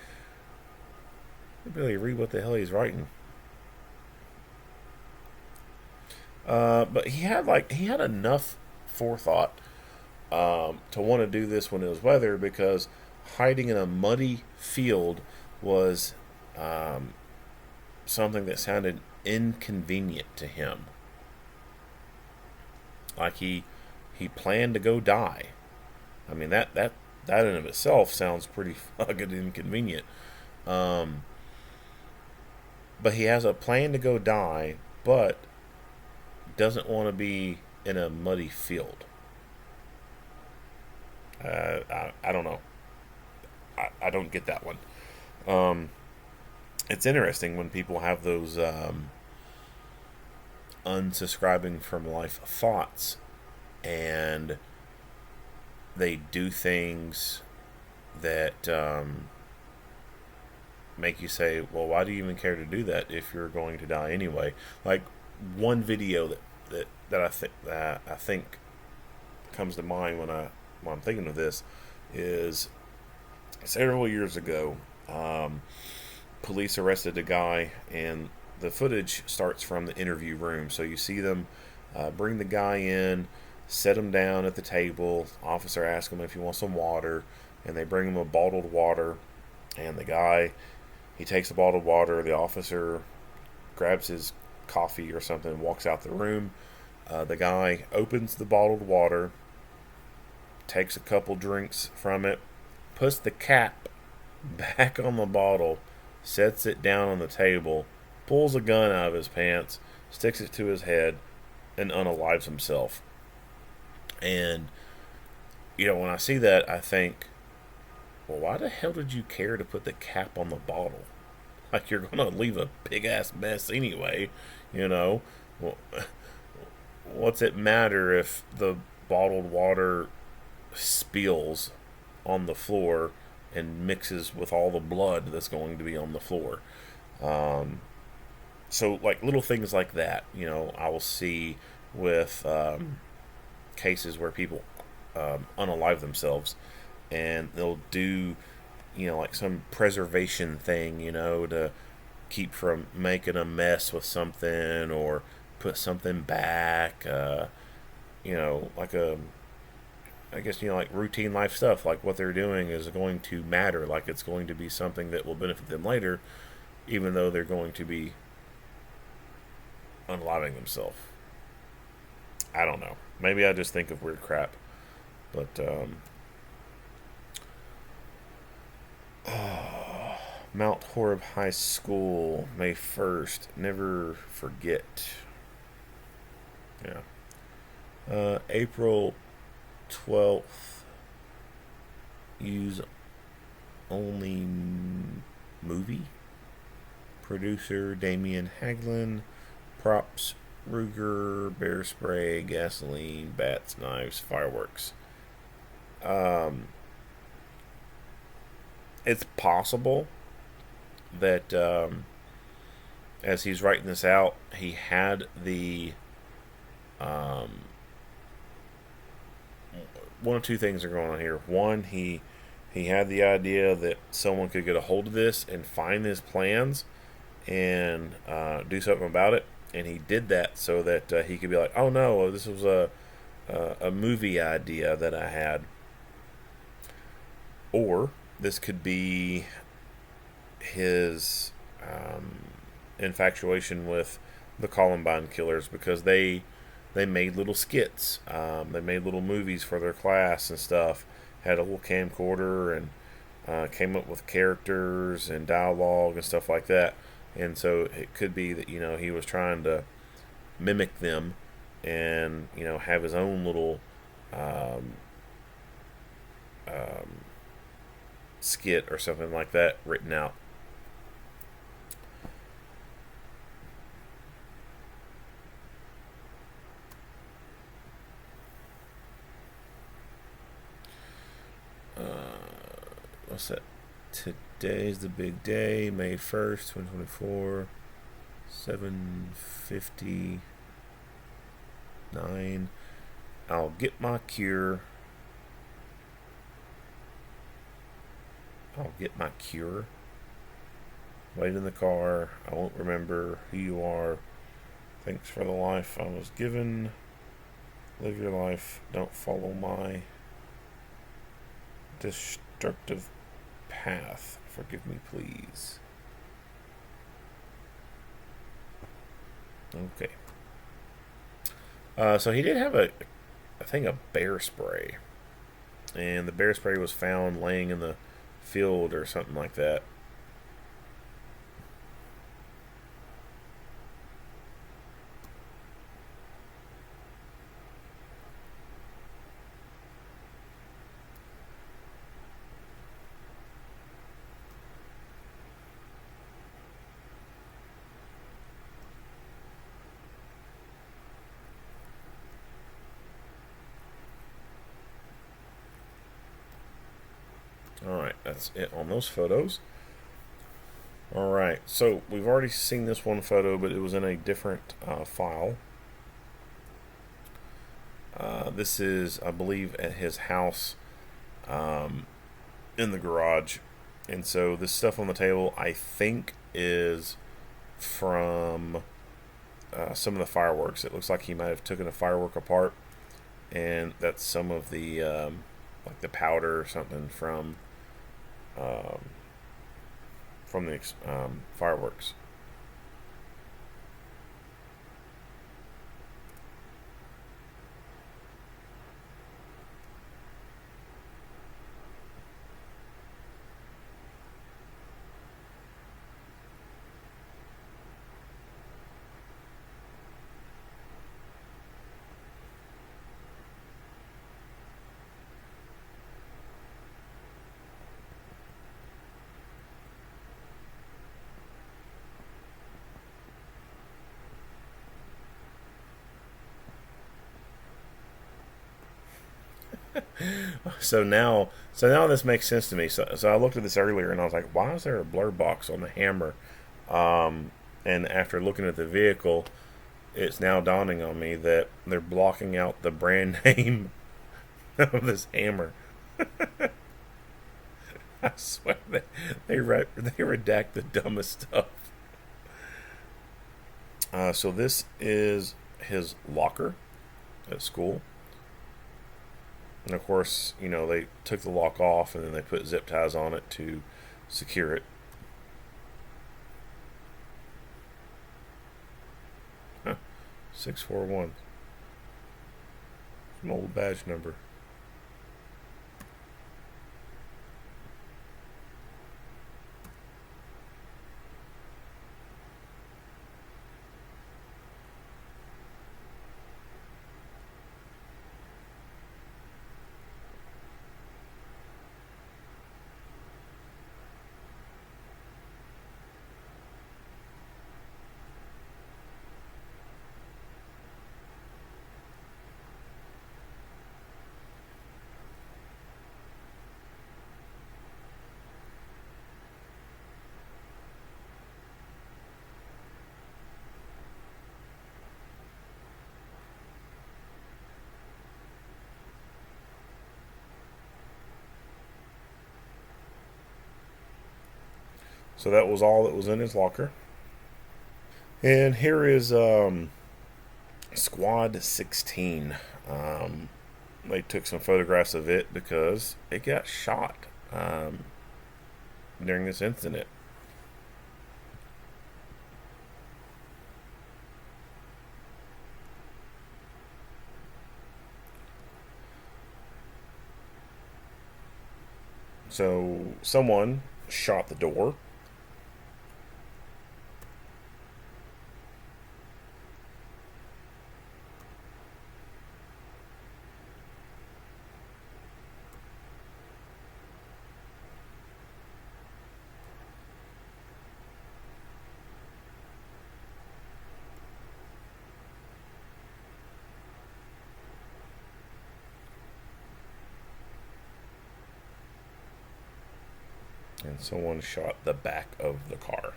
read what the hell he's writing. But he had enough forethought to want to do this when it was weather, because hiding in a muddy field was something that sounded inconvenient to him. Like he planned to go die. I mean, that in of itself sounds pretty fucking inconvenient. But he has a plan to go die, but doesn't want to be in a muddy field. I don't know. I don't get that one. It's interesting when people have those unsubscribing from life thoughts, and they do things that make you say, well, why do you even care to do that if you're going to die anyway? Like one video that I think comes to mind when I'm thinking of this is several years ago. Police arrested a guy, and the footage starts from the interview room. So you see them bring the guy in, set him down at the table. Officer asks him if he wants some water, and they bring him a bottled water. And the guy, he takes the bottled water. The officer grabs his coffee or something and walks out the room. The guy opens the bottled water, takes a couple drinks from it, puts the cap back on the bottle, sets it down on the table, pulls a gun out of his pants, sticks it to his head, and unalives himself. And, when I see that, I think, well, why the hell did you care to put the cap on the bottle? Like, you're going to leave a big-ass mess anyway, Well, what's it matter if the bottled water spills on the floor and mixes with all the blood that's going to be on the floor? So, like, little things like that, I will see with cases where people unalive themselves, and they'll do, like some preservation thing, to keep from making a mess with something, or put something back, like I guess, like routine life stuff, like what they're doing is going to matter, like it's going to be something that will benefit them later, even though they're going to be unaliving themselves. I don't know. Maybe I just think of weird crap. But, Mount Horeb High School, May 1st. Never forget. Yeah. April 12th. Use only movie. Producer Damian Haglund. Props Ruger, bear spray, gasoline, bats, knives, fireworks. It's possible that as he's writing this out, he had the one of two things are going on here. One, he had the idea that someone could get a hold of this and find his plans and do something about it. And he did that so that he could be like, oh no, this was a movie idea that I had. Or this could be his infatuation with the Columbine killers, because they made little skits. They made little movies for their class and stuff. Had a little camcorder and came up with characters and dialogue and stuff like that. And so it could be that he was trying to mimic them and have his own little um, skit or something like that written out. What's that? Today's the big day, May 1st, 2024, 7:59. I'll get my cure. I'll get my cure. Wait in the car. I won't remember who you are. Thanks for the life I was given. Live your life. Don't follow my destructive path. Forgive me, please. Okay. So he did have I think, a bear spray. And the bear spray was found laying in the field or something like that. Alright, that's it on those photos. Alright, so we've already seen this one photo, but it was in a different file. This is, I believe, at his house in the garage. And so this stuff on the table, I think, is from some of the fireworks. It looks like he might have taken a firework apart, and that's some of the like the powder or something from the fireworks. So now this makes sense to me. So I looked at this earlier and I was like, why is there a blur box on the hammer? And after looking at the vehicle, it's now dawning on me that they're blocking out the brand name of this hammer. I swear they redact the dumbest stuff. So this is his locker at school. And of course, they took the lock off and then they put zip ties on it to secure it. Huh. 641. An old badge number. So that was all that was in his locker. And here is Squad 16. They took some photographs of it because it got shot during this incident. So someone shot the door. And someone shot the back of the car.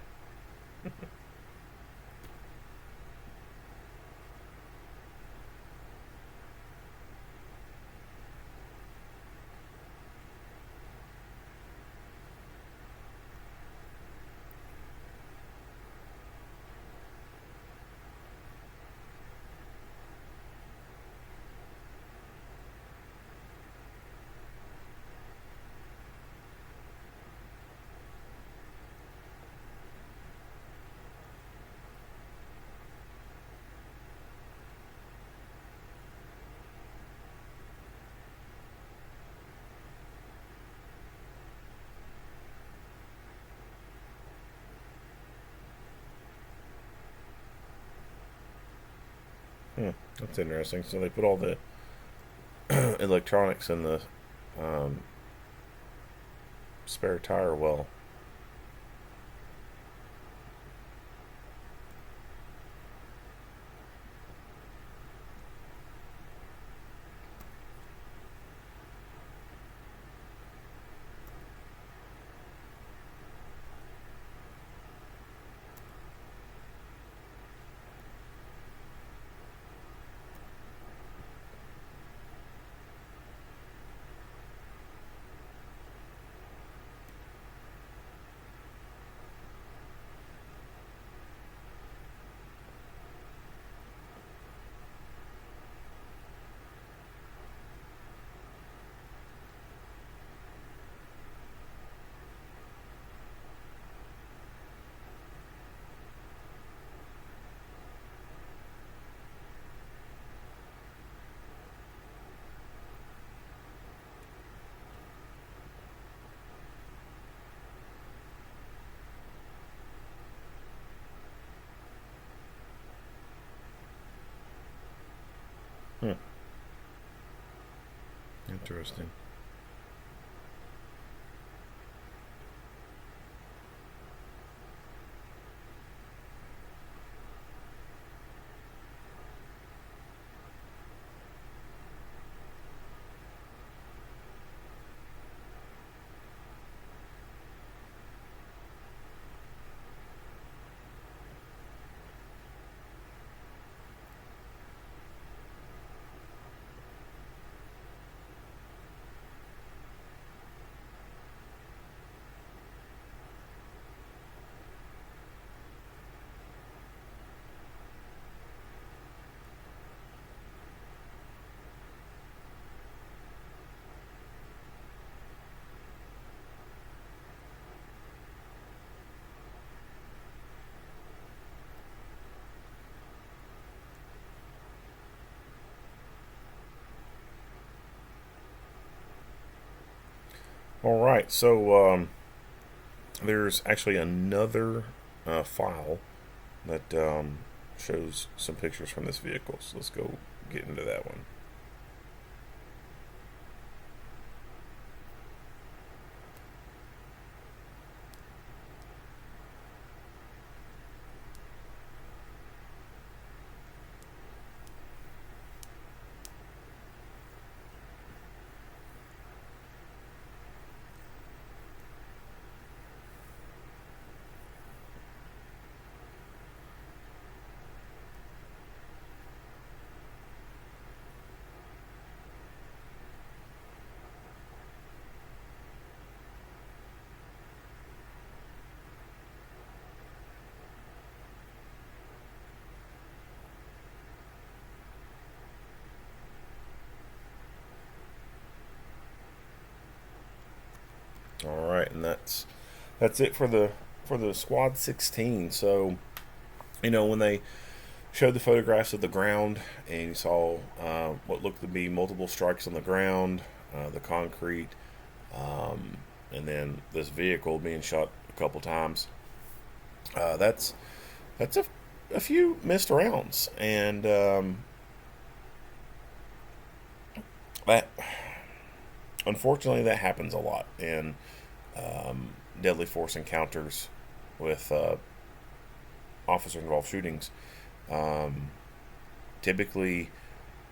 That's interesting. So they put all the electronics in the spare tire well. Interesting. All right, so there's actually another file that shows some pictures from this vehicle. So let's go get into that one. All right, and that's it for the squad 16. So, when they showed the photographs of the ground and you saw what looked to be multiple strikes on the ground, the concrete, and then this vehicle being shot a couple times. That's a few missed rounds, and that unfortunately that happens a lot in deadly force encounters with officer involved shootings. Typically,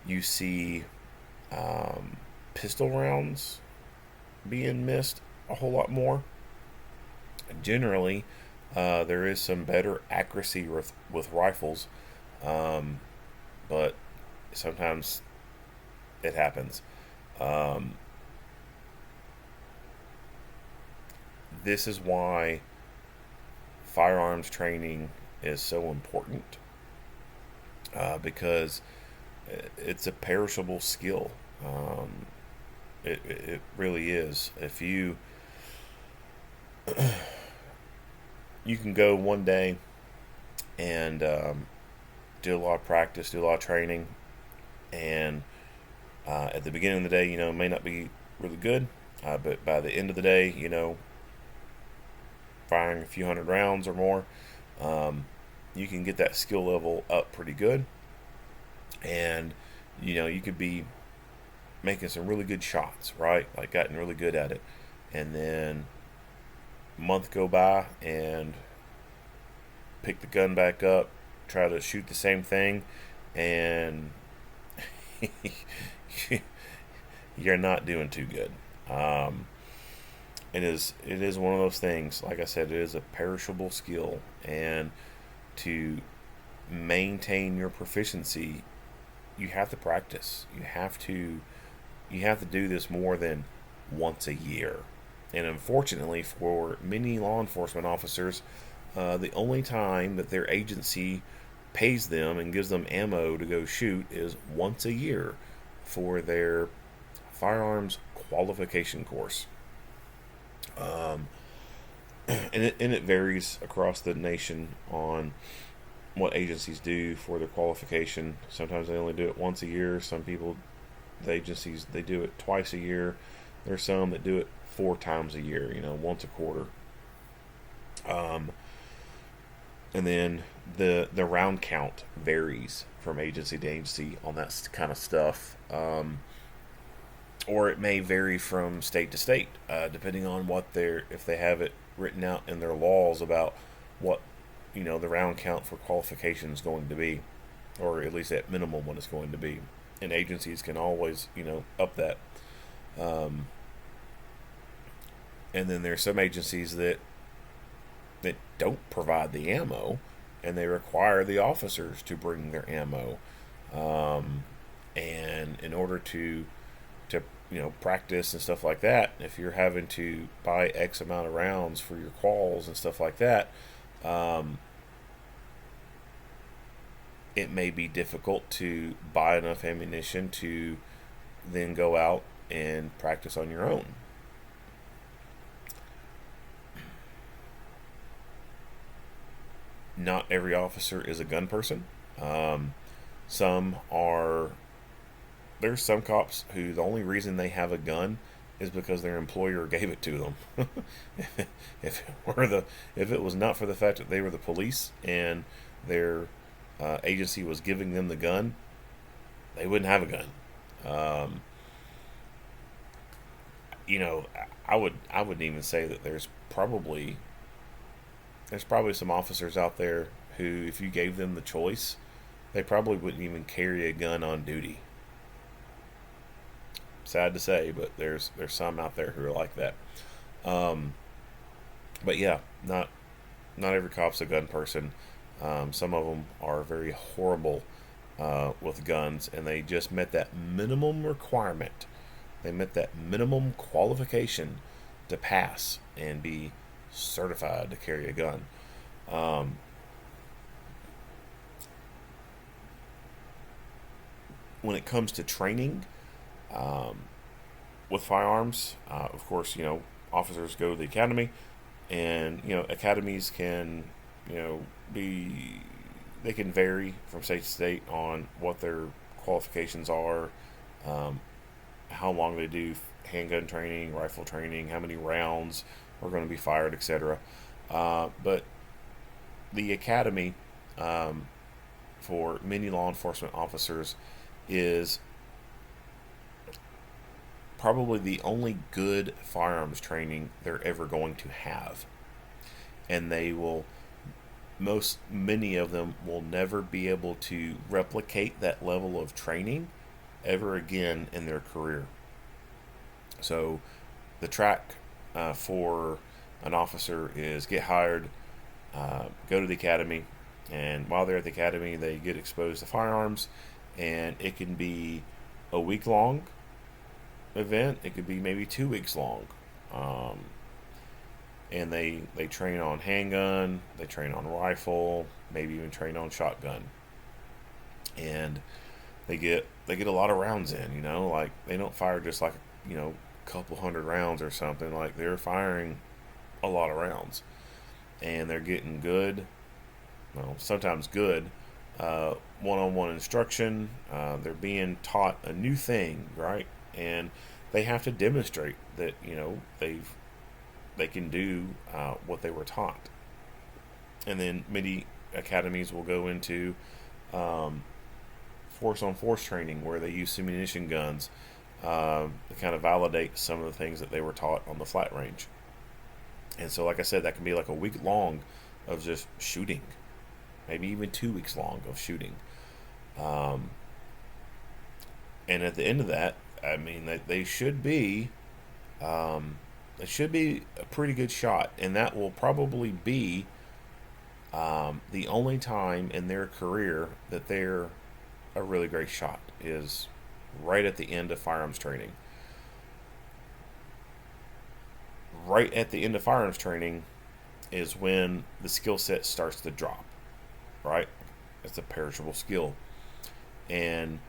you see pistol rounds being missed a whole lot more. Generally, there is some better accuracy with rifles, but sometimes it happens. This is why firearms training is so important, because it's a perishable skill. It really is. If you can go one day and do a lot of practice, do a lot of training, and at the beginning of the day, it may not be really good, but by the end of the day, firing a few hundred rounds or more, you can get that skill level up pretty good, and you could be making some really good shots, right? Like gotten really good at it, and then a month go by and pick the gun back up, try to shoot the same thing, and you're not doing too good. It is one of those things. Like I said, it is a perishable skill, and to maintain your proficiency, you have to practice. You have to do this more than once a year. And unfortunately, for many law enforcement officers, the only time that their agency pays them and gives them ammo to go shoot is once a year for their firearms qualification course. And it varies across the nation on what agencies do for their qualification. Sometimes they only do it once a year. Some people, the agencies, they do it twice a year. There's some that do it 4 times a year, once a quarter. And then the round count varies from agency to agency on that kind of stuff. Or it may vary from state to state, depending on if they have it written out in their laws about what the round count for qualification is going to be, or at least at minimum what it's going to be. And agencies can always up that. And then there's some agencies that don't provide the ammo, and they require the officers to bring their ammo. And in order to practice and stuff like that, if you're having to buy X amount of rounds for your quals and stuff like that, it may be difficult to buy enough ammunition to then go out and practice on your own. Not every officer is a gun person. There's some cops who the only reason they have a gun is because their employer gave it to them. if it was not for the fact that they were the police and their agency was giving them the gun, they wouldn't have a gun. I wouldn't even say that there's probably some officers out there who, if you gave them the choice, they probably wouldn't even carry a gun on duty. Sad to say, but there's some out there who are like that. But yeah, not every cop's a gun person. Some of them are very horrible with guns, and they just met that minimum requirement. They met that minimum qualification to pass and be certified to carry a gun. When it comes to training with firearms, of course, officers go to the academy, and academies can they can vary from state to state on what their qualifications are. how long they do handgun training, rifle training, how many rounds are going to be fired, etc. But the academy, for many law enforcement officers, is probably the only good firearms training they're ever going to have. And they will, many of them will never be able to replicate that level of training ever again in their career. So the track for an officer is get hired, go to the academy, and while they're at the academy, they get exposed to firearms, and it can be a week long event. It could be maybe 2 weeks long. And they train on handgun, they train on rifle, maybe even train on shotgun. And they get a lot of rounds in, like they don't fire just like, a couple hundred rounds or something. Like they're firing a lot of rounds. And they're getting good, sometimes good, one-on-one instruction. They're being taught a new thing, right? And they have to demonstrate that they can do what they were taught. And then many academies will go into force-on-force training, where they use ammunition guns to kind of validate some of the things that they were taught on the flat range. And so, like I said, that can be like a week long of just shooting, maybe even 2 weeks long of shooting. And at the end of that, I mean, they should be, it should be a pretty good shot, and that will probably be the only time in their career that they're a really great shot, is right at the end of firearms training. Right at the end of firearms training is when the skill set starts to drop, right? It's a perishable skill. And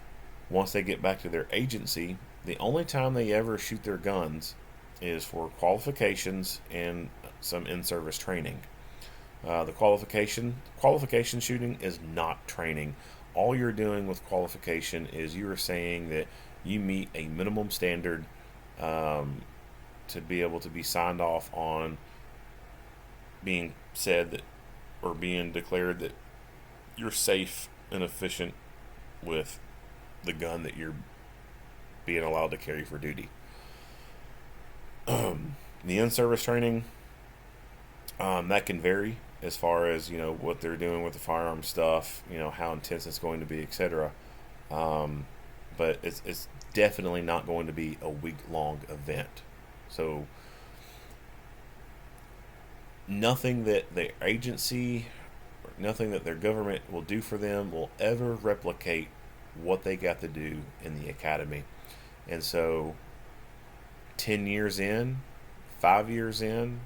once they get back to their agency, the only time they ever shoot their guns is for qualifications and some in-service training. The qualification shooting is not training. All you're doing with qualification is you are saying that you meet a minimum standard to be able to be signed off on being said that, or being declared that you're safe and efficient with the gun that you're being allowed to carry for duty. The in-service training, that can vary as far as what they're doing with the firearm stuff, how intense it's going to be, etc. But it's definitely not going to be a week-long event. So nothing that their agency, nothing that their government will do for them will ever replicate what they got to do in the academy. And so 10 years in, 5 years in,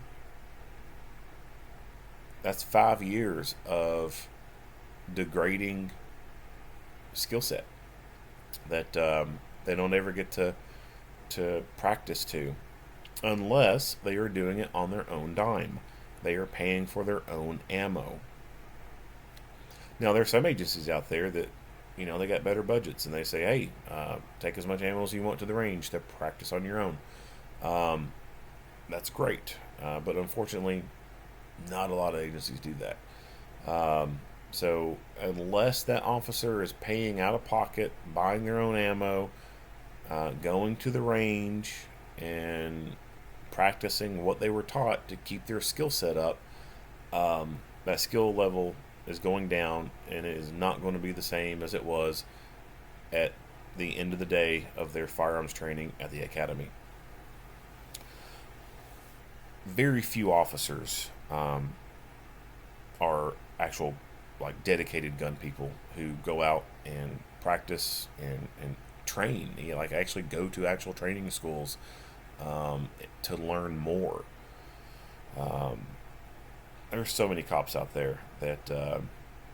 that's 5 years of degrading skill set that they don't ever get to practice to, unless they are doing it on their own dime. They are paying for their own ammo. Now, there are some agencies out there that, they got better budgets, and they say, hey, take as much ammo as you want to the range to practice on your own. That's great. But unfortunately, not a lot of agencies do that. So unless that officer is paying out of pocket, buying their own ammo, going to the range, and practicing what they were taught to keep their skill set up, that skill level is going down, and it is not going to be the same as it was at the end of the day of their firearms training at the academy. Very few officers are actual, like, dedicated gun people who go out and practice and train, like actually go to actual training schools to learn more. There's so many cops out there that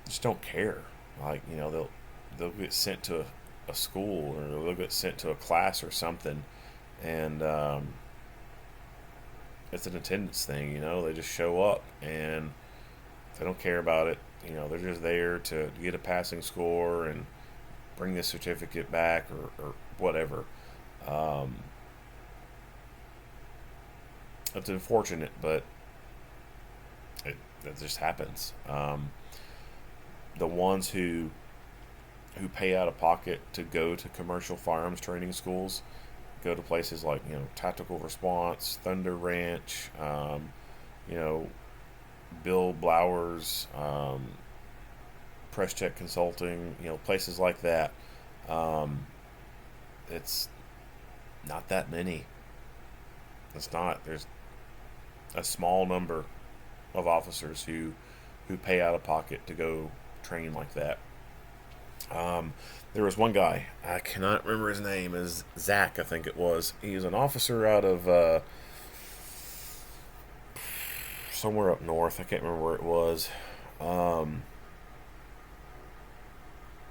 just don't care. Like, they'll get sent to a school, or they'll get sent to a class or something, and it's an attendance thing. They just show up and they don't care about it. They're just there to get a passing score and bring the certificate back, or whatever. It's unfortunate, but it just happens. The ones who pay out of pocket to go to commercial firearms training schools, go to places like Tactical Response, Thunder Ranch, Bill Blowers, Press Check Consulting, places like that. It's not that many. It's not. There's a small number of officers who pay out of pocket to go train like that. There was one guy, I cannot remember his name, is Zach, I think it was. He was an officer out of somewhere up north. I can't remember where it was.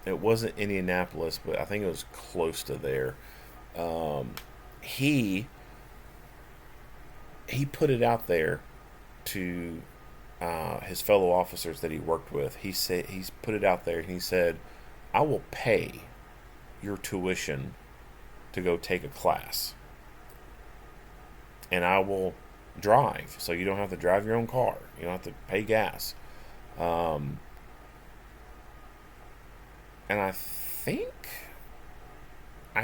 It wasn't Indianapolis, but I think it was close to there. He put it out there to his fellow officers that he worked with. He's put it out there, and he said, "I will pay your tuition to go take a class, and I will drive, so you don't have to drive your own car. You don't have to pay gas." And I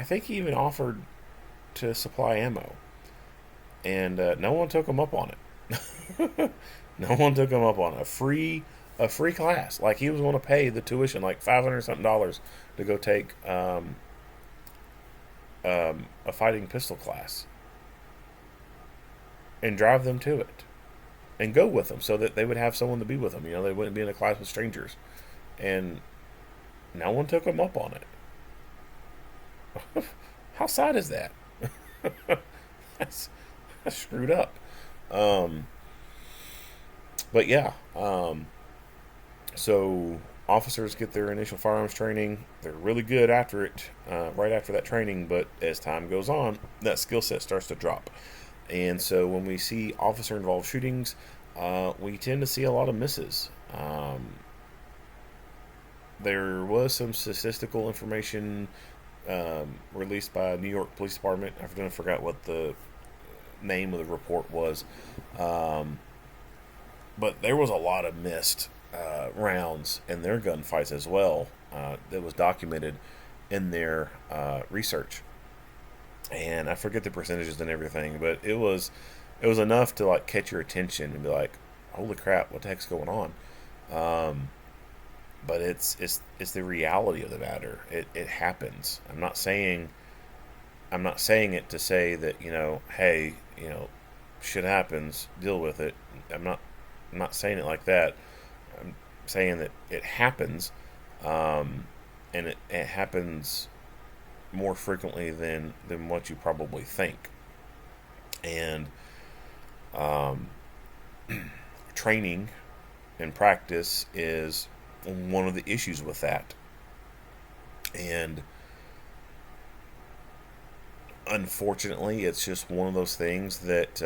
think he even offered to supply ammo, and no one took him up on it. No one took him up on it. A free class. Like, he was going to pay the tuition, like $500 something to go take a fighting pistol class, and drive them to it, and go with them so that they would have someone to be with them. They wouldn't be in a class with strangers, and no one took them up on it. How sad is that? that's screwed up. But yeah, so officers get their initial firearms training. They're really good after it, right after that training. But as time goes on, that skill set starts to drop. And so when we see officer-involved shootings, we tend to see a lot of misses. There was some statistical information released by New York Police Department. I forgot what the name of the report was. But there was a lot of missed rounds in their gunfights as well, that was documented in their research. And I forget the percentages and everything, but it was enough to like catch your attention and be like, "Holy crap, what the heck's going on?" But it's the reality of the matter. It happens. I'm not saying it to say that hey, shit happens, deal with it. I'm not saying it like that. I'm saying that it happens, and it happens more frequently than what you probably think. And training and practice is one of the issues with that. And unfortunately, it's just one of those things that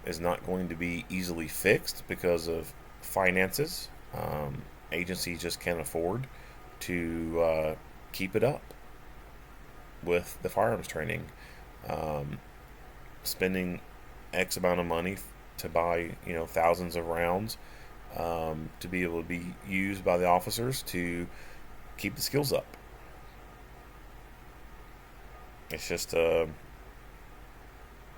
is not going to be easily fixed because of finances. Agencies just can't afford to keep it up with the firearms training. Spending X amount of money to buy, thousands of rounds to be able to be used by the officers to keep the skills up. It's just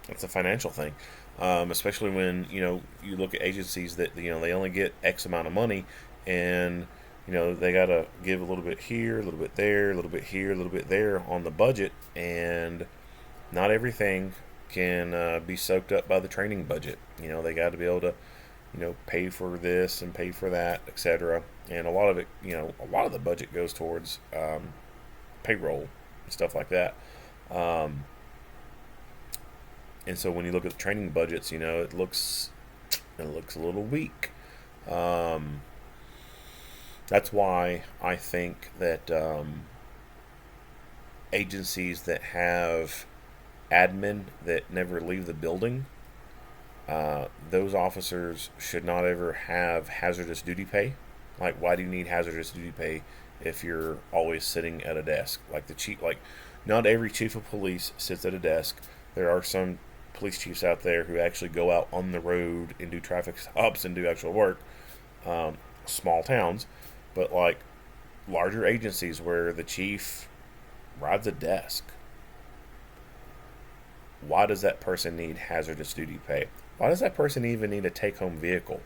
it's a financial thing, especially when you look at agencies that they only get X amount of money, and they gotta give a little bit here, a little bit there, a little bit here, a little bit there on the budget, and not everything can be soaked up by the training budget. They got to be able to pay for this and pay for that, etc. And a lot of it, a lot of the budget goes towards payroll and stuff like that. And so when you look at the training budgets, it looks a little weak. That's why I think that agencies that have admin that never leave the building, those officers should not ever have hazardous duty pay. Like, why do you need hazardous duty pay if you're always sitting at a desk? Like the chief, like Not every chief of police sits at a desk. There are some police chiefs out there who actually go out on the road and do traffic stops and do actual work. Small towns, but like larger agencies where the chief rides a desk. Why does that person need hazardous duty pay? Why does that person even need a take-home vehicle?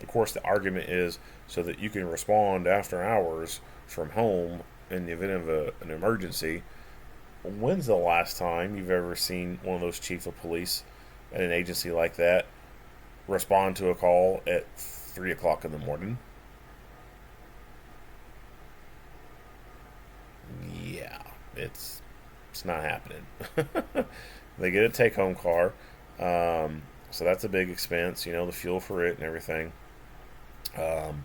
Of course, the argument is so that you can respond after hours from home in the event of an emergency. When's the last time you've ever seen one of those chief of police at an agency like that respond to a call at 3 o'clock in the morning? Yeah, it's not happening. They get a take-home car, so that's a big expense. The fuel for it and everything, and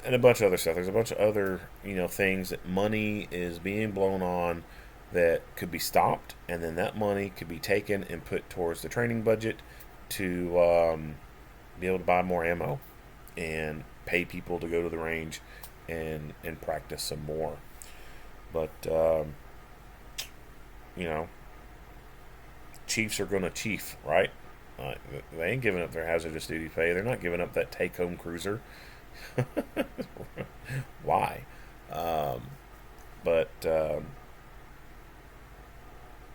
a bunch of other stuff. There's a bunch of other things that money is being blown on that could be stopped, and then that money could be taken and put towards the training budget to be able to buy more ammo and pay people to go to the range and practice some more. But chiefs are going to chief, right? They ain't giving up their hazardous duty pay. They're not giving up that take-home cruiser. Why?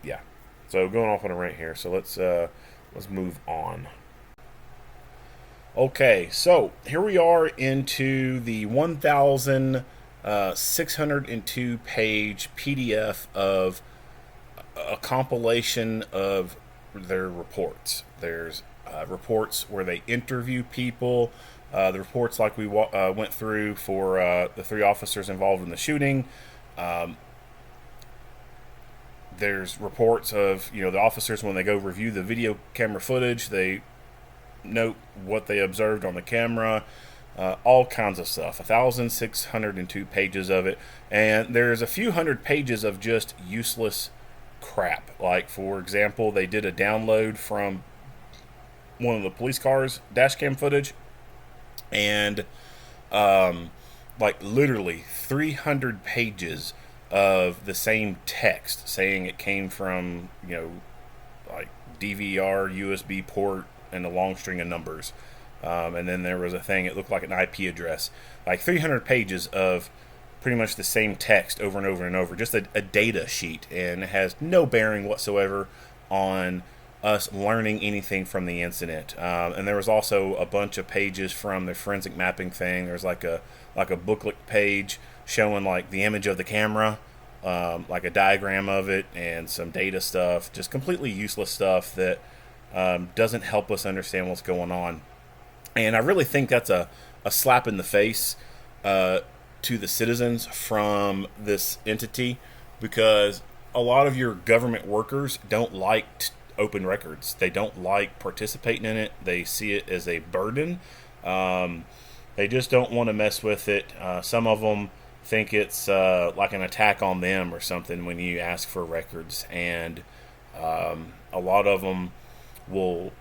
Yeah. So going off on a rant here. So let's move on. Okay, so here we are into the 1,602 page PDF of a compilation of their reports. There's reports where they interview people, the reports like we went through for the 3 officers involved in the shooting. There's reports of the officers when they go review the video camera footage, they note what they observed on the camera, all kinds of stuff. 1,602 pages of it, and there's a few hundred pages of just useless crap. Like, for example, they did a download from one of the police cars dash cam footage, and literally 300 pages of the same text saying it came from DVR USB port and a long string of numbers, and then there was a thing, it looked like an IP address. Like 300 pages of pretty much the same text over and over and over, just a data sheet, and it has no bearing whatsoever on us learning anything from the incident. And there was also a bunch of pages from the forensic mapping thing. There's like a booklet page showing the image of the camera, like a diagram of it, and some data stuff, just completely useless stuff that doesn't help us understand what's going on. And I really think that's a slap in the face to the citizens from this entity, because a lot of your government workers don't like open records. They don't like participating in it. They see it as a burden. They just don't want to mess with it. Some of them think it's like an attack on them or something when you ask for records, and a lot of them will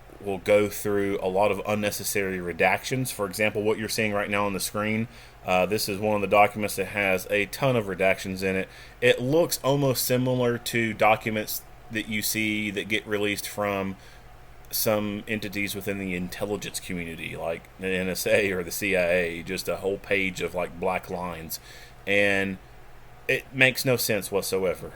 go through a lot of unnecessary redactions. For example, what you're seeing right now on the screen, this is one of the documents that has a ton of redactions in it. It looks almost similar to documents that you see that get released from some entities within the intelligence community, like the NSA or the CIA, just a whole page of black lines, and it makes no sense whatsoever.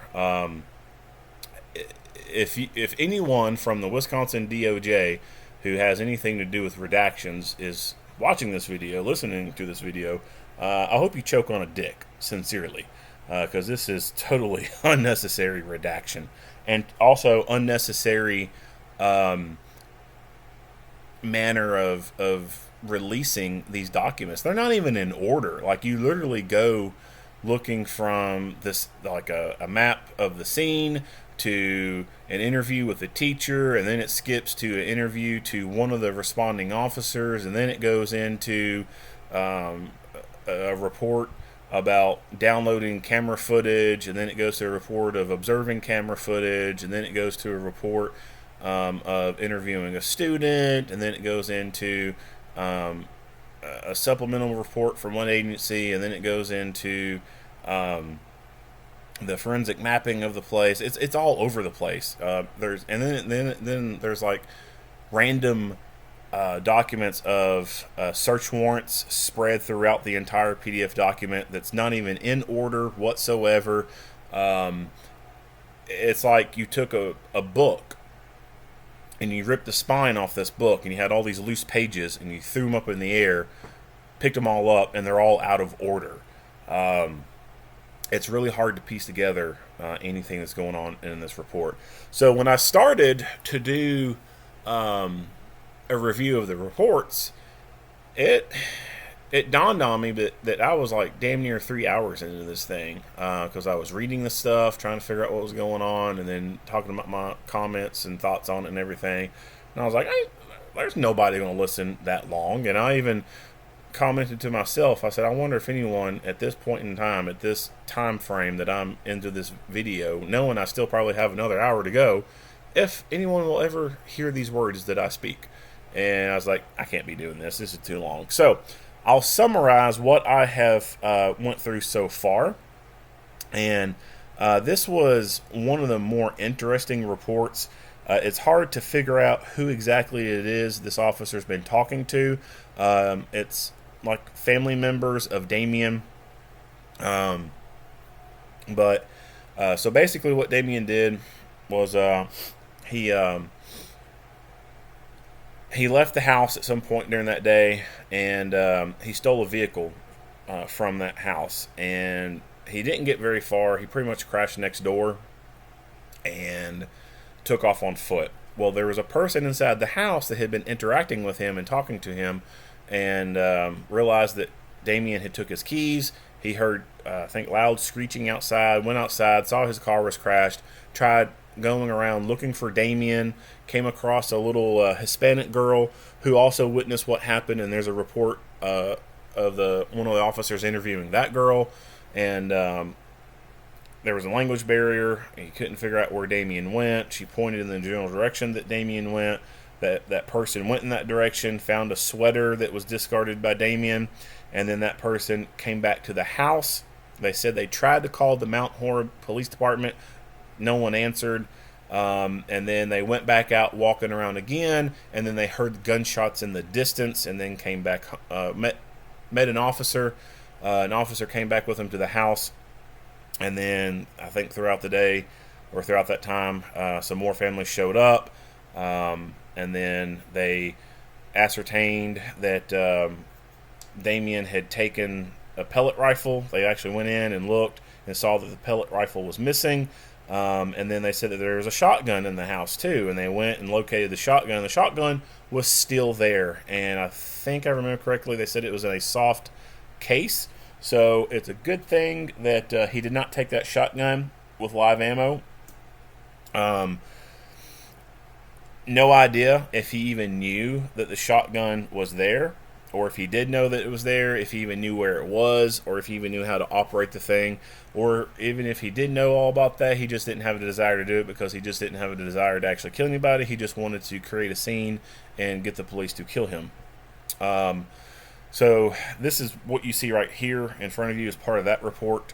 If anyone from the Wisconsin DOJ who has anything to do with redactions is watching this video, listening to this video, I hope you choke on a dick, sincerely, because this is totally unnecessary redaction, and also unnecessary manner of releasing these documents. They're not even in order. You literally go looking from this, a map of the scene, to an interview with a teacher, and then it skips to an interview to one of the responding officers, and then it goes into a report about downloading camera footage, and then it goes to a report of observing camera footage, and then it goes to a report of interviewing a student, and then it goes into a supplemental report from one agency, and then it goes into the forensic mapping of the place. It's all over the place. Then there's like random documents of search warrants spread throughout the entire PDF document that's not even in order whatsoever. It's like you took a book and you ripped the spine off this book and you had all these loose pages and you threw them up in the air, picked them all up, and they're all out of order. It's really hard to piece together anything that's going on in this report. So when I started to do a review of the reports, it dawned on me that I was like damn near 3 hours into this thing, because I was reading the stuff, trying to figure out what was going on, and then talking about my comments and thoughts on it and everything. And I was like, there's nobody going to listen that long. And I even commented to myself, I said, I wonder if anyone at this point in time, at this time frame that I'm into this video, knowing I still probably have another hour to go, if anyone will ever hear these words that I speak. And I was like, I can't be doing this. This is too long. So I'll summarize what I have went through so far. And this was one of the more interesting reports. It's hard to figure out who exactly it is this officer's been talking to. It's like family members of Damian. So basically what Damian did was he left the house at some point during that day, and he stole a vehicle from that house. And he didn't get very far. He pretty much crashed next door and took off on foot. Well, there was a person inside the house that had been interacting with him and talking to him, and realized that Damian had took his keys. He heard, I think, loud screeching outside, went outside, saw his car was crashed, tried going around looking for Damian, came across a little Hispanic girl who also witnessed what happened, and there's a report of one of the officers interviewing that girl, and there was a language barrier. He couldn't figure out where Damian went. She pointed in the general direction that Damian went. That person went in that direction, found a sweater that was discarded by Damian, and then that person came back to the house. They said they tried to call the Mount Horeb Police Department. No one answered. And then they went back out walking around again, and then they heard gunshots in the distance, and then came back, met an officer. An officer came back with them to the house, and then I think throughout the day, or throughout that time, some more families showed up, and then they ascertained that Damian had taken a pellet rifle. They actually went in and looked and saw that the pellet rifle was missing. And then they said that there was a shotgun in the house too, and they went and located the shotgun. The shotgun was still there, and I think I remember correctly, they said it was in a soft case. So it's a good thing that he did not take that shotgun with live ammo. No idea if he even knew that the shotgun was there, or if he did know that it was there, if he even knew where it was, or if he even knew how to operate the thing, or even if he did know all about that, he just didn't have a desire to do it because he just didn't have a desire to actually kill anybody. He just wanted to create a scene and get the police to kill him. So this is what you see right here in front of you as part of that report.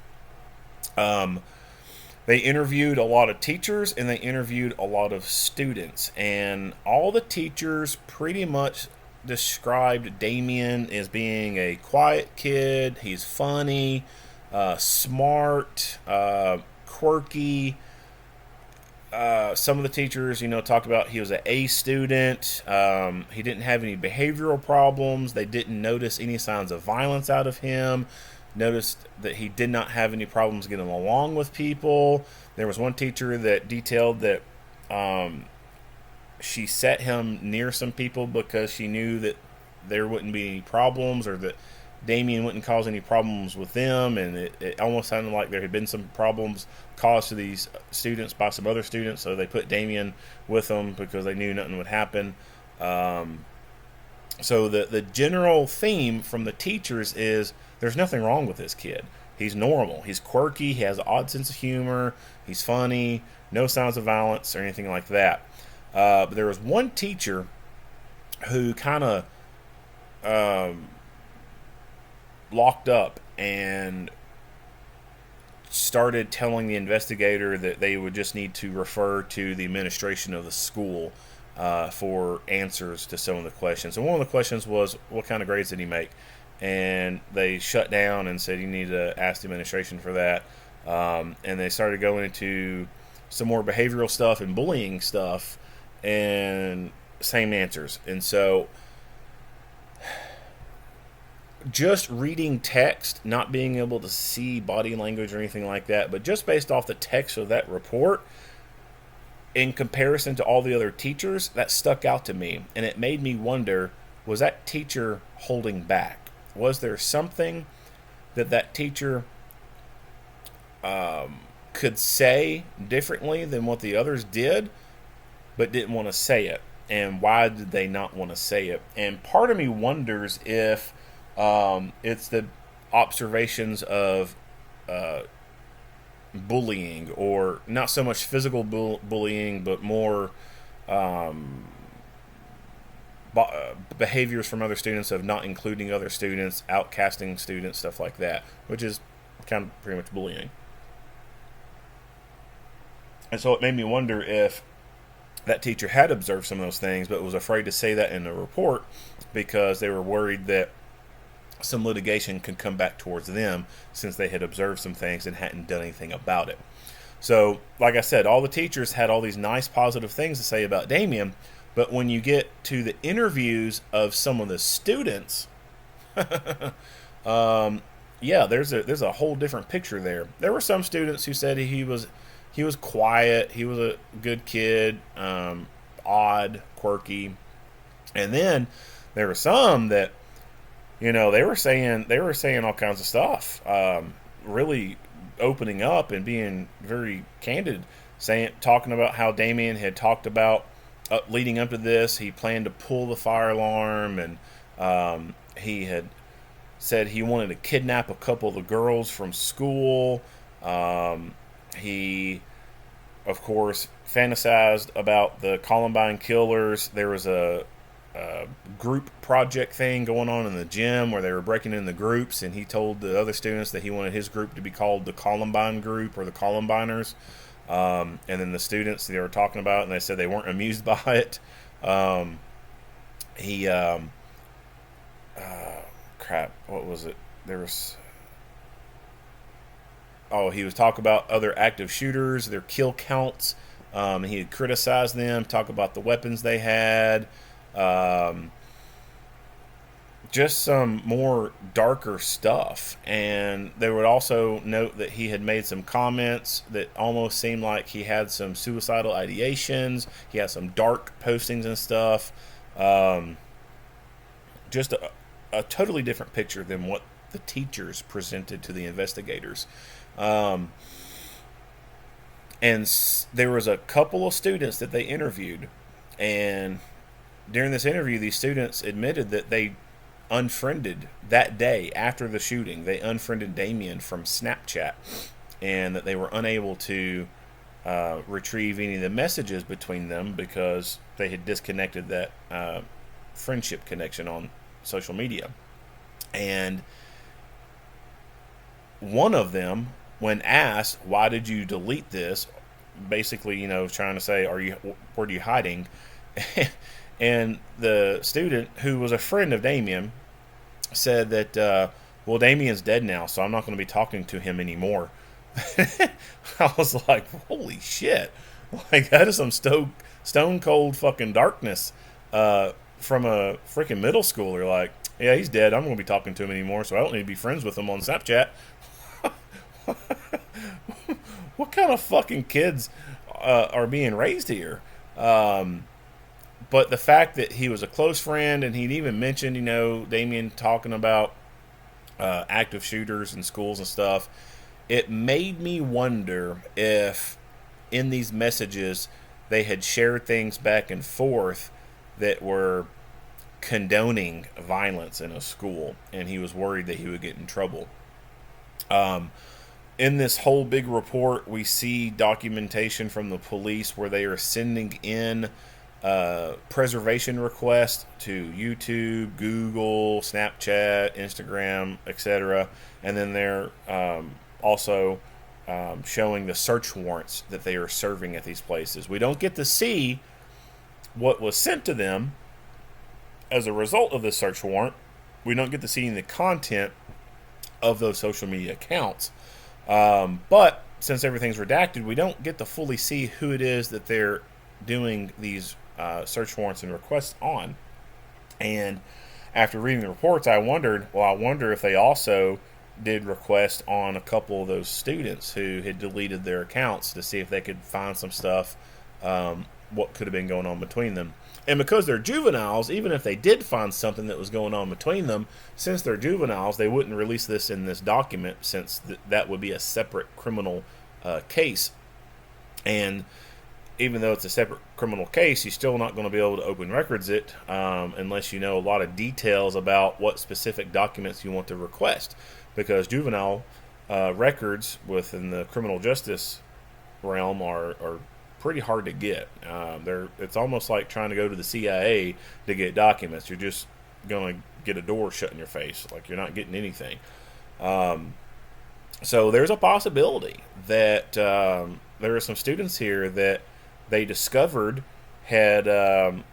They interviewed a lot of teachers and they interviewed a lot of students, and all the teachers pretty much described Damian as being a quiet kid. He's funny, smart, quirky. Some of the teachers, talked about he was an A student. He didn't have any behavioral problems. They didn't notice any signs of violence out of him. Noticed that he did not have any problems getting along with people. There was one teacher that detailed that she set him near some people because she knew that there wouldn't be any problems, or that Damian wouldn't cause any problems with them, and it almost sounded like there had been some problems caused to these students by some other students, so they put Damian with them because they knew nothing would happen. So the general theme from the teachers is there's nothing wrong with this kid. He's normal. He's quirky. He has an odd sense of humor. He's funny. No signs of violence or anything like that. But there was one teacher who kind of locked up and started telling the investigator that they would just need to refer to the administration of the school for answers to some of the questions. And one of the questions was, what kind of grades did he make? And they shut down and said, you need to ask the administration for that. And they started going into some more behavioral stuff and bullying stuff, and same answers. And so just reading text, not being able to see body language or anything like that, but just based off the text of that report, in comparison to all the other teachers, that stuck out to me. And it made me wonder, was that teacher holding back? Was there something that teacher could say differently than what the others did, but didn't want to say it? And why did they not want to say it? And part of me wonders if it's the observations of bullying, or not so much physical bullying, but more behaviors from other students of not including other students, outcasting students, stuff like that, which is kind of pretty much bullying. And so it made me wonder if that teacher had observed some of those things, but was afraid to say that in the report because they were worried that some litigation could come back towards them since they had observed some things and hadn't done anything about it. So, like I said, all the teachers had all these nice positive things to say about Damian, but when you get to the interviews of some of the students, yeah, there's a whole different picture there. There were some students who said he was quiet, he was a good kid, odd, quirky, and then there were some that, you know, they were saying all kinds of stuff, really opening up and being very candid, talking about how Damian had talked about leading up to this, he planned to pull the fire alarm, and he had said he wanted to kidnap a couple of the girls from school. He, of course, fantasized about the Columbine killers. There was a group project thing going on in the gym where they were breaking into groups, and he told the other students that he wanted his group to be called the Columbine group or the Columbiners. And then the students they were talking about, and they said they weren't amused by it. What was it? He was talking about other active shooters, their kill counts. He had criticized them, talk about the weapons they had. Just some more darker stuff. And they would also note that he had made some comments that almost seemed like he had some suicidal ideations. He had some dark postings and stuff. Just a totally different picture than what the teachers presented to the investigators. And there was a couple of students that they interviewed, and during this interview, these students admitted that they unfriended that day after the shooting. They unfriended Damian from Snapchat, and that they were unable to retrieve any of the messages between them because they had disconnected that friendship connection on social media. And one of them, when asked, why did you delete this, basically, you know, trying to say, where are you hiding? And the student, who was a friend of Damian, said that, well, Damian's dead now, so I'm not going to be talking to him anymore. I was like, holy shit. Like, that is some stone cold fucking darkness from a freaking middle schooler. Like, yeah, he's dead. I'm going to be talking to him anymore, so I don't need to be friends with him on Snapchat. What kind of fucking kids are being raised here? But the fact that he was a close friend, and he'd even mentioned, you know, Damian talking about active shooters in schools and stuff, it made me wonder if in these messages they had shared things back and forth that were condoning violence in a school, and he was worried that he would get in trouble. In this whole big report, we see documentation from the police where they are sending in preservation requests to YouTube, Google, Snapchat, Instagram, etc. And then they're also showing the search warrants that they are serving at these places. We don't get to see what was sent to them as a result of the search warrant. We don't get to see the content of those social media accounts. But since everything's redacted, we don't get to fully see who it is that they're doing these search warrants and requests on. And after reading the reports, I wonder if they also did request on a couple of those students who had deleted their accounts to see if they could find some stuff, what could have been going on between them. And because they're juveniles, even if they did find something that was going on between them, since they're juveniles, they wouldn't release this in this document, since that would be a separate criminal case. And even though it's a separate criminal case, you're still not going to be able to open records it unless you know a lot of details about what specific documents you want to request. Because juvenile records within the criminal justice realm are pretty hard to get. It's almost like trying to go to the CIA to get documents. You're just going to get a door shut in your face. Like, you're not getting anything. So there's a possibility that there are some students here that they discovered had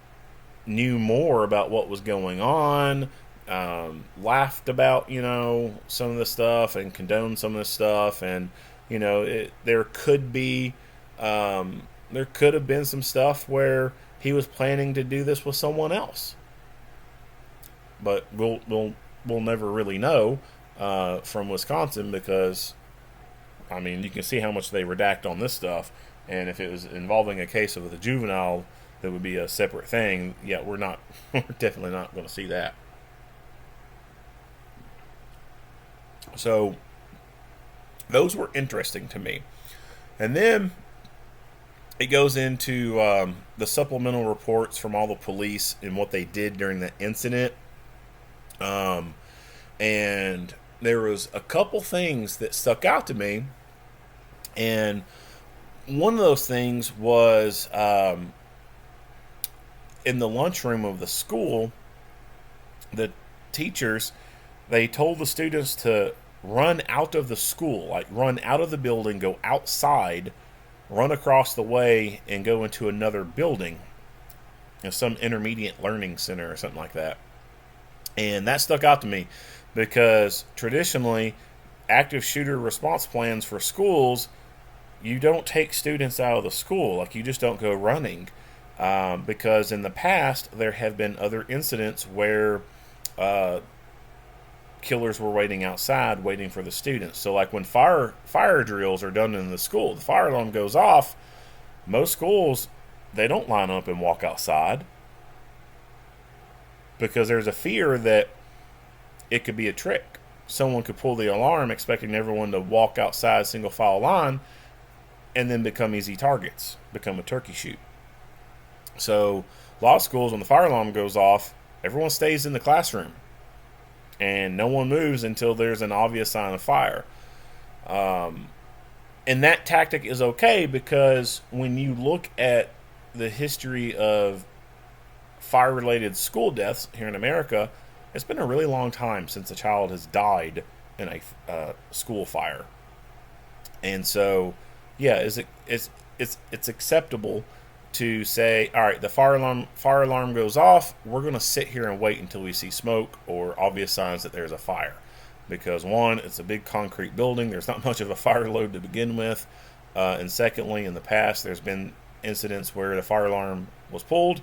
knew more about what was going on, laughed about, some of the stuff and condoned some of the stuff. And, there could have been some stuff where he was planning to do this with someone else. But we'll never really know from Wisconsin, because, you can see how much they redact on this stuff. And if it was involving a case of a juvenile, that would be a separate thing. Yeah, we're definitely not going to see that. So those were interesting to me. And then it goes into the supplemental reports from all the police and what they did during the incident. And there was a couple things that stuck out to me. And one of those things was in the lunchroom of the school, the teachers, they told the students to run out of the school, like run out of the building, go outside, run across the way, and go into another building, some intermediate learning center or something like that. And that stuck out to me because traditionally, active shooter response plans for schools, you don't take students out of the school. Like, you just don't go running. Because in the past, there have been other incidents where killers were waiting outside, waiting for the students. So, like when fire drills are done in the school, the fire alarm goes off. Most schools, they don't line up and walk outside because there's a fear that it could be a trick. Someone could pull the alarm expecting everyone to walk outside single file line and then become easy targets, become a turkey shoot. So a lot of schools, when the fire alarm goes off, everyone stays in the classroom and no one moves until there's an obvious sign of fire. And that tactic is okay because when you look at the history of fire-related school deaths here in America, it's been a really long time since a child has died in a school fire. And so, yeah, it's acceptable to say, all right, the fire alarm goes off. We're going to sit here and wait until we see smoke or obvious signs that there's a fire. Because one, it's a big concrete building. There's not much of a fire load to begin with. And secondly, in the past, there's been incidents where the fire alarm was pulled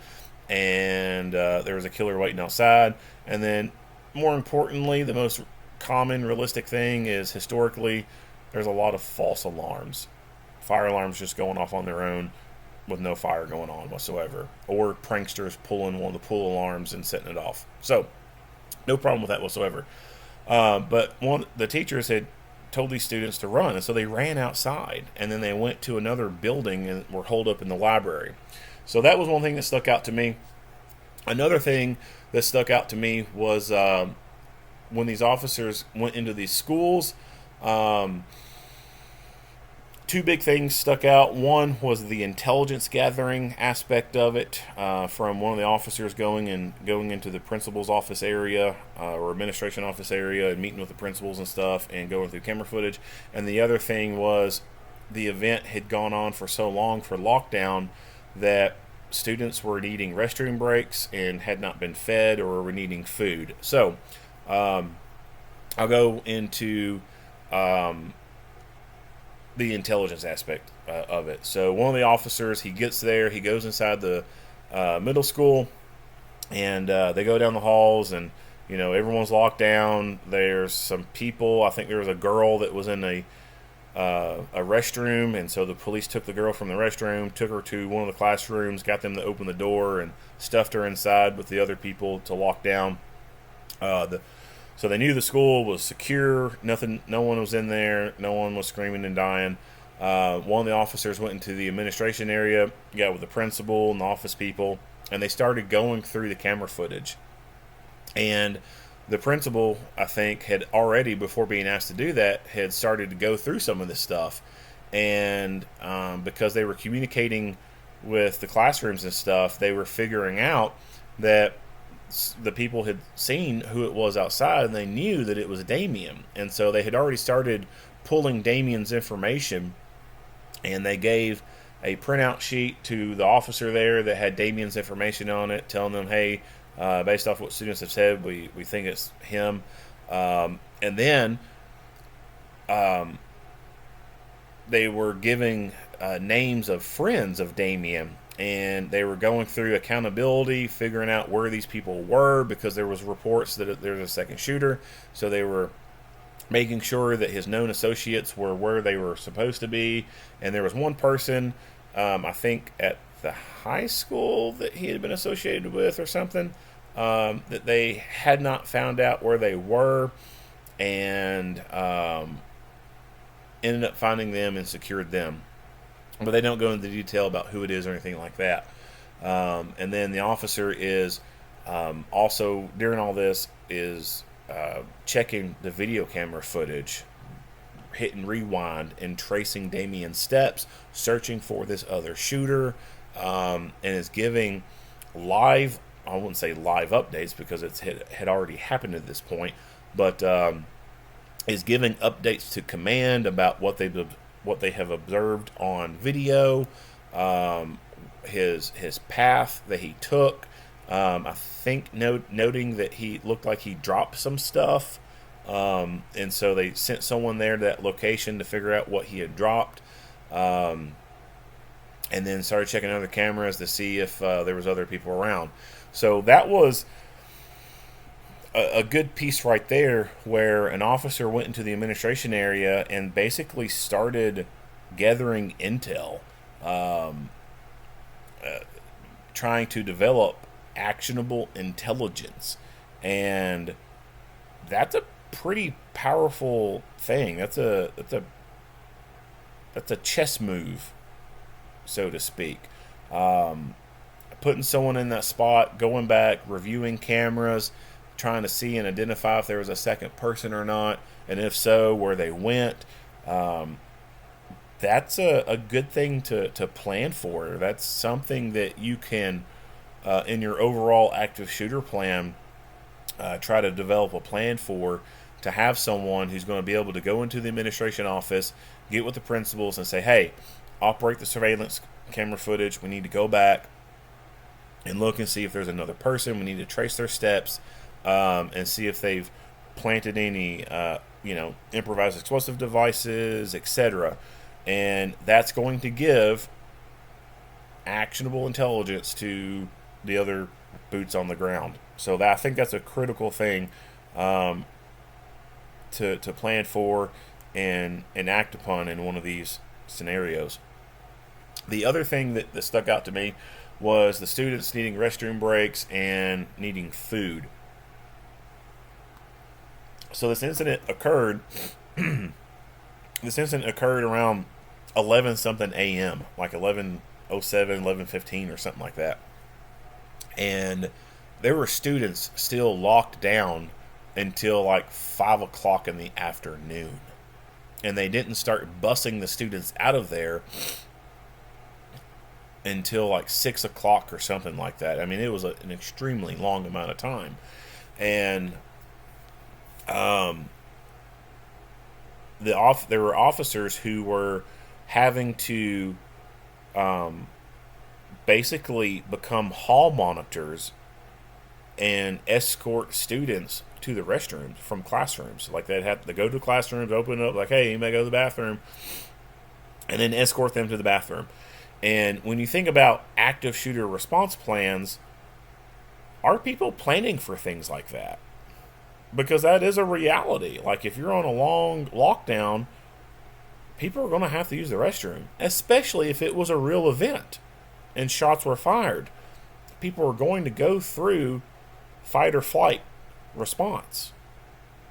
and there was a killer waiting outside. And then, more importantly, the most common realistic thing is historically, there's a lot of false alarms. Fire alarms just going off on their own with no fire going on whatsoever. Or pranksters pulling one of the pull alarms and setting it off. So, no problem with that whatsoever. But the teachers had told these students to run, and so they ran outside, and then they went to another building and were holed up in the library. So that was one thing that stuck out to me. Another thing that stuck out to me was when these officers went into these schools, two big things stuck out. One was the intelligence gathering aspect of it, from one of the officers going into the principal's office area, or administration office area, and meeting with the principals and stuff, and going through camera footage. And the other thing was the event had gone on for so long for lockdown that students were needing restroom breaks and had not been fed, or were needing food. So I'll go into the intelligence aspect of it. So one of the officers, he gets there, he goes inside the middle school, and they go down the halls, and everyone's locked down. There's some people. I think there was a girl that was in a restroom, and so the police took the girl from the restroom, took her to one of the classrooms, got them to open the door, and stuffed her inside with the other people to lock down. So they knew the school was secure. No one was in there. No one was screaming and dying. One of the officers went into the administration area, got with the principal and the office people, and they started going through the camera footage. And the principal, I think, had already, before being asked to do that, had started to go through some of this stuff. And because they were communicating with the classrooms and stuff, they were figuring out that the people had seen who it was outside, and they knew that it was Damian. And so they had already started pulling Damian's information, and they gave a printout sheet to the officer there that had Damian's information on it, telling them, hey, based off what students have said, we think it's him. And then they were giving names of friends of Damian, and they were going through accountability, figuring out where these people were, because there was reports that there's a second shooter. So they were making sure that his known associates were where they were supposed to be. And there was one person, I think at the high school that he had been associated with or something, that they had not found out where they were, and ended up finding them and secured them. But they don't go into detail about who it is or anything like that. And then the officer is also, during all this, is checking the video camera footage, hitting rewind and tracing Damian's steps, searching for this other shooter, and is giving live, I wouldn't say live updates because it had already happened at this point, but is giving updates to command about what they have observed on video, his path that he took. I think noting that he looked like he dropped some stuff, and so they sent someone there to that location to figure out what he had dropped, and then started checking other cameras to see if there was other people around. So that was a good piece right there, where an officer went into the administration area and basically started gathering intel, trying to develop actionable intelligence. And that's a pretty powerful thing. That's a chess move, so to speak. Putting someone in that spot, going back, reviewing cameras, trying to see and identify if there was a second person or not, and if so, where they went. That's a good thing to plan for. That's something that you can, in your overall active shooter plan, try to develop a plan for, to have someone who's going to be able to go into the administration office, get with the principals, and say, hey, operate the surveillance camera footage. We need to go back and look and see if there's another person. We need to trace their steps, and see if they've planted any, improvised explosive devices, etc. And that's going to give actionable intelligence to the other boots on the ground. So I think that's a critical thing to plan for and act upon in one of these scenarios. The other thing that stuck out to me was the students needing restroom breaks and needing food. So this incident occurred around 11 something a.m., like 11:07, 11:15 or something like that. And there were students still locked down until like 5 o'clock in the afternoon. and they didn't start busing the students out of there until like 6 o'clock or something like that. I mean, it was an extremely long amount of time. And there were officers who were having to basically become hall monitors and escort students to the restrooms from classrooms. Like, they'd have to go to classrooms, open up, like, hey, anybody go to the bathroom, and then escort them to the bathroom. And when you think about active shooter response plans, are people planning for things like that? Because that is a reality. Like, if you're on a long lockdown, people are going to have to use the restroom, especially if it was a real event and shots were fired. People are going to go through fight or flight response.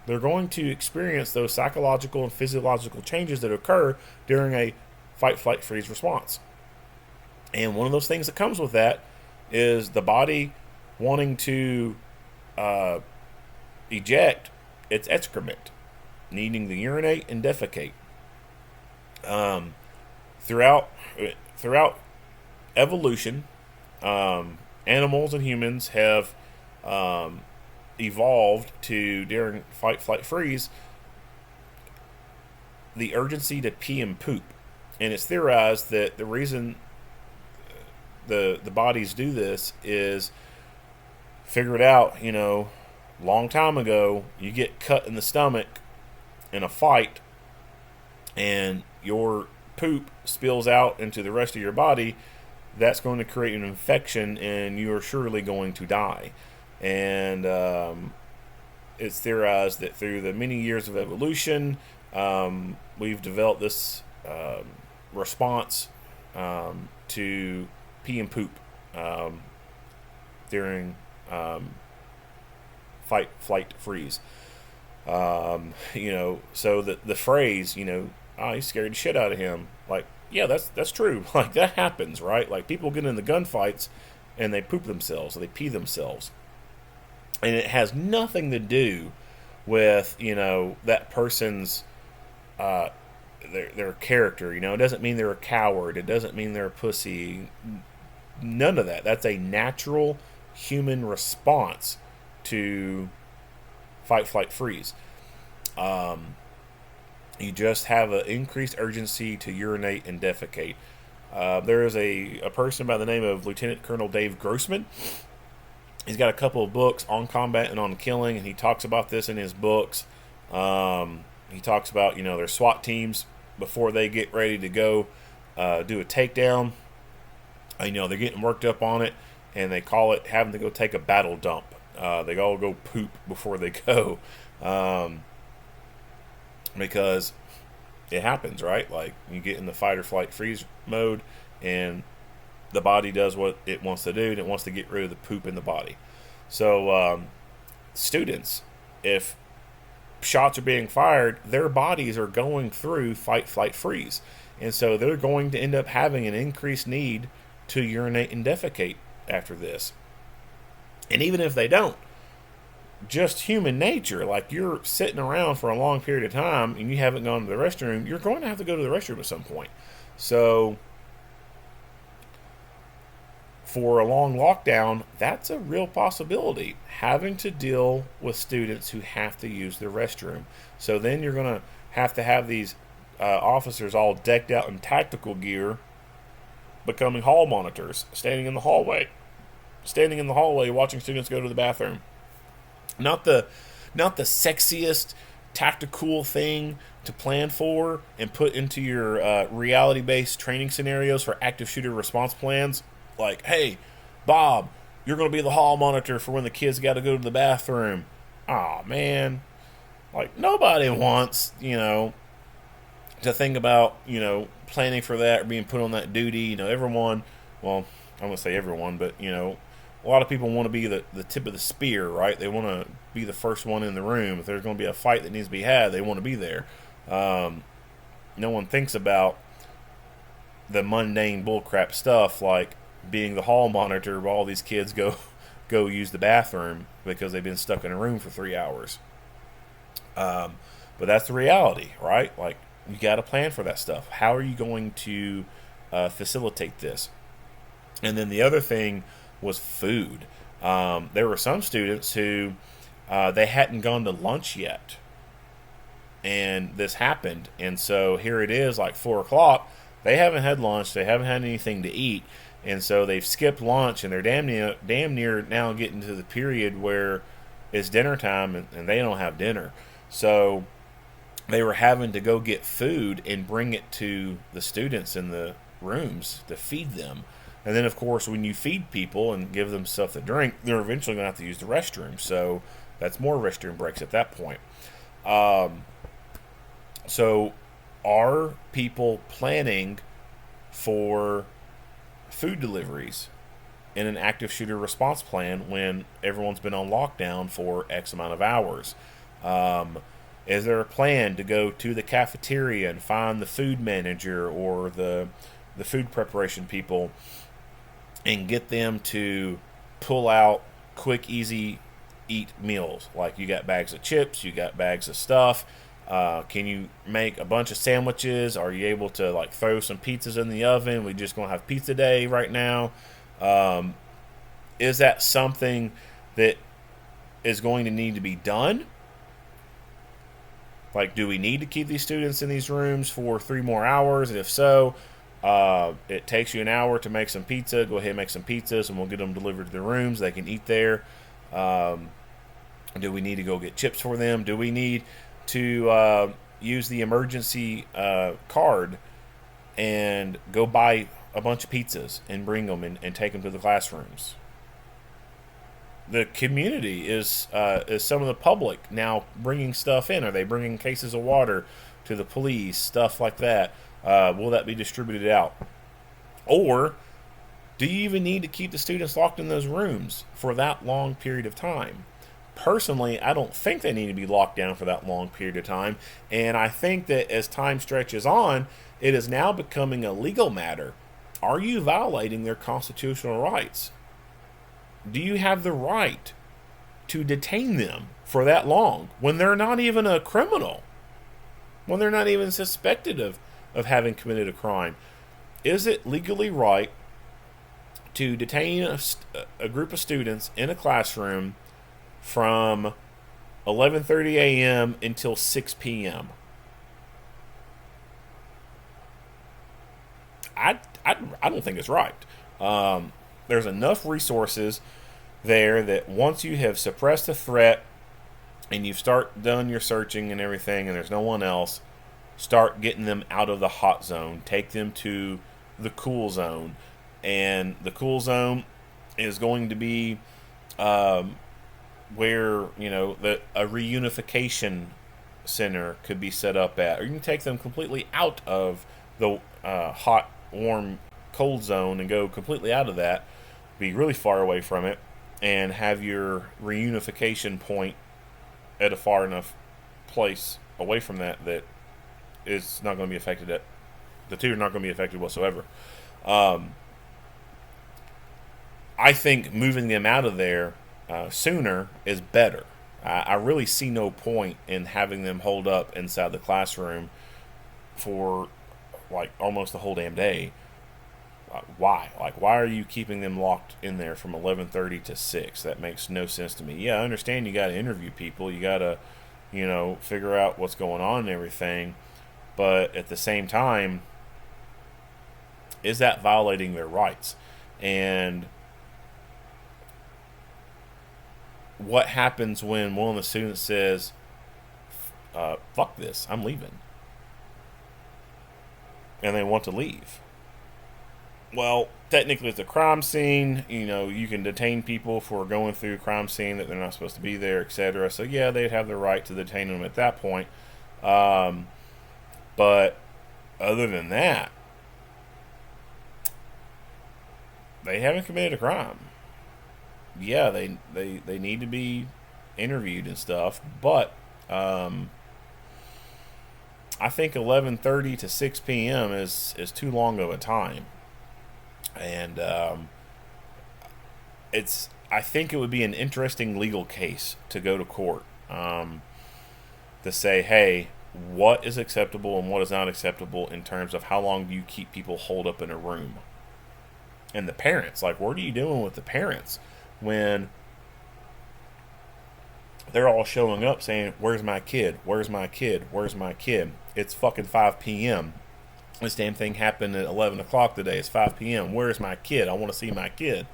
They're going to experience those psychological and physiological changes that occur during a fight, flight, freeze response. And one of those things that comes with that is the body wanting to eject its excrement, needing to urinate and defecate. Throughout evolution, animals and humans have evolved to, during fight, flight, freeze, the urgency to pee and poop. And it's theorized that the reason the bodies do this is figured out, long time ago. You get cut in the stomach in a fight, and your poop spills out into the rest of your body. That's going to create an infection, and you are surely going to die. And it's theorized that through the many years of evolution, we've developed this response to pee and poop during fight, flight, freeze. So the phrase, he scared the shit out of him. Like, yeah, that's true. Like, that happens, right? Like, people get in the gunfights and they poop themselves, or they pee themselves. And it has nothing to do with, that person's their character. It doesn't mean they're a coward. It doesn't mean they're a pussy. None of that. That's a natural human response to fight, flight, freeze. You just have an increased urgency to urinate and defecate. There is a person by the name of Lieutenant Colonel Dave Grossman. He's got a couple of books on combat and on killing, and he talks about this in his books. He talks about, their SWAT teams, before they get ready to go do a takedown. They're getting worked up on it, and they call it having to go take a battle dump. They all go poop before they go. Because it happens, right? Like, you get in the fight or flight freeze mode, and the body does what it wants to do, and it wants to get rid of the poop in the body. So, students, if shots are being fired, their bodies are going through fight, flight, freeze. And so they're going to end up having an increased need to urinate and defecate after this. And even if they don't, just human nature, like, you're sitting around for a long period of time and you haven't gone to the restroom, you're going to have to go to the restroom at some point. So for a long lockdown, that's a real possibility, having to deal with students who have to use the restroom. So then you're going to have these officers all decked out in tactical gear becoming hall monitors, standing in the hallway watching students go to the bathroom. Not the sexiest tactical thing to plan for and put into your reality-based training scenarios for active shooter response plans. Like, hey, Bob, you're going to be the hall monitor for when the kids got to go to the bathroom. Aw, man. Like, nobody wants, to think about, planning for that or being put on that duty. Everyone, well, I'm going to say everyone, but, a lot of people want to be the tip of the spear, right? They want to be the first one in the room. If there's going to be a fight that needs to be had, they want to be there. No one thinks about the mundane bullcrap stuff like being the hall monitor while all these kids go use the bathroom because they've been stuck in a room for 3 hours. But that's the reality, right? Like, You got to plan for that stuff. How are you going to facilitate this? And then the other thing was food. There were some students who they hadn't gone to lunch yet, and this happened. And so here it is, like 4 o'clock. They haven't had lunch. They haven't had anything to eat, and so they've skipped lunch, and they're damn near now getting to the period where it's dinner time, and they don't have dinner. So they were having to go get food and bring it to the students in the rooms to feed them. And then, of course, when you feed people and give them stuff to drink, they're eventually going to have to use the restroom. So that's more restroom breaks at that point. So are people planning for food deliveries in an active shooter response plan when everyone's been on lockdown for X amount of hours? Is there a plan to go to the cafeteria and find the food manager or the food preparation people and get them to pull out quick, easy eat meals? Like, you got bags of chips, you got bags of stuff. Can you make a bunch of sandwiches? Are you able to like throw some pizzas in the oven? We just gonna have pizza day right now. Is that something that is going to need to be done? Like, do we need to keep these students in these rooms for 3 more hours? And if so, it takes you an hour to make some pizza. Go ahead and make some pizzas, and we'll get them delivered to their rooms. They can eat there. Do we need to go get chips for them? Do we need to use the emergency card and go buy a bunch of pizzas and bring them and take them to the classrooms? The community is some of the public now bringing stuff in. Are they bringing cases of water to the police, stuff like that? Will that be distributed out? Or do you even need to keep the students locked in those rooms for that long period of time? Personally, I don't think they need to be locked down for that long period of time. And I think that as time stretches on, it is now becoming a legal matter. Are you violating their constitutional rights? Do you have the right to detain them for that long when they're not even a criminal? When they're not even suspected of having committed a crime? Is it legally right to detain a group of students in a classroom from 11:30 a.m. until 6 p.m.? I don't think it's right. There's enough resources there that once you have suppressed a threat and you've done your searching and everything and there's no one else, start getting them out of the hot zone. Take them to the cool zone. And the cool zone is going to be where, a reunification center could be set up at. Or you can take them completely out of the hot, warm, cold zone and go completely out of that, be really far away from it, and have your reunification point at a far enough place away from that is not going to be affected. The two are not going to be affected whatsoever. I think moving them out of there sooner is better. I really see no point in having them hold up inside the classroom for like almost the whole damn day. Why? Like, why are you keeping them locked in there from 11:30 to 6? That makes no sense to me. Yeah, I understand you got to interview people. You got to, figure out what's going on and everything. But at the same time, is that violating their rights? And what happens when one of the students says, fuck this, I'm leaving, and they want to leave? Well, technically it's a crime scene. You can detain people for going through a crime scene that they're not supposed to be there, etc. So yeah, they'd have the right to detain them at that point. But other than that, they haven't committed a crime. Yeah, they need to be interviewed and stuff, but I think 11:30 to 6 p.m. is too long of a time. And I think it would be an interesting legal case to go to court to say, hey, what is acceptable and what is not acceptable in terms of how long do you keep people holed up in a room. And the parents, like, what are you doing with the parents when they're all showing up saying, where's my kid? Where's my kid? Where's my kid? It's fucking 5 p.m. This damn thing happened at 11 o'clock today. It's 5 p.m. Where's my kid? I want to see my kid.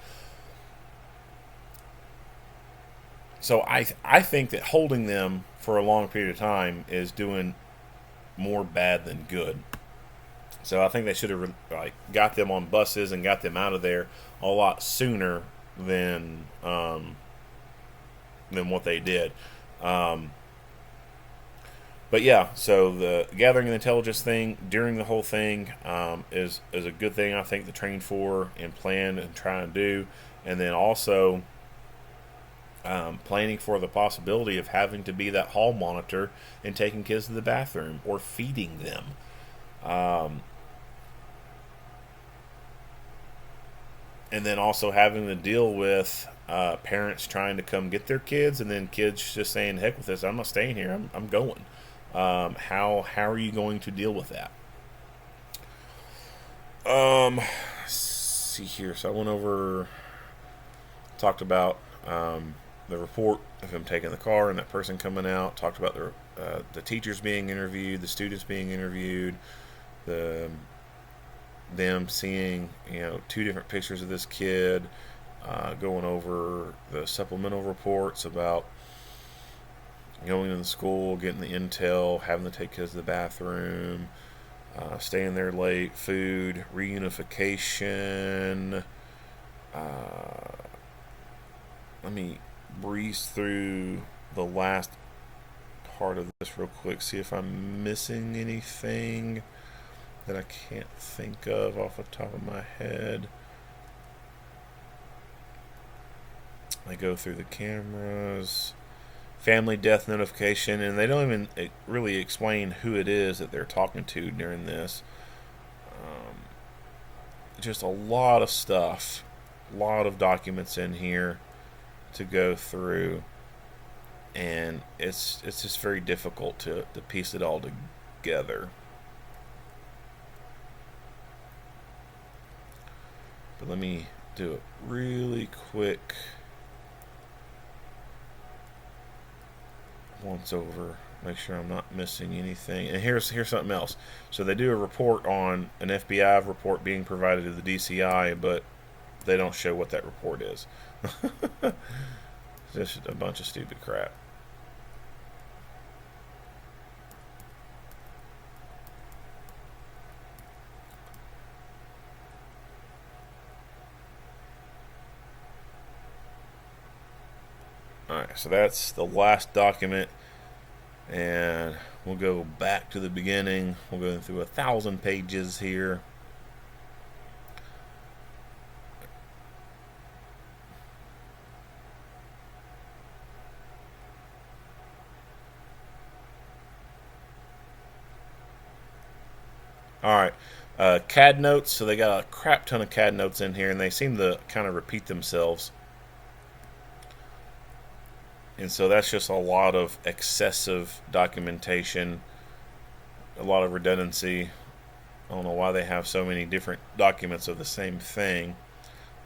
So I think that holding them for a long period of time is doing more bad than good. So I think they should have got them on buses and got them out of there a lot sooner than what they did. But yeah, so the gathering and intelligence thing during the whole thing is a good thing, I think, to train for and plan and try and do. And then also planning for the possibility of having to be that hall monitor and taking kids to the bathroom or feeding them. And then also having to deal with parents trying to come get their kids, and then kids just saying, heck with this, I'm not staying here, I'm going. How are you going to deal with that? Let's see here. So I went over, talked about the report of him taking the car and that person coming out, talked about the teachers being interviewed, the students being interviewed, them seeing, 2 different pictures of this kid, going over the supplemental reports about going to the school, getting the intel, having to take kids to the bathroom, staying there late, food, reunification. Let me breeze through the last part of this real quick, see if I'm missing anything that I can't think of off the top of my head. I go through the cameras, family death notification, and they don't even really explain who it is that they're talking to during this. Just a lot of stuff, a lot of documents in here to go through, and it's just very difficult to piece it all together. But let me do it really quick once over, make sure I'm not missing anything. And here's something else. So they do a report on an FBI report being provided to the DCI, but they don't show what that report is. It's just a bunch of stupid crap. Alright, so that's the last document, and we'll go back to the beginning. We'll go through 1,000 pages here. Alright, CAD notes. So they got a crap ton of CAD notes in here, and they seem to kind of repeat themselves. And so that's just a lot of excessive documentation, a lot of redundancy. I don't know why they have so many different documents of the same thing,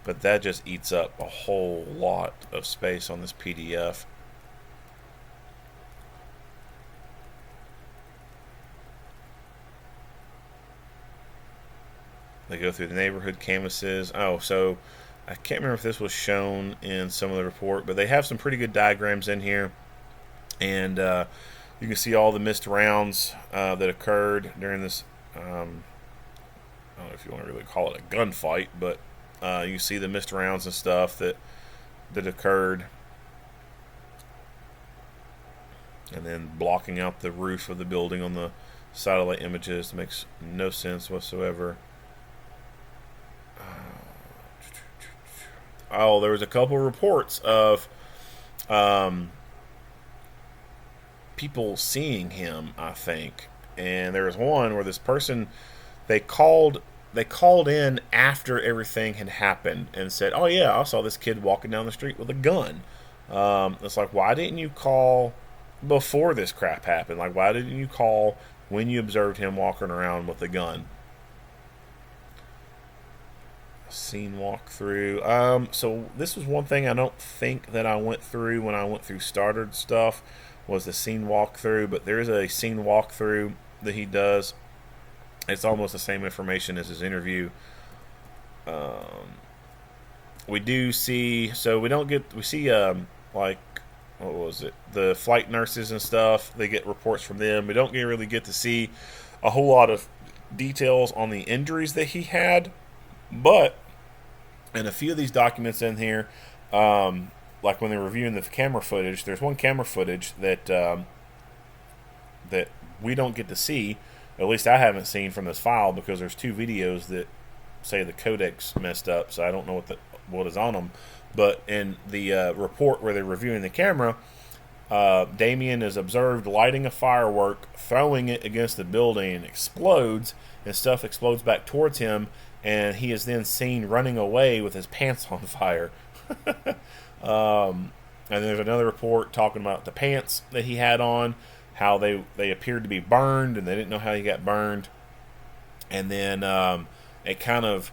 but that just eats up a whole lot of space on this PDF. They go through the neighborhood canvases. Oh, so I can't remember if this was shown in some of the report, but they have some pretty good diagrams in here. And you can see all the missed rounds that occurred during this, I don't know if you want to really call it a gunfight, but you see the missed rounds and stuff that occurred. And then blocking out the roof of the building on the satellite images makes no sense whatsoever. Oh, there was a couple of reports of people seeing him, I think. And there was one where this person, they called in after everything had happened and said, oh yeah, I saw this kid walking down the street with a gun. It's like, why didn't you call before this crap happened? Like, why didn't you call when you observed him walking around with a gun? Scene walkthrough. So this was one thing I don't think that I went through when I went through started stuff, was the scene walkthrough. But there is a scene walkthrough that he does. It's almost the same information as his interview. We do see, so we see like, what was it, the flight nurses and stuff. They get reports from them. We don't really get to see a whole lot of details on the injuries that he had, but in a few of these documents in here, like when they're reviewing the camera footage, there's one camera footage that that we don't get to see. At least I haven't seen from this file, because there's two videos that say the codecs messed up, so I don't know what is on them. But in the report where they're reviewing the camera, Damian is observed lighting a firework, throwing it against the building, and explodes, and stuff explodes back towards him, and he is then seen running away with his pants on fire. And there's another report talking about the pants that he had on, how they appeared to be burned, and they didn't know how he got burned. And then it kind of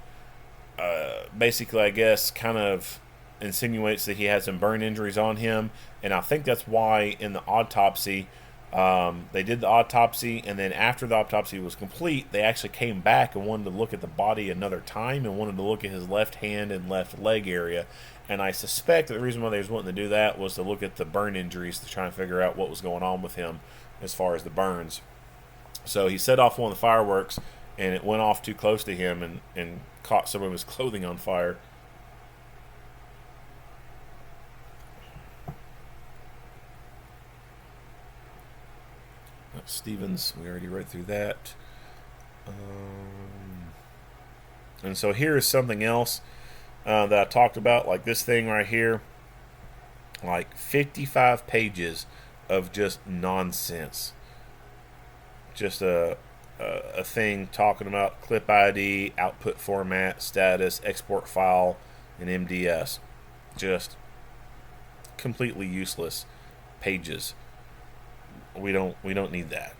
basically, I guess, kind of insinuates that he had some burn injuries on him. And I think that's why in the autopsy, they did the autopsy, and then after the autopsy was complete, they actually came back and wanted to look at the body another time, and wanted to look at his left hand and left leg area. And I suspect that the reason why they was wanting to do that was to look at the burn injuries, to try and figure out what was going on with him as far as the burns. So he set off one of the fireworks, and it went off too close to him and caught some of his clothing on fire. Stevens, we already read through that. And so here is something else that I talked about, like this thing right here, like 55 pages of just nonsense. Just a thing talking about clip ID, output format, status, export file, and MDS. Just completely useless pages. We don't need that.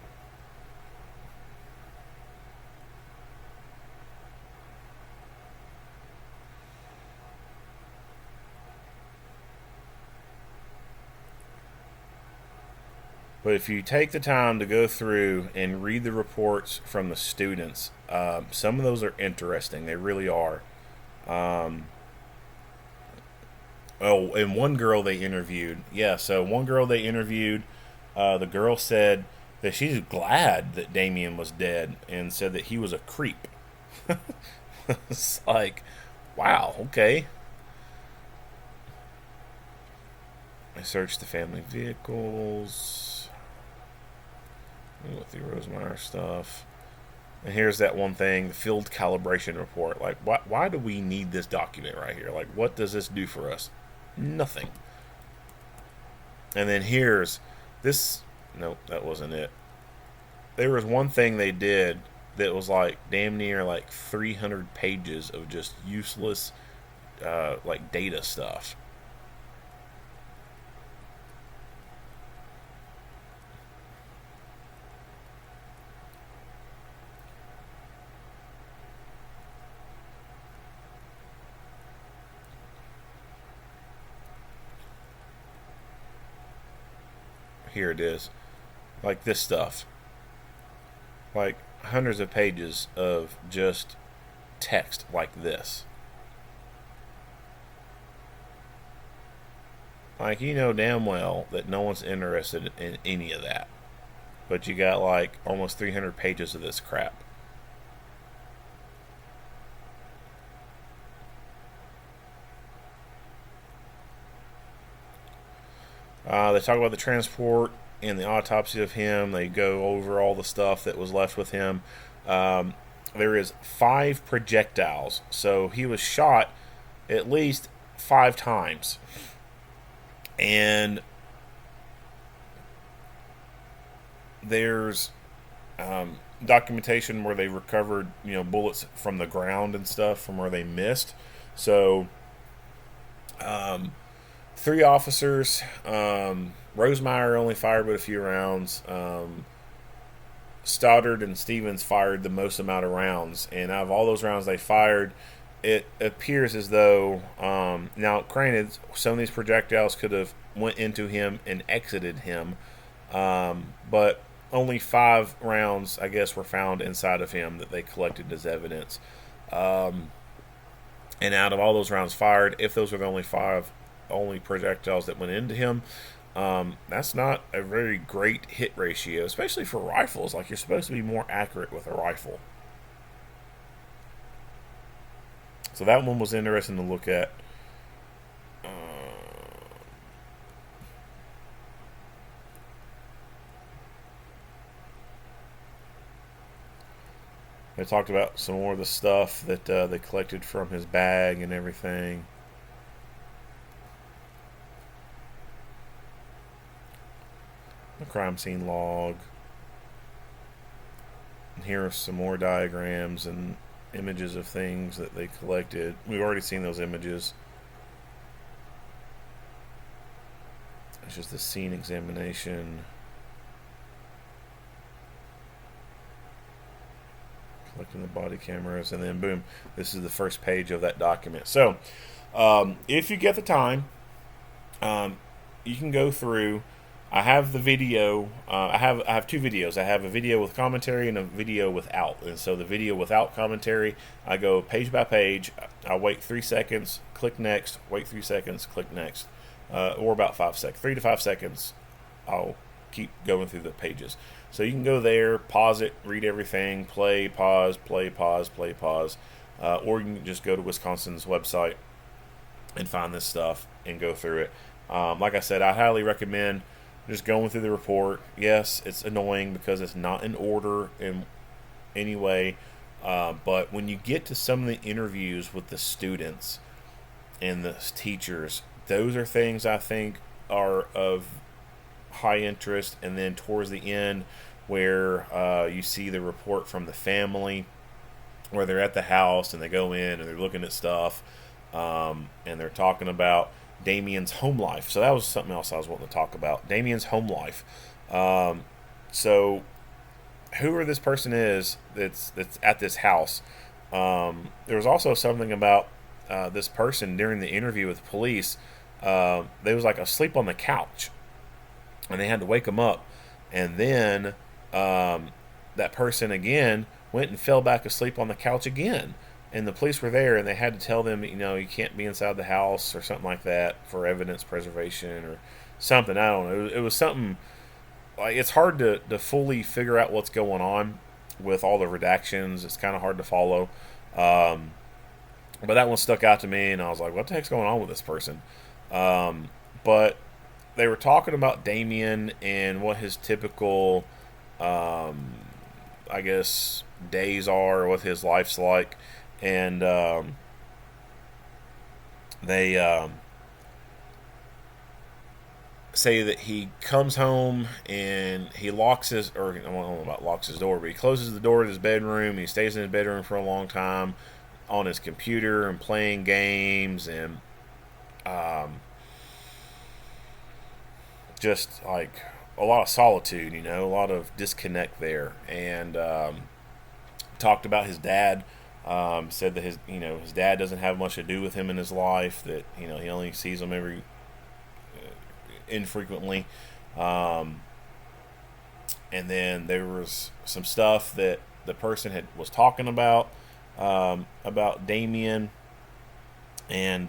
But if you take the time to go through and read the reports from the students, some of those are interesting. They really are. And one girl they interviewed. Yeah, so one girl they interviewed, the girl said that she's glad that Damian was dead, and said that he was a creep. It's like, wow, okay. I searched the family vehicles. We went through Rosemeyer stuff. And here's that one thing, the field calibration report. Like, why do we need this document right here? Like, what does this do for us? Nothing. And then here's this. Nope, that wasn't it. There was one thing they did that was like damn near like 300 pages of just useless like data stuff. Here it is. Like this stuff. Like hundreds of pages of just text like this. Like, you know damn well that no one's interested in any of that. But you got like almost 300 pages of this crap. They talk about the transport and the autopsy of him. They go over all the stuff that was left with him. There is 5 projectiles. So he was shot at least 5 times. And there's documentation where they recovered, bullets from the ground and stuff from where they missed. So 3 officers Rosemeyer only fired but a few rounds. Stoddard and Stevens fired the most amount of rounds, and out of all those rounds they fired, it appears as though now, granted, some of these projectiles could have went into him and exited him, but only 5 rounds, I guess, were found inside of him that they collected as evidence. And out of all those rounds fired, if those were the only projectiles that went into him, that's not a very great hit ratio, especially for rifles. Like, you're supposed to be more accurate with a rifle. So that one was interesting to look at. They talked about some more of the stuff that they collected from his bag and everything. The crime scene log. And here are some more diagrams and images of things that they collected. We've already seen those images. It's just the scene examination. Collecting the body cameras, and then boom, this is the first page of that document. So if you get the time, you can go through. I have the video. I have 2 videos. I have a video with commentary and a video without. And so the video without commentary, I go page by page. I wait 3 seconds, click next. Wait 3 seconds, click next, or about 5 seconds, 3 to 5 seconds. I'll keep going through the pages. So you can go there, pause it, read everything, play, pause, play, pause, play, pause, or you can just go to Wisconsin's website and find this stuff and go through it. Like I said, I highly recommend just going through the report. Yes, it's annoying because it's not in order in any way, but when you get to some of the interviews with the students and the teachers, those are things I think are of high interest. And then towards the end, where you see the report from the family, where they're at the house and they go in and they're looking at stuff, and they're talking about Damian's home life. So that was something else I was wanting to talk about. Damian's home life. So whoever this person is that's at this house, there was also something about this person during the interview with the police. They was like asleep on the couch, and they had to wake him up, and then that person again went and fell back asleep on the couch again, and the police were there, and they had to tell them, you can't be inside the house or something like that for evidence preservation or something. I don't know. It was something like, it's hard to fully figure out what's going on with all the redactions. It's kind of hard to follow, but that one stuck out to me, and I was like, what the heck's going on with this person? But they were talking about Damian and what his typical, I guess, days are, or what his life's like. And they say that he comes home and he locks his, or I don't know about locks his door, but he closes the door to his bedroom. He stays in his bedroom for a long time on his computer and playing games, and just like a lot of solitude, a lot of disconnect there. And talked about his dad. Said that his dad doesn't have much to do with him in his life. That he only sees him every infrequently. And then there was some stuff that the person was talking about Damian, and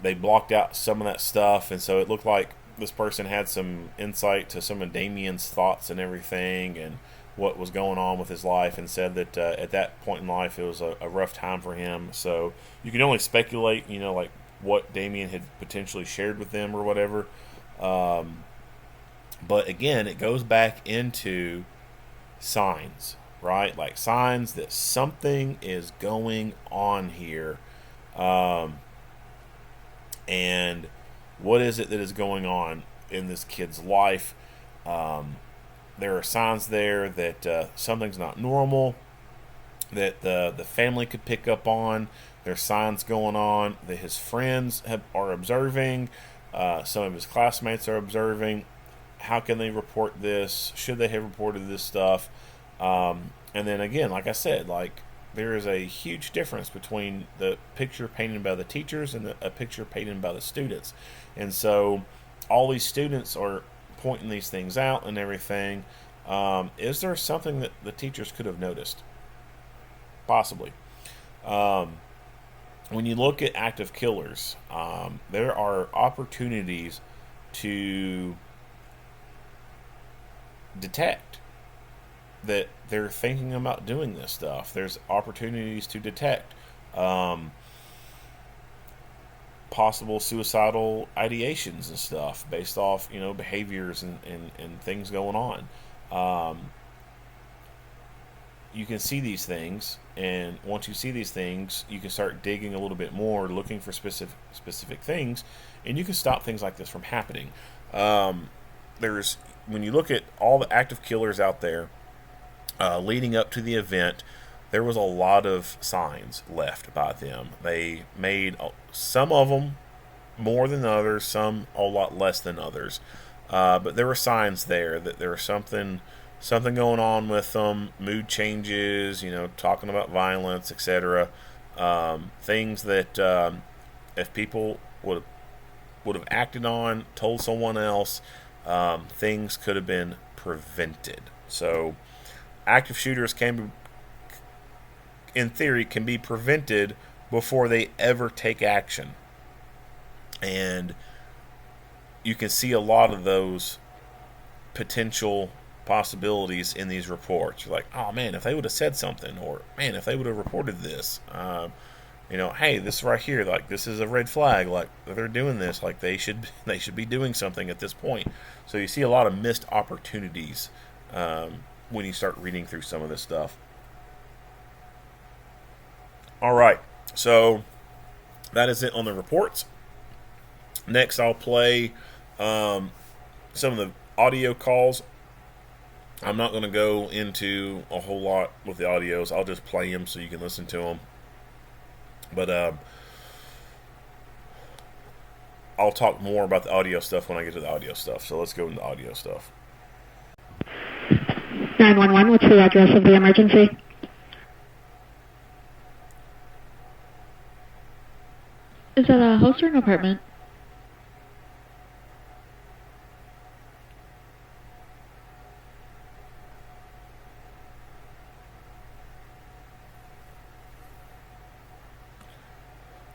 they blocked out some of that stuff, and so it looked like this person had some insight to some of Damian's thoughts and everything, and what was going on with his life, and said that at that point in life it was a rough time for him. So you can only speculate, like what Damian had potentially shared with them or whatever. But again, it goes back into signs, right? Like signs that something is going on here. And what is it that is going on in this kid's life? There are signs there that something's not normal, that the family could pick up on, There's signs going on that his friends are observing. Some of his classmates are observing. How can they report this? Should they have reported this stuff? And then again, like I said, like there is a huge difference between the picture painted by the teachers and a picture painted by the students. And so all these students are pointing these things out and everything. Is there something that the teachers could have noticed? Possibly. When you look at active killers, there are opportunities to detect that they're thinking about doing this stuff. There's opportunities to detect possible suicidal ideations and stuff based off, behaviors and things going on. You can see these things, and once you see these things, you can start digging a little bit more, looking for specific things, and you can stop things like this from happening. When you look at all the active killers out there, leading up to the event, there was a lot of signs left by them. They made some of them more than others, some a lot less than others. But there were signs there that there was something going on with them, mood changes, talking about violence, etc. Things that if people would have acted on, told someone else, things could have been prevented. So active shooters in theory, can be prevented before they ever take action. And you can see a lot of those potential possibilities in these reports. You're like, oh man, if they would have said something, or man, if they would have reported this, hey, this right here, like this is a red flag, like they're doing this, like they should be doing something at this point. So you see a lot of missed opportunities when you start reading through some of this stuff. All right, so that is it on the reports. Next, I'll play some of the audio calls. I'm not going to go into a whole lot with the audios. I'll just play them so you can listen to them. But I'll talk more about the audio stuff when I get to the audio stuff. So let's go into the audio stuff. 911, what's the address of the emergency? Is that a house or an apartment?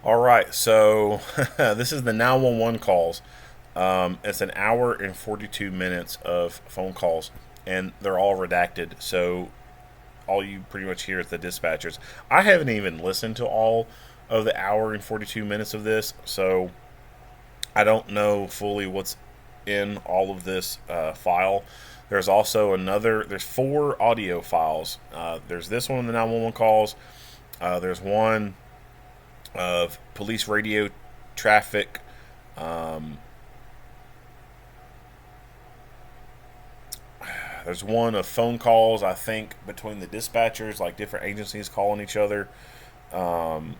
All right, so this is the 911 calls. It's an hour and 42 minutes of phone calls, and they're all redacted. So all you pretty much hear is the dispatchers. I haven't even listened to all of the hour and 42 minutes of this, so I don't know fully what's in all of this file. There's also there's 4 audio files. There's this one, the 911 calls. There's one of police radio traffic. There's one of phone calls, I think, between the dispatchers, like different agencies calling each other. And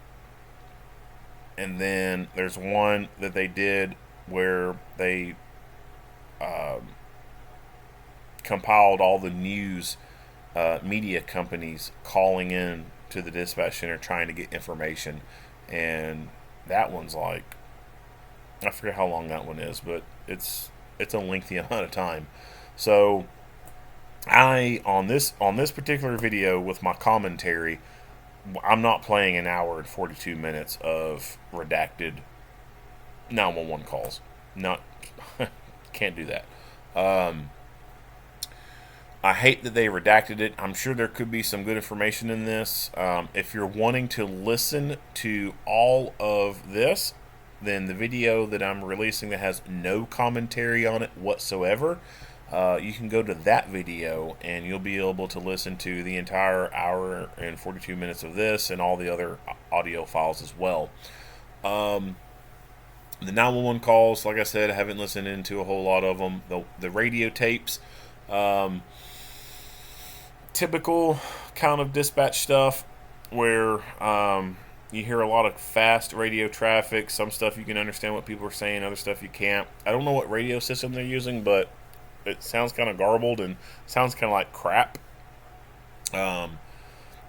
then there's one that they did where they compiled all the news media companies calling in to the dispatch center trying to get information. And that one's like, I forget how long that one is, but it's a lengthy amount of time. So on this particular video with my commentary, I'm not playing an hour and 42 minutes of redacted 911 calls. Can't do that. I hate that they redacted it. I'm sure there could be some good information in this. If you're wanting to listen to all of this, then the video that I'm releasing that has no commentary on it whatsoever, you can go to that video and you'll be able to listen to the entire hour and 42 minutes of this and all the other audio files as well. The 911 calls, like I said, I haven't listened into a whole lot of them. The radio tapes, typical kind of dispatch stuff where You hear a lot of fast radio traffic. Some stuff you can understand what people are saying, other stuff you can't. I don't know what radio system they're using, but it sounds kind of garbled and sounds kind of like crap.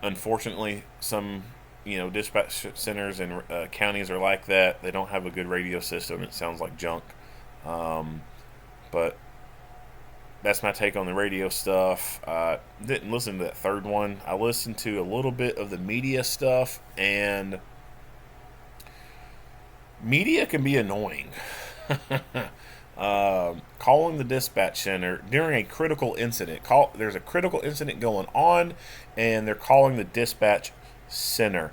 Unfortunately, some dispatch centers and counties are like that. They don't have a good radio system. It sounds like junk. But that's my take on the radio stuff. Didn't listen to that third one. I listened to a little bit of the media stuff, and media can be annoying. Calling the dispatch center during a critical incident. There's a critical incident going on, and they're calling the dispatch center.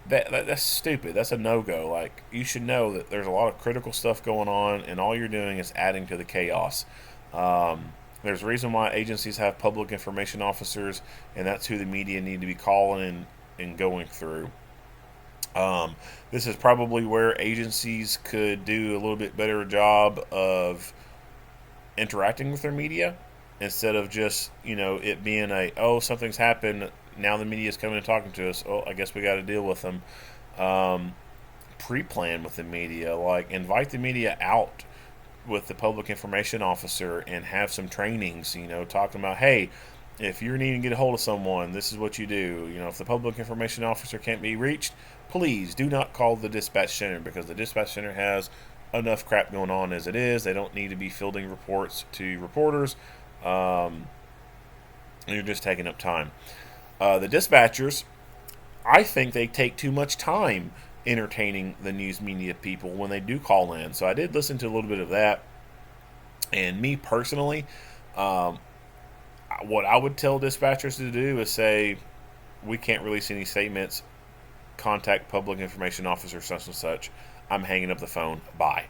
That's stupid. That's a no-go. Like, you should know that there's a lot of critical stuff going on, and all you're doing is adding to the chaos. There's a reason why agencies have public information officers, and that's who the media need to be calling and going through. This is probably where agencies could do a little bit better job of interacting with their media instead of just, it being something's happened. Now the media is coming and talking to us. Oh, I guess we got to deal with them. Pre-plan with the media, like invite the media out with the public information officer and have some trainings. Talking about, hey, if you're needing to get a hold of someone, this is what you do. If the public information officer can't be reached, please do not call the dispatch center, because the dispatch center has enough crap going on as it is. They don't need to be fielding reports to reporters. You're just taking up time. The dispatchers, I think they take too much time entertaining the news media people when they do call in. So I did listen to a little bit of that. And me personally, what I would tell dispatchers to do is say, we can't release any statements. Contact public information officer such and such. I'm hanging up the phone. Bye.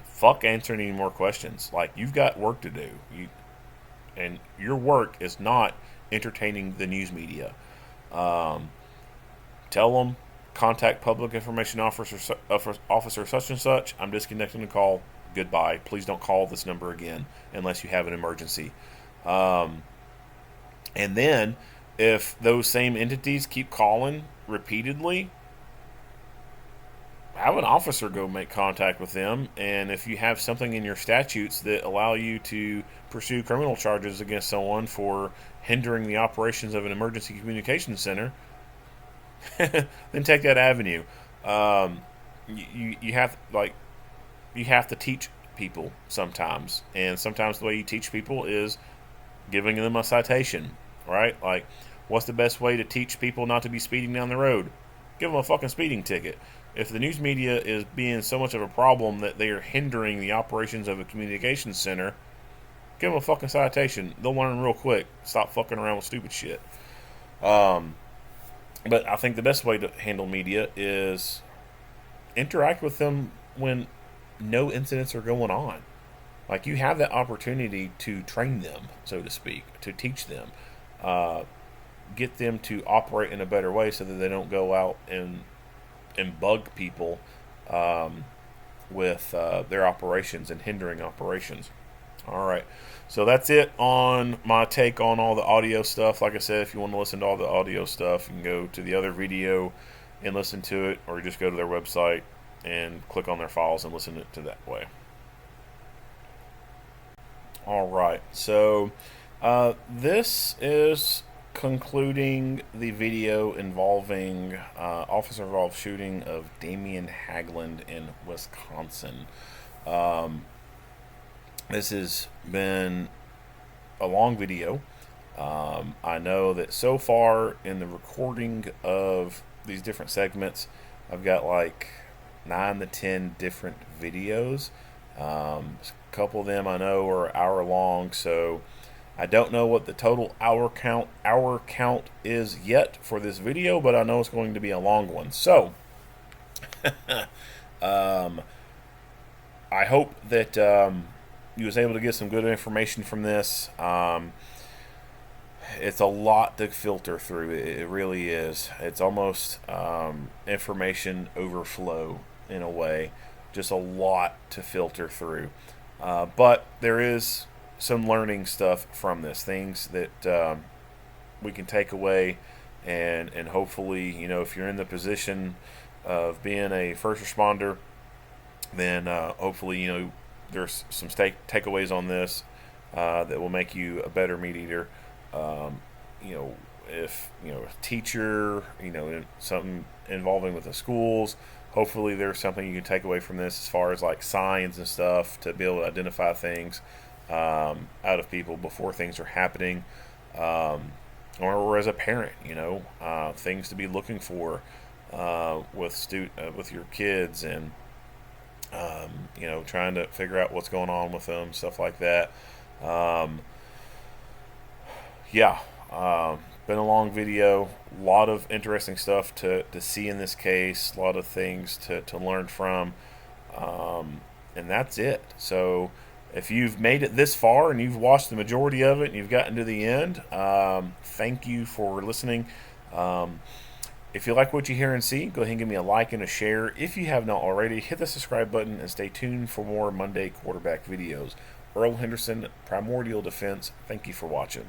Fuck answering any more questions. Like, you've got work to do. And your work is not entertaining the news media. Tell them, contact public information officer such and such. I'm disconnecting the call. Goodbye. Please don't call this number again unless you have an emergency. And then, if those same entities keep calling repeatedly, have an officer go make contact with them. And if you have something in your statutes that allow you to pursue criminal charges against someone for hindering the operations of an emergency communications center, then take that avenue. You have to teach people sometimes, and sometimes the way you teach people is giving them a citation, right? Like, what's the best way to teach people not to be speeding down the road? Give them a fucking speeding ticket. If the news media is being so much of a problem that they are hindering the operations of a communications center, give them a fucking citation. They'll learn real quick. Stop fucking around with stupid shit. But I think the best way to handle media is interact with them when no incidents are going on. Like, you have that opportunity to train them, so to speak, to teach them, get them to operate in a better way so that they don't go out and bug people with their operations and hindering operations. All right, so that's it on my take on all the audio stuff. Like I said, if you want to listen to all the audio stuff, you can go to the other video and listen to it, or just go to their website and click on their files and listen to it that way. All right, so this is concluding the video involving officer-involved shooting of Damian Haglund in Wisconsin. This has been a long video. I know that so far in the recording of these different segments, I've got like 9 to 10 different videos. A couple of them I know are hour long, so I don't know what the total hour count is yet for this video, but I know it's going to be a long one. So I hope that you was able to get some good information from this. It's a lot to filter through. It really is. It's almost information overflow in a way. Just a lot to filter through. But there is some learning stuff from this. Things that we can take away, and hopefully, you know, if you're in the position of being a first responder, then hopefully, you know, there's some takeaways on this that will make you a better meat eater. You know, if you know a teacher, you know, something involving with the schools, hopefully there's something you can take away from this as far as like signs and stuff to be able to identify things out of people before things are happening, or as a parent, you know, things to be looking for with your kids, and you know, trying to figure out what's going on with them, stuff like that. Yeah, been a long video, a lot of interesting stuff to see in this case, a lot of things to learn from, and that's it. So if you've made it this far and you've watched the majority of it and you've gotten to the end, thank you for listening. If you like what you hear and see, go ahead and give me a like and a share. If you have not already, hit the subscribe button and stay tuned for more Monday quarterback videos. Earl Henderson, Primordial Defense, thank you for watching.